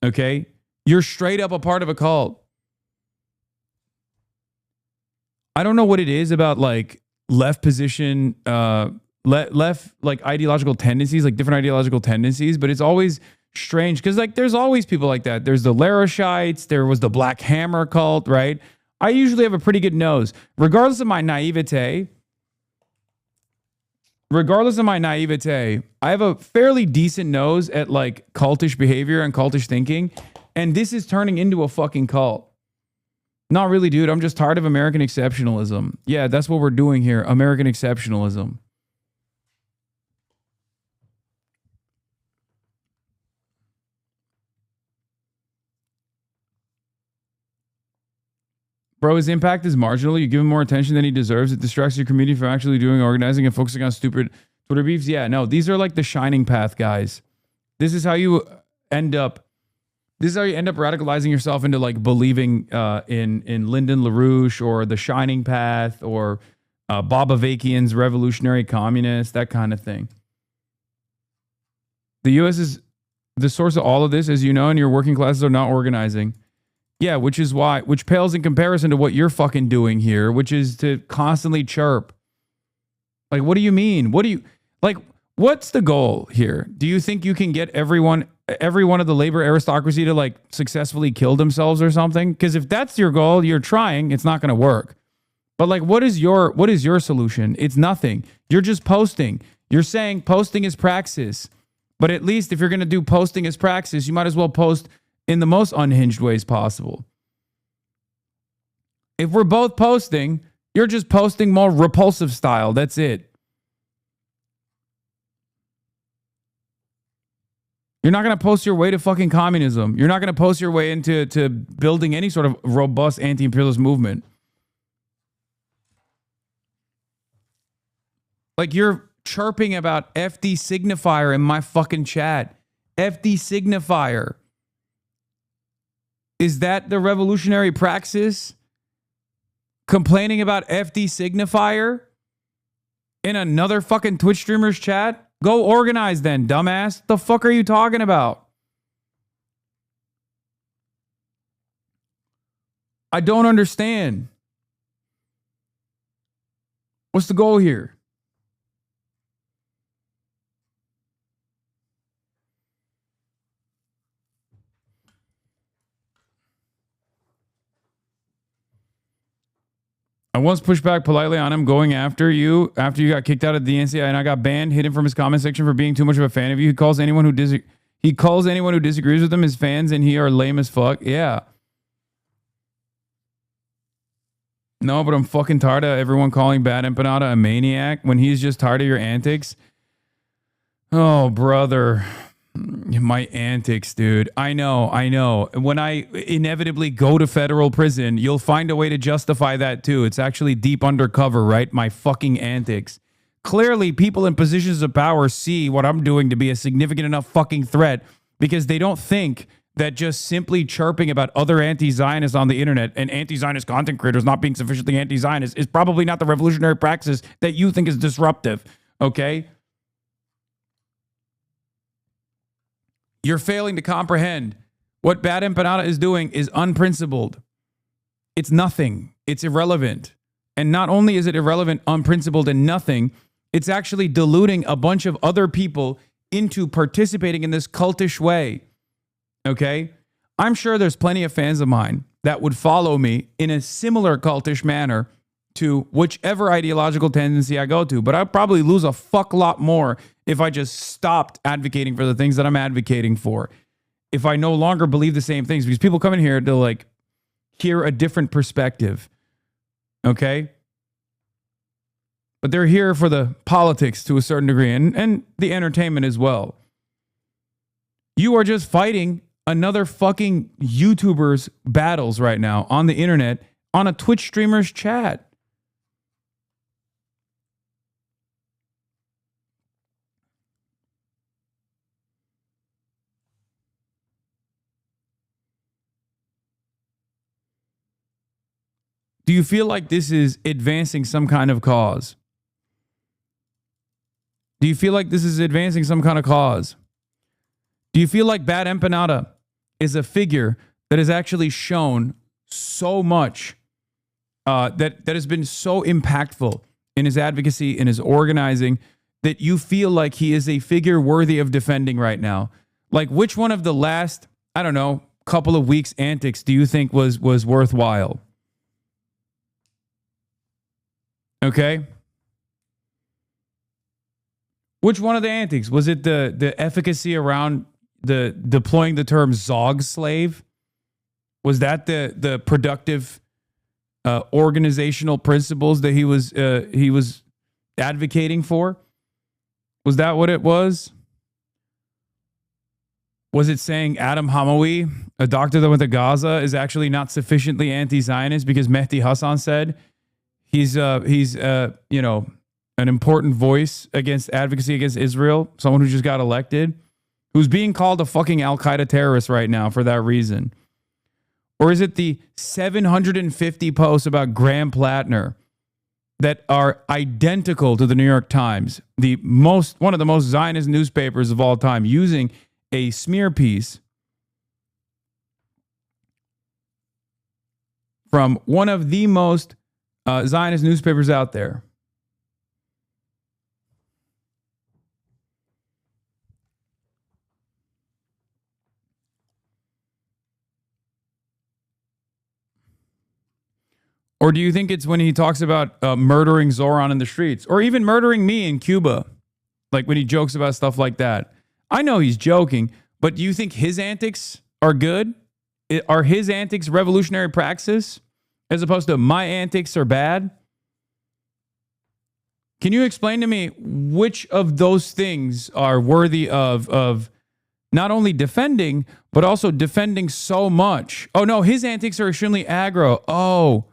Okay? You're straight up a part of a cult. I don't know what it is about, like, left position, left like ideological tendencies, like different ideological tendencies, but it's always strange because like there's always people like that. There's the Larishites, there was the Black Hammer cult, right? I usually have a pretty good nose. Regardless of my naivete, I have a fairly decent nose at like cultish behavior and cultish thinking, and this is turning into a fucking cult. Not really, dude. I'm just tired of American exceptionalism. Yeah, that's what we're doing here. American exceptionalism. Bro, his impact is marginal. You give him more attention than he deserves. It distracts your community from actually doing organizing and focusing on stupid Twitter beefs. Yeah, no, these are like the shining path guys. This is how you end up radicalizing yourself into like believing in Lyndon LaRouche or the Shining Path or Bob Avakian's Revolutionary Communist, that kind of thing. The U.S. is the source of all of this, as you know, and your working classes are not organizing. Yeah, which pales in comparison to what you're fucking doing here, which is to constantly chirp. Like, what do you mean? What's the goal here? Do you think you can get every one of the labor aristocracy to like successfully kill themselves or something? Because if that's your goal, you're trying, it's not going to work. But like, what is your solution? It's nothing. You're just posting. You're saying posting is praxis. But at least if you're going to do posting as praxis, you might as well post in the most unhinged ways possible. If we're both posting, you're just posting more repulsive style. That's it. You're not going to post your way to fucking communism. You're not going to post your way into building any sort of robust anti-imperialist movement. Like you're chirping about FD signifier in my fucking chat. FD signifier. Is that the revolutionary praxis? complaining about FD signifier in another fucking Twitch streamer's chat? Go organize then, dumbass. The fuck are you talking about? I don't understand. What's the goal here? I once pushed back politely on him going after you got kicked out of the NCI and I got banned, hit him from his comment section for being too much of a fan of you. He calls anyone who disagrees with him his fans and he are lame as fuck. Yeah. No, but I'm fucking tired of everyone calling Bad Empanada a maniac when he's just tired of your antics. Oh, brother. My antics, dude. I know. When I inevitably go to federal prison, you'll find a way to justify that too. It's actually deep undercover, right? My fucking antics. Clearly, people in positions of power see what I'm doing to be a significant enough fucking threat because they don't think that just simply chirping about other anti-Zionists on the internet and anti-Zionist content creators not being sufficiently anti-Zionist is probably not the revolutionary praxis that you think is disruptive, okay? You're failing to comprehend what Bad Empanada is doing is unprincipled. It's nothing. It's irrelevant. And not only is it irrelevant, unprincipled, and nothing, it's actually deluding a bunch of other people into participating in this cultish way. Okay? I'm sure there's plenty of fans of mine that would follow me in a similar cultish manner to whichever ideological tendency I go to, but I'd probably lose a fuck lot more if I just stopped advocating for the things that I'm advocating for. If I no longer believe the same things, because people come in here to like hear a different perspective. Okay? But they're here for the politics to a certain degree and the entertainment as well. You are just fighting another fucking YouTuber's battles right now on the internet on a Twitch streamer's chat. Do you feel like this is advancing some kind of cause? Do you feel like this is advancing some kind of cause? Do you feel like Bad Empanada is a figure that has actually shown so much, that has been so impactful in his advocacy, in his organizing, that you feel like he is a figure worthy of defending right now? Like, which one of the last, I don't know, couple of weeks' antics do you think was worthwhile? Okay. Which one of the antics? Was it the efficacy around the deploying the term Zog slave? Was that the productive organizational principles that he was advocating for? Was that what it was? Was it saying Adam Hamawi, a doctor that went to Gaza, is actually not sufficiently anti-Zionist because Mehdi Hasan said he's you know, an important voice against advocacy against Israel, someone who just got elected, who's being called a fucking Al-Qaeda terrorist right now for that reason? Or is it the 750 posts about Graham Plattner that are identical to the New York Times, one of the most Zionist newspapers of all time, using a smear piece from one of the most Zionist newspapers out there? Or do you think it's when he talks about murdering Zoran in the streets, or even murdering me in Cuba, like when he jokes about stuff like that? I know he's joking, but do you think his antics are good? Are his antics revolutionary praxis as opposed to my antics are bad? Can you explain to me which of those things are worthy of not only defending, but also defending so much? Oh, no, his antics are extremely aggro. Oh,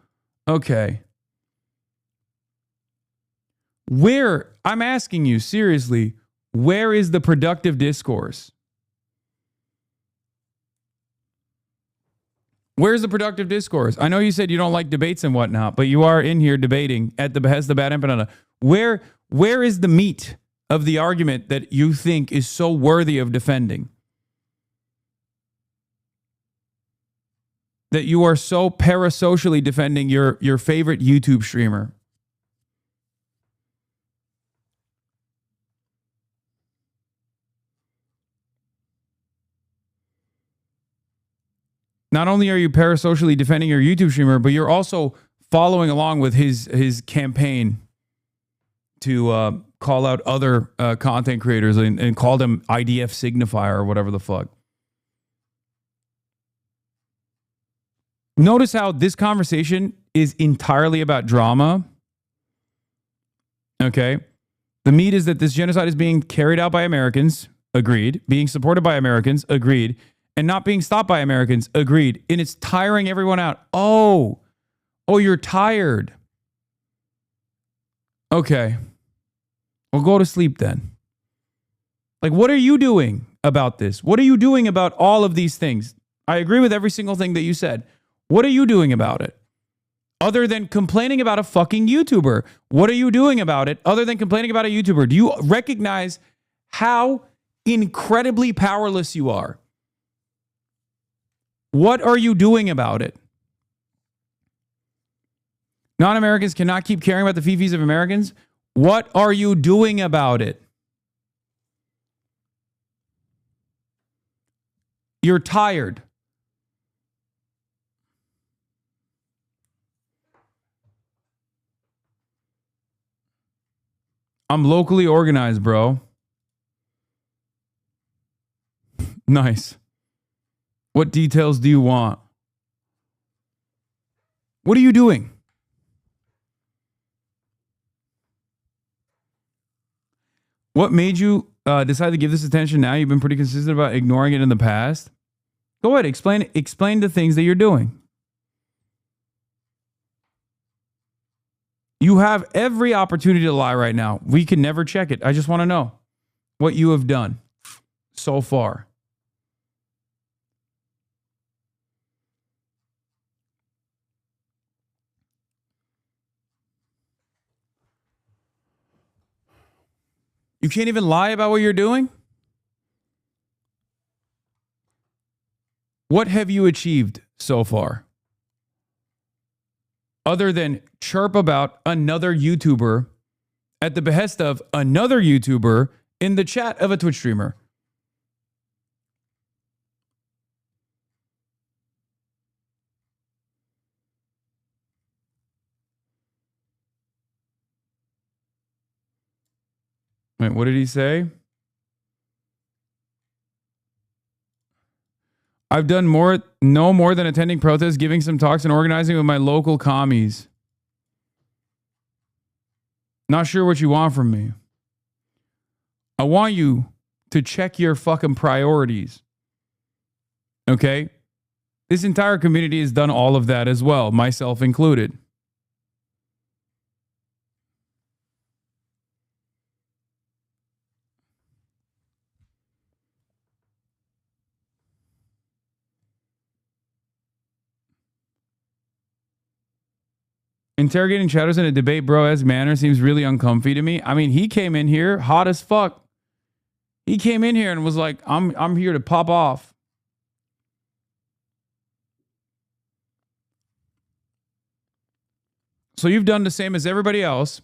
okay. I'm asking you seriously, where is the productive discourse? Where's the productive discourse? I know you said you don't like debates and whatnot, but you are in here debating at the behest of Bad Empanada. Where is the meat of the argument that you think is so worthy of defending? That you are so parasocially defending your favorite YouTube streamer? Not only are you parasocially defending your YouTube streamer, but you're also following along with his campaign to call out other content creators and call them IDF signifier or whatever the fuck. Notice how this conversation is entirely about drama. Okay. The meat is that this genocide is being carried out by Americans. Agreed. Being supported by Americans. Agreed. And not being stopped by Americans. Agreed. And it's tiring everyone out. Oh, you're tired. Okay. Well, go to sleep then. Like, what are you doing about this? What are you doing about all of these things? I agree with every single thing that you said. What are you doing about it? Other than complaining about a fucking YouTuber. What are you doing about it other than complaining about a YouTuber? Do you recognize how incredibly powerless you are? What are you doing about it? Non-Americans cannot keep caring about the fifis of Americans. What are you doing about it? You're tired. I'm locally organized, bro. Nice. What details do you want? What are you doing? What made you decide to give this attention now? You've been pretty consistent about ignoring it in the past. Go ahead, explain the things that you're doing. You have every opportunity to lie right now. We can never check it. I just want to know what you have done so far. You can't even lie about what you're doing? What have you achieved so far? Other than chirp about another YouTuber at the behest of another YouTuber in the chat of a Twitch streamer. Wait, what did he say? I've done no more than attending protests, giving some talks, and organizing with my local commies. Not sure what you want from me. I want you to check your fucking priorities. Okay? This entire community has done all of that as well, myself included. Interrogating shadows in a debate bro-esque manner seems really uncomfy to me. I mean, he came in here hot as fuck. He came in here and was like, I'm here to pop off. So you've done the same as everybody else.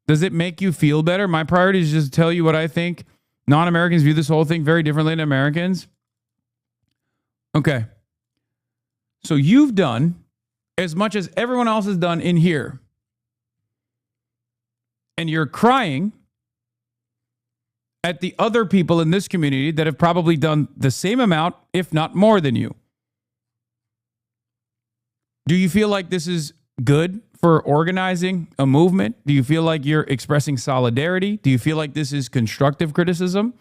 Does it make you feel better? My priority is just to tell you what I think. Non-Americans view this whole thing very differently than Americans. Okay. So you've done as much as everyone else has done in here. And you're crying at the other people in this community that have probably done the same amount, if not more than you. Do you feel like this is good for organizing a movement? Do you feel like you're expressing solidarity? Do you feel like this is constructive criticism?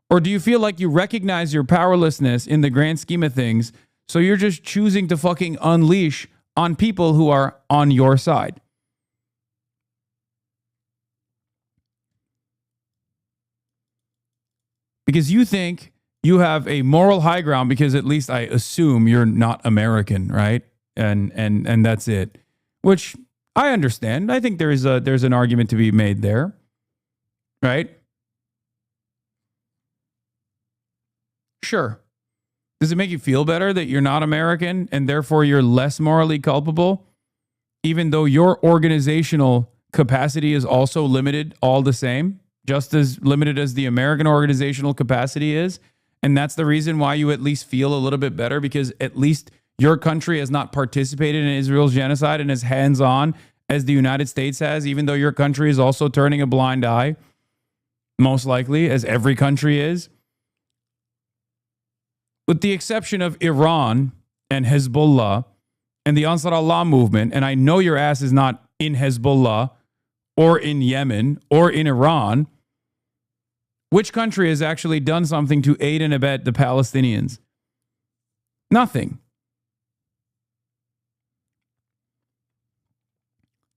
Or do you feel like you recognize your powerlessness in the grand scheme of things, so you're just choosing to fucking unleash on people who are on your side? Because you think you have a moral high ground because at least I assume you're not American, right? And that's it. Which I understand. I think there's an argument to be made there, right? Sure. Does it make you feel better that you're not American and therefore you're less morally culpable, even though your organizational capacity is also limited all the same, just as limited as the American organizational capacity is? And that's the reason why you at least feel a little bit better, because at least your country has not participated in Israel's genocide and is hands-on as the United States has, even though your country is also turning a blind eye, most likely, as every country is. With the exception of Iran and Hezbollah and the Ansar Allah movement, and I know your ass is not in Hezbollah or in Yemen or in Iran, which country has actually done something to aid and abet the Palestinians? Nothing.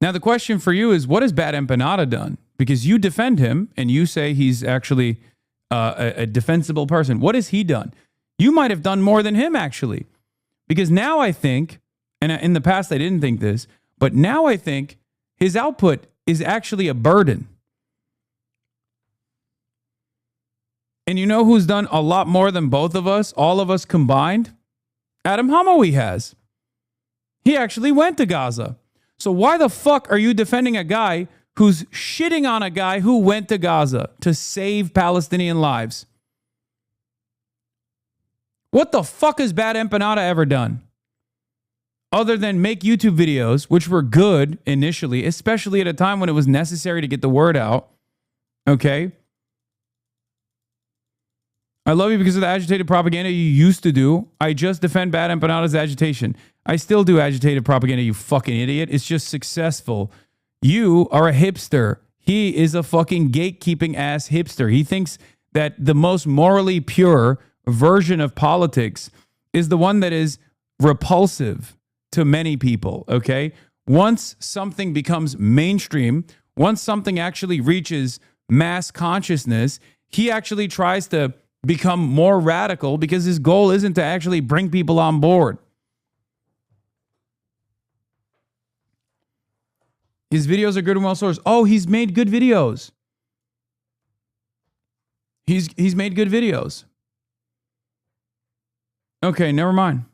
Now, the question for you is, what has Bad Empanada done? Because you defend him and you say he's actually a defensible person. What has he done? You might have done more than him, actually. Because now I think, and in the past I didn't think this, but now I think his output is actually a burden. And you know who's done a lot more than both of us, all of us combined? Adam Hamawi has. He actually went to Gaza. So why the fuck are you defending a guy who's shitting on a guy who went to Gaza to save Palestinian lives? What the fuck has Bad Empanada ever done? Other than make YouTube videos, which were good initially, especially at a time when it was necessary to get the word out. Okay? I love you because of the agitated propaganda you used to do. I just defend Bad Empanada's agitation. I still do agitated propaganda, you fucking idiot. It's just successful. You are a hipster. He is a fucking gatekeeping ass hipster. He thinks that the most morally pure version of politics is the one that is repulsive to many people, okay? Once something becomes mainstream, once something actually reaches mass consciousness, he actually tries to become more radical because his goal isn't to actually bring people on board. His videos are good and well sourced. Oh, he's made good videos. He's made good videos. Okay, never mind.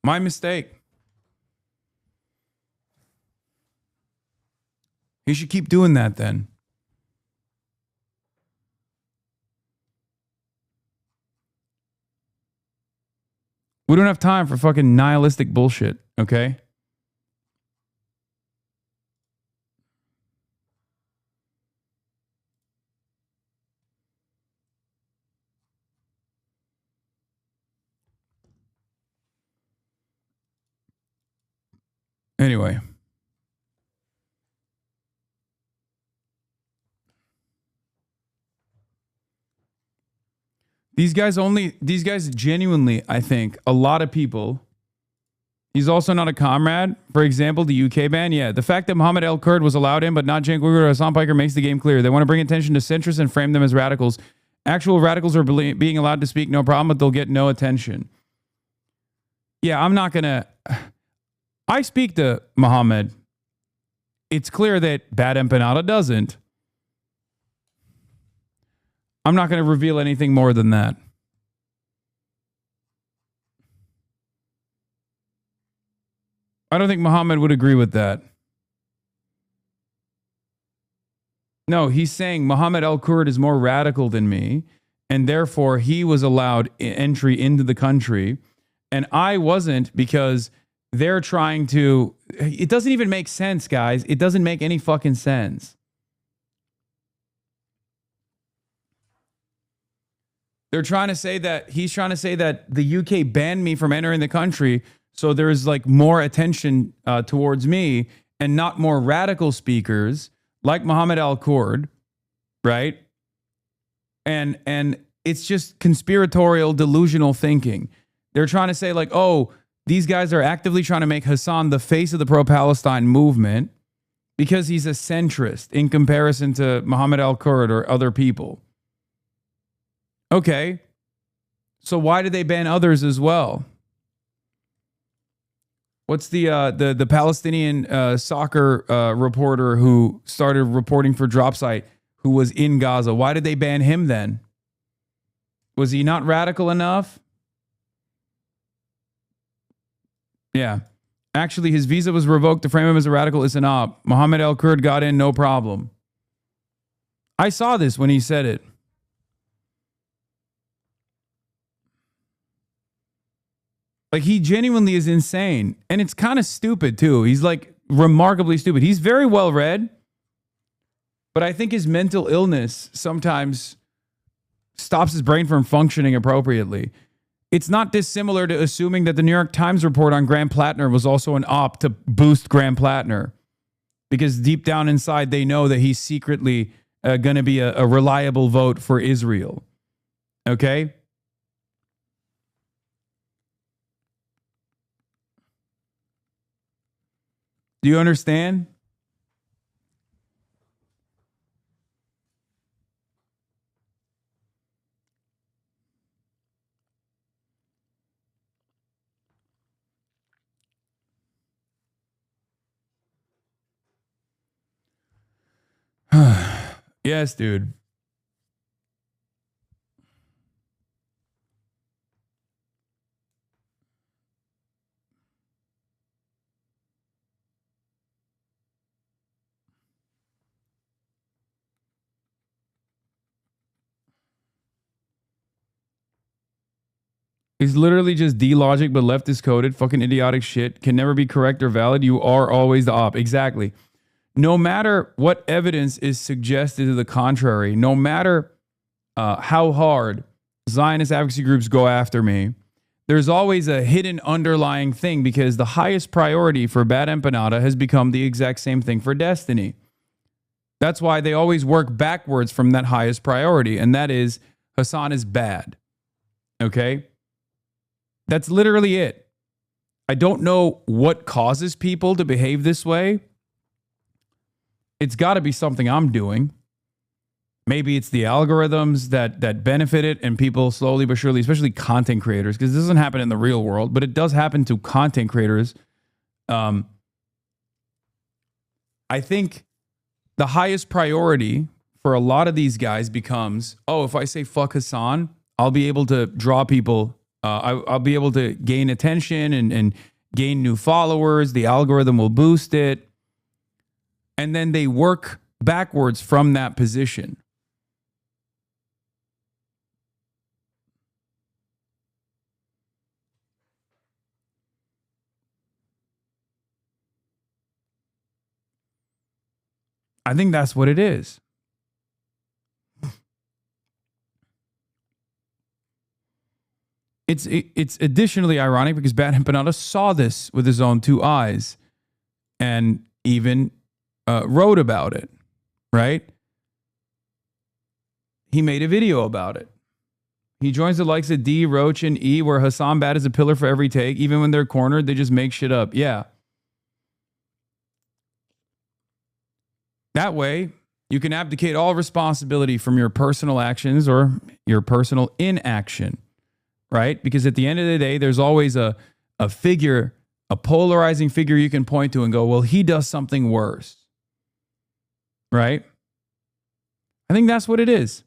My mistake. He should keep doing that then. We don't have time for fucking nihilistic bullshit, okay? Anyway. These guys genuinely, I think, a lot of people. He's also not a comrade. For example, the UK ban. Yeah, the fact that Mohammed El Kurd was allowed in, but not Cenk Uygur or Hasan Piker makes the game clear. They want to bring attention to centrists and frame them as radicals. Actual radicals are being allowed to speak, no problem, but they'll get no attention. Yeah, I'm not going to... I speak to Mohammed. It's clear that Bad Empanada doesn't. I'm not going to reveal anything more than that. I don't think Mohammed would agree with that. No, he's saying Mohammed El Kurd is more radical than me, and therefore he was allowed entry into the country, and I wasn't because they're trying to... It doesn't even make sense, guys. It doesn't make any fucking sense. They're trying to say that he's trying to say that the UK banned me from entering the country, so there's like more attention towards me and not more radical speakers like Mohammed Al Kurd, right? And it's just conspiratorial, delusional thinking. They're trying to say like, oh, these guys are actively trying to make Hasan the face of the pro-Palestine movement, because he's a centrist in comparison to Mohammed al-Kurd or other people. Okay. So why did they ban others as well? What's the Palestinian soccer reporter who started reporting for Dropsite who was in Gaza? Why did they ban him then? Was he not radical enough? Yeah. Actually, his visa was revoked to frame him as a radical Islam. Mohammed al-Kurd got in, no problem. I saw this when he said it. Like, he genuinely is insane. And it's kind of stupid, too. He's, like, remarkably stupid. He's very well read. But I think his mental illness sometimes stops his brain from functioning appropriately. It's not dissimilar to assuming that the New York Times report on Graham Plattner was also an op to boost Graham Plattner. Because deep down inside, they know that he's secretly going to be a reliable vote for Israel. Okay? Do you understand? Yes, dude. He's literally just D-logic, but leftist coded, fucking idiotic shit. Can never be correct or valid. You are always the op. Exactly. No matter what evidence is suggested to the contrary, no matter how hard Zionist advocacy groups go after me, there's always a hidden underlying thing because the highest priority for Bad Empanada has become the exact same thing for Destiny. That's why they always work backwards from that highest priority, and that is Hasan is bad. Okay? That's literally it. I don't know what causes people to behave this way. It's got to be something I'm doing. Maybe it's the algorithms that benefit it and people slowly but surely, especially content creators, because this doesn't happen in the real world, but it does happen to content creators. I think the highest priority for a lot of these guys becomes, oh, if I say fuck Hasan, I'll be able to draw people. I'll be able to gain attention and gain new followers. The algorithm will boost it. And then they work backwards from that position. I think that's what it is. It's additionally ironic because Bad Empanada saw this with his own two eyes and even wrote about it, right? He made a video about it. He joins the likes of D, Roach, and E, where Hasan Bad is a pillar for every take. Even when they're cornered, they just make shit up. Yeah. That way, you can abdicate all responsibility from your personal actions or your personal inaction, right? Because at the end of the day, there's always a figure, a polarizing figure you can point to and go, well, he does something worse, right? I think that's what it is.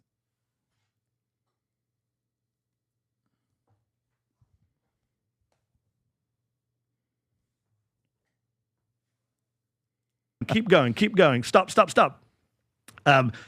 Keep going, keep going. Stop.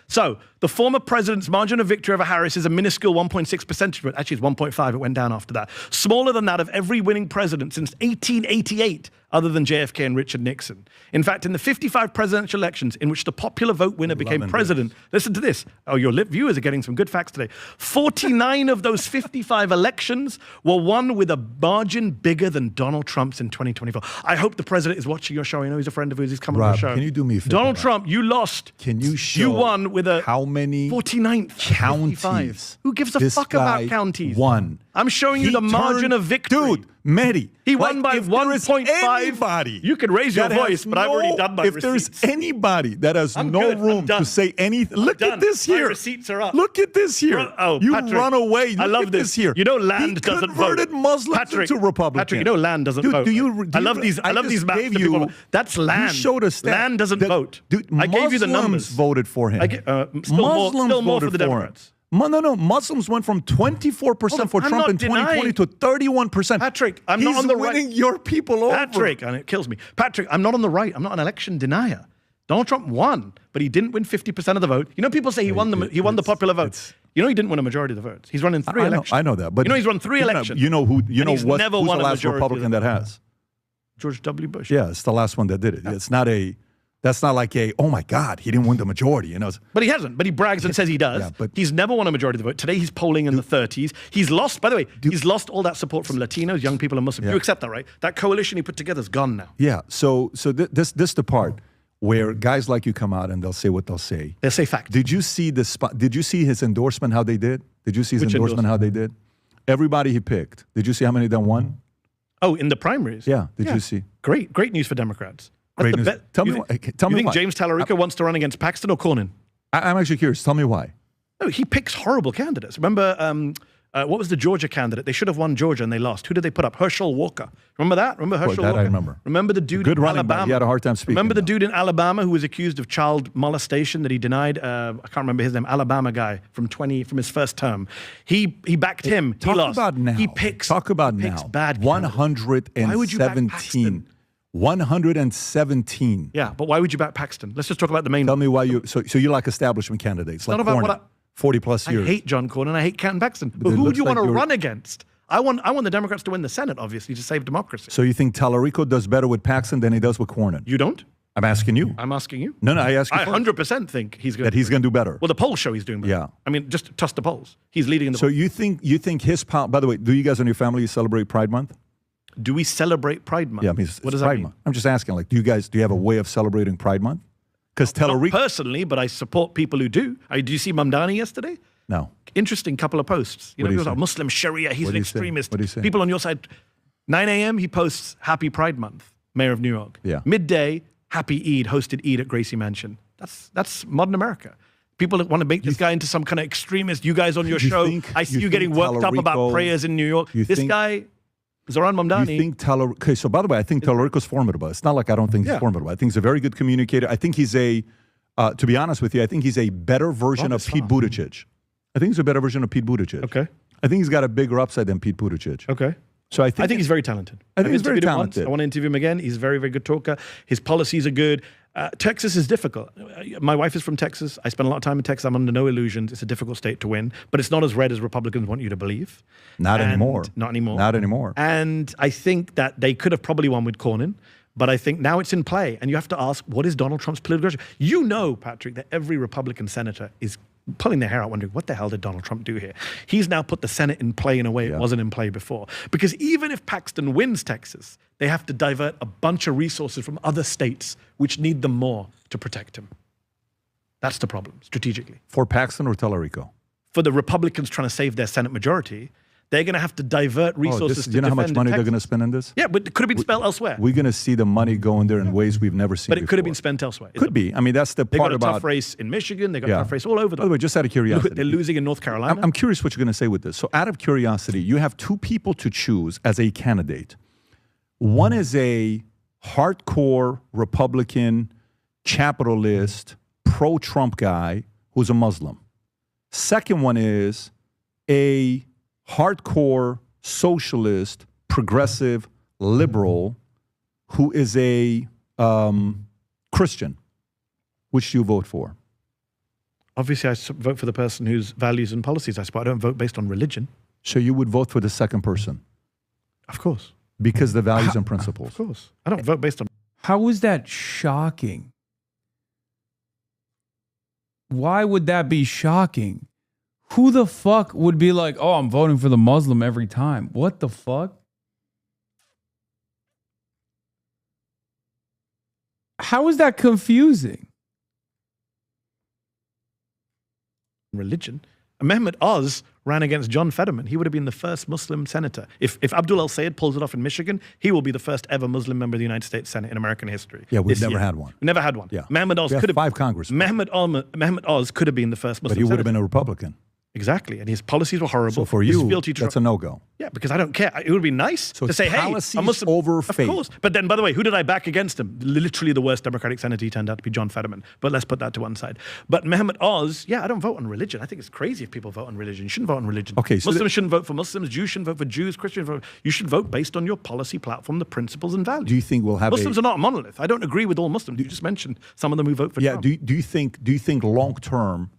So the former president's margin of victory over Harris is a minuscule 1.6 percentage point. Actually, it's 1.5. It went down after that. Smaller than that of every winning president since 1888, other than JFK and Richard Nixon. In fact, in the 55 presidential elections in which the popular vote winner became president, listen to this. Oh, your viewers are getting some good facts today. 49 of those 55 elections were won with a margin bigger than Donald Trump's in 2024. I hope the president is watching your show. I know he's a friend of his. He's coming on the show. Can you do me a favor? Donald Trump, you lost. Can you show you won with a how many 49th counties? 55. Who gives a fuck about counties? Won. I'm showing you the margin of victory. Dude, Mehdi. He won by 1.5. Anybody You can raise your voice, but I've already done my If receipts. there's anybody that has I'm no good. I'm room done. to say anything, look done. at this My here. receipts are up. Look at this here. Oh, you Patrick, run away. Look I love at this here. You know, land he doesn't vote. converted Muslims into Republicans. Patrick, you know, land doesn't Dude, vote. I love these. I love just these maps. gave that you- people- That's land. You showed us that. Land doesn't vote. Dude, I gave you the numbers. voted for him. Still more for the Democrats. No. Muslims went from 24% for I'm Trump not in 2020 denying- to 31%. Patrick, I'm He's not on the right. winning your people over. Patrick, and it kills me. Patrick, I'm not on the right. I'm not an election denier. Donald Trump won, but he didn't win 50% of the vote. You know, people say he won the popular vote. You know, he didn't win a majority of the votes. He's run in three elections. I know that, but you know, he's run three elections. You know who? You and know he's what? never Who's won the a last majority Republican of that the has? George W. Bush. Yeah, it's the last one that did it. It's not a. That's not like a. Oh my God, he didn't win the majority. You know. But he hasn't. But he brags and says he does. Yeah, but he's never won a majority of the vote. Today he's polling in the 30s. He's lost. By the way, he's lost all that support from Latinos, young people, and Muslims. Yeah. You accept that, right? That coalition he put together is gone now. Yeah. So this the part where guys like you come out and they'll say what they'll say. They'll say fact. Did you see the spot? Did you see his endorsement? How they did? Did you see his endorsement? How they did? Everybody he picked. Did you see how many of them won? Oh, in the primaries. Yeah. Did you see? Great news for Democrats. Great news. Tell me you why. Tell you me think why. James Tallarico wants to run against Paxton or Cornyn? I'm actually curious. Tell me why. No, he picks horrible candidates. Remember, what was the Georgia candidate? They should have won Georgia and they lost. Who did they put up? Herschel Walker. Remember that? Remember Herschel that Walker? I remember. Remember the dude Good in running back. Alabama? He had a hard time speaking. Remember the dude in Alabama who was accused of child molestation that he denied? I can't remember his name. Alabama guy from his first term. He backed him. Talk he lost. about now. He picks. Talk about he picks now. Bad. 117. 117. Yeah, but why would you back Paxton? Let's just talk about the main. Tell me why you. So you like establishment candidates like not about Cornyn, what 40 plus years. I hate John Cornyn. I hate Ken Paxton. But It who would looks you like want to you're- run against? I want the Democrats to win the Senate, obviously, to save democracy. So you think Tallarico does better with Paxton than he does with Cornyn? You don't? I'm asking you. I'm asking you. No, I ask you I first. 100% think he's going That he's going to do better. Well, the polls show he's doing better. Yeah. I mean, just trust the polls. He's leading the So polls. you think his power? By the way, do you guys in your family celebrate Pride Month? Do we celebrate Pride Month? Yeah, I mean, what does Pride that mean? Month. I'm just asking. Like, do you have a way of celebrating Pride Month? Because Not Tallarico. personally, but I support people who do. Did you see Mamdani yesterday? No. Interesting couple of posts. You What know, did he people say? are Muslim Sharia. He's What an did he say? extremist. What did he say? People on your side. 9 a.m. he posts Happy Pride Month. Mayor of New York. Yeah. Midday, Happy Eid. Hosted Eid at Gracie Mansion. That's modern America. People that want to make this guy into some kind of extremist. You guys on your You show. think- I see you you getting think worked up about Tallarico- prayers in New York. you This think- guy, Zoran Mamdani. You think Okay, so by the way, I think Tallarico's formidable. It's not like I don't think he's Yeah. formidable. I think he's a very good communicator. I think he's to be honest with you, I think he's a better version of Pete Buttigieg. I think he's a better version of Pete Buttigieg. Okay. I think he's got a bigger upside than Pete Buttigieg. Okay. So I think he's very talented. I think I've he's very interviewed him once. talented. I want to interview him again. He's a very, very good talker. His policies are good. Texas is difficult. My wife is from Texas. I spend a lot of time in Texas. I'm under no illusions. It's a difficult state to win, but it's not as red as Republicans want you to believe. Not anymore. Not anymore. Not anymore. And I think that they could have probably won with Cornyn, but I think now it's in play. And you have to ask, what is Donald Trump's political strategy? You know, Patrick, that every Republican senator is pulling their hair out wondering, what the hell did Donald Trump do here? He's now put the Senate in play in a way it wasn't in play before. Because even if Paxton wins Texas, they have to divert a bunch of resources from other states which need them more to protect him. That's the problem, strategically. For Paxton or Tallarico? For the Republicans trying to save their Senate majority, they're going to have to divert resources to you know how much defend money they're Texas. going to spend in this? Yeah, but it could have been spent elsewhere. We're going to see the money going there in ways we've never seen But it could have before. been spent elsewhere. Could be. I mean, that's the They part got a about... tough race in Michigan. They got a tough race all over. By the way, just out of curiosity. They're losing in North Carolina. I'm curious what you're going to say with this. So out of curiosity, you have two people to choose as a candidate. One is a hardcore Republican, capitalist, pro-Trump guy who's a Muslim. Second one is a hardcore socialist, progressive, liberal who is a Christian. Which do you vote for? Obviously, I vote for the person whose values and policies I support. I don't vote based on religion. So you would vote for the second person? Of course. Because the values and principles. Of course. I don't vote based on... How is that shocking? Why would that be shocking? Who the fuck would be like, oh, I'm voting for the Muslim every time? What the fuck? How is that confusing? Religion. Mehmet Oz ran against John Fetterman, he would have been the first Muslim senator. If Abdul El-Sayed pulls it off in Michigan, he will be the first ever Muslim member of the United States Senate in American history. Yeah, we've never had one. We never had one. Yeah. Mehmet Oz We have could have 5 congressmen. Mehmet Oz could have been the first Muslim But he would have senator. been a Republican. Exactly, and his policies were horrible. So for His you, fealty to that's a no-go. Yeah, because I don't care. It would be nice So to say, hey, policies a Muslim over of faith. course. But then, by the way, who did I back against him? Literally the worst Democratic senator he turned out to be John Fetterman. But let's put that to one side. But Mehmet Oz, yeah, I don't vote on religion. I think it's crazy if people vote on religion. You shouldn't vote on religion. Okay, so Muslims shouldn't vote for Muslims. Jews shouldn't vote for Jews. Christians vote. You should vote based on your policy platform, the principles and values. Do you think we'll have Muslims are not a monolith. I don't agree with all Muslims. You just mentioned some of them who vote for Trump. Do you think long term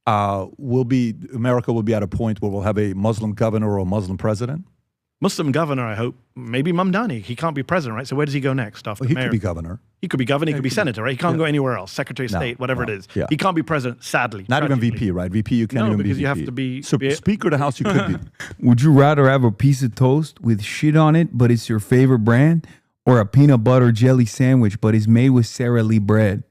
America will be at a point where we'll have a Muslim governor or a Muslim president? Muslim governor, I hope. Maybe Mamdani. He can't be president, right? So where does he go next? After He mayor? could be governor. He could be governor. He could be senator, right? He can't Yeah. go anywhere else. Secretary of No, State, whatever no, it is. yeah. He can't be president, sadly. Not even tragically. VP, right? VP, you can't No, even be because VP. you have to be- So Speaker of the House, you could be. Would you rather have a piece of toast with shit on it, but it's your favorite brand, or a peanut butter jelly sandwich, but it's made with Sara Lee bread?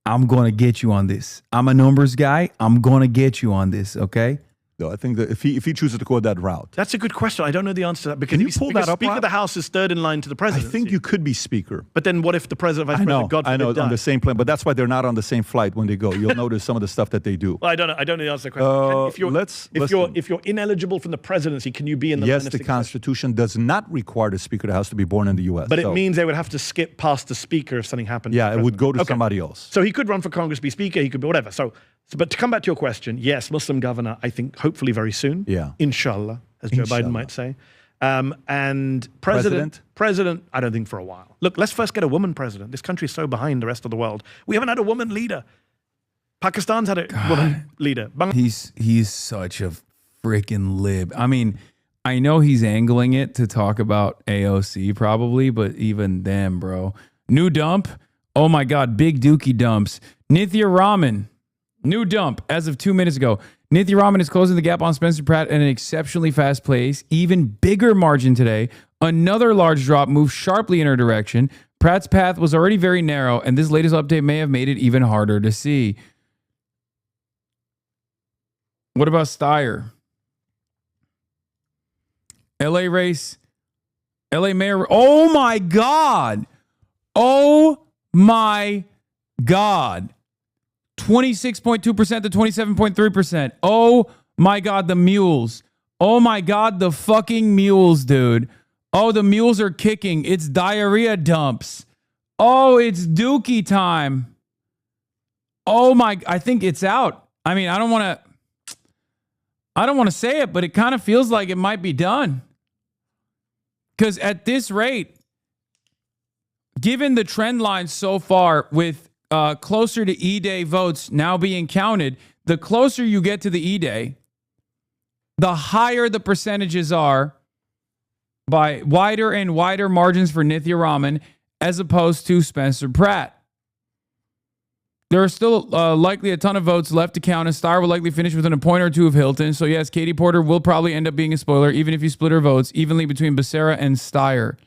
I'm going to get you on this. I'm a numbers guy. I'm going to get you on this, okay? No, I think that if he chooses to go that route, That's a good question. I don't know the answer to that. Because Can you if pull because that up, Speaker Rob? of the House is third in line to the I presidency. think you could be Speaker. But then what if the president, vice I president, know, God forbid, on died? the same plane, but that's why they're not on the same flight when they go. You'll notice some of the stuff that they do. Well, I don't know. I don't know the answer to the question. If you're, listen. if you're ineligible from the presidency, can you be in the Yes, line of the succession? Constitution does not require the Speaker of the House to be born in the U.S. But so, it means they would have to skip past the speaker if something happened. to yeah, the it would go to president. Okay. somebody else. So he could run for Congress, be speaker, he could be whatever. But to come back to your question, yes, Muslim governor, I think hopefully very soon. Yeah. Inshallah, as Joe Biden might say. And president, I don't think for a while. Look, let's first get a woman president. This country is so behind the rest of the world. We haven't had a woman leader. Pakistan's had a woman leader. He's such a freaking lib. I mean, I know he's angling it to talk about AOC probably, but even them, bro. New dump. Oh my God, big dookie dumps. Nithya Raman, new dump as of 2 minutes ago. Nithya Raman is closing the gap on Spencer Pratt at an exceptionally fast pace. Even bigger margin today. Another large drop moved sharply in her direction. Pratt's path was already very narrow, and this latest update may have made it even harder to see. What about Steyer? LA race. LA mayor. Oh my God. Oh my God. 26.2% to 27.3%. Oh my God, the mules. Oh my God, the fucking mules, dude. Oh, the mules are kicking. It's diarrhea dumps. Oh, it's dookie time. Oh my, I think it's out. I mean, I don't want to say it, but it kind of feels like it might be done. Because at this rate, given the trend line so far with closer to E-Day votes now being counted, the closer you get to the E-Day, the higher the percentages are by wider and wider margins for Nithya Raman as opposed to Spencer Pratt. There are still likely a ton of votes left to count, and Steyer will likely finish within a point or two of Hilton. So yes, Katie Porter will probably end up being a spoiler, even if you split her votes evenly between Becerra and Steyer.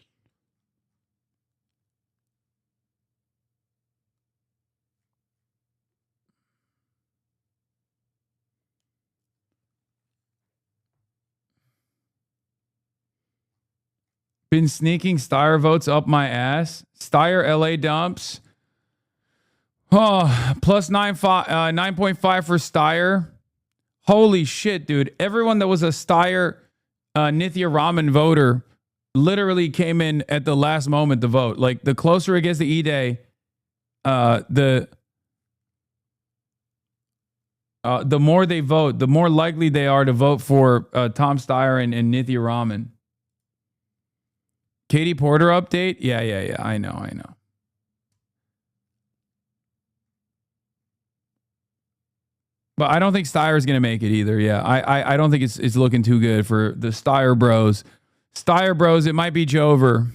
Been sneaking Steyer votes up my ass. Steyer LA dumps. Oh, plus 9.5 for Steyer. Holy shit, dude. Everyone that was a Steyer Nithya Raman voter literally came in at the last moment to vote. Like, the closer it gets to E-Day, the more they vote, the more likely they are to vote for Tom Steyer and Nithya Raman. Katie Porter update? Yeah. I know. But I don't think Steyer is going to make it either. Yeah, I don't think it's looking too good for the Steyer bros. Steyer bros, it might be Jover.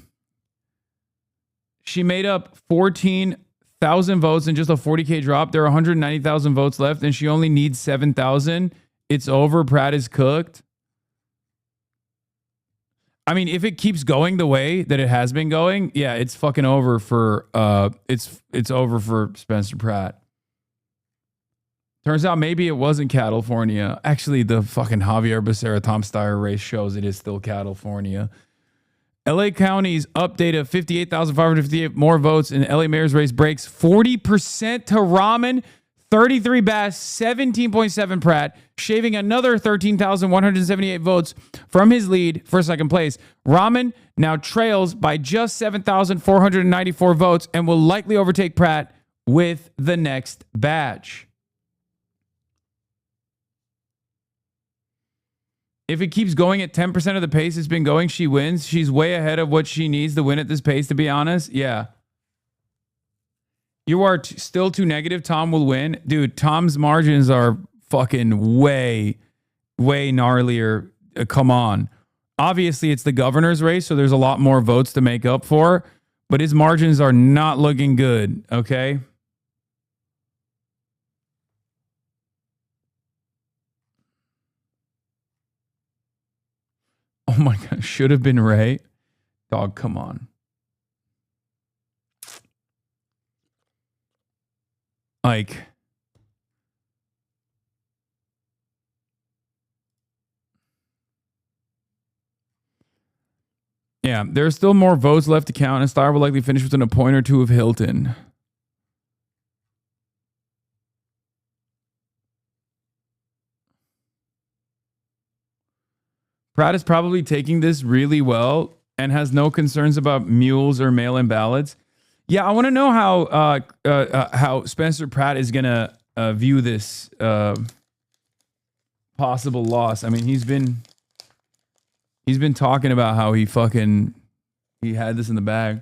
She made up 14,000 votes in just a 40K drop. There are 190,000 votes left, and she only needs 7,000. It's over. Pratt is cooked. I mean, if it keeps going the way that it has been going, yeah, it's fucking over for it's over for Spencer Pratt. Turns out maybe it wasn't CATTLE-FORNIA. Actually, the fucking Javier Becerra Tom Steyer race shows it is still CATTLE-FORNIA. LA County's update of 58,558 more votes in LA Mayor's race breaks 40% to Rahman, 33 Bass, 17.7 Pratt, shaving another 13,178 votes from his lead for second place. Rahman now trails by just 7,494 votes and will likely overtake Pratt with the next batch. If it keeps going at 10% of the pace it's been going, she wins. She's way ahead of what she needs to win at this pace, to be honest. Yeah. You are still too negative. Tom will win. Dude, Tom's margins are fucking way gnarlier. Come on. Obviously, it's the governor's race, so there's a lot more votes to make up for, but his margins are not looking good, okay? Oh my God, should have been Ray. Dog, come on. Like, yeah, there's still more votes left to count, and Steyer will likely finish within a point or two of Hilton. Pratt is probably taking this really well and has no concerns about mules or mail-in ballots. Yeah, I want to know how Spencer Pratt is gonna view this possible loss. I mean, he's been talking about how he had this in the bag.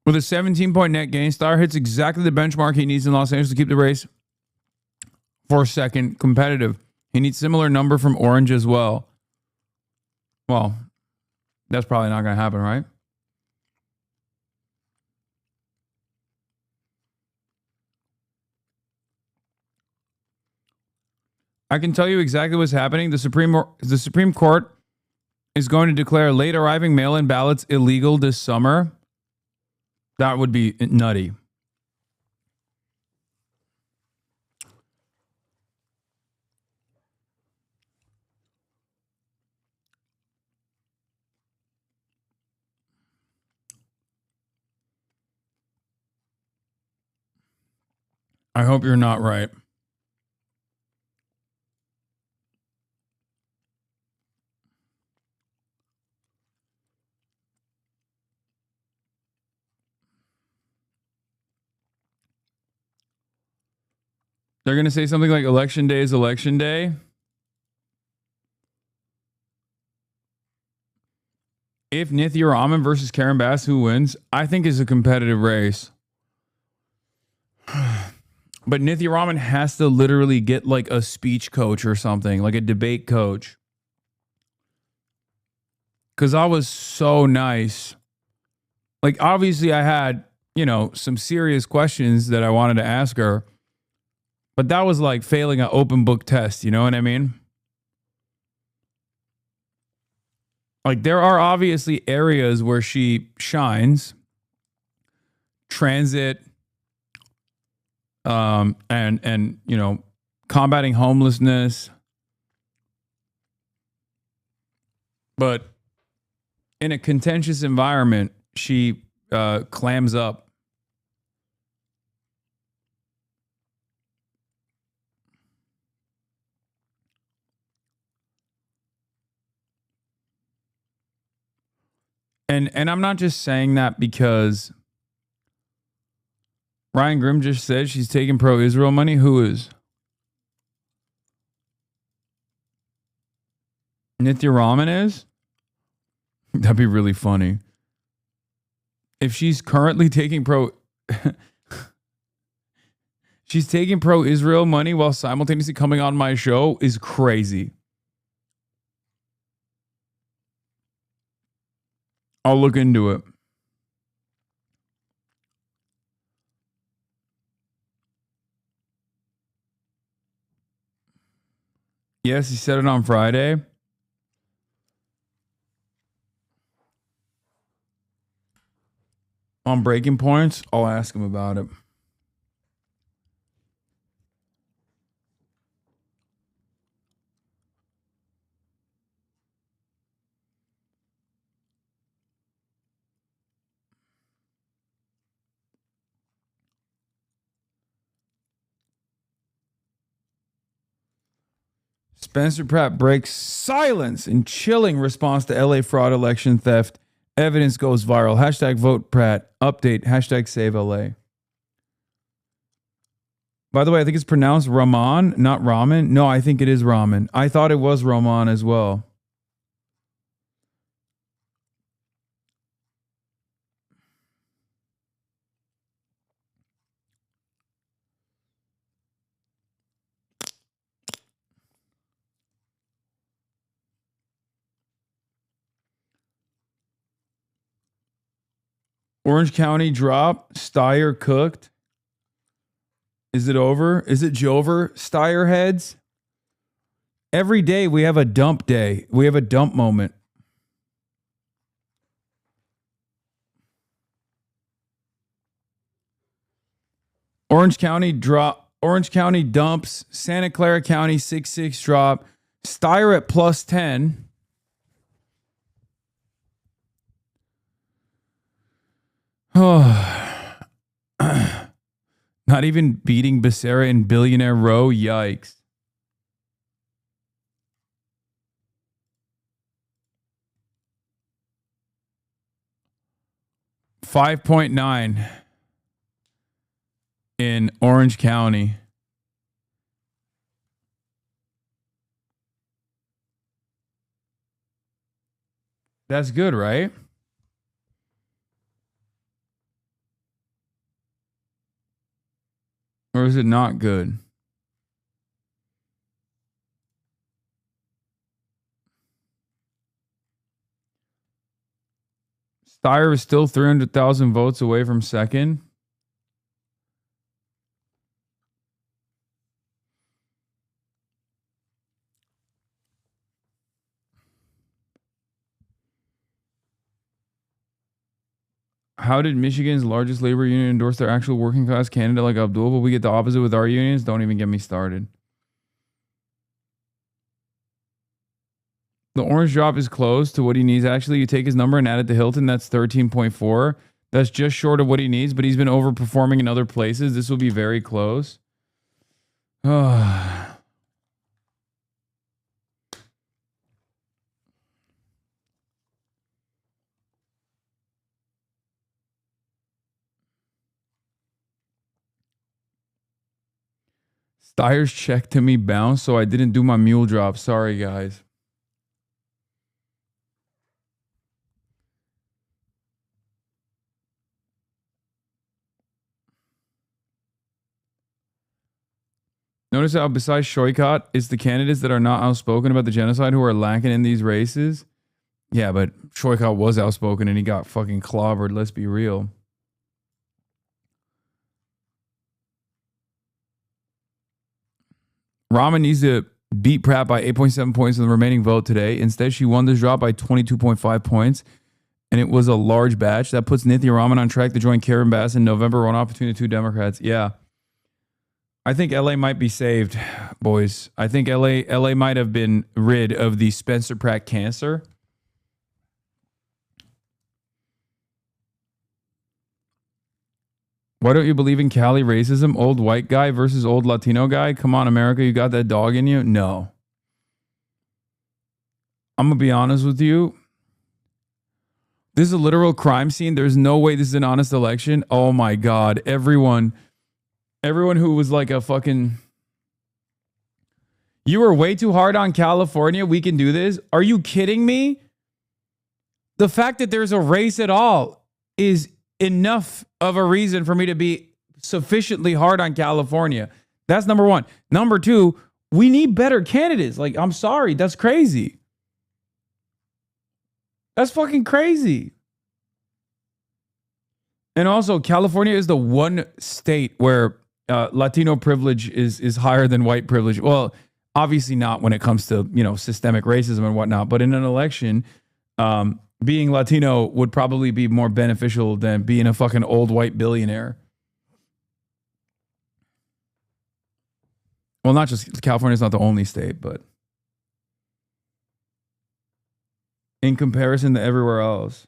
With a 17-point net gain, Steyer hits exactly the benchmark he needs in Los Angeles to keep the race for second competitive. He needs similar number from Orange as well. Well, that's probably not going to happen, right? I can tell you exactly what's happening. The Supreme Court is going to declare late arriving mail-in ballots illegal this summer. That would be nutty. I hope you're not right. They're going to say something like election day is election day. If Nithya Raman versus Karen Bass, who wins, I think is a competitive race. But Nithya Raman has to literally get like a speech coach or something, like a debate coach. Because I was so nice. Like, obviously I had, some serious questions that I wanted to ask her. But that was like failing an open book test. You know what I mean? Like, there are obviously areas where she shines. Transit, and combating homelessness. But in a contentious environment, she clams up. And I'm not just saying that because Ryan Grimm just said she's taking pro-Israel money. Who is? Nithya Raman is? That'd be really funny. If she's currently taking she's taking pro-Israel money while simultaneously coming on my show is crazy. I'll look into it. Yes, he said it on Friday. On Breaking Points, I'll ask him about it. Spencer Pratt breaks silence in chilling response to LA fraud election theft. Evidence goes viral. Hashtag vote Pratt. Update. Hashtag save LA. By the way, I think it's pronounced Rahman, not ramen. No, I think it is ramen. I thought it was Rahman as well. Orange County drop. Steyer cooked. Is it over? Is it Jover? Steyer heads? Every day we have a dump day. We have a dump moment. Orange County drop. Orange County dumps. Santa Clara County 6-6 drop. Steyer at plus 10. Oh. Not even beating Becerra in Billionaire Row. Yikes. $5.9 in Orange County. That's good, right? Or is it not good? Steyer is still 300,000 votes away from second. How did Michigan's largest labor union endorse their actual working class candidate like Abdul, but we get the opposite with our unions? Don't even get me started. The orange drop is close to what he needs. Actually, you take his number and add it to Hilton. That's 13.4. That's just short of what he needs, but he's been overperforming in other places. This will be very close. Steyer's check to me bounced, so I didn't do my mule drop. Sorry, guys. Notice how besides Shoykot, it's the candidates that are not outspoken about the genocide who are lacking in these races. Yeah, but Shoykot was outspoken and he got fucking clobbered. Let's be real. Rahman needs to beat Pratt by 8.7 points in the remaining vote today. Instead, she won this drop by 22.5 points, and it was a large batch. That puts Nithya Rahman on track to join Karen Bass in November runoff between the two Democrats. Yeah. I think LA might be saved, boys. I think LA might have been rid of the Spencer Pratt cancer. Why don't you believe in Cali racism? Old white guy versus old Latino guy? Come on, America, you got that dog in you? No. I'm going to be honest with you. This is a literal crime scene. There's no way this is an honest election. Oh my God. Everyone who was like a fucking... You were way too hard on California. We can do this. Are you kidding me? The fact that there's a race at all is enough of a reason for me to be sufficiently hard on California. That's number one. Number two, we need better candidates. Like, I'm sorry, that's crazy. That's fucking crazy. And also, California is the one state where Latino privilege is higher than white privilege. Well, Obviously not when it comes to, systemic racism and whatnot, but in an election, being Latino would probably be more beneficial than being a fucking old white billionaire. Well, not just California's not the only state, but in comparison to everywhere else.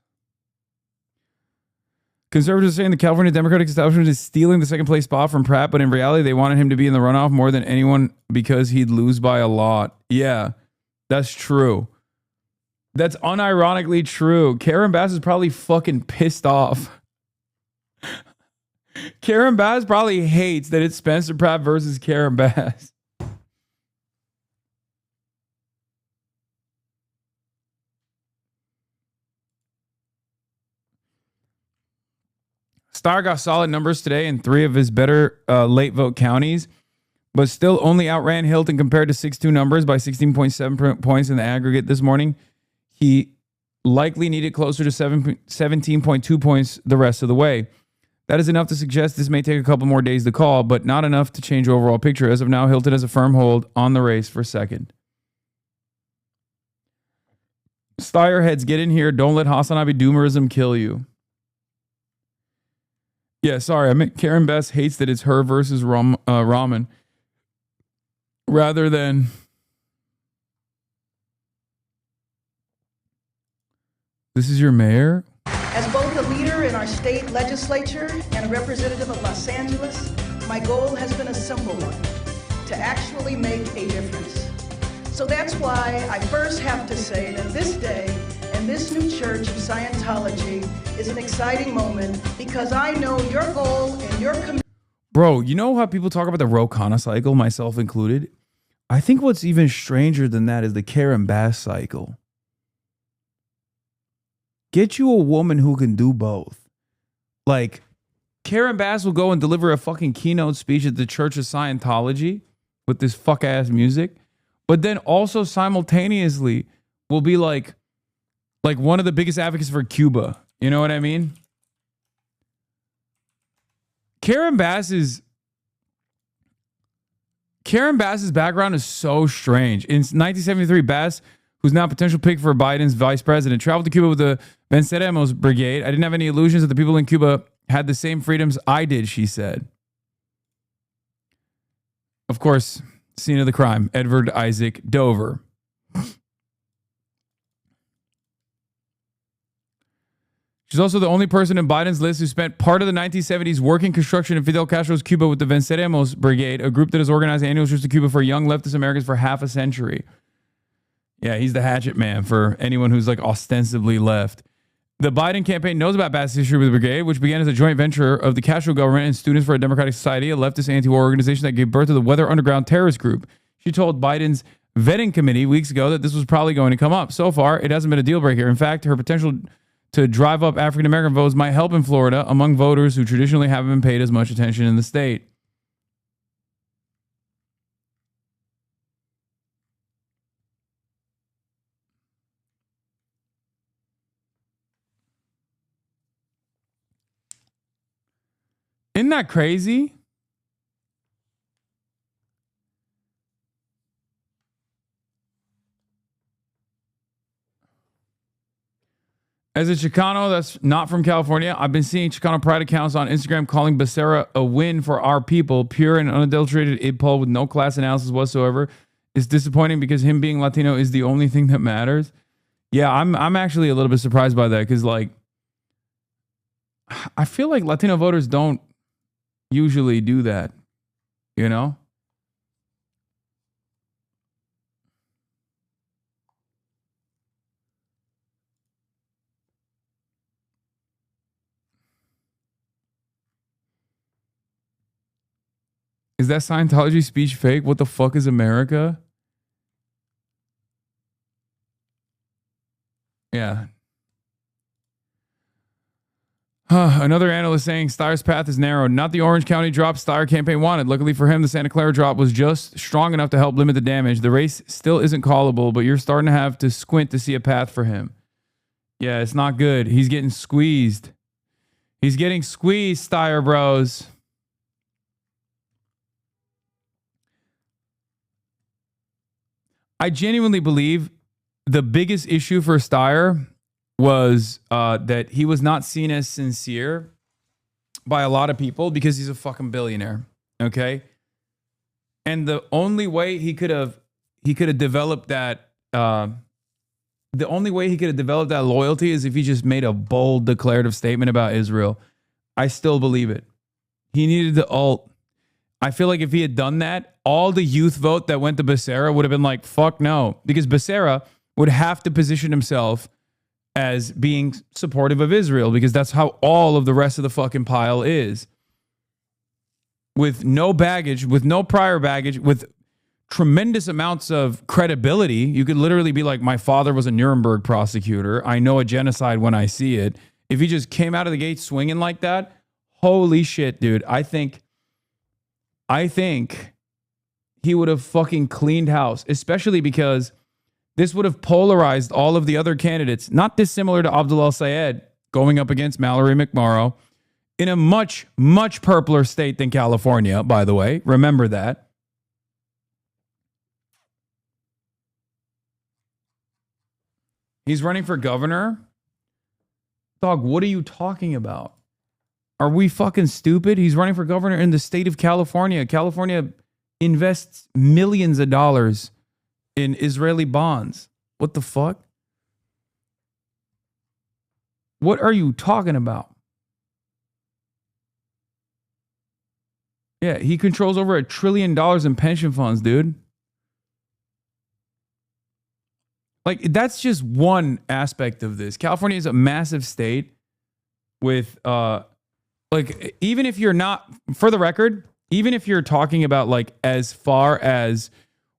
Conservatives are saying the California Democratic establishment is stealing the second place spot from Pratt, but in reality, they wanted him to be in the runoff more than anyone because he'd lose by a lot. Yeah, that's true. That's unironically true. Karen Bass is probably fucking pissed off. Karen Bass probably hates that it's Spencer Pratt versus Karen Bass. Steyer got solid numbers today in 3 of his better late vote counties, but still only outran Hilton compared to 6-2 numbers by 16.7 points in the aggregate this morning. He likely needed closer to 17.2 points the rest of the way. That is enough to suggest this may take a couple more days to call, but not enough to change overall picture. As of now, Hilton has a firm hold on the race for second. Steyer heads, get in here. Don't let HasanAbi Doomerism kill you. Yeah, sorry. I meant Karen Bass hates that it's her versus Ramen rather than... This is your mayor? As both a leader in our state legislature and a representative of Los Angeles, my goal has been a simple one, to actually make a difference. So that's why I first have to say that this day and this new church of Scientology is an exciting moment because I know your goal and your commitment. Bro, you know how people talk about the Ro Khanna cycle, myself included? I think what's even stranger than that is the Karen Bass cycle. Get you a woman who can do both. Like, Karen Bass will go and deliver a fucking keynote speech at the Church of Scientology with this fuck-ass music, but then also simultaneously will be like one of the biggest advocates for Cuba. You know what I mean? Karen Bass's background is so strange. In 1973, Bass, who's now a potential pick for Biden's vice president, traveled to Cuba with the Venceremos Brigade. I didn't have any illusions that the people in Cuba had the same freedoms I did, she said. Of course, scene of the crime, Edward Isaac Dover. She's also the only person in Biden's list who spent part of the 1970s working construction in Fidel Castro's Cuba with the Venceremos Brigade, a group that has organized annual trips to Cuba for young leftist Americans for half a century. Yeah, he's the hatchet man for anyone who's like ostensibly left. The Biden campaign knows about Bass's history with the brigade, which began as a joint venture of the Castro government and Students for a Democratic Society, a leftist anti-war organization that gave birth to the Weather Underground terrorist group. She told Biden's vetting committee weeks ago that this was probably going to come up. So far, it hasn't been a deal breaker. In fact, her potential to drive up African-American votes might help in Florida among voters who traditionally haven't been paid as much attention in the state. Isn't that crazy? As a Chicano that's not from California, I've been seeing Chicano pride accounts on Instagram calling Becerra a win for our people, pure and unadulterated id poll with no class analysis whatsoever. It's disappointing because him being Latino is the only thing that matters. Yeah, I'm actually a little bit surprised by that because, like, I feel like Latino voters don't usually do that, you know? Is that Scientology speech fake? What the fuck is America? Yeah. Another analyst saying Steyer's path is narrowed. Not the Orange County drop Steyer campaign wanted. Luckily for him, the Santa Clara drop was just strong enough to help limit the damage. The race still isn't callable, but you're starting to have to squint to see a path for him. Yeah, it's not good. He's getting squeezed. He's getting squeezed, Steyer bros. I genuinely believe the biggest issue for Steyer was that he was not seen as sincere by a lot of people because he's a fucking billionaire. Okay. And the only way he could have developed that, the only way he could have developed that loyalty is if he just made a bold declarative statement about Israel. I still believe it. He needed to alt. I feel like if he had done that, all the youth vote that went to Becerra would have been like, fuck no. Because Becerra would have to position himself as being supportive of Israel because that's how all of the rest of the fucking pile is. With no baggage, with no prior baggage, with tremendous amounts of credibility. You could literally be like, my father was a Nuremberg prosecutor. I know a genocide when I see it. If he just came out of the gate swinging like that, holy shit, dude. I think he would have fucking cleaned house, especially because this would have polarized all of the other candidates, not dissimilar to Abdul El-Sayed going up against Mallory McMorrow in a much, much purpler state than California, by the way. Remember that. He's running for governor. Dog, what are you talking about? Are we fucking stupid? He's running for governor in the state of California. California invests millions of dollars in Israeli bonds. What the fuck? What are you talking about? Yeah, he controls over $1 trillion in pension funds, dude. Like, that's just one aspect of this. California is a massive state with, like, even if you're not, for the record, even if you're talking about, like, as far as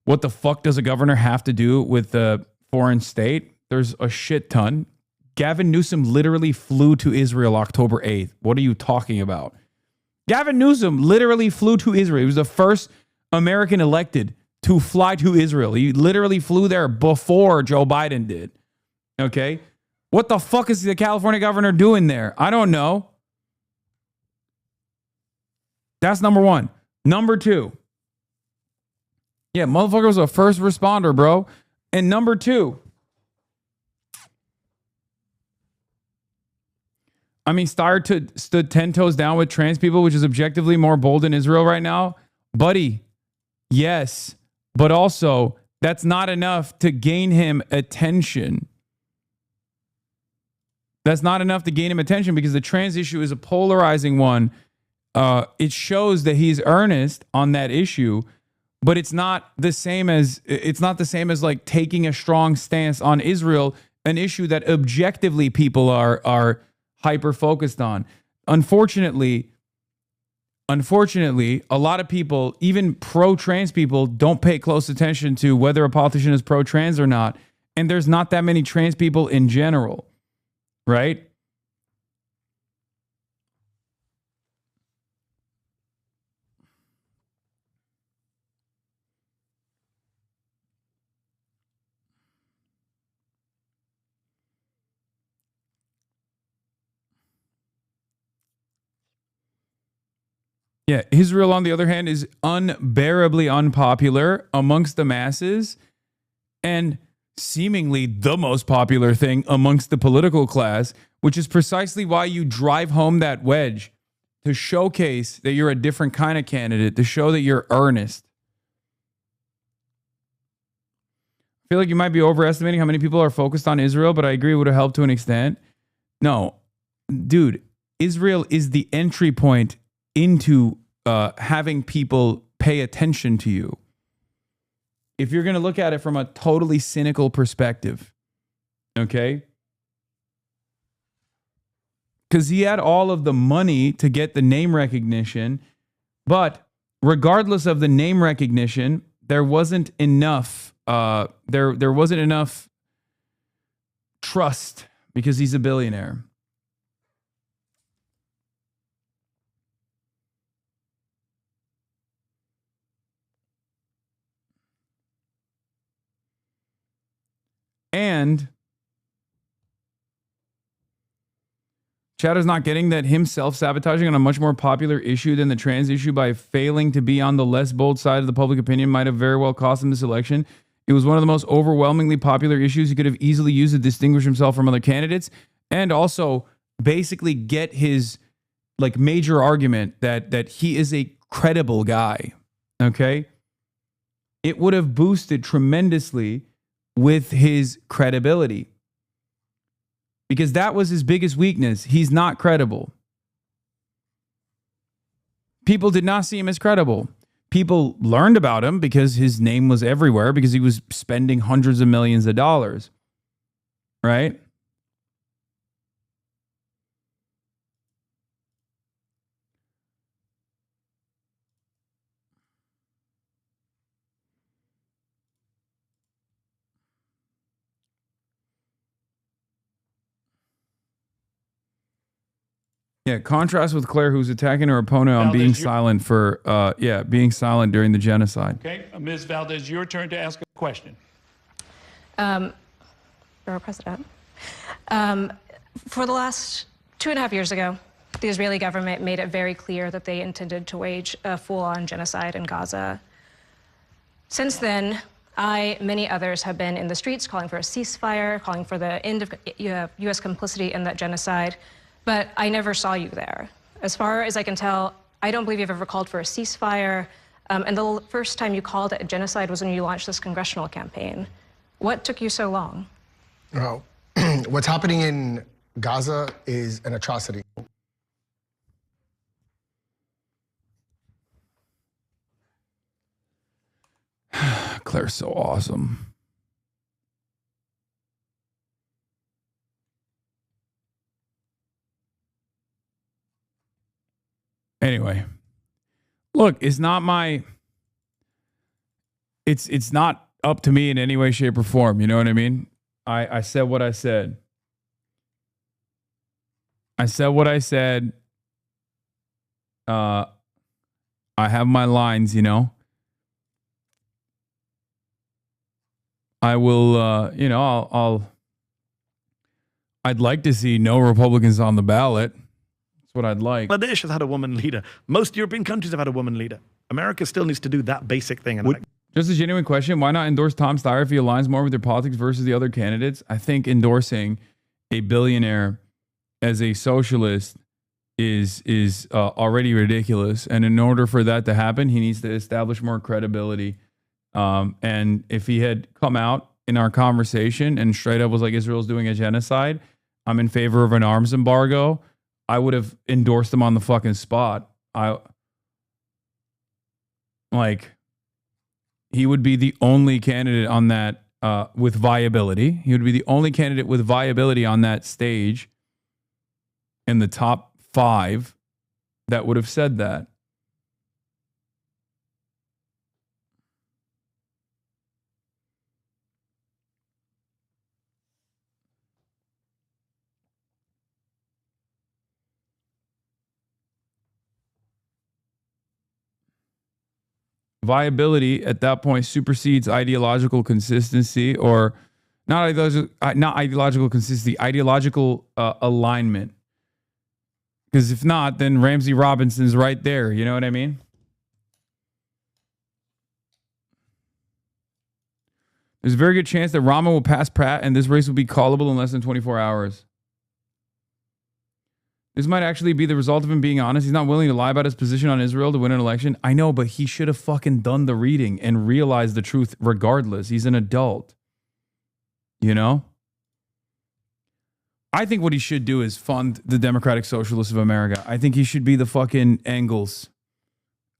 what the fuck does a governor have to do with the foreign state, there's a shit ton. Gavin Newsom literally flew to Israel October 8th. What are you talking about? Gavin Newsom literally flew to Israel. He was the first American elected to fly to Israel. He literally flew there before Joe Biden did. Okay? What the fuck is the California governor doing there? I don't know. That's number one. Number two. Yeah, motherfucker was a first responder, bro. And number two. I mean, Steyer stood 10 toes down with trans people, which is objectively more bold in Israel right now. Buddy, yes. But also, that's not enough to gain him attention. That's not enough to gain him attention because the trans issue is a polarizing one. It shows that he's earnest on that issue, but it's not the same as like taking a strong stance on Israel, an issue that objectively people are hyper focused on. Unfortunately, a lot of people, even pro-trans people, don't pay close attention to whether a politician is pro-trans or not. And there's not that many trans people in general, right? Yeah, Israel, on the other hand, is unbearably unpopular amongst the masses and seemingly the most popular thing amongst the political class, which is precisely why you drive home that wedge to showcase that you're a different kind of candidate, to show that you're earnest. I feel like you might be overestimating how many people are focused on Israel, but I agree it would have helped to an extent. No, dude, Israel is the entry point into having people pay attention to you. If you're going to look at it from a totally cynical perspective, okay? Because he had all of the money to get the name recognition, but regardless of the name recognition, there wasn't enough. There wasn't enough trust because he's a billionaire. And Chad is not getting that him self-sabotaging on a much more popular issue than the trans issue by failing to be on the less bold side of the public opinion might have very well cost him this election. It was one of the most overwhelmingly popular issues. He could have easily used to distinguish himself from other candidates and also basically get his like major argument that he is a credible guy. Okay? It would have boosted tremendously with his credibility. Because that was his biggest weakness. He's not credible. People did not see him as credible. People learned about him because his name was everywhere because he was spending hundreds of millions of dollars. Right? Yeah, contrast with Claire, who's attacking her opponent on being silent for, being silent during the genocide. Okay, Ms. Valdez, your turn to ask a question. Mr. President, for the last 2.5 years ago, the Israeli government made it very clear that they intended to wage a full-on genocide in Gaza. Since then, many others have been in the streets calling for a ceasefire, calling for the end of U.S. complicity in that genocide. But I never saw you there. As far as I can tell, I don't believe you've ever called for a ceasefire. And the first time you called it a genocide was when you launched this congressional campaign. What took you so long? Well, what's happening in Gaza is an atrocity. Claire's so awesome. Anyway, look, it's not up to me in any way, shape, or form. You know what I mean? I said what I said. I said what I said. I have my lines, you know. I will, I'd like to see no Republicans on the ballot. What I'd like. Bangladesh has had a woman leader. Most European countries have had a woman leader. America still needs to do that basic thing. And just a genuine question: why not endorse Tom Steyer if he aligns more with their politics versus the other candidates? I think endorsing a billionaire as a socialist is already ridiculous. And in order for that to happen, he needs to establish more credibility. And if he had come out in our conversation and straight up was like, Israel's doing a genocide, I'm in favor of an arms embargo, I would have endorsed him on the fucking spot. He would be the only candidate on that with viability. He would be the only candidate with viability on that stage in the top 5 that would have said that. Viability at that point supersedes ideological consistency, or not ideological consistency, ideological alignment. Because if not, then Ramsey Robinson's right there. You know what I mean? There's a very good chance that Rama will pass Pratt and this race will be callable in less than 24 hours. This might actually be the result of him being honest. He's not willing to lie about his position on Israel to win an election. I know, but he should have fucking done the reading and realized the truth regardless. He's an adult. You know? I think what he should do is fund the Democratic Socialists of America. I think he should be the fucking Engels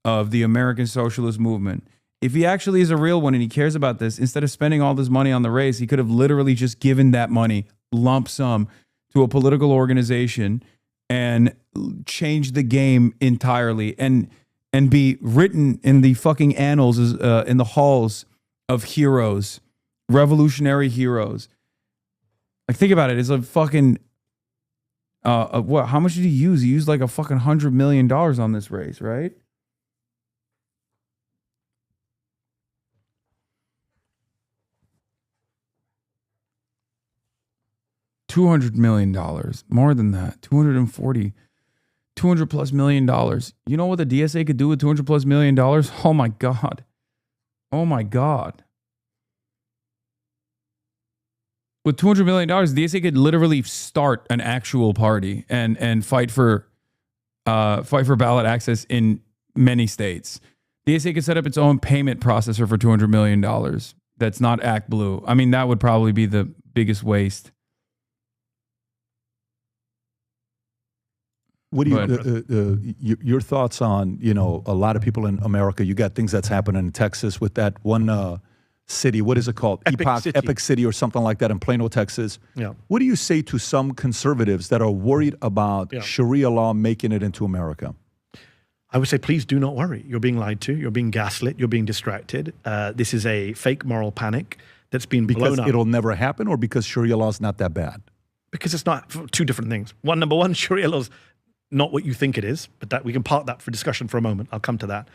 of the American socialist movement. If he actually is a real one and he cares about this, instead of spending all this money on the race, he could have literally just given that money, lump sum, to a political organization and change the game entirely and be written in the fucking annals, in the halls of heroes, revolutionary heroes. Like, think about it. It's a fucking, what? How much did he use? He used like a fucking $100 million on this race, right? $200 million, more than that, 240, $200+ million. You know what the DSA could do with $200+ million? Oh my God. Oh my God. With $200 million, the DSA could literally start an actual party and fight for ballot access in many states. The DSA could set up its own payment processor for $200 million. That's not ActBlue. I mean, that would probably be the biggest waste. What do your thoughts on, a lot of people in America, you got things that's happening in Texas with that one city, what is it called? Epic City or something like that in Plano, Texas. Yeah. What do you say to some conservatives that are worried about Sharia law making it into America? I would say, please do not worry. You're being lied to. You're being gaslit. You're being distracted. This is a fake moral panic that's been blown up. Because it'll never happen, or because Sharia law is not that bad? Because it's not. Two different things. Number one, Sharia law is not what you think it is, but that we can park that for discussion for a moment. I'll come to that.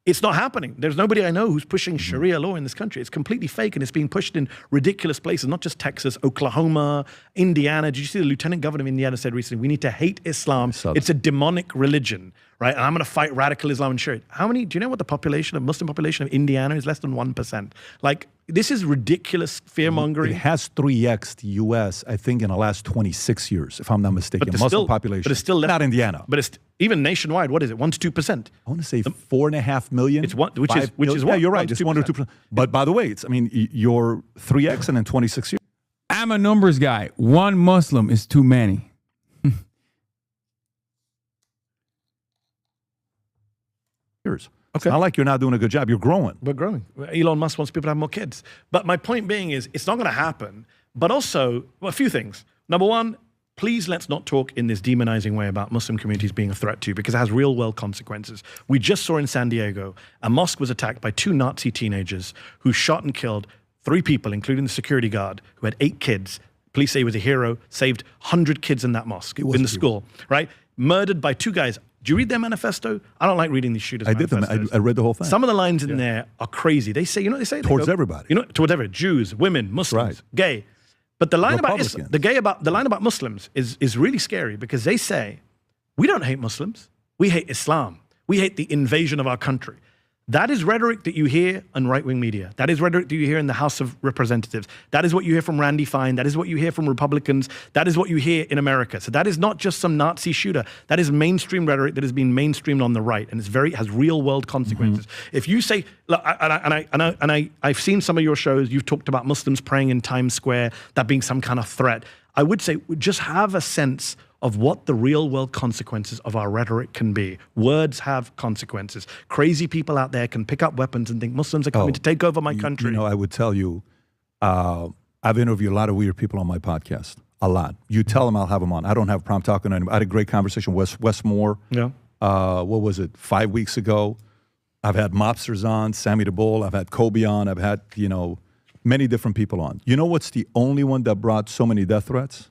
It's not happening. There's nobody I know who's pushing Sharia law in this country. It's completely fake, and it's being pushed in ridiculous places, not just Texas, Oklahoma, Indiana. Did you see the lieutenant governor of Indiana said recently, we need to hate Islam. It's a demonic religion, right? And I'm going to fight radical Islam and Sharia. Do you know what the Muslim population of Indiana is? Less than 1%. Like, this is ridiculous fear-mongering. It has 3x the U.S., I think, in the last 26 years, if I'm not mistaken. Muslim population. But it's still less. Not Indiana. But it's even nationwide, what is it, 1 to 2%? I want to say 4.5 million. It's one, which is yeah, what? You're right. It's 1 or 2%. But by the way, you're 3x and in 26 years. I'm a numbers guy. One Muslim is too many. It's not like you're not doing a good job. You're growing. We're growing. Elon Musk wants people to have more kids. But my point being is, it's not going to happen. But also, a few things. Number one, please let's not talk in this demonizing way about Muslim communities being a threat to you, because it has real world consequences. We just saw in San Diego, a mosque was attacked by 2 Nazi teenagers who shot and killed 3 people, including the security guard, who had 8 kids. Police say he was a hero, saved 100 kids in that mosque, in the school, right? Murdered by 2 guys. Do you read their manifesto? I don't like reading these shooters' manifestos. I read the whole thing. Some of the lines in there are crazy. They say, what they say? Towards everybody. Towards everybody. Jews, women, Muslims, gay. But the line about Muslims is really scary, because they say, we don't hate Muslims. We hate Islam. We hate the invasion of our country. That is rhetoric that you hear on right-wing media. That is rhetoric that you hear in the House of Representatives. That is what you hear from Randy Fine. That is what you hear from Republicans. That is what you hear in America. So that is not just some Nazi shooter. That is mainstream rhetoric that has been mainstreamed on the right, and has real-world consequences. If you say, look, I've seen some of your shows. You've talked about Muslims praying in Times Square, that being some kind of threat. I would say, just have a sense of what the real world consequences of our rhetoric can be. Words have consequences. Crazy people out there can pick up weapons and think Muslims are coming to take over my country. I would tell you, I've interviewed a lot of weird people on my podcast. A lot. You tell them, I'll have them on. I don't have a problem talking to anybody. I had a great conversation with Wes Moore. Yeah. What was it, 5 weeks ago? I've had mobsters on, Sammy DeBull. I've had Kobe on. I've had, many different people on. You know what's the only one that brought so many death threats?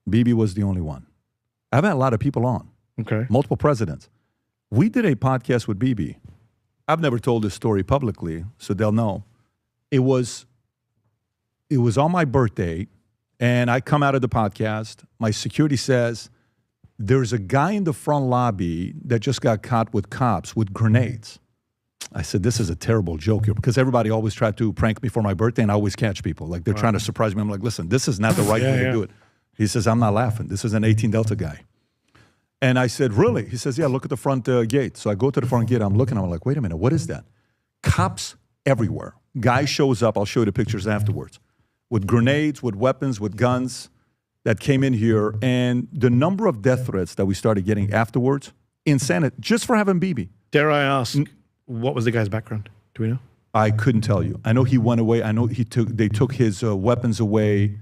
Bibi was the only one. I've had a lot of people on. Okay. Multiple presidents. We did a podcast with Bibi. I've never told this story publicly, so they'll know. It was on my birthday, and I come out of the podcast. My security says, there's a guy in the front lobby that just got caught with cops with grenades. I said, this is a terrible joke here, because everybody always tried to prank me for my birthday, and I always catch people. Like, they're trying to surprise me. I'm like, listen, this is not the right way to do it. He says, I'm not laughing. This is an 18 Delta guy. And I said, really? He says, yeah, look at the front gate. So I go to the front gate. I'm looking. I'm like, wait a minute. What is that? Cops everywhere. Guy shows up. I'll show you the pictures afterwards. With grenades, with weapons, with guns that came in here. And the number of death threats that we started getting afterwards, insanity, just for having Bibi. Dare I ask, what was the guy's background? Do we know? I couldn't tell you. I know he went away. I know they took his weapons away.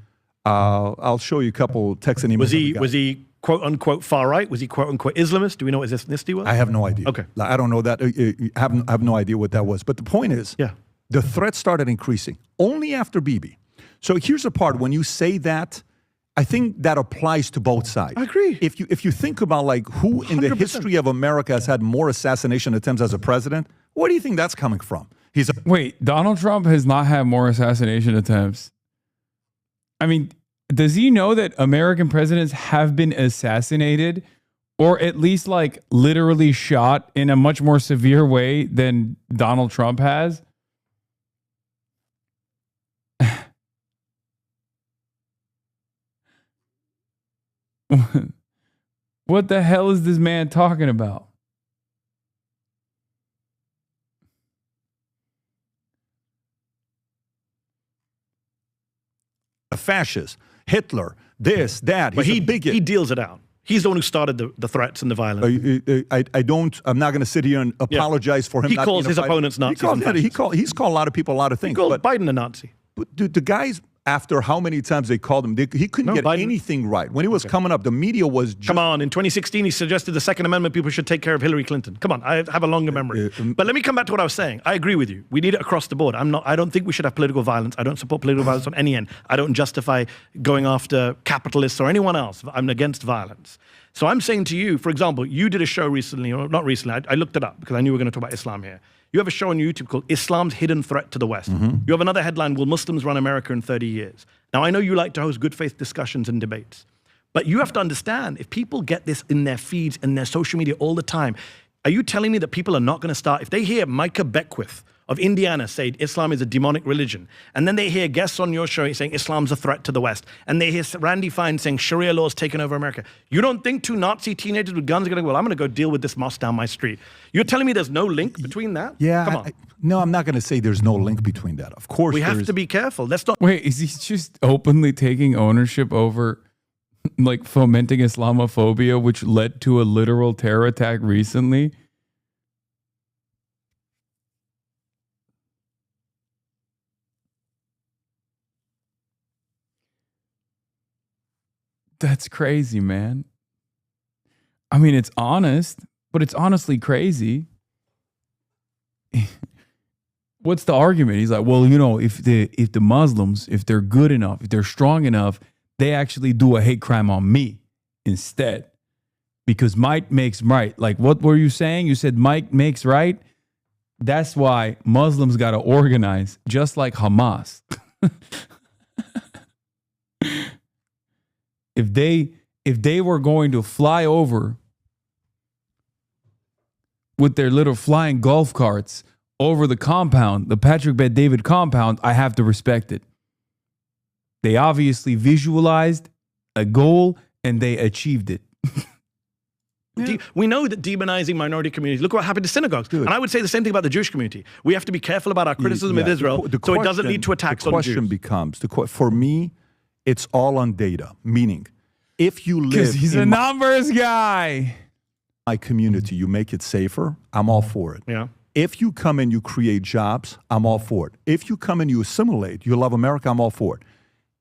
I'll show you a couple texts and emails. Was he quote unquote far right? Was he quote unquote Islamist? Do we know what his ethnicity was? I have no idea. Okay. I don't know that. I have no idea what that was. But the point is, the threat started increasing only after Bibi. So here's the part. When you say that, I think that applies to both sides. I agree. If you think about like who in the 100%. History of America has had more assassination attempts as a president, where do you think that's coming from? Wait, Donald Trump has not had more assassination attempts. I mean, does he know that American presidents have been assassinated, or at least like literally shot in a much more severe way than Donald Trump has? What the hell is this man talking about? A fascist, Hitler, this, that. But He's a bigot. he deals it out. He's the one who started the threats and the violence. I'm not going to sit here and apologize for him. He not calls being a his fighter. opponents Nazis. He's called a lot of people a lot of things. He called but Biden a Nazi. But dude, the guys, after how many times they called him, he couldn't get anything right. When he was coming up, the media was just... Come on, in 2016, he suggested the Second Amendment people should take care of Hillary Clinton. Come on, I have a longer memory. But let me come back to what I was saying. I agree with you. We need it across the board. I don't think we should have political violence. I don't support political violence on any end. I don't justify going after capitalists or anyone else. I'm against violence. So I'm saying to you, for example, you did a show recently, or not recently, I looked it up because I knew we were going to talk about Islam here. You have a show on YouTube called Islam's Hidden Threat to the West. You have another headline, Will Muslims Run America in 30 Years? Now, I know you like to host good faith discussions and debates, but you have to understand, if people get this in their feeds and their social media all the time, are you telling me that people are not going to start, if they hear Micah Beckwith of Indiana say Islam is a demonic religion, and then they hear guests on your show saying Islam's a threat to the West, and they hear Randy Fine saying Sharia law is taking over America, you don't think two Nazi teenagers with guns are going to go, well, I'm going to go deal with this mosque down my street? You're telling me there's no link between that? Yeah. Come on. No, I'm not going to say there's no link between that. Of course, we have to be careful. Let's not. Wait, is he just openly taking ownership over, like, fomenting Islamophobia, which led to a literal terror attack recently? That's crazy, man. I mean, it's honest, but it's honestly crazy. What's the argument? He's like, well, you know, if the Muslims, if they're good enough, if they're strong enough, they actually do a hate crime on me instead. Because might makes right. Like, what were you saying? You said might makes right. That's why Muslims got to organize, just like Hamas. If they were going to fly over with their little flying golf carts over the compound, the Patrick Bet-David compound, I have to respect it. They obviously visualized a goal and they achieved it. We know that demonizing minority communities, look what happened to synagogues. And I would say the same thing about the Jewish community. We have to be careful about our criticism of Israel so it doesn't lead to attacks on Jews. The question becomes, for me, it's all on data, meaning if you live because he's a numbers guy. My community, you make it safer, I'm all for it. Yeah. If you come and you create jobs, I'm all for it. If you come and you assimilate, you love America, I'm all for it.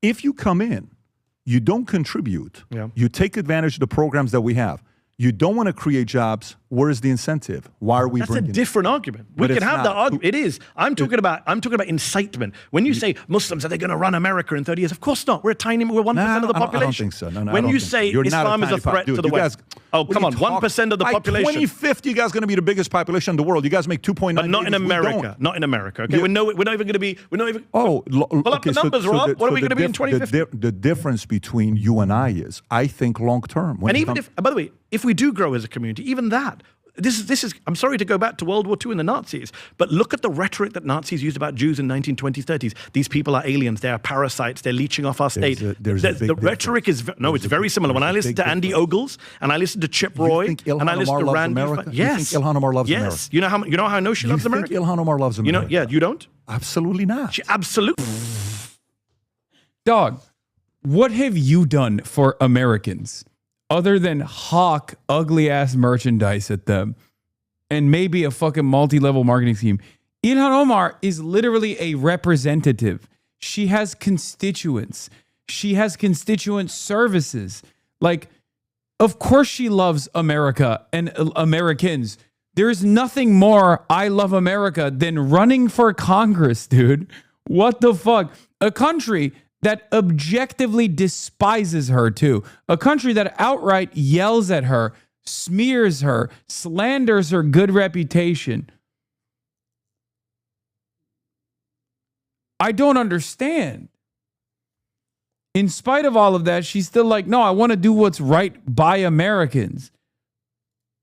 If you come in, you don't contribute, you take advantage of the programs that we have, you don't want to create jobs, where is the incentive? Why are we bringing That's a different argument. We can have that argument. It is. I'm talking about incitement. When you say Muslims, are they going to run America in 30 years? Of course not. We're 1% of the population. I don't think so. No, when you say Islam is a threat to the West. Oh, come on. 1% of the population. By 2050, you guys are going to be the biggest population in the world. You guys make 2.9 But not in America. Not in America. Okay. We're not even going to be. Pull up the numbers, Rob. What are we going to be in 2050? The difference between you and I is, I think long term. And even if, by the way, if we do grow as a community, even that. This is, I'm sorry to go back to World War II and the Nazis, but look at the rhetoric that Nazis used about Jews in 1920s, 30s. These people are aliens, they are parasites, they're leeching off our state. The rhetoric is, it's very similar. When I listen to Andy Ogles, and I listen to Chip Roy, and I listen to Randy. Yes. You think Ilhan Omar loves America? Yes. You know how I know she loves America? You think Ilhan Omar loves America? You don't? Absolutely not. She absolutely. Dog, what have you done for Americans? Other than hawk ugly ass merchandise at them and maybe a fucking multi-level marketing scheme. Ilhan Omar is literally a representative. She has constituents. She has constituent services. Like, of course she loves America and Americans. There's nothing more I love America than running for Congress, dude. What the fuck? A country that objectively despises her too. A country that outright yells at her, smears her, slanders her good reputation. I don't understand. In spite of all of that, she's still like, no, I want to do what's right by Americans.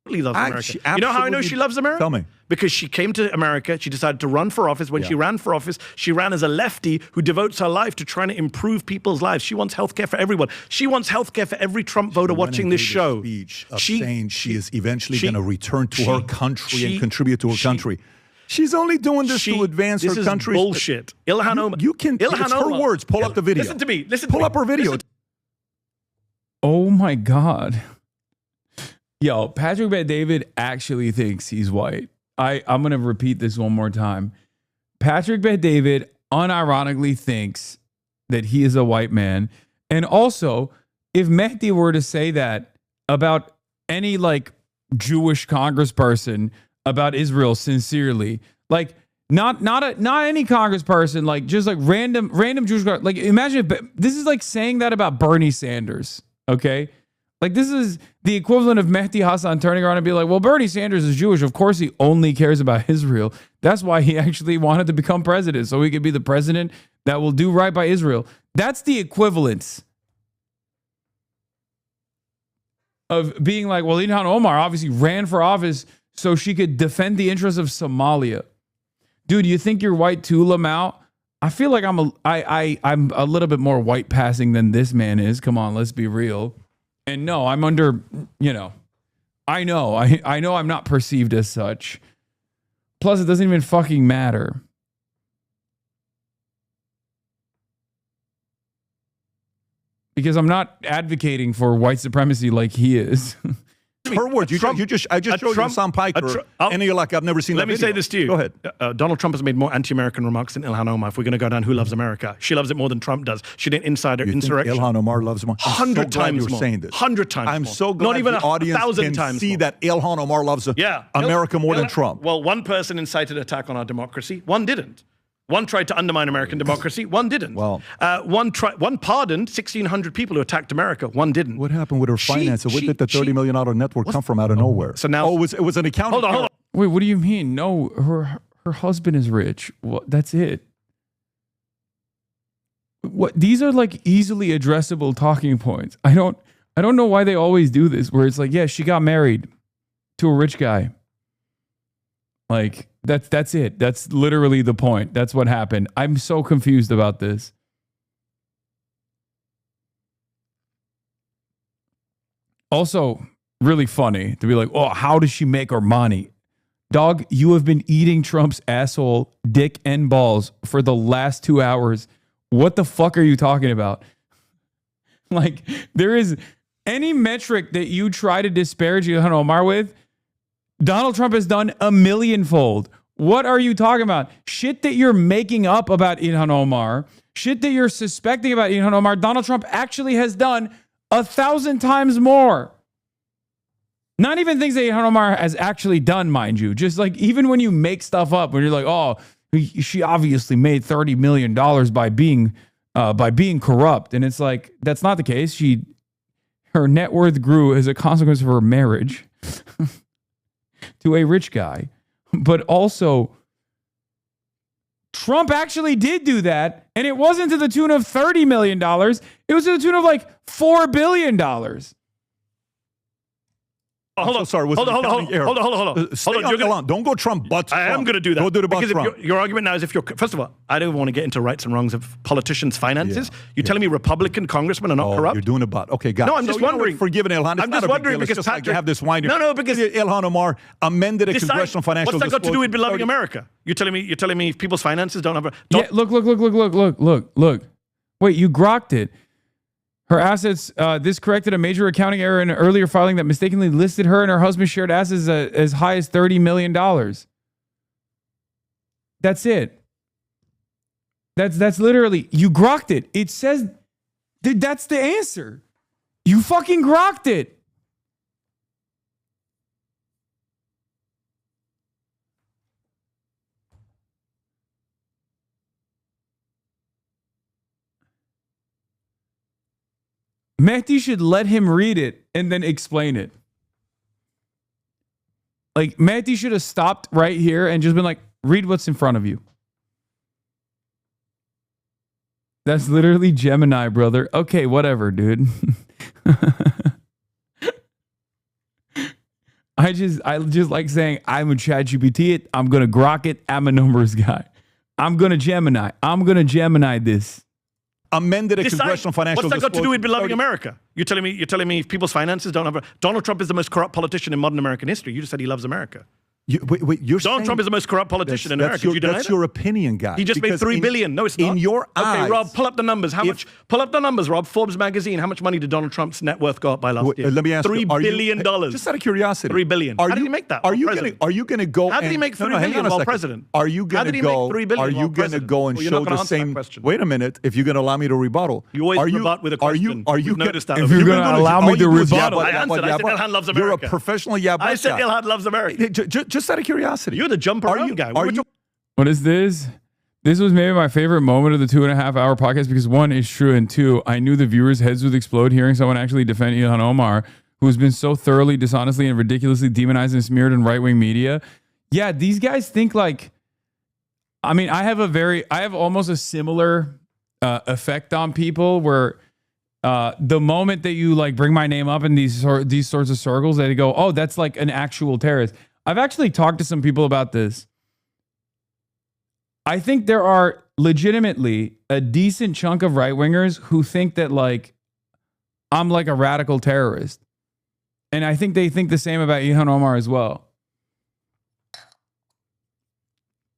loves America. You know how I know she loves America? Tell me. Because she came to America, she decided to run for office. When she ran for office, she ran as a lefty who devotes her life to trying to improve people's lives. She wants healthcare for everyone. She wants healthcare for every Trump voter watching this show. Speech of saying she is eventually going to return to her country and contribute to her country. She's only doing this to advance her country. This is bullshit. Ilhan Omar. It's her words. Pull up the video. Listen to me. Pull up her video. Oh my God. Yo, Patrick Bet-David actually thinks he's white. I'm going to repeat this one more time. Patrick Bet-David unironically thinks that he is a white man. And also, if Mehdi were to say that about any like Jewish congressperson about Israel sincerely, like not any congressperson, like just like random Jewish, like imagine if this is like saying that about Bernie Sanders, okay? Like this is the equivalent of Mehdi Hasan turning around and be like, well, Bernie Sanders is Jewish. Of course, he only cares about Israel. That's why he actually wanted to become president, so he could be the president that will do right by Israel. That's the equivalence of being like, well, Ilhan Omar obviously ran for office so she could defend the interests of Somalia. Dude, you think you're white too, Lamau? I feel like I'm a little bit more white passing than this man is. Come on, let's be real. And no, I'm under, I know I'm not perceived as such. Plus, it doesn't even fucking matter. Because I'm not advocating for white supremacy like he is. Her words. I just showed you Sam Piker, and you're like, I've never seen that Let me video. say this to you. Go ahead. Donald Trump has made more anti-American remarks than Ilhan Omar. If we're going to go down who loves America, she loves it more than Trump does. She did insider insurrection. Ilhan Omar loves more. 100 times more. Saying this. 100 times I'm more. so glad Not even the audience 1,000 can times see more. that Ilhan Omar loves America more than Trump. Well, one person incited attack on our democracy. One didn't. One tried to undermine American democracy. One didn't. Well, one pardoned 1,600 people who attacked America. One didn't. What happened with her finances? Where did the $30 million network come from out of nowhere? So now, it was an accounting. Hold on. Wait, what do you mean? No, her husband is rich. What? That's it. What? These are like easily addressable talking points. I don't know why they always do this. Where it's like, yeah, she got married to a rich guy. Like that's it. That's literally the point. That's what happened. I'm so confused about this. Also, really funny to be like, oh, how does she make her money? Dog, you have been eating Trump's asshole, dick, and balls for the last 2 hours. What the fuck are you talking about? Like, there is any metric that you try to disparage Ilhan Omar with, Donald Trump has done a millionfold. What are you talking about? Shit that you're making up about Ilhan Omar, shit that you're suspecting about Ilhan Omar, Donald Trump actually has done 1,000 times more. Not even things that Ilhan Omar has actually done, mind you. Just like even when you make stuff up, when you're like, oh, she obviously made $30 million by being corrupt, and it's like that's not the case. Her net worth grew as a consequence of her marriage to a rich guy. But also, Trump actually did do that, and it wasn't to the tune of $30 million. It was to the tune of like $4 billion. Hold on. Sorry. Hold on. Hold on. Don't go Trump, but I am going to do that. Go do the but because Trump. Your argument now is first of all, I don't want to get into rights and wrongs of politicians' finances. You're telling me Republican congressmen are not corrupt? You're doing a but. Okay, got it. No, I'm just wondering. Forgive Ilhan. I'm just wondering because just Patrick, like you have this winding. No, because Ilhan Omar amended a congressional financial disclosure. What's that got to do with disclosure. beloving America? You're telling me people's finances don't have a... Yeah, look. Wait, you grokked it. Her assets, this corrected a major accounting error in an earlier filing that mistakenly listed her and her husband's shared assets as high as $30 million. That's it. That's literally, you grokked it. It says, dude, that's the answer. You fucking grokked it. Mehdi should let him read it and then explain it. Like, Mehdi should have stopped right here and just been like, read what's in front of you. That's literally Gemini, brother. Okay, whatever, dude. I just like saying I'm a ChatGPT it. I'm gonna grok it. I'm a numbers guy. I'm gonna Gemini. I'm gonna Gemini this. Amended a congressional financial. What's that got to do with beloving America? You're telling me people's finances don't have. Donald Trump is the most corrupt politician in modern American history. You just said he loves America. Donald Trump is the most corrupt politician in America. That's your opinion, guy. He just made $3 billion. No, it's not. In your eyes. Okay, Rob, pull up the numbers. How much? Pull up the numbers, Rob. Forbes magazine. How much money did Donald Trump's net worth go up by last year? Let me ask $3 billion. Just out of curiosity. $3 billion. How did he make that? Are you going to go? How did he make $3 billion while president? Are you going to go? Are you going to go and show the same? Wait a minute. If you're going to allow me to rebuttal, you always rebut with a question. Are you noticed that? If you're going to allow me to rebuttal, I answered. I said Ilhan loves America. You're a professional yabba. I said Ilhan loves America. Just out of curiosity. You're the jump around guy. What is this? This was maybe my favorite moment of the 2.5 hour podcast because one is true and two, I knew the viewers' heads would explode hearing someone actually defend Ilhan Omar, who has been so thoroughly, dishonestly, and ridiculously demonized and smeared in right-wing media. Yeah, these guys think like, I mean, I have almost a similar effect on people where the moment that you like bring my name up in these sorts of circles, they go, oh, that's like an actual terrorist. I've actually talked to some people about this. I think there are legitimately a decent chunk of right-wingers who think that like I'm like a radical terrorist. And I think they think the same about Ilhan Omar as well.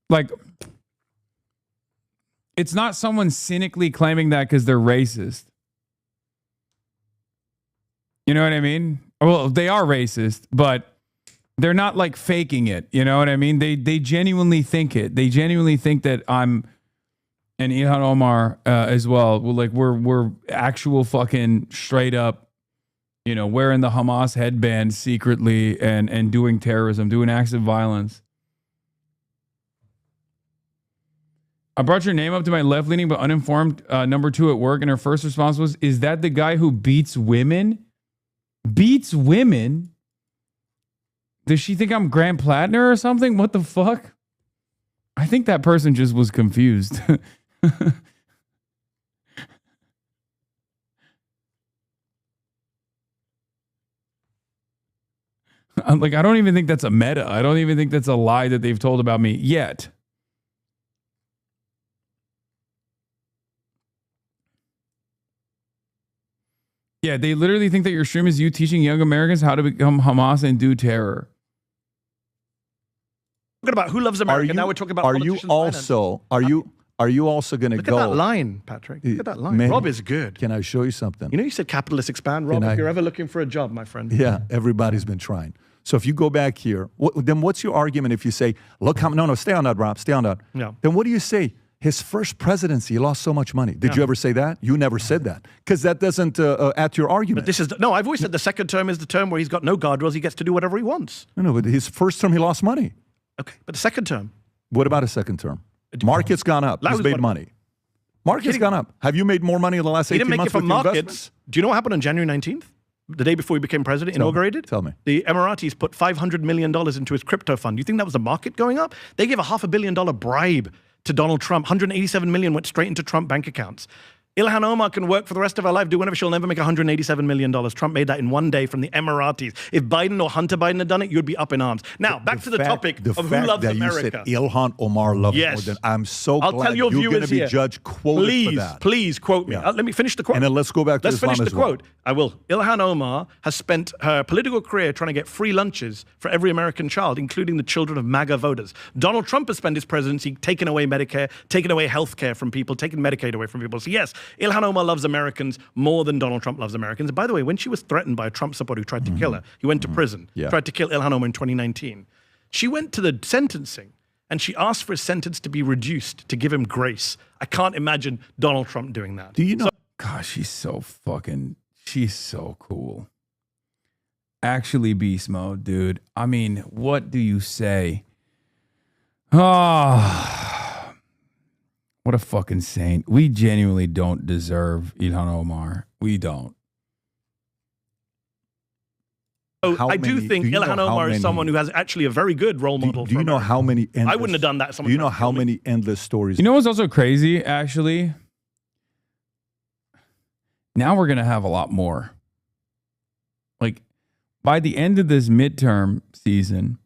Like, it's not someone cynically claiming that because they're racist. You know what I mean? Well, they are racist, but they're not like faking it. You know what I mean? They genuinely think it. They genuinely think that I'm and Ilhan Omar as well. We're actual fucking straight up, you know, wearing the Hamas headband secretly and doing terrorism, doing acts of violence. I brought your name up to my left-leaning but uninformed number 2 at work, and her first response was, "Is that the guy who beats women?" Beats women? Does she think I'm Grand Platinum or something? What the fuck? I think that person just was confused. I'm like, I don't even think that's a meta. I don't even think that's a lie that they've told about me yet. Yeah, they literally think that your stream is you teaching young Americans how to become Hamas and do terror. Talking about who loves America. Now we're talking about politicians' Are you also going to go? Look at that line, Patrick. Look at that line. Man, Rob is good. Can I show you something? You know, you said capitalists expand. Rob, if you're ever looking for a job, my friend. Yeah, everybody's been trying. So if you go back here, then what's your argument if you say, look, no, stay on that, Rob, stay on that. No. Then what do you say? His first presidency, he lost so much money. Did you ever say that? You never said that. Because that doesn't add to your argument. But this is, no, I've always said the second term is the term where he's got no guardrails. He gets to do whatever he wants. No, but his first term, he lost money. Okay, but the second term? What about a second term? Market's gone up. He's made money. Market's gone up. Have you made more money in the last 18 months? He didn't make it from markets. Do you know what happened on January 19th? The day before he became president, inaugurated? Tell me. The Emiratis put $500 million into his crypto fund. Do you think that was the market going up? They gave a $500 million bribe to Donald Trump. $187 million went straight into Trump bank accounts. Ilhan Omar can work for the rest of her life, do whatever, she'll never make $187 million. Trump made that in one day from the Emiratis. If Biden or Hunter Biden had done it, you'd be up in arms. Now, back to the topic of who loves America. You said Ilhan Omar loves more than I'm so glad tell your you're going to be here. judged quoted for that. Please quote me. Let me finish the quote. And then let's go back to Islam finish the as well. quote. I will. Ilhan Omar has spent her political career trying to get free lunches for every American child, including the children of MAGA voters. Donald Trump has spent his presidency taking away Medicare, taking away health care from people, taking Medicaid away from people. So yes, Ilhan Omar loves Americans more than Donald Trump loves Americans. And by the way, when she was threatened by a Trump supporter who tried to kill her, he went to prison, tried to kill Ilhan Omar in 2019. She went to the sentencing and she asked for his sentence to be reduced to give him grace. I can't imagine Donald Trump doing that. Do you know? Gosh, she's so cool. Actually beast mode, dude. I mean, what do you say? What a fucking saint. We genuinely don't deserve Ilhan Omar. We don't. I do think Ilhan Omar is someone who has actually a very good role model. Do you know how many endless, I wouldn't have done that. Do you know how many endless stories? You know what's also crazy, actually? Now we're going to have a lot more. Like, by the end of this midterm season,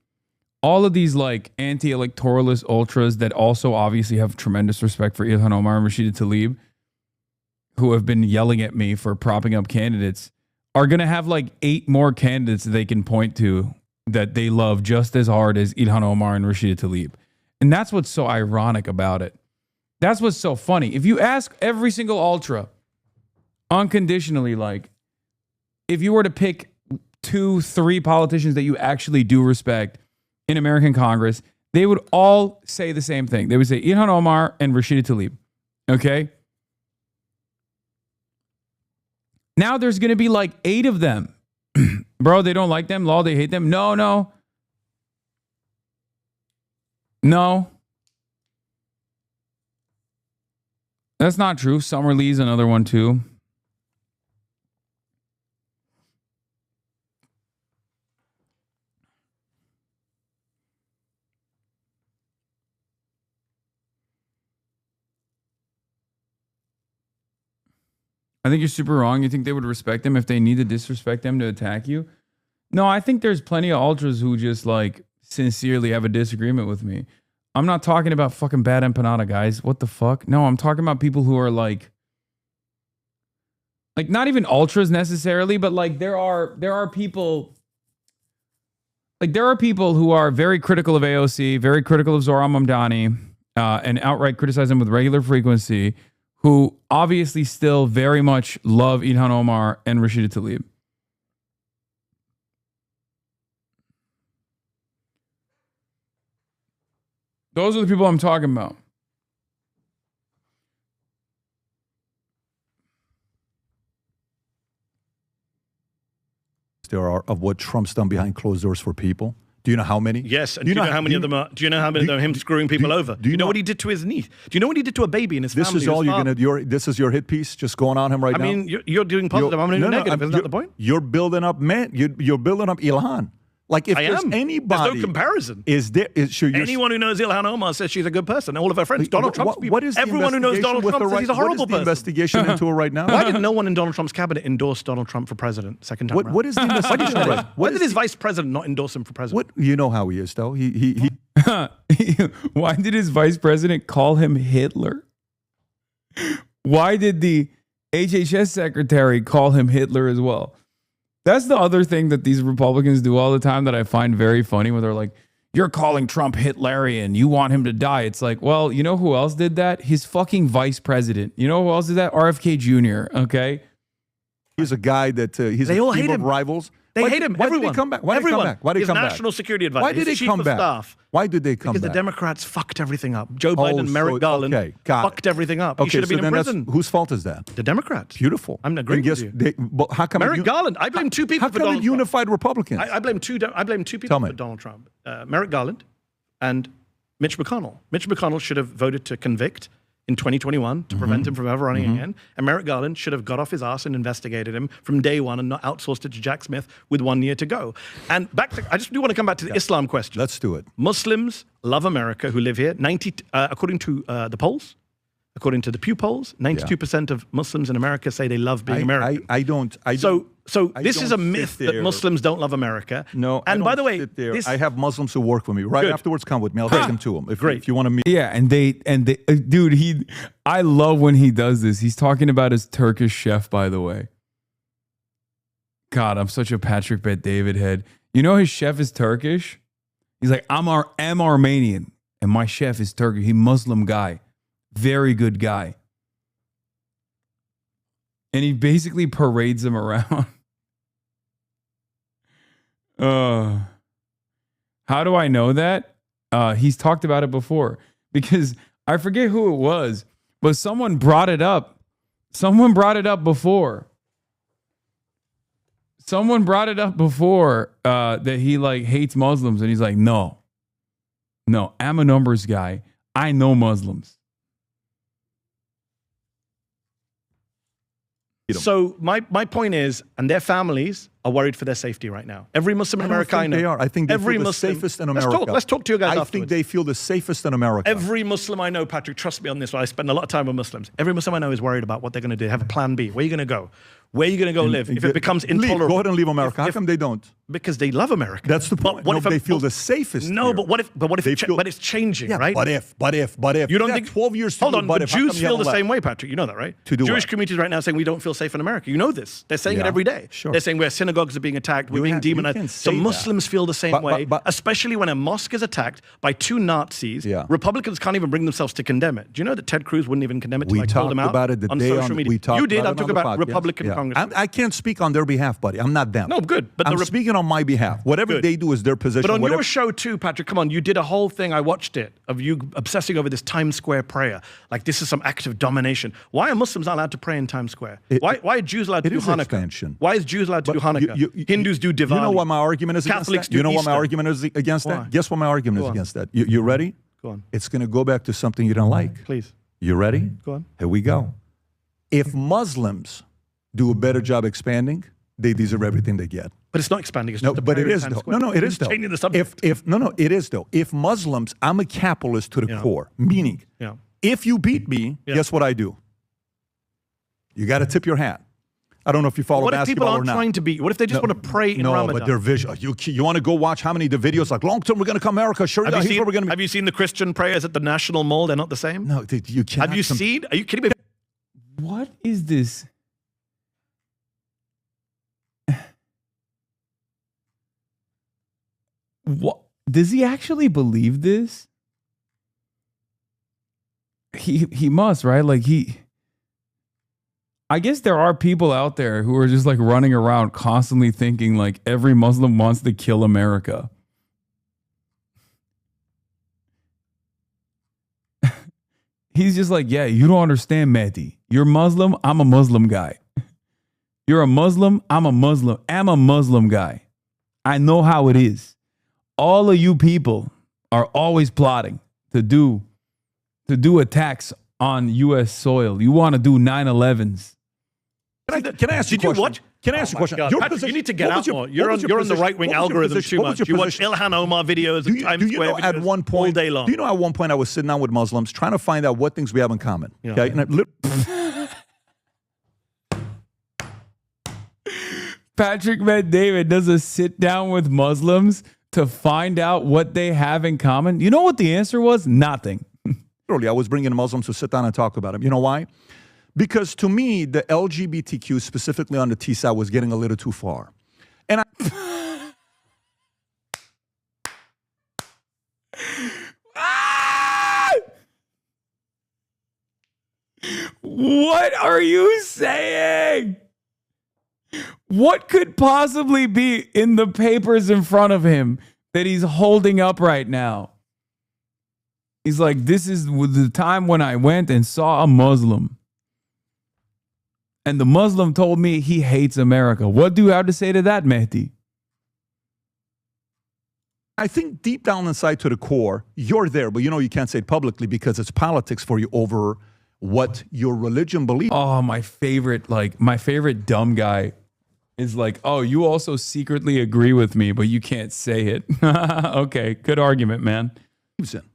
all of these like anti-electoralist ultras that also obviously have tremendous respect for Ilhan Omar and Rashida Tlaib, who have been yelling at me for propping up candidates, are going to have like 8 more candidates that they can point to that they love just as hard as Ilhan Omar and Rashida Tlaib. And that's what's so ironic about it. That's what's so funny. If you ask every single ultra unconditionally, like, if you were to pick 2, 3 politicians that you actually do respect in American Congress, they would all say the same thing. They would say Ilhan Omar and Rashida Tlaib. Okay? Now there's going to be like 8 of them. Bro, they don't like them. Law, they hate them. No. That's not true. Summer Lee's another one too. I think you're super wrong. You think they would respect them if they need to disrespect them to attack you? No, I think there's plenty of ultras who just like sincerely have a disagreement with me. I'm not talking about fucking bad empanada guys. What the fuck? No, I'm talking about people who are like not even ultras necessarily, but like there are people who are very critical of AOC, very critical of Zohran Mamdani, and outright criticize them with regular frequency, who obviously still very much love Ilhan Omar and Rashida Tlaib. Those are the people I'm talking about. There are of what Trump's done behind closed doors for people. Do you know how many? Yes, and do you know how many of them are? Do you know how many of them are him screwing people over? Do you know what he did to his niece? Do you know what he did to a baby in his family? This is all you're gonna. This is your hit piece, just going on him right now. I mean, you're doing positive. I'm doing negative. Isn't that the point? You're building up, man. You're building up Ilhan. Like if there's anybody, there's no comparison. Anyone who knows Ilhan Omar says she's a good person. All of her friends, Donald Trump's people. What is everyone who knows Donald Trump says he's a horrible person? Investigation into her right now. Why did no one in Donald Trump's cabinet endorse Donald Trump for president second time around? What is the investigation? Why did his vice president not endorse him for president? You know how he is, though. He Why did his vice president call him Hitler? Why did the HHS secretary call him Hitler as well? That's the other thing that these Republicans do all the time that I find very funny, when they're like, you're calling Trump Hitlerian, you want him to die. It's like, well, you know who else did that? His fucking vice president. You know who else did that? RFK Jr., okay? He's a guy that they all hate him. Rivals. They hate him. Why Everyone. did they come back? Why did they come back? Why did they come back? His national security advisor. Why did they come back? Staff. Why did they come back? Because the Democrats fucked everything up. Joe Biden and Merrick Garland fucked everything up. He should have been in prison. Whose fault is that? The Democrats. Beautiful. I'm agreeing with you. But how come Merrick Garland? I blame 2 people for Donald Trump. Unified Republicans? I blame 2 people for Donald Trump. Merrick Garland and Mitch McConnell. Mitch McConnell should have voted to convict in 2021 to prevent him from ever running again. And Merrick Garland should have got off his ass and investigated him from day one and not outsourced it to Jack Smith with 1 year to go. And I just do want to come back to the Islam question. Let's do it. Muslims love America who live here. According to the polls, according to the Pew polls, 92% of Muslims in America say they love being American. So this is a myth that Muslims don't love America. No, and by the way, I have Muslims who work with me. Right afterwards, come with me. I'll take them to them if you want to meet. Yeah, and they, dude, I love when he does this. He's talking about his Turkish chef, by the way. God, I'm such a Patrick Bet-David head. You know his chef is Turkish? He's like, I'm Armenian, and my chef is Turkish. He's a Muslim guy. Very good guy. And he basically parades them around. How do I know that? He's talked about it before. Because I forget who it was, but someone brought it up. Someone brought it up before. That he like hates Muslims. And he's like, no, I'm a numbers guy. I know Muslims. So my point is, and their families are worried for their safety right now. Every Muslim in America I know. They are. I think they every feel the Muslim, safest in America. Let's talk to you guys I afterwards. think they feel the safest in America. Every Muslim I know, Patrick, trust me on this one. I spend a lot of time with Muslims. Every Muslim I know is worried about what they're going to do. Have a plan B. Where are you going to go? Where are you going to go live? If it becomes intolerable. Go ahead and leave America. How come they don't? Because they love America. That's the point. What if they feel the safest? No, here? but what if? But it's changing, Yeah, right? But if You don't think 12 years to Hold do, on, but the if, how Jews come you feel the haven't same left? way, Patrick. You know that, right? To do Jewish what? communities right now saying we don't feel safe in America. You know this. They're saying it every day. Sure. They're saying where synagogues are being attacked, we're being you demonized. can So say that. Muslims feel the same way, but- especially when a mosque is attacked by two Nazis. Yeah. Republicans can't even bring themselves to condemn it. Do you know that Ted Cruz wouldn't even condemn it? We I called him talked out about it the on day social on. media. We talked You did. about I'm it talking on the about podcast. Republican Yeah. congressmen. I can't speak on their behalf, buddy. I'm not them. No, good. But I'm speaking on my behalf. Whatever Good. they do is their position. But on whatever, your show too, Patrick, come on, you did a whole thing, I watched it, of you obsessing over this Times Square prayer. Like this is some act of domination. Why are Muslims not allowed to pray in Times Square? Why are Jews allowed to do is Hanukkah? expansion. Why is Jews allowed to do Hanukkah? Hindus do Diwali. You know what my argument is Catholics against that? do You know what my Easter. argument is against Why? that? Guess what my argument Go is on. against that? You ready? Go on. It's going to go back to something you don't like. Please. You ready? Go on. Here we go. If Muslims do a better job expanding, they deserve everything they get. But it's not expanding. It's No, just a but it prayer in is Times though. Square. No, it is It's though. changing the subject. It is though. If Muslims, I'm a capitalist to the core, meaning Yeah. if you beat me, guess what I do? You got to tip your hat. I don't know if you follow What if people basketball or aren't not. trying to beat? What if they just want to pray in no, Ramadan? but they're visual. You want to go watch how many of the videos like long term we're going to come America. Sure, Have here's you, where we're going to be. have you seen the Christian prayers at the National Mall? They're not the same? No, you can't. Have you seen? Are you kidding me? What is this? What does he actually believe this? He must, right? Like I guess there are people out there who are just like running around constantly thinking like every Muslim wants to kill America. He's just like, yeah, you don't understand, Mehdi. You're Muslim, I'm a Muslim guy. You're a Muslim, I'm a Muslim guy. I know how it is. All of you people are always plotting to do attacks on U.S. soil. You want to do 9/11s. Can I ask you a question? Watch? Can I ask you a question? God, Your Patrick, position- you need to get what out was your- more. what You're was on, your you're on the position- right-wing what was your algorithm position- too what was much. your You watch position? Ilhan Omar videos Do and you, Times do you Square know at videos one point all day long. Do you know at one point I was sitting down with Muslims trying to find out what things we have in common? Yeah. Okay, and Patrick Bet-David does a sit down with Muslims to find out what they have in common. You know what the answer was? Nothing. literally, I was bringing Muslims to sit down and talk about them. You know why? Because to me, the LGBTQ, specifically on the T side, was getting a little too far. And What are you saying? What could possibly be in the papers in front of him that he's holding up right now? He's like, this is the time when I went and saw a Muslim. And the Muslim told me he hates America. What do you have to say to that, Mehdi? I think deep down inside to the core, you're there, but you know you can't say it publicly because it's politics for you over what your religion believes. Oh, my favorite dumb guy is like, oh, you also secretly agree with me, but you can't say it. Okay, good argument, man.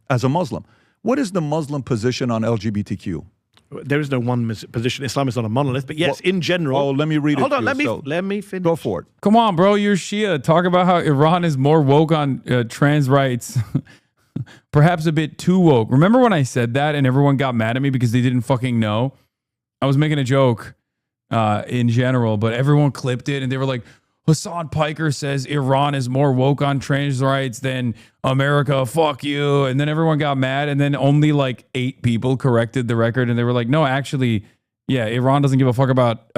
As a Muslim, what is the Muslim position on LGBTQ? There is no one position. Islam is not a monolith, but yes, in general. Oh, let me read it. Hold on, to you. let me finish. Go for it. Come on, bro, you're Shia. Talk about how Iran is more woke on trans rights. Perhaps a bit too woke. Remember when I said that and everyone got mad at me because they didn't fucking know? I was making a joke in general, but everyone clipped it and they were like, Hasan Piker says Iran is more woke on trans rights than America. Fuck you. And then everyone got mad. And then only like 8 people corrected the record. And they were like, no, actually, yeah, Iran doesn't give a fuck about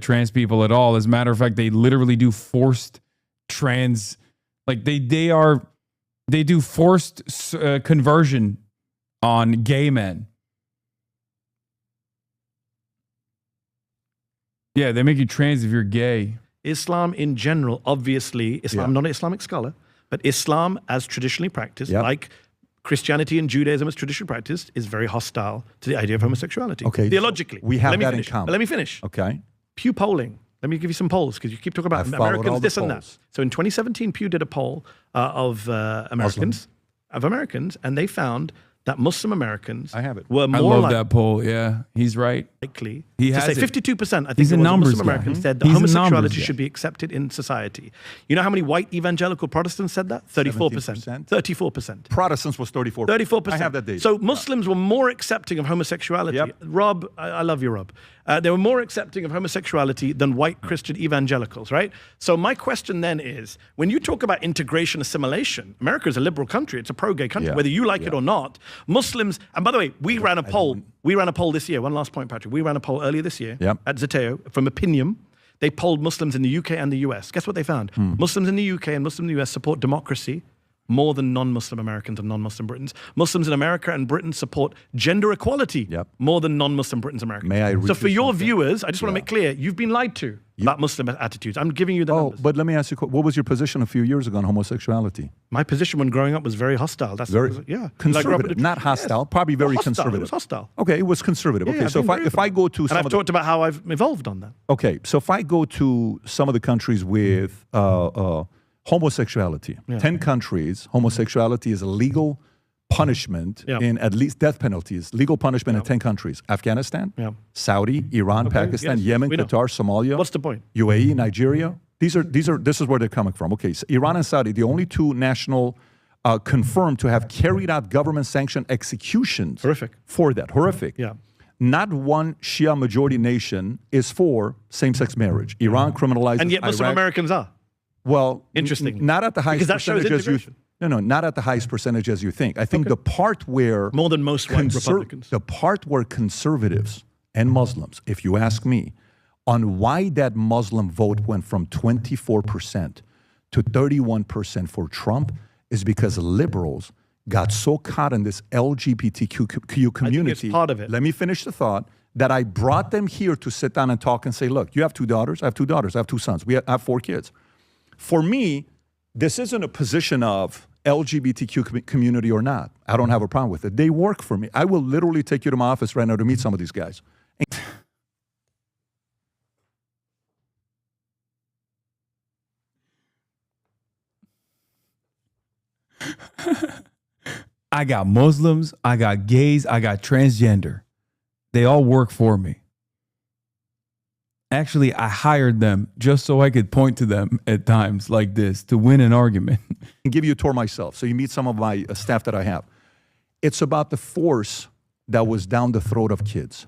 trans people at all. As a matter of fact, they literally do forced trans, like they do forced conversion on gay men. Yeah, they make you trans if you're gay. Islam in general, obviously, Islam, not an Islamic scholar, but Islam as traditionally practiced, like Christianity and Judaism as traditionally practiced, is very hostile to the idea of homosexuality. Okay. Theologically. We have Let me that finish. in common. Let me finish. Okay. Pew polling Let me give you some polls because you keep talking about Americans, this and that. So in 2017, Pew did a poll of Americans, and they found that Muslim Americans were more I love like, that poll. Yeah, he's right. Likely he to has say 52%. I think he's it a was numbers Muslim guy. Americans said that He's a numbers homosexuality guy. should be accepted in society. You know how many white evangelical Protestants said that? 34%. 34%. Protestants was 34%. 34%. I have that data. So Muslims were more accepting of homosexuality. Rob, I love you, Rob. They were more accepting of homosexuality than white Christian evangelicals, right? So my question then is, when you talk about integration, assimilation, America is a liberal country. It's a pro-gay country, whether you like it or not. Muslims, and by the way, we ran a poll. We ran a poll this year. One last point, Patrick. We ran a poll earlier this year at Zeteo from Opinium. They polled Muslims in the UK and the US. Guess what they found? Muslims in the UK and Muslims in the US support democracy more than non-Muslim Americans and non-Muslim Britons. Muslims in America and Britain support gender equality more than non-Muslim Britons and Americans. May I read so for you your something? viewers, I just want to make clear, you've been lied to about Muslim attitudes. I'm giving you the numbers. But let me ask you, what was your position a few years ago on homosexuality? My position when growing up was very hostile. That's Very Conservative, conservative, not hostile, probably very hostile. conservative. It was hostile. Okay, it was conservative. Yeah, Okay, so if I go to and some I've of the, talked about how I've evolved on that. okay, so if I go to some of the countries with homosexuality, 10 countries, homosexuality is a legal punishment in at least death penalties, legal punishment in 10 countries. Afghanistan, Saudi, Iran, Pakistan, Yemen, Qatar, Somalia. What's the point? UAE, Nigeria. This is where they're coming from. Okay, so Iran and Saudi, the only two national confirmed to have carried out government-sanctioned executions. Horrific. For that. Horrific. Yeah. Not one Shia majority nation is for same-sex marriage. Iran criminalizes. And yet Muslim Iraq. Americans are. Well, interesting. Not at the highest because that shows percentage as you. integration. No, not at the highest percentage as you think. I think the part where more than most white Republicans, the part where conservatives and Muslims, if you ask me, on why that Muslim vote went from 24% to 31% for Trump is because liberals got so caught in this LGBTQ community. I think it's part of it. Let me finish the thought. That I brought them here to sit down and talk and say, look, you have 2 daughters, I have 2 daughters, I have 2 sons, I have 4 kids. For me, this isn't a position of LGBTQ community or not. I don't have a problem with it. They work for me. I will literally take you to my office right now to meet some of these guys. I got Muslims, I got gays, I got transgender. They all work for me. Actually, I hired them just so I could point to them at times like this to win an argument. And give you a tour myself. So you meet some of my staff that I have. It's about the force that was down the throat of kids.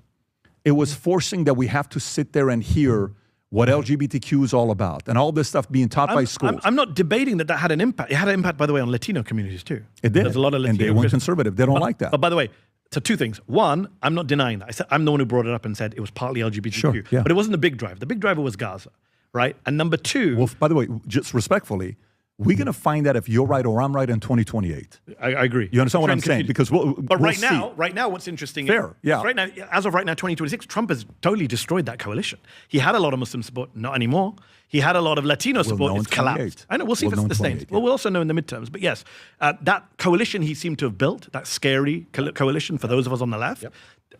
It was forcing that we have to sit there and hear what LGBTQ is all about and all this stuff being taught by schools. I'm not debating that had an impact. It had an impact, by the way, on Latino communities too. It did. There's a lot of Latino and they went conservative. They don't like that. But by the way, so 2 things. One, I'm not denying that. I said, I'm the one who brought it up and said it was partly LGBTQ. Sure, yeah. But it wasn't the big drive. The big driver was Gaza, right? And number 2. Well, by the way, just respectfully, we're going to find out if you're right or I'm right in 2028. I agree. You understand what I'm saying? Because we'll right see. now, what's interesting Fair, is, yeah. right now, as of right now, 2026, Trump has totally destroyed that coalition. He had a lot of Muslim support, not anymore. He had a lot of Latino support. It's collapsed. I know. We'll see if it's sustained. Well, we'll also know in the midterms. But yes, that coalition he seemed to have built, that scary coalition for those of us on the left,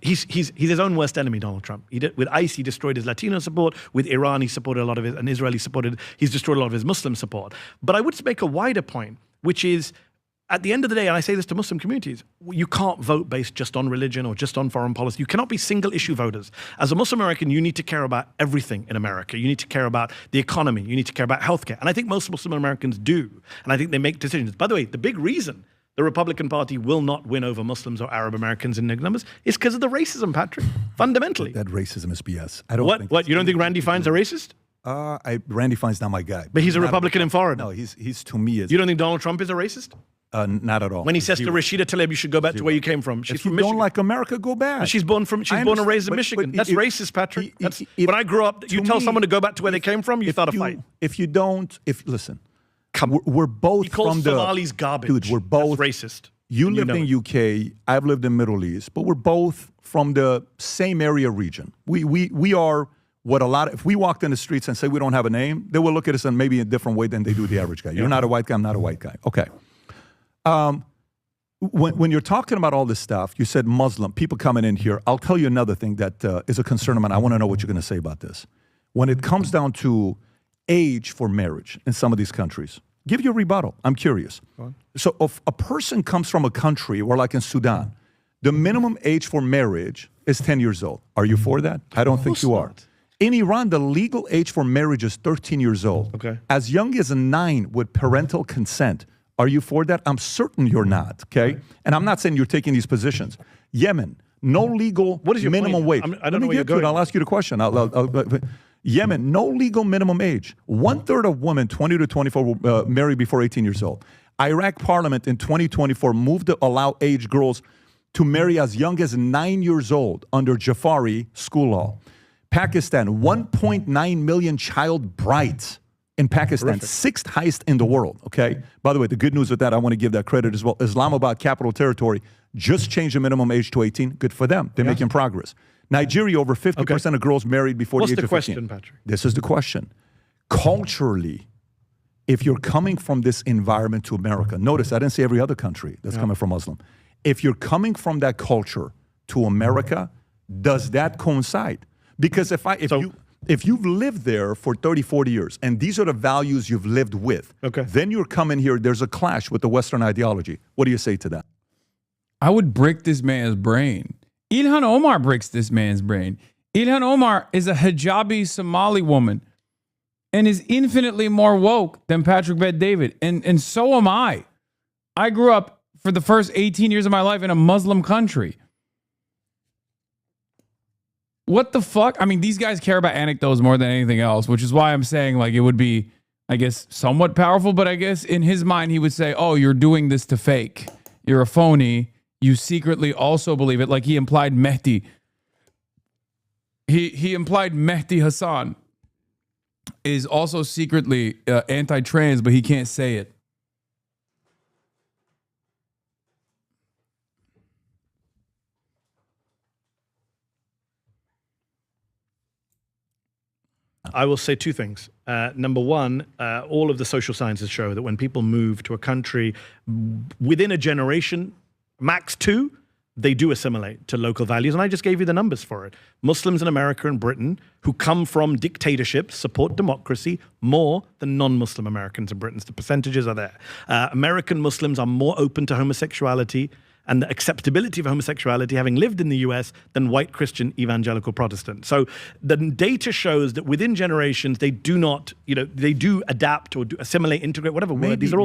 he's his own worst enemy, Donald Trump. With ICE, he destroyed his Latino support. With Iran, he supported a lot of it, and Israel, he's destroyed a lot of his Muslim support. But I would make a wider point, which is, at the end of the day, and I say this to Muslim communities, you can't vote based just on religion or just on foreign policy. You cannot be single issue voters. As a Muslim American, you need to care about everything in America. You need to care about the economy. You need to care about healthcare. And I think most Muslim Americans do. And I think they make decisions. By the way, the big reason the Republican Party will not win over Muslims or Arab Americans in big numbers is because of the racism, Patrick, fundamentally. That racism is BS. I don't think What? You don't think Randy Fine's a racist? Randy Fine's not my guy. But he's a Republican in foreign. No, he's to me. You don't think Donald Trump is a racist? Not at all. When he says to Rashida Tlaib, you should go back to where you came from. She's from Michigan. Don't like America, go back. But she's born and raised in Michigan. That's racist, Patrick. When I grew up, you tell someone to go back to where they came from, you start a fight. Listen, we're both from the Somalis garbage. Dude, we're both That's racist. You lived in UK. I've lived in Middle East, but we're both from the same area region. We are what a lot of, if we walked in the streets and say we don't have a name, they will look at us in maybe a different way than they do the average guy. You're not a white guy. I'm not a white guy. Okay. When you're talking about all this stuff, you said Muslim, people coming in here. I'll tell you another thing that is a concern of mine. I want to know what you're going to say about this. when it comes down to age for marriage in some of these countries. Give you a rebuttal. I'm curious. So if a person comes from a country where, like in Sudan, the minimum age for marriage is 10 years old. Are you for that? I don't think you are. In Iran, the legal age for marriage is 13 years old. Okay. As young as 9 with parental consent. Are you for that? I'm certain you're not, okay? And I'm not saying you're taking these positions. Yemen, no legal minimum wage. I don't know where you're going. I'll ask you the question. Yemen, no legal minimum age. 1/3 of women 20 to 24 will marry before 18 years old. Iraq parliament in 2024 moved to allow age girls to marry as young as 9 years old under Jafari school law. Pakistan, 1.9 million child brides in Pakistan, Terrific. 6th highest in the world, okay? By the way, the good news with that, I want to give that credit as well. Islamabad, Capital Territory, just changed the minimum age to 18. Good for them. They're making progress. Nigeria, over 50% of girls married before What's the age the of 15. question, Patrick? This is the question. Culturally, if you're coming from this environment to America, notice I didn't say every other country that's coming from Muslim. If you're coming from that culture to America, does that coincide? Because if you've lived there for 30, 40 years, and these are the values you've lived with, then you're coming here, there's a clash with the Western ideology. What do you say to that? I would break this man's brain. Ilhan Omar breaks this man's brain. Ilhan Omar is a hijabi Somali woman and is infinitely more woke than Patrick Bet-David. And so am I. I grew up for the first 18 years of my life in a Muslim country. What the fuck? I mean, these guys care about anecdotes more than anything else, which is why I'm saying like it would be, I guess, somewhat powerful. But I guess in his mind, he would say, oh, you're doing this to fake. You're a phony. You secretly also believe it. Like he implied Mehdi. He implied Mehdi Hasan is also secretly anti-trans, but he can't say it. I will say two things. Number one, all of the social sciences show that when people move to a country within a generation, max 2, they do assimilate to local values. And I just gave you the numbers for it. Muslims in America and Britain who come from dictatorships support democracy more than non-Muslim Americans in Britain. The percentages are there. American Muslims are more open to homosexuality and the acceptability of homosexuality, having lived in the US, than white Christian evangelical Protestant. So the data shows that within generations, they do not, they do adapt or do assimilate, integrate, whatever word. These are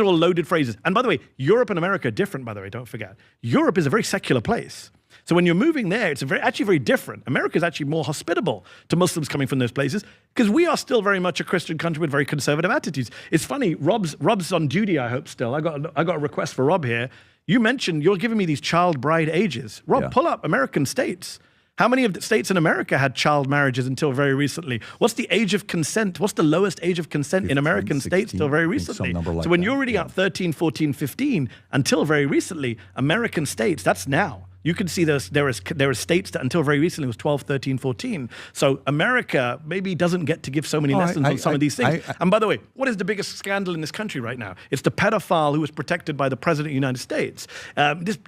all loaded phrases. And by the way, Europe and America are different, by the way, don't forget. Europe is a very secular place. So when you're moving there, it's actually very different. America is actually more hospitable to Muslims coming from those places because we are still very much a Christian country with very conservative attitudes. It's funny, Rob's on duty, I hope still. I got a request for Rob here. You mentioned you're giving me these child bride ages. Rob, pull up American states. How many of the states in America had child marriages until very recently? What's the age of consent? What's the lowest age of consent 15, in American 16, states till very recently? Like so when you're reading out 13, 14, 15, until very recently, American states, that's now. You can see there are states that until very recently was 12, 13, 14. So America maybe doesn't get to give so many lessons on some of these things. And by the way, what is the biggest scandal in this country right now? It's the pedophile who was protected by the President of the United States.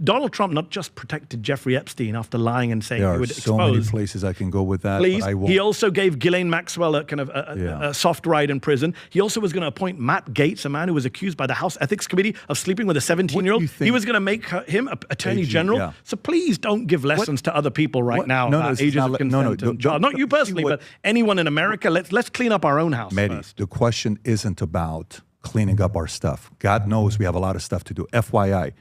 Donald Trump not just protected Jeffrey Epstein after lying and saying he would expose. There are so many places I can go with that. Please, but I won't. He also gave Ghislaine Maxwell a soft ride in prison. He also was going to appoint Matt Gaetz, a man who was accused by the House Ethics Committee of sleeping with a 17-year-old. He was going to make him Attorney General. Yeah. So please don't give lessons to other people now about ages of consent. Not you personally, but anyone in America. Let's clean up our own house first. The question isn't about cleaning up our stuff. God knows we have a lot of stuff to do. FYI,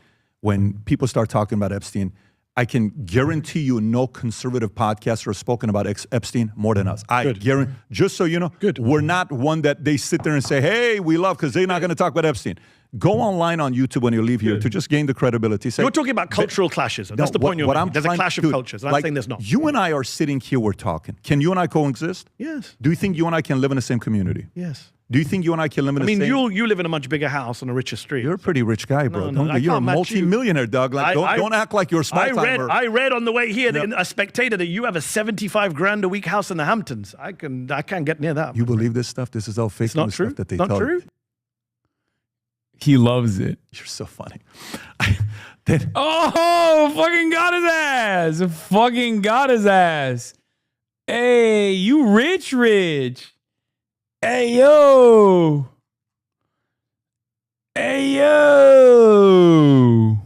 when people start talking about Epstein, I can guarantee you no conservative podcaster has spoken about Epstein more than us. I guarantee, just so you know, we're not one that they sit there and say, hey, we love, because they're not going to talk about Epstein. Go online on YouTube when you leave here to just gain the credibility. Say, you're talking about cultural clashes. That's the point you're making. There's a clash of cultures. I'm saying there's not. You and I are sitting here, we're talking. Can you and I coexist? Yes. Do you think you and I can live in the same community? Yes. Do you think you and I can live in the same? You live in a much bigger house on a richer street. You're a pretty rich guy, bro. You're a multi-millionaire, Doug. Like, don't act like you're a smart timer. I read on the way here in a Spectator that you have a 75 grand a week house in the Hamptons. I can't get near that. You believe this stuff? This is all fake. It's not true. Stuff that they not tell true. You. He loves it. You're so funny. Fucking got his ass. Fucking got his ass. Hey, you rich. Hey, yo. Hey, yo.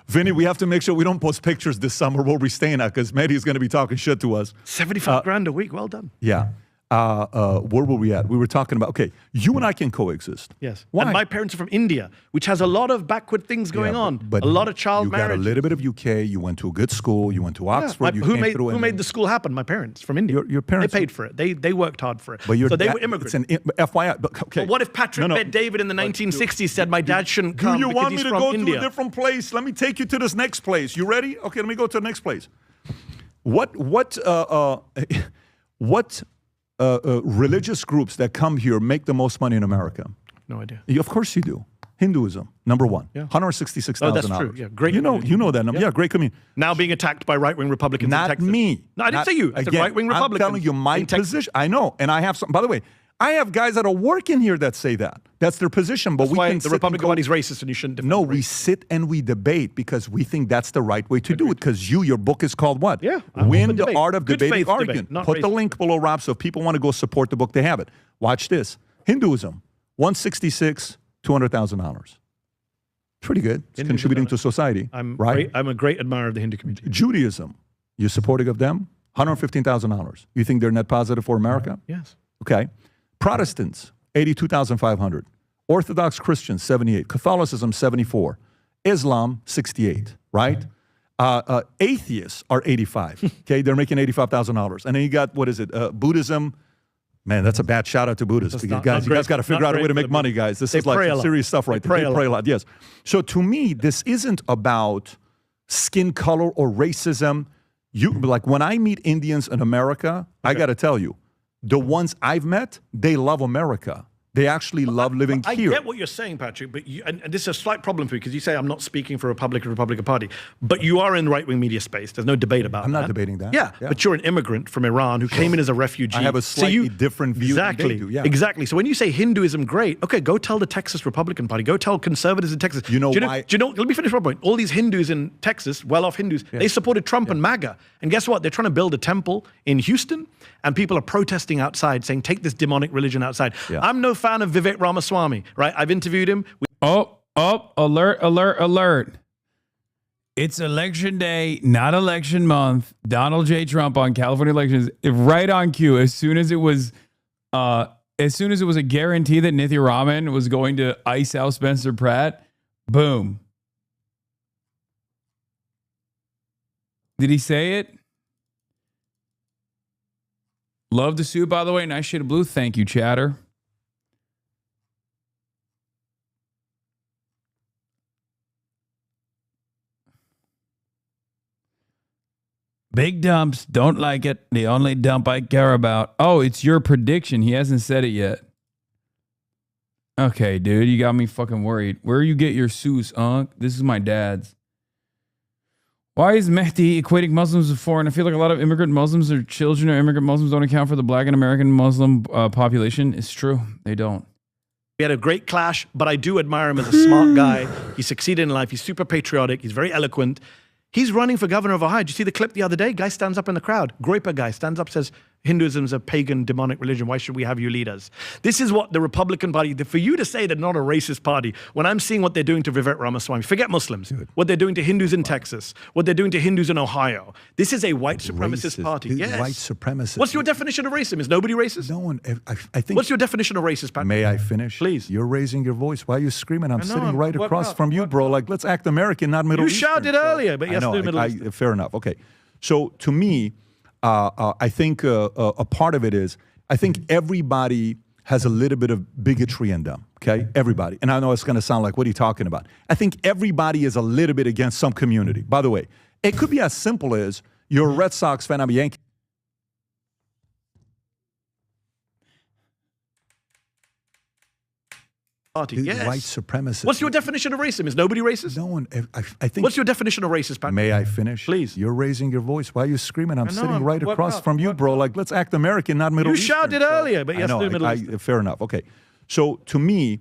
Vinny, we have to make sure we don't post pictures this summer where we're staying at because Mehdi's going to be talking shit to us. 75 grand a week. Well done. Yeah. Where were we at? We were talking about, okay, you and I can coexist. Yes. Why? And my parents are from India, which has a lot of backward things going on. But a lot of child you marriage. got a little bit of UK. You went to a good school. You went to Oxford. Who made the school happen? My parents from India. Your parents. They paid for it. They worked hard for it. But so they were immigrants. It's an FYI. But, okay. But what if Patrick Bet David in the 1960s said my dad shouldn't come Do you because want he's me to from go India? to a different place? Let me take you to this next place. You ready? Okay, let me go to the next place. What religious groups that come here make the most money in America? No idea. Of course you do. Hinduism, number one. Yeah. $166,000. Oh, that's true. Yeah, great. You know that number. Yeah, great community. Now being attacked by right-wing Republicans in Not Texas. me. No, I didn't say you. I said Again, right-wing Republicans. I'm telling you my position. I know. And I have some, by the way, I have guys that are working here that say that. That's their position. But That's we why can the Republican Party's racist and you shouldn't defend No, racism. we sit and we debate because we think that's the right way to do it. Because your book is called what? Yeah. Win the Art of Good Debating faith debate, Arguing. not Put the racist. link below, Rob, so if people want to go support the book, they have it. Watch this. Hinduism, $166,000, $200,000. Pretty good. It's contributing to society, right? I'm a great admirer of the Hindu community. Judaism, you're supportive of them? $115,000. You think they're net positive for America? Yes. Okay. Protestants, $82,500. Orthodox Christians, 78. Catholicism, 74. Islam, 68. Right? Atheists are 85. Okay, they're making $85,000. And then you got, what is it? Buddhism. Man, that's a bad shout out to Buddhists. You guys got to figure out a way to make money, guys. This is like some serious stuff right there. They pray a lot, yes. So to me, this isn't about skin color or racism. Like when I meet Indians in America, I got to tell you, the ones I've met, they love America. They actually love living here. I get what you're saying, Patrick, but and this is a slight problem for you because you say I'm not speaking for Republican Party, but you are in the right-wing media space. There's no debate about that. I'm not debating that. Yeah, but you're an immigrant from Iran who came in as a refugee. I have a slightly different view than they do. Yeah. Exactly. So when you say Hinduism, great. Okay, go tell the Texas Republican Party. Go tell conservatives in Texas. You know why? Let me finish my point. All these Hindus in Texas, well-off Hindus, they supported Trump and MAGA. And guess what? They're trying to build a temple in Houston, and people are protesting outside saying, take this demonic religion outside. Yeah. I'm no fan of Vivek Ramaswamy, right? I've interviewed him. Alert. It's election day, not election month. Donald J. Trump on California elections, right on cue. As soon as it was a guarantee that Nithi Raman was going to ice out Spencer Pratt, boom. Did he say it? Love the suit, by the way. Nice shade of blue. Thank you, chatter. Big dumps. Don't like it. The only dump I care about. Oh, it's your prediction. He hasn't said it yet. Okay, dude. You got me fucking worried. Where you get your suits, This is my dad's. Why is Mehdi equating Muslims with foreign? I feel like a lot of immigrant Muslims or children of immigrant Muslims don't account for the black and American Muslim population. It's true. They don't. We had a great clash, but I do admire him as a smart guy. He succeeded in life. He's super patriotic. He's very eloquent. He's running for governor of Ohio. Did you see the clip the other day? Guy stands up in the crowd. Groiper guy stands up, says, Hinduism is a pagan, demonic religion. Why should we have you lead us? This is what the Republican Party, for you to say they're not a racist party, when I'm seeing what they're doing to Vivek Ramaswamy, forget Muslims, what they're doing to Hindus in Texas, what they're doing to Hindus in Ohio. This is a white supremacist party. Yes. White supremacist. What's your definition of racism? Is nobody racist? No one. I think. What's your definition of racist, Patrick? May I finish? Please. You're raising your voice. Why are you screing? I'm sitting right across from you, bro. Like, let's act American, not Middle Eastern. You shouted earlier, but yes, Middle Eastern. Fair enough. Okay. So to me, I think a part of it is, I think everybody has a little bit of bigotry in them, okay? Everybody. And I know it's going to sound like, what are you talking about? I think everybody is a little bit against some community. By the way, it could be as simple as you're a Red Sox fan, I'm a Yankee. Yes. White supremacist. What's your definition of racism? Is nobody racist? No one. I think. What's your definition of racist, Patrick? May I finish? Please. You're raising your voice. Why are you screaming? I'm sitting right across from you, bro. Like, let's act American, not Middle Eastern. You shouted earlier, but yes, Middle Eastern. Fair enough. Okay. So to me,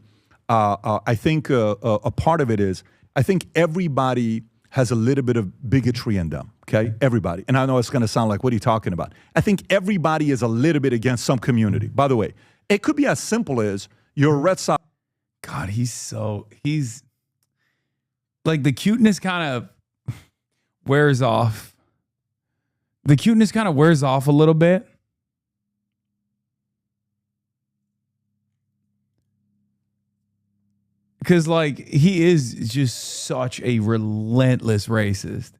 I think a part of it is, I think everybody has a little bit of bigotry in them, okay? Everybody. And I know it's going to sound like, what are you talking about? I think everybody is a little bit against some community. By the way, it could be as simple as you're a Red Sox. God, he's like the cuteness kind of wears off. The cuteness kind of wears off a little bit. Because, like, he is just such a relentless racist.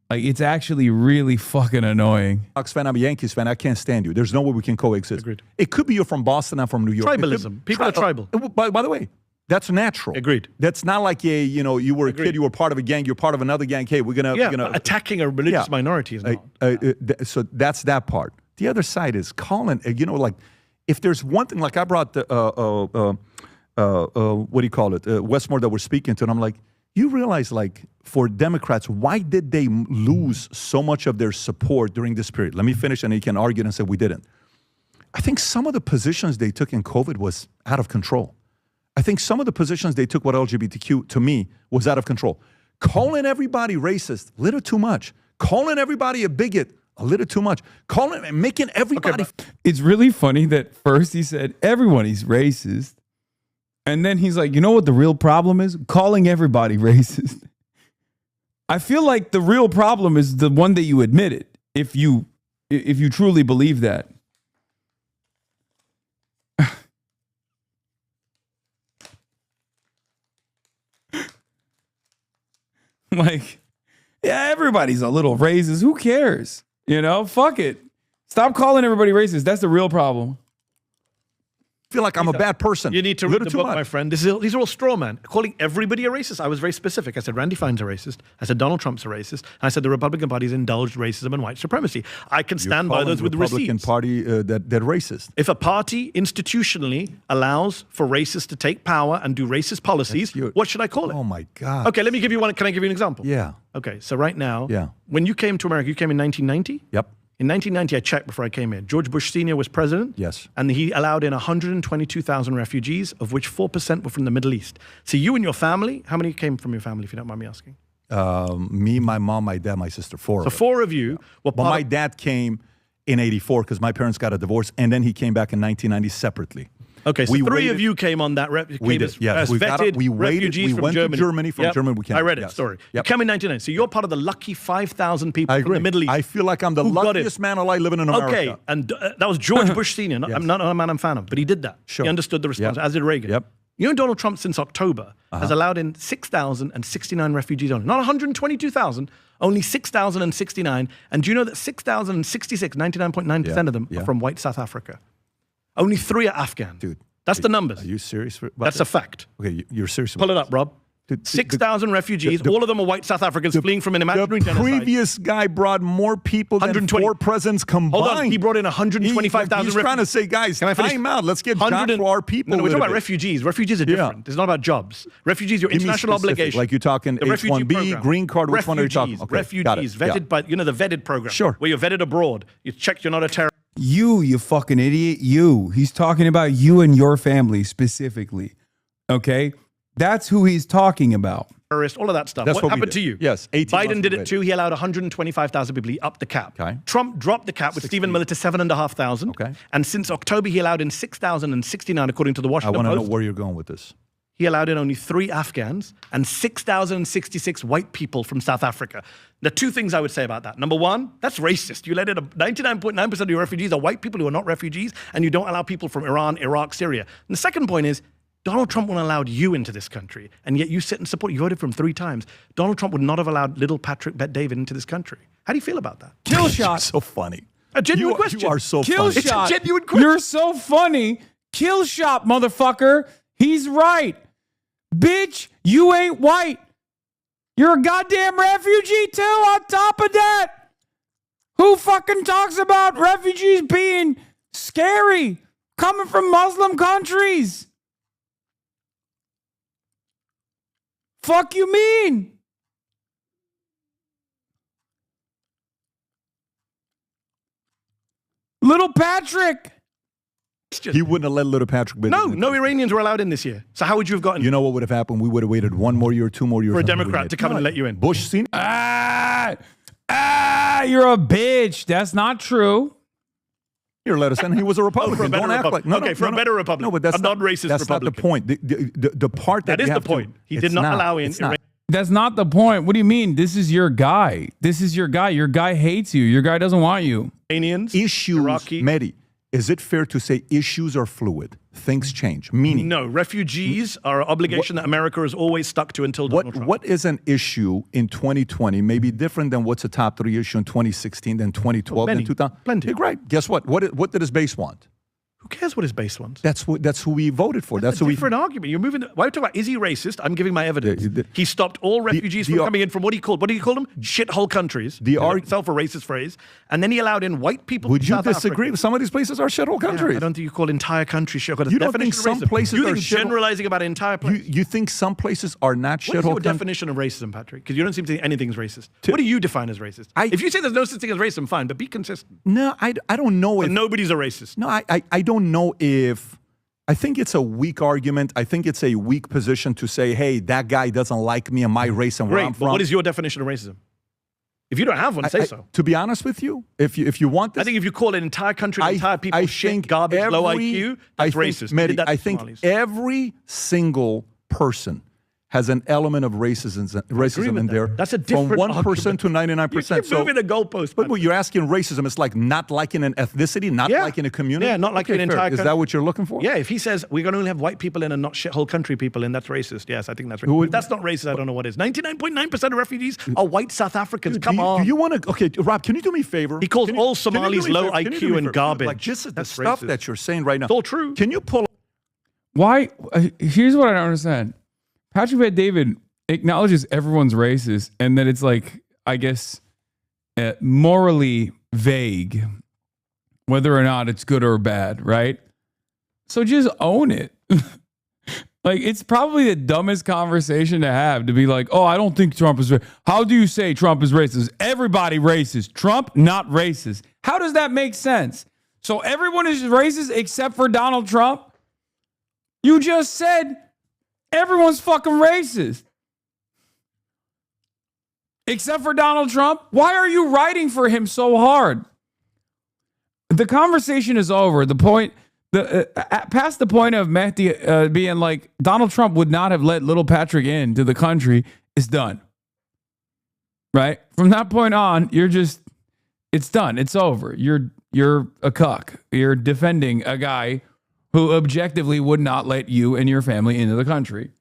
Like, it's actually really fucking annoying. Sox fan, I'm a Yankees fan. I can't stand you. There's no way we can coexist. Agreed. It could be you're from Boston, I'm from New York. Tribalism. People are tribal. By the way, that's natural. Agreed. That's not like you were a kid, you were part of a gang, you're part of another gang. Hey, we're gonna attacking a religious minority is not. So that's that part. The other side is calling. Like if there's one thing, like I brought the what do you call it, Westmore that we're speaking to, and I'm like, you realize, like, for Democrats, why did they lose so much of their support during this period? Let me finish, and you can argue and say we didn't. I think some of the positions they took in COVID was out of control. I think some of the positions they took with LGBTQ, to me, was out of control. Calling everybody racist, a little too much. Calling everybody a bigot, a little too much. Making everybody... It's really funny that first he said, everyone is racist. And then he's like, you know what the real problem is? Calling everybody racist. I feel like the real problem is the one that you admitted, if you truly believe that. Like, yeah, everybody's a little racist. Who cares? Fuck it. Stop calling everybody racist. That's the real problem. Feel like I'm a bad person. You need to read the book, my friend. These are all straw man. Calling everybody a racist. I was very specific. I said Randy Fine's a racist. I said Donald Trump's a racist. And I said the Republican Party's indulged racism and white supremacy. I can stand by those with the Republican receipts. Party that racist. If a party institutionally allows for racists to take power and do racist policies, what should I call it? Oh my God. Okay, let me give you one. Can I give you an example? Yeah. Okay, so right now, Yeah. when you came to America, you came in 1990? Yep. In 1990, I checked before I came here. George Bush Sr. was president. Yes. And he allowed in 122,000 refugees, of which 4% were from the Middle East. So you and your family, how many came from your family, if you don't mind me asking? Me, my mom, my dad, my sister, four. So four of you were But my dad came in 84 because my parents got a divorce, and then he came back in 1990 separately. Okay, so three of you came on that We did, yes. We vetted waited. refugees We from went Germany. to Germany. From Germany, we came. I read it, yes. story. Yep. You came in 1990, so you're part of the lucky 5,000 people from the Middle East. I feel like I'm the who got luckiest it. man alive living in America. Okay, and that was George Bush Sr., not a man I'm a fan of, but he did that. Sure. He understood the response, as did Reagan. Yep. You know, Donald Trump, since October, has allowed in 6,069 refugees only. Not 122,000, only 6,069. And do you know that 6,066, 99.9% of them, are from white South Africa? Only 3 are Afghan. Dude. That's the numbers. Are you serious? That's a fact. Okay, you're serious. Pull it up, Rob. 6,000 refugees, all of them are white South Africans fleeing from an imaginary genocide. The previous guy brought more people than 4 presidents combined. Hold on, he brought in 125,000 refugees. He's trying to say, guys, time out. Let's get jobs for our people. No, we're talking about refugees. Refugees are different. It's not about jobs. Refugees, your international obligation. Like you're talking H-1B, green card, which one are you talking? Okay, refugees, vetted by, the vetted program. Sure. Where you're vetted abroad. You check you're not a terrorist. You fucking idiot. He's talking about you and your family specifically. Okay? That's who he's talking about. All of that stuff. That's what happened to you? Yes. Biden did it too. He allowed 125,000 people. He upped the cap. Okay. Trump dropped the cap with Stephen Miller to 7,500. Okay. And since October, he allowed in 6,069, according to the Washington Post. I want to know where you're going with this. He allowed in only 3 Afghans and 6,066 white people from South Africa. There are 2 things I would say about that. Number one, that's racist. You let in 99.9% of your refugees are white people who are not refugees, and you don't allow people from Iran, Iraq, Syria. And the second point is, Donald Trump wouldn't have allowed you into this country, and yet you sit and support. You voted for him 3 times. Donald Trump would not have allowed little Patrick Bet-David into this country. How do you feel about that? Kill shot. So funny. A genuine question. You are so Kill funny. shot. It's a genuine question. You're so funny. Kill shot, motherfucker. He's right. Bitch, you ain't white. You're a goddamn refugee too, on top of that. Who fucking talks about refugees being scary coming from Muslim countries? Fuck you mean? Little Patrick. question. He wouldn't have let little Patrick Biden. No Iranians were allowed in this year. So how would you have gotten? You know what would have happened? We would have waited 1 more year, 2 more years for a Democrat to come and let you in. Bush Senior. You're a bitch. That's not true. Here, let us in. He was a Republican. Don't act like for a better Republican. No, but that's a non-racist that's Republican. Not the point. The part that is you the have point. To, he did not allow in. That's not the point. What do you mean? This is your guy. This is your guy. Your guy hates you. Your guy doesn't want you. Iranians, issues, Iraqi. Mehdi, is it fair to say issues are fluid? Things change. Meaning, no, refugees are an obligation that America has always stuck to until Donald Trump. What is an issue in 2020 may be different than what's a top 3 issue in 2016, then 2012, then 2000. Plenty. Right. Guess what? What did his base want? Who cares what his base wants? That's who we voted for. That's who different argument. You're moving. Why are you talking about? Is he racist? I'm giving my evidence. He stopped all refugees from coming in from what do you call them? Shithole countries. Itself a racist phrase. And then he allowed in white people. Would from you South disagree? Africa. Some of these places are shithole countries. Yeah, I don't think you call entire countries shithole. You don't think some places you are think generalizing about an entire place? You think some places are not shithole? What is your definition of racism, Patrick? Because you don't seem to think anything's racist. What do you define as racist? If you say there's no such thing as racism, fine, but be consistent. No, I don't know if nobody's a racist. No, I don't know if. I think it's a weak argument. I think it's a weak position to say, hey, that guy doesn't like me and my race and where I'm from. But what is your definition of racism? If you don't have one, say so. To be honest with you, if you want this, I think if you call an entire country, entire people shit, garbage, low IQ, that's racist. Mehdi, I think every single person has an element of racism in there. That's a different from 1% to 99%. You keep moving the goalpost. But you're asking racism. It's like not liking an ethnicity, not liking a community. Yeah, not liking an entire country. Is that what you're looking for? Yeah, if he says we're going to only have white people in and not shithole country people in, that's racist. Yes, I think that's racist. If that's not racist, I don't know what is. 99.9% of refugees are white South Africans. Come on. Do you want to? Okay, Rob, can you do me a favor? He calls all Somalis low IQ and garbage. Like just the stuff that you're saying right now. It's all true. Can you pull? Why? Here's what I don't understand. Patrick Bet-David acknowledges everyone's racist and that it's like, I guess, morally vague whether or not it's good or bad, right? So just own it. Like, it's probably the dumbest conversation to have, to be like, oh, I don't think Trump is racist. How do you say Trump is racist? Everybody racist. Trump, not racist. How does that make sense? So everyone is racist except for Donald Trump? You just said everyone's fucking racist. Except for Donald Trump? Why are you writing for him so hard? The conversation is over. The point, past the point of Mehdi being like, Donald Trump would not have let little Patrick into the country is done. Right? From that point on, it's done. It's over. You're a cuck. You're defending a guy who objectively would not let you and your family into the country.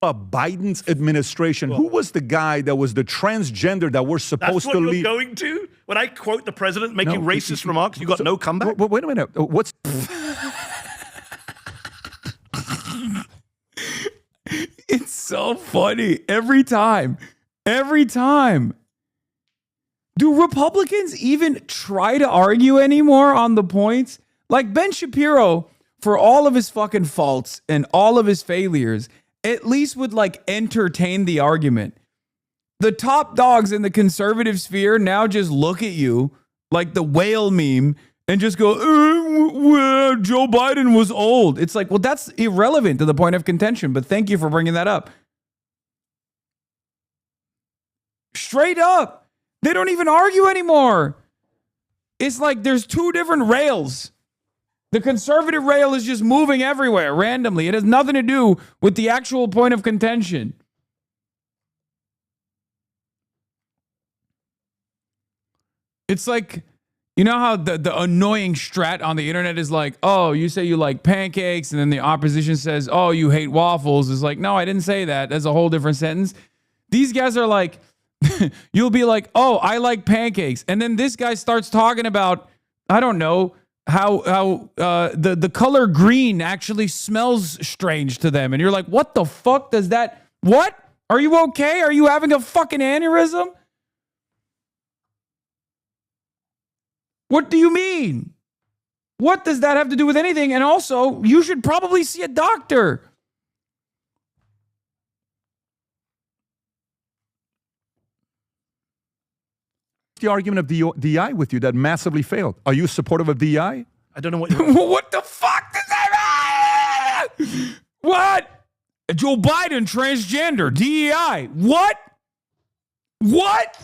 Biden's administration, who was the guy that was the transgender that we're supposed to leave? That's what you're going to? When I quote the president making racist remarks, you got no comeback? Wait a minute. What's... It's so funny. Every time. Do Republicans even try to argue anymore on the points? Like Ben Shapiro, for all of his fucking faults and all of his failures, at least would like entertain the argument. The top dogs in the conservative sphere now just look at you like the whale meme and just go, Joe Biden was old. It's like, well, that's irrelevant to the point of contention, but thank you for bringing that up. Straight up. They don't even argue anymore. It's like there's two different rails. The conservative rail is just moving everywhere randomly. It has nothing to do with the actual point of contention. It's like, you know how the annoying strat on the internet is like, oh, you say you like pancakes, and then the opposition says, oh, you hate waffles. It's like, no, I didn't say that. That's a whole different sentence. These guys are like, you'll be like, oh, I like pancakes. And then this guy starts talking about, I don't know, how the color green actually smells strange to them. And you're like, what the fuck does that, what? Are you okay? Are you having a fucking aneurysm? What do you mean? What does that have to do with anything? And also, you should probably see a doctor. The argument of DEI with you that massively failed. Are you supportive of DEI? I don't know what. What the fuck does that mean? What? Joe Biden transgender DEI. What? What?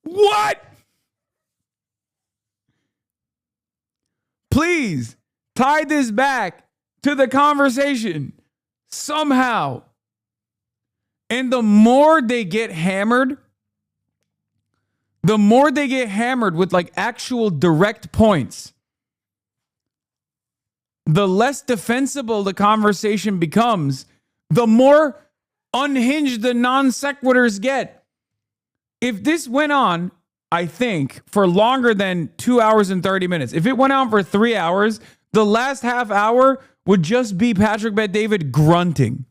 What? Please tie this back to the conversation somehow. And the more they get hammered, with like actual direct points, the less defensible the conversation becomes, the more unhinged the non sequiturs get. If this went on, I think, for longer than 2 hours and 30 minutes, if it went on for 3 hours, the last half hour would just be Patrick Bet-David grunting.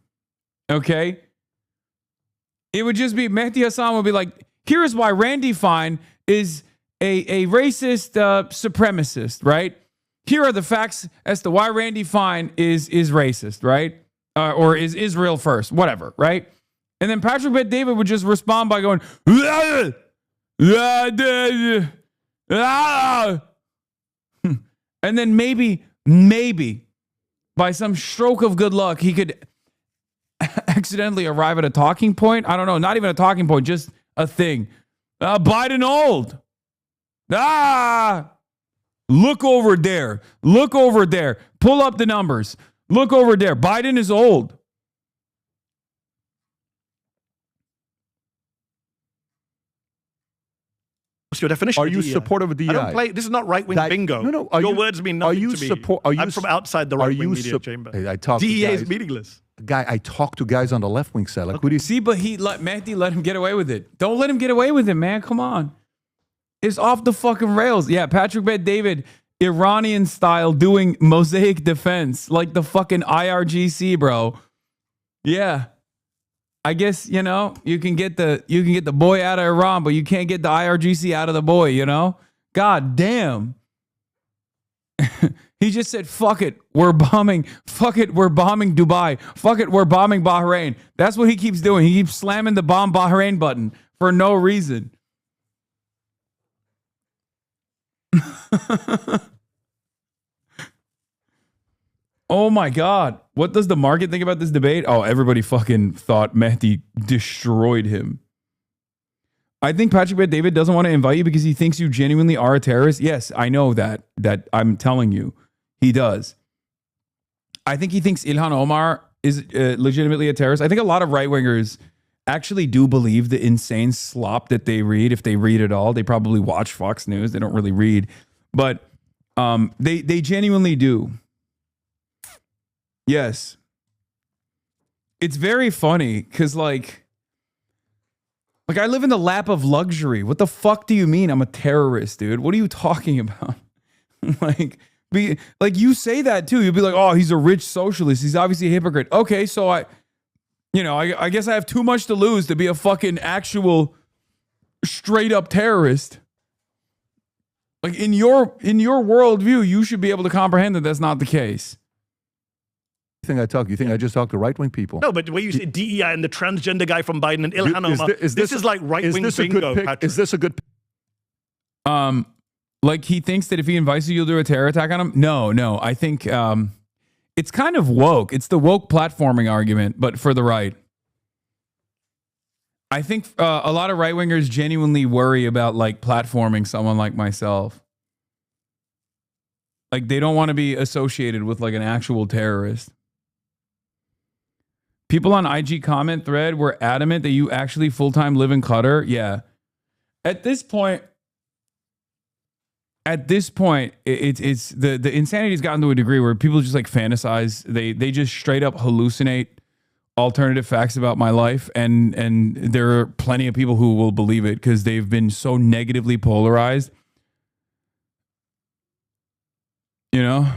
Okay? It would just be, Mehdi Hasan would be like, here's why Randy Fine is a racist supremacist, right? Here are the facts as to why Randy Fine is racist, right? Or is Israel first, whatever, right? And then Patrick Bet-David would just respond by going, and then maybe by some stroke of good luck, he could accidentally arrive at a talking point. I don't know, not even a talking point, just a thing. Biden old. Look over there. Look over there. Pull up the numbers. Look over there. Biden is old. What's your definition? Are you supportive of DEI? I don't play. This is not right wing bingo. No. Your words mean nothing to me. I'm from outside the right wing media chamber. I talk DEI to guys, is meaningless. Guy, I talk to guys on the left wing side. Like, Okay. See, but Mehdi let him get away with it. Don't let him get away with it, man. Come on. It's off the fucking rails. Yeah, Patrick Bet-David, Iranian style, doing mosaic defense like the fucking IRGC, bro. Yeah. I guess, you know, you can get the boy out of Iran, but you can't get the IRGC out of the boy, you know? God damn. He just said, fuck it, we're bombing. Fuck it, we're bombing Dubai. Fuck it, we're bombing Bahrain. That's what he keeps doing. He keeps slamming the bomb Bahrain button for no reason. Oh my God. What does the market think about this debate? Oh, everybody fucking thought Mehdi destroyed him. I think Patrick Bet-David doesn't want to invite you because he thinks you genuinely are a terrorist. Yes, I know that I'm telling you. He does. I think he thinks Ilhan Omar is legitimately a terrorist. I think a lot of right-wingers actually do believe the insane slop that they read, if they read at all. They probably watch Fox News. They don't really read. But they genuinely do. Yes. It's very funny because like I live in the lap of luxury. What the fuck do you mean I'm a terrorist, dude? What are you talking about? like you say that too. You'll be like, oh, he's a rich socialist. He's obviously a hypocrite. Okay, so I guess I have too much to lose to be a fucking actual straight up terrorist. Like in your worldview, you should be able to comprehend that that's not the case. You think I just talk to right-wing people? No, but the way you say DEI and the transgender guy from Biden and Ilhan Omar, this is like right-wing bingo, Patrick. Is this a good pick? Like he thinks that if he invites you, you'll do a terror attack on him? No. I think it's kind of woke. It's the woke platforming argument, but for the right. I think a lot of right-wingers genuinely worry about like platforming someone like myself. Like they don't want to be associated with like an actual terrorist. People on IG comment thread were adamant that you actually full-time live in Qatar. Yeah. At this point, it's the insanity's gotten to a degree where people just like fantasize. They just straight up hallucinate alternative facts about my life, and there are plenty of people who will believe it because they've been so negatively polarized. You know?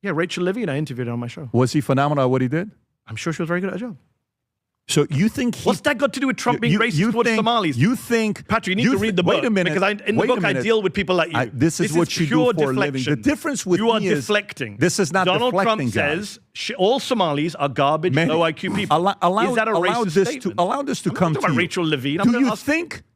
Yeah, Rachel Levine, I interviewed her on my show. Was he phenomenal at what he did? I'm sure she was very good at her job. So you think what's that got to do with Trump being racist towards Somalis? You think Patrick, you need to read the book. Wait a minute. Because in the book I deal with people like you. This is what you do for a living. The difference with you are deflecting. This is not Donald deflecting. Trump says all Somalis are garbage, low IQ people. Allow is that a racist statement? Allow this to I'm come not to about you. Rachel Levine.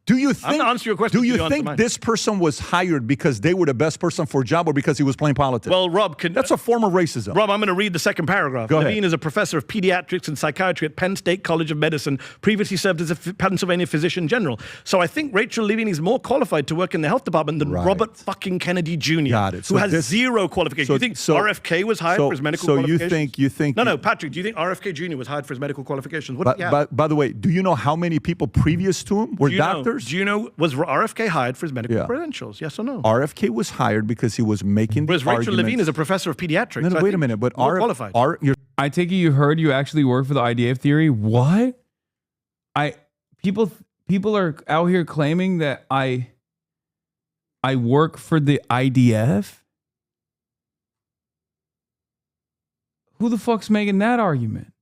Do Do you I'm think? not answering your question. Do you answer think mine. this person was hired because they were the best person for a job, or because he was playing politics? Well, Rob, that's a form of racism. Rob, I'm going to read the second paragraph. Go ahead. Levine is a professor of pediatrics and psychiatry at Penn State College of Medicine. Previously served as a Pennsylvania physician general. So I think Rachel Levine is more qualified to work in the health department than Robert fucking Kennedy Jr., Got it. who has zero qualifications. You think RFK was hired for his medical qualifications? So you think? No, Patrick. Do you think RFK Jr. was hired for his medical qualifications? What did he have? By the way, do you know how many people previous to him were doctors? Do you know, was RFK hired for his medical credentials? Yes or no? RFK was hired because he was making the Whereas Rachel Levine is a professor of pediatrics. No, wait a minute. But qualified. I take it you heard you actually work for the IDF theory. What? People are out here claiming that I work for the IDF. Who the fuck's making that argument?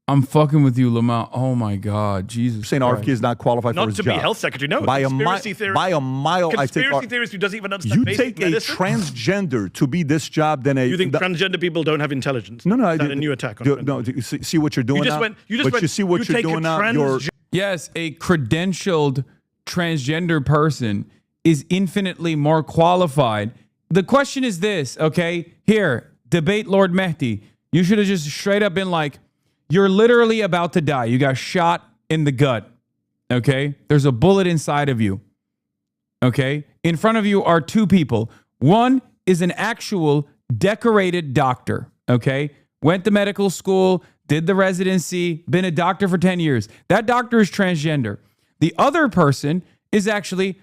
I'm fucking with you, Lamont. Oh my God, Jesus! Saying RFK is not qualified for his job. Not to be health secretary. No, by a mile. I take. Conspiracy theorist who doesn't even understand You basic take a medicine? transgender to be this job, then You think transgender people don't have intelligence? No, Is that a new attack on no. You see what you're doing now. You see what you're doing now. Yes, a credentialed transgender person is infinitely more qualified. The question is this, okay? Here, debate Lord Mehdi. You should have just straight up been like, you're literally about to die. You got shot in the gut, okay? There's a bullet inside of you, okay? In front of you are two people. One is an actual decorated doctor, okay? Went to medical school, did the residency, been a doctor for 10 years. That doctor is transgender. The other person is actually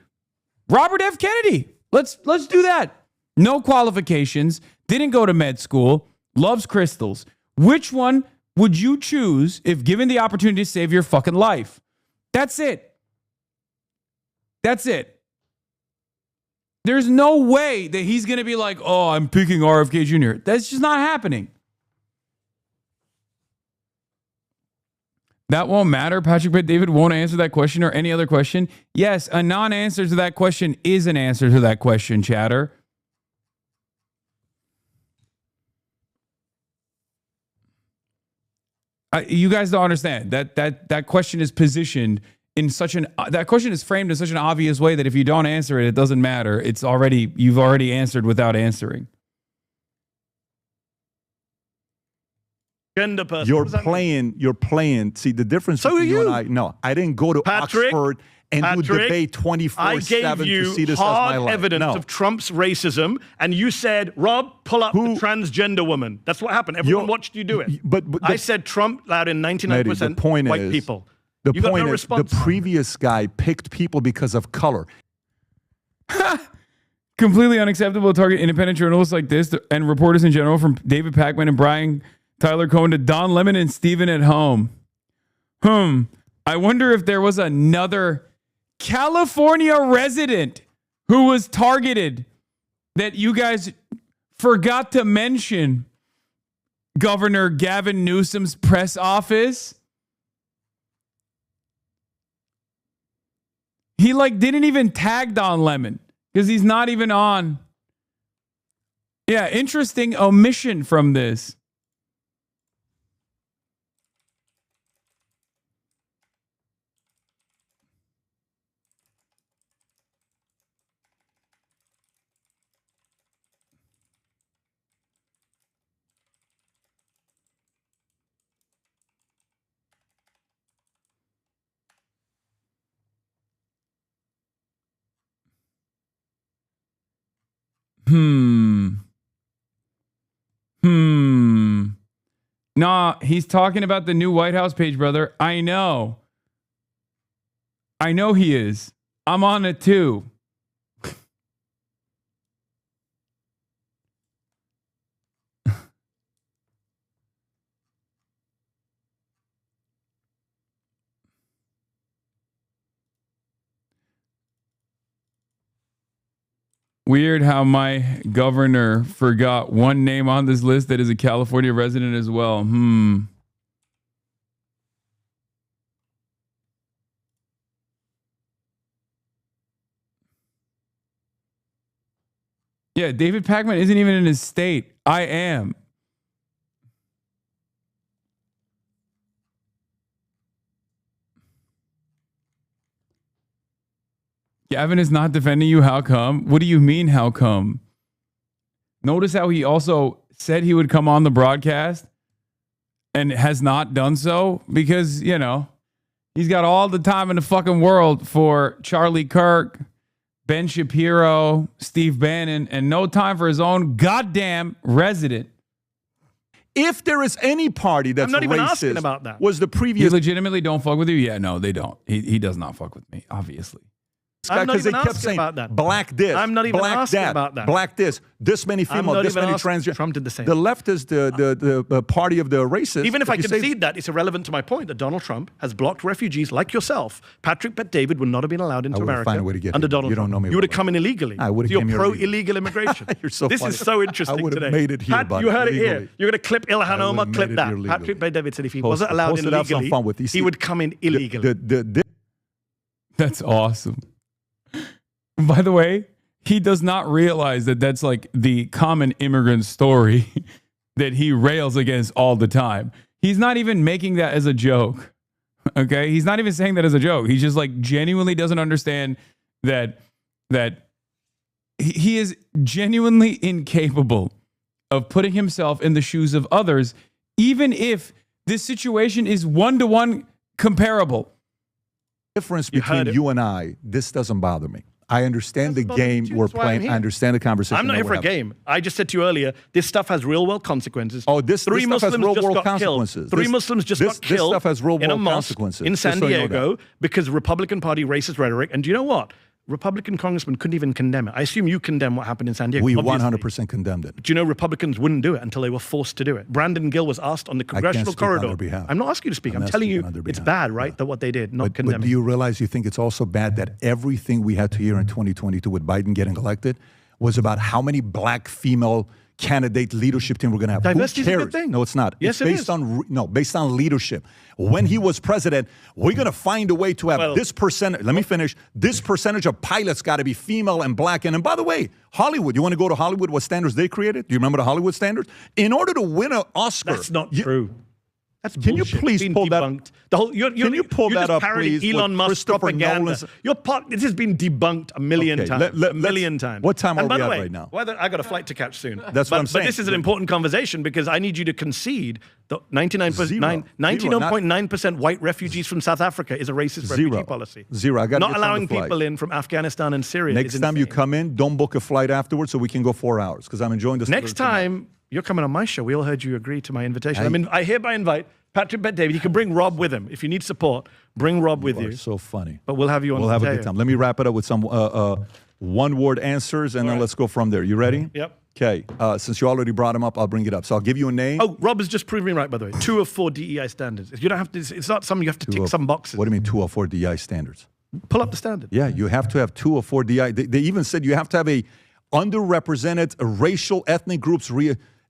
Robert F. Kennedy. Let's do that. No qualifications, didn't go to med school, loves crystals. Which one would you choose if given the opportunity to save your fucking life? That's it. That's it. There's no way that he's going to be like, oh, I'm picking RFK Jr. That's just not happening. That won't matter. Patrick Bet David won't answer that question or any other question. Yes, a non-answer to that question is an answer to that question, chatter. You guys don't understand that question is positioned in such that question is framed in such an obvious way that if you don't answer it, it doesn't matter. You've already answered without answering. Gender person. You're playing. See, the difference between you and I, no, I didn't go to Oxford and do debate 24/7 I gave you to see this hard as my life. evidence of Trump's racism, and you said, Rob, pull up the transgender woman. That's what happened. Everyone watched you do it. But I said Trump allowed in 99% white people. The You got point no is, the response. previous guy picked people because of color. Completely unacceptable to target independent journalists like this and reporters in general, from David Pakman and Brian Tyler Cohen to Don Lemon and Stephen at home. I wonder if there was another California resident who was targeted that you guys forgot to mention. Governor Gavin Newsom's press office. He didn't even tag Don Lemon because he's not even on. Yeah, interesting omission from this. Nah, he's talking about the new White House page, brother. I know he is. I'm on it too. Weird how my governor forgot one name on this list that is a California resident as well. Yeah, David Pakman isn't even in his state. I am. Gavin is not defending you. How come? What do you mean, how come? Notice how he also said he would come on the broadcast and has not done so because, you know, he's got all the time in the fucking world for Charlie Kirk, Ben Shapiro, Steve Bannon, and no time for his own goddamn resident. If there is any party that's I'm not even racist, asking about that. was the You previous legitimately don't fuck with you? Yeah, no, they don't. He does not fuck with me, obviously. I'm not because they even kept asking saying about that. black this, I'm not even black asking that, about that. black this many I'm female, not this even many asking. transgender. Trump did the same. The left is the party of the racists. Even if I you say- concede that, it's irrelevant to my point that Donald Trump has blocked refugees like yourself. Patrick Bet-David would not have been allowed into I would America find a way to get under here. Donald You don't Trump. know me You would have well come in illegally. I would have So came you're here pro-illegal immigration. You're so This funny. is so interesting I would have today. made it here, Pat, buddy, you heard it legally. here. You're going to clip Ilhan I Omar, would've clip made it that. here legally. Patrick Bet-David said if he Post wasn't it. allowed Post in it, have some legally, fun with. You see, he would come in illegally. That's awesome. By the way, he does not realize that that's like the common immigrant story that he rails against all the time. He's not even making that as a joke. Okay? He's not even saying that as a joke. He just like genuinely doesn't understand that he is genuinely incapable of putting himself in the shoes of others, even if this situation is one-to-one comparable. Difference between you and I, this doesn't bother me. I understand the game we're playing. I understand the conversation. I'm not here for a game. I just said to you earlier, this stuff has real world consequences. Oh, this Three stuff has Muslims real just world got consequences. killed. Three Muslims just got This killed stuff has real in a world mosque consequences. in San Just so you know Diego that. because Republican Party racist rhetoric. And do you know what? Republican congressmen couldn't even condemn it. I assume you condemn what happened in San Diego. We obviously. 100% condemned it. Do you know Republicans wouldn't do it until they were forced to do it? Brandon Gill was asked on the congressional speak on corridor. their behalf. I'm not asking you to speak. I'm not telling you speaking on their it's behalf. bad, right? That what they did, not But condemning. do you realize you think it's also bad that everything we had to hear in 2022 with Biden getting elected was about how many black female candidate leadership team we're going to have? Diversity Who is a cares? good thing. No, it's not. Yes, it's it based is. on based on leadership. When he was president, we're going to find a way to have this percentage. Let me finish. This percentage of pilots got to be female and black. And by the way, Hollywood. You want to go to Hollywood? What standards they created? Do you remember the Hollywood standards? In order to win an Oscar, That's not true. That's Can you bullshit. please It's been pull that? debunked. The whole, Can you pull you're that just up, parodying please? Elon What Musk Christopher propaganda. Nolan's- This has been debunked a million Okay, times. let's- a million times. what time and are by we the at way, right now? I got a flight to catch soon. That's what I'm But saying. this is an important conversation because I need you to concede that 99.9% white refugees from South Africa is a racist refugee policy. Zero. I got Not allowing people in from Afghanistan and Syria. Next is time you insane. come in, don't book a flight afterwards so we can go 4 hours because I'm enjoying this. Next time you're coming on my show, we all heard you agree to my invitation. I- I hereby invite Patrick Bet-David. You can bring Rob with him. If you need support, bring Rob with you. So funny. But we'll have you on We'll the have a day. good time. Let me wrap it up with some one-word answers, and then let's go from there. You ready? Yep. Okay. Since you already brought him up, I'll bring it up. So I'll give you a name. Oh, Rob has just proved me right, by the way. 2 of 4 DEI standards. You don't have to. It's not something you have to tick some boxes. What do you mean 2 or 4 DI standards? Pull up the standard. Yeah, you have to have 2 or 4 DI. They even said you have to have a underrepresented racial ethnic groups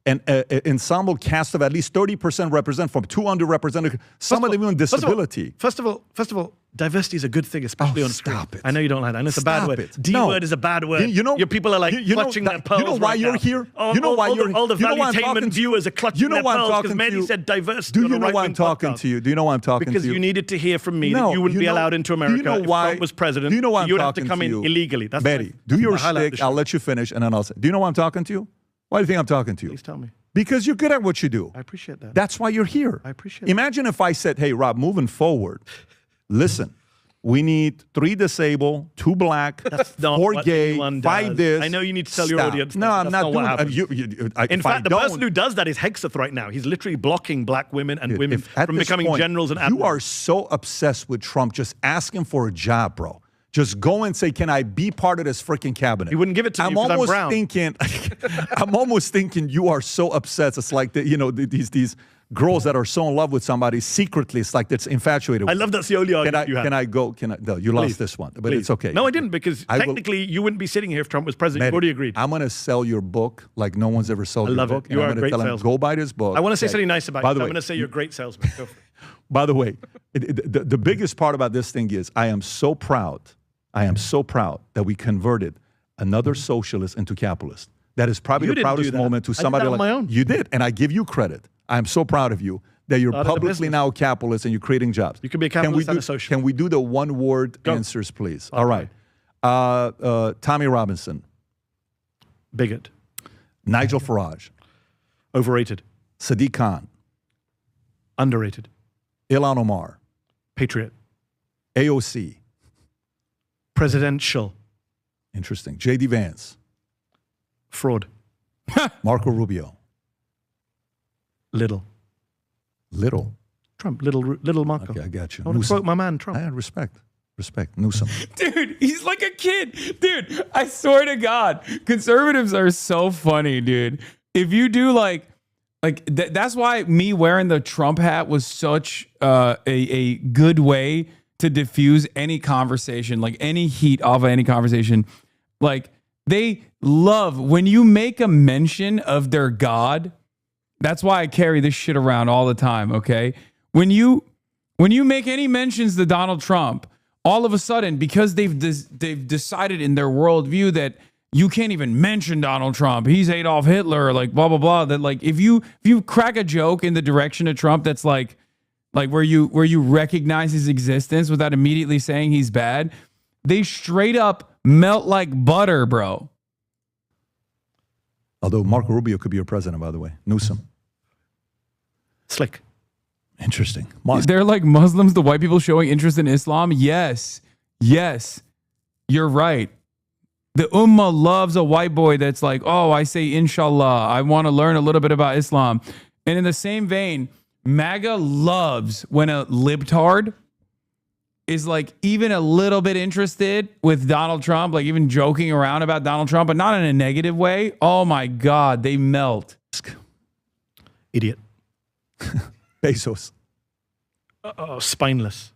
an ensemble cast of at least 30% represent from 2 underrepresented. Some of them even disability. First of all, diversity is a good thing, especially on screen. Stop it. I know you don't like that. I know it's a bad Stop word. it. D No. word is a bad word. You know, your people are like clutching their pearls. You know why right you're now. here? All, You know why you're all the you know why I'm valuetainment talking to you? viewers are clutching You know their why I'm pearls because talking to Manny you? said diversity. Do on you a know why I'm right-wing talking podcast. to you? Do you know why I'm talking Because to you? you needed to hear from me No, that you wouldn't be know- allowed into do you America know if why, Trump was president. Do you know why I'm you would have talking to come in you? illegally. That's Betty, my- do your my highlight of shtick. the show. I'll let you finish, and then I'll say. Do you know why I'm talking to you? Why do you think I'm talking to you? Please tell me. Because you're good at what you do. I appreciate that. That's why you're here. I appreciate Imagine if I said, hey, Rob, moving forward, listen, we need 3 disabled, 2 black, 4 what gay, anyone 5 does. this. I know you need to tell your Stop. audience. No, that. I'm That's not what doing happens. In if I fact, the don't- person who does that is Hexeth right now. He's literally blocking black women and women at from this becoming point, generals and you admirals. are so obsessed with Trump. Just ask him for a job, bro. Just go and say, can I be part of this freaking cabinet? He wouldn't give it to me because I'm almost brown. thinking, I'm almost thinking you are so obsessed. It's like these girls that are so in love with somebody secretly. It's like that's infatuated. I love that's the only argument you have. Can I go? No, you Please. lost this one, but Please. it's okay. No, I didn't because I will- technically you wouldn't be sitting here if Trump was president. Mehdi, You've already agreed. I'm going to sell your book like no one's ever sold I your love book. it. You and are I'm a going great to tell him, salesman. go buy this book. I want to say Okay. something nice about By you. the I'm way, going to say you're a great salesman. Go for it. By the way, the biggest part about this thing is I am so proud that we converted another socialist into capitalist. That is probably You the didn't do proudest that. moment to I did somebody that on like my own. you did, and I give you credit. I am so proud of you that you're Out of the publicly business. now a capitalist and you're creating jobs. You can be a capitalist and a socialist. Can we do the one-word answers, please? All right. Tommy Robinson. Bigot. Nigel Farage. Overrated. Sadiq Khan. Underrated. Ilhan Omar. Patriot. AOC. Presidential. Interesting. J.D. Vance. Fraud. Marco Rubio. Little. Trump. Little Marco. Okay, I got you. I want to quote my man, Trump. I had respect. Newsom. Dude, he's like a kid. Dude, I swear to God, conservatives are so funny, dude. If you do that's why me wearing the Trump hat was such a good way to diffuse any conversation, like any heat off of any conversation. Like, they love when you make a mention of their God. That's why I carry this shit around all the time, okay? When you make any mentions to Donald Trump, all of a sudden, because they've decided in their worldview that you can't even mention Donald Trump, he's Adolf Hitler, like blah blah blah. That like if you crack a joke in the direction of Trump, that's like where you recognize his existence without immediately saying he's bad, they straight up melt like butter, bro. Although Marco Rubio could be your president, by the way. Newsom. Slick. Interesting. They're like Muslims, the white people showing interest in Islam. Yes. You're right. The Ummah loves a white boy that's like, oh, I say inshallah. I want to learn a little bit about Islam. And in the same vein, MAGA loves when a libtard is like even a little bit interested with Donald Trump, like even joking around about Donald Trump, but not in a negative way. Oh my God, they melt. Idiot. Bezos. Spineless.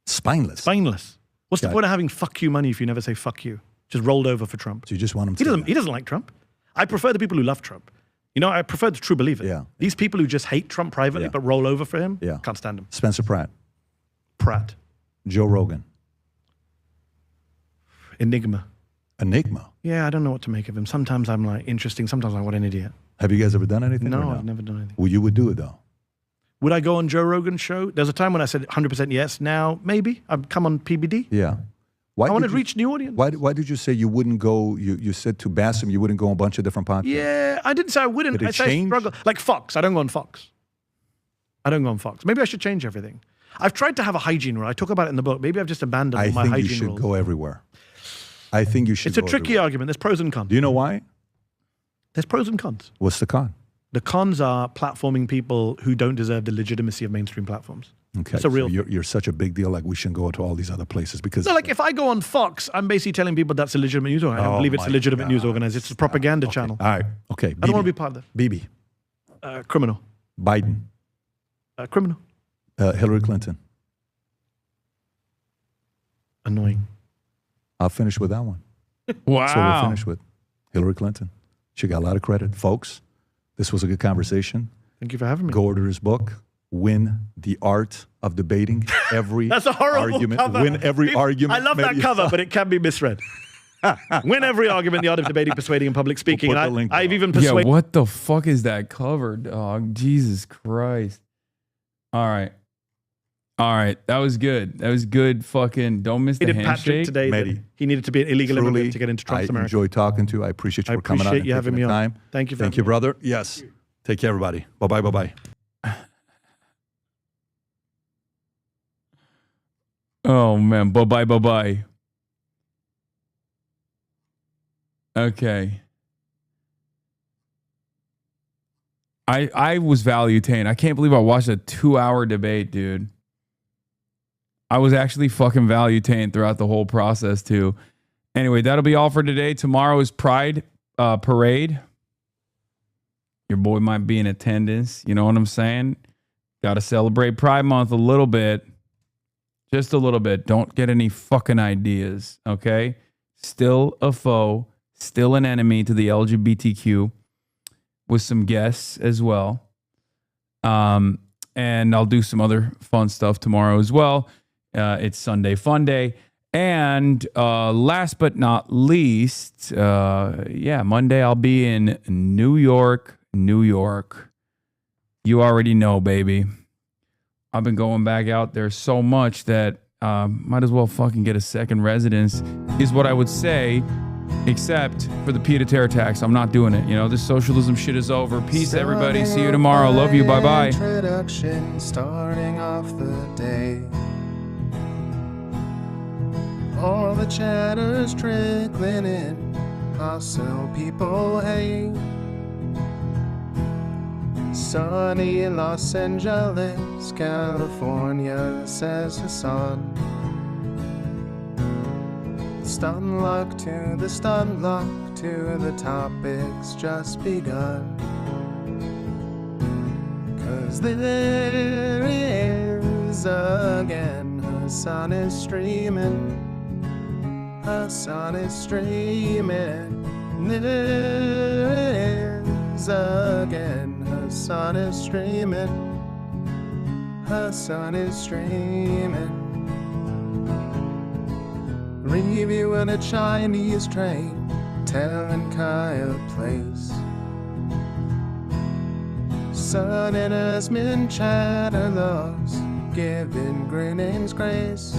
Spineless. What's the point of having fuck you money if you never say fuck you? Just rolled over for Trump. So you just want him to. He doesn't like Trump. I prefer the people who love Trump. You know, I prefer the true believer. Yeah. These people who just hate Trump privately but roll over for him, can't stand him. Spencer Pratt. Joe Rogan. Enigma. Yeah, I don't know what to make of him. Sometimes I'm like, interesting. Sometimes I'm like, what an idiot. Have you guys ever done anything? No, I've never done anything. Well, you would do it, though. Would I go on Joe Rogan's show? There's a time when I said 100% yes. Now, maybe. I've come on PBD. Yeah. I want to reach new audience. Why did you say you wouldn't go? You said to Bassem you wouldn't go on a bunch of different podcasts. Yeah, I didn't say I wouldn't. Did it I said I change? struggle. Like Fox. I don't go on Fox. Maybe I should change everything. I've tried to have a hygiene rule. I talk about it in the book. Maybe I've just abandoned all my hygiene rules. I think you should go everywhere. I think you should. It's a tricky argument. There's pros and cons. Do you know why? There's pros and cons. What's the con? The cons are platforming people who don't deserve the legitimacy of mainstream platforms. Okay, That's a real. So you're such a big deal. Like we shouldn't go to all these other places because. So, like, if I go on Fox, I'm basically telling people that's a legitimate news organization. I don't believe it's a legitimate news organization. It's a propaganda channel. All right. Okay. I don't want to be part of that. Bibi. Criminal. Biden. Criminal. Hillary Clinton. Annoying. I'll finish with that one. Wow. So we'll finish with Hillary Clinton. She got a lot of credit. Folks, this was a good conversation. Thank you for having me. Go order his book, Win the Art of Debating Every That's a horrible Argument. cover. Win every argument. I love that cover, but it can be misread. Win every argument, the art of debating, persuading, and public speaking. We'll put the link I've below. even persuaded. Yeah, what the fuck is that cover, dog? Jesus Christ. All right. That was good. Fucking don't miss the Patrick handshake. today that he needed to be an illegal immigrant to get into Trump's I America. enjoy talking to you. I appreciate you for coming on and you having taking me the on. time. Thank you for Thank having you, me. brother. Yes. Take care, everybody. Bye-bye, bye-bye. Oh man, bye-bye. Okay. I was value-tained. I can't believe I watched a 2-hour debate, dude. I was actually fucking value-tained throughout the whole process too. Anyway, that'll be all for today. Tomorrow is Pride Parade. Your boy might be in attendance. You know what I'm saying? Got to celebrate Pride Month a little bit. Just a little bit. Don't get any fucking ideas, okay? Still a foe, still an enemy to the LGBTQ with some guests as well. And I'll do some other fun stuff tomorrow as well. It's Sunday Fun Day. And last but not least, Monday I'll be in New York. You already know, baby. I've been going back out there so much that might as well fucking get a second residence, is what I would say, except for the pied-à-terre tax. I'm not doing it. You know, this socialism shit is over. Peace, everybody. See you tomorrow. Love you. Bye-bye. Introduction, starting off the day. All the chatter's trickling in. Hostile people hate. Sunny in Los Angeles, California, says Hasan. Stun luck to the stun luck to the topics just begun. 'Cause there he is again. Hasan is streaming. Hasan is streaming. There he is again. Hasan is streaming. Hasan is streaming. Reviewing a Chinese train, telling Kyle place. Sun and Asmin chatter loves, giving Greening's grace.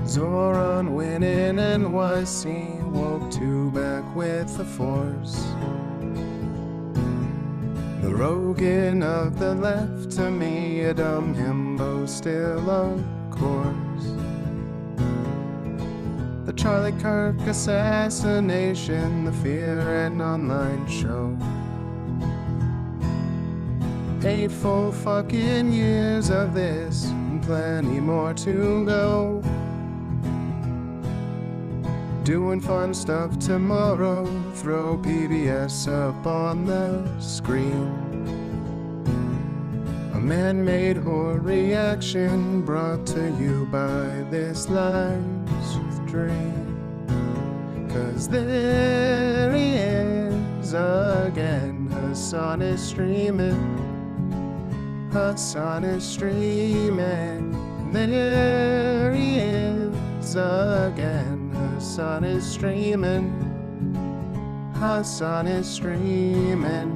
Zoran winning NYC, woke two back with the force. The Rogan of the left, to me a dumb himbo still of course. The Charlie Kirk assassination, the Fear and Online show. 8 full fucking years of this, and plenty more to go. Doing fun stuff tomorrow, throw PBS up on the screen. A man-made horror reaction brought to you by this life's dream. 'Cause there he is again. Hasan is streaming. Hasan is streaming. There he is again. Hasan is streaming. Hasan is streaming.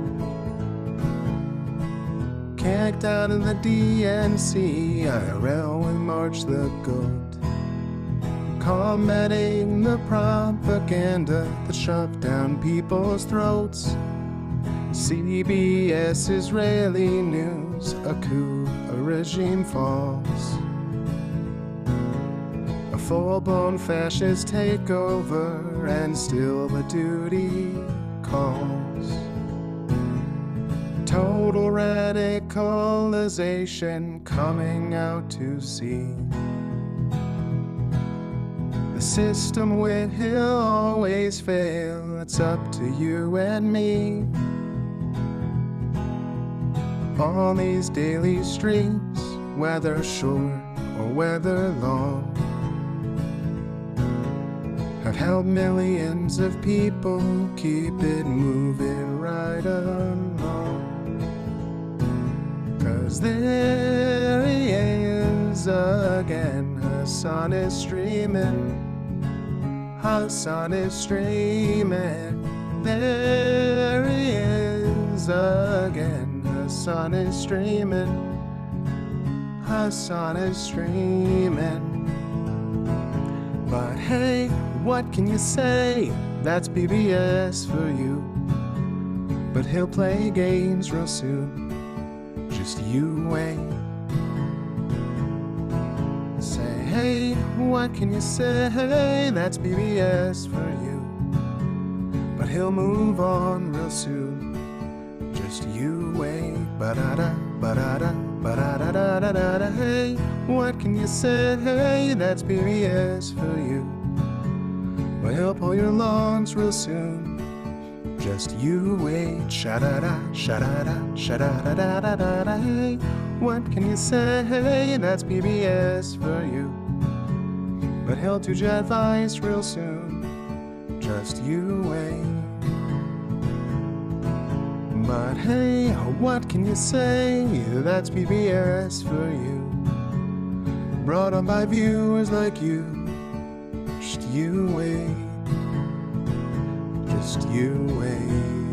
Kicked out of the DNC, IRL with March the Goat. Combating the propaganda that shoved down people's throats. CBS Israeli news, a coup, a regime falls. A full-blown fascist takeover, and still the duty calls. Total radicalization coming out to see. The system will always fail, it's up to you and me. On these daily streets, whether short or whether long, have helped millions of people keep it moving right along. 'Cause there he is again. Hasan is streaming. Hasan is streaming. There he is again. Hasan is streaming. Hasan is streaming. But hey, what can you say? That's PBS for you. But he'll play games real soon. Just you wait. Say, hey, what can you say? That's PBS for you. But he'll move on real soon. Just you wait. Ba-da-da, ba-da-da, ba-da-da-da-da-da. Hey, what can you say? That's PBS for you. But he'll pull your lungs real soon. Just you wait. Sha-da-da, sha-da-da, sha-da-da-da-da-da. Hey, what can you say? That's PBS for you. But he'll do jet advice real soon. Just you wait. But hey, what can you say? That's PBS for you. Brought on by viewers like you. Just you wait. Just you wait.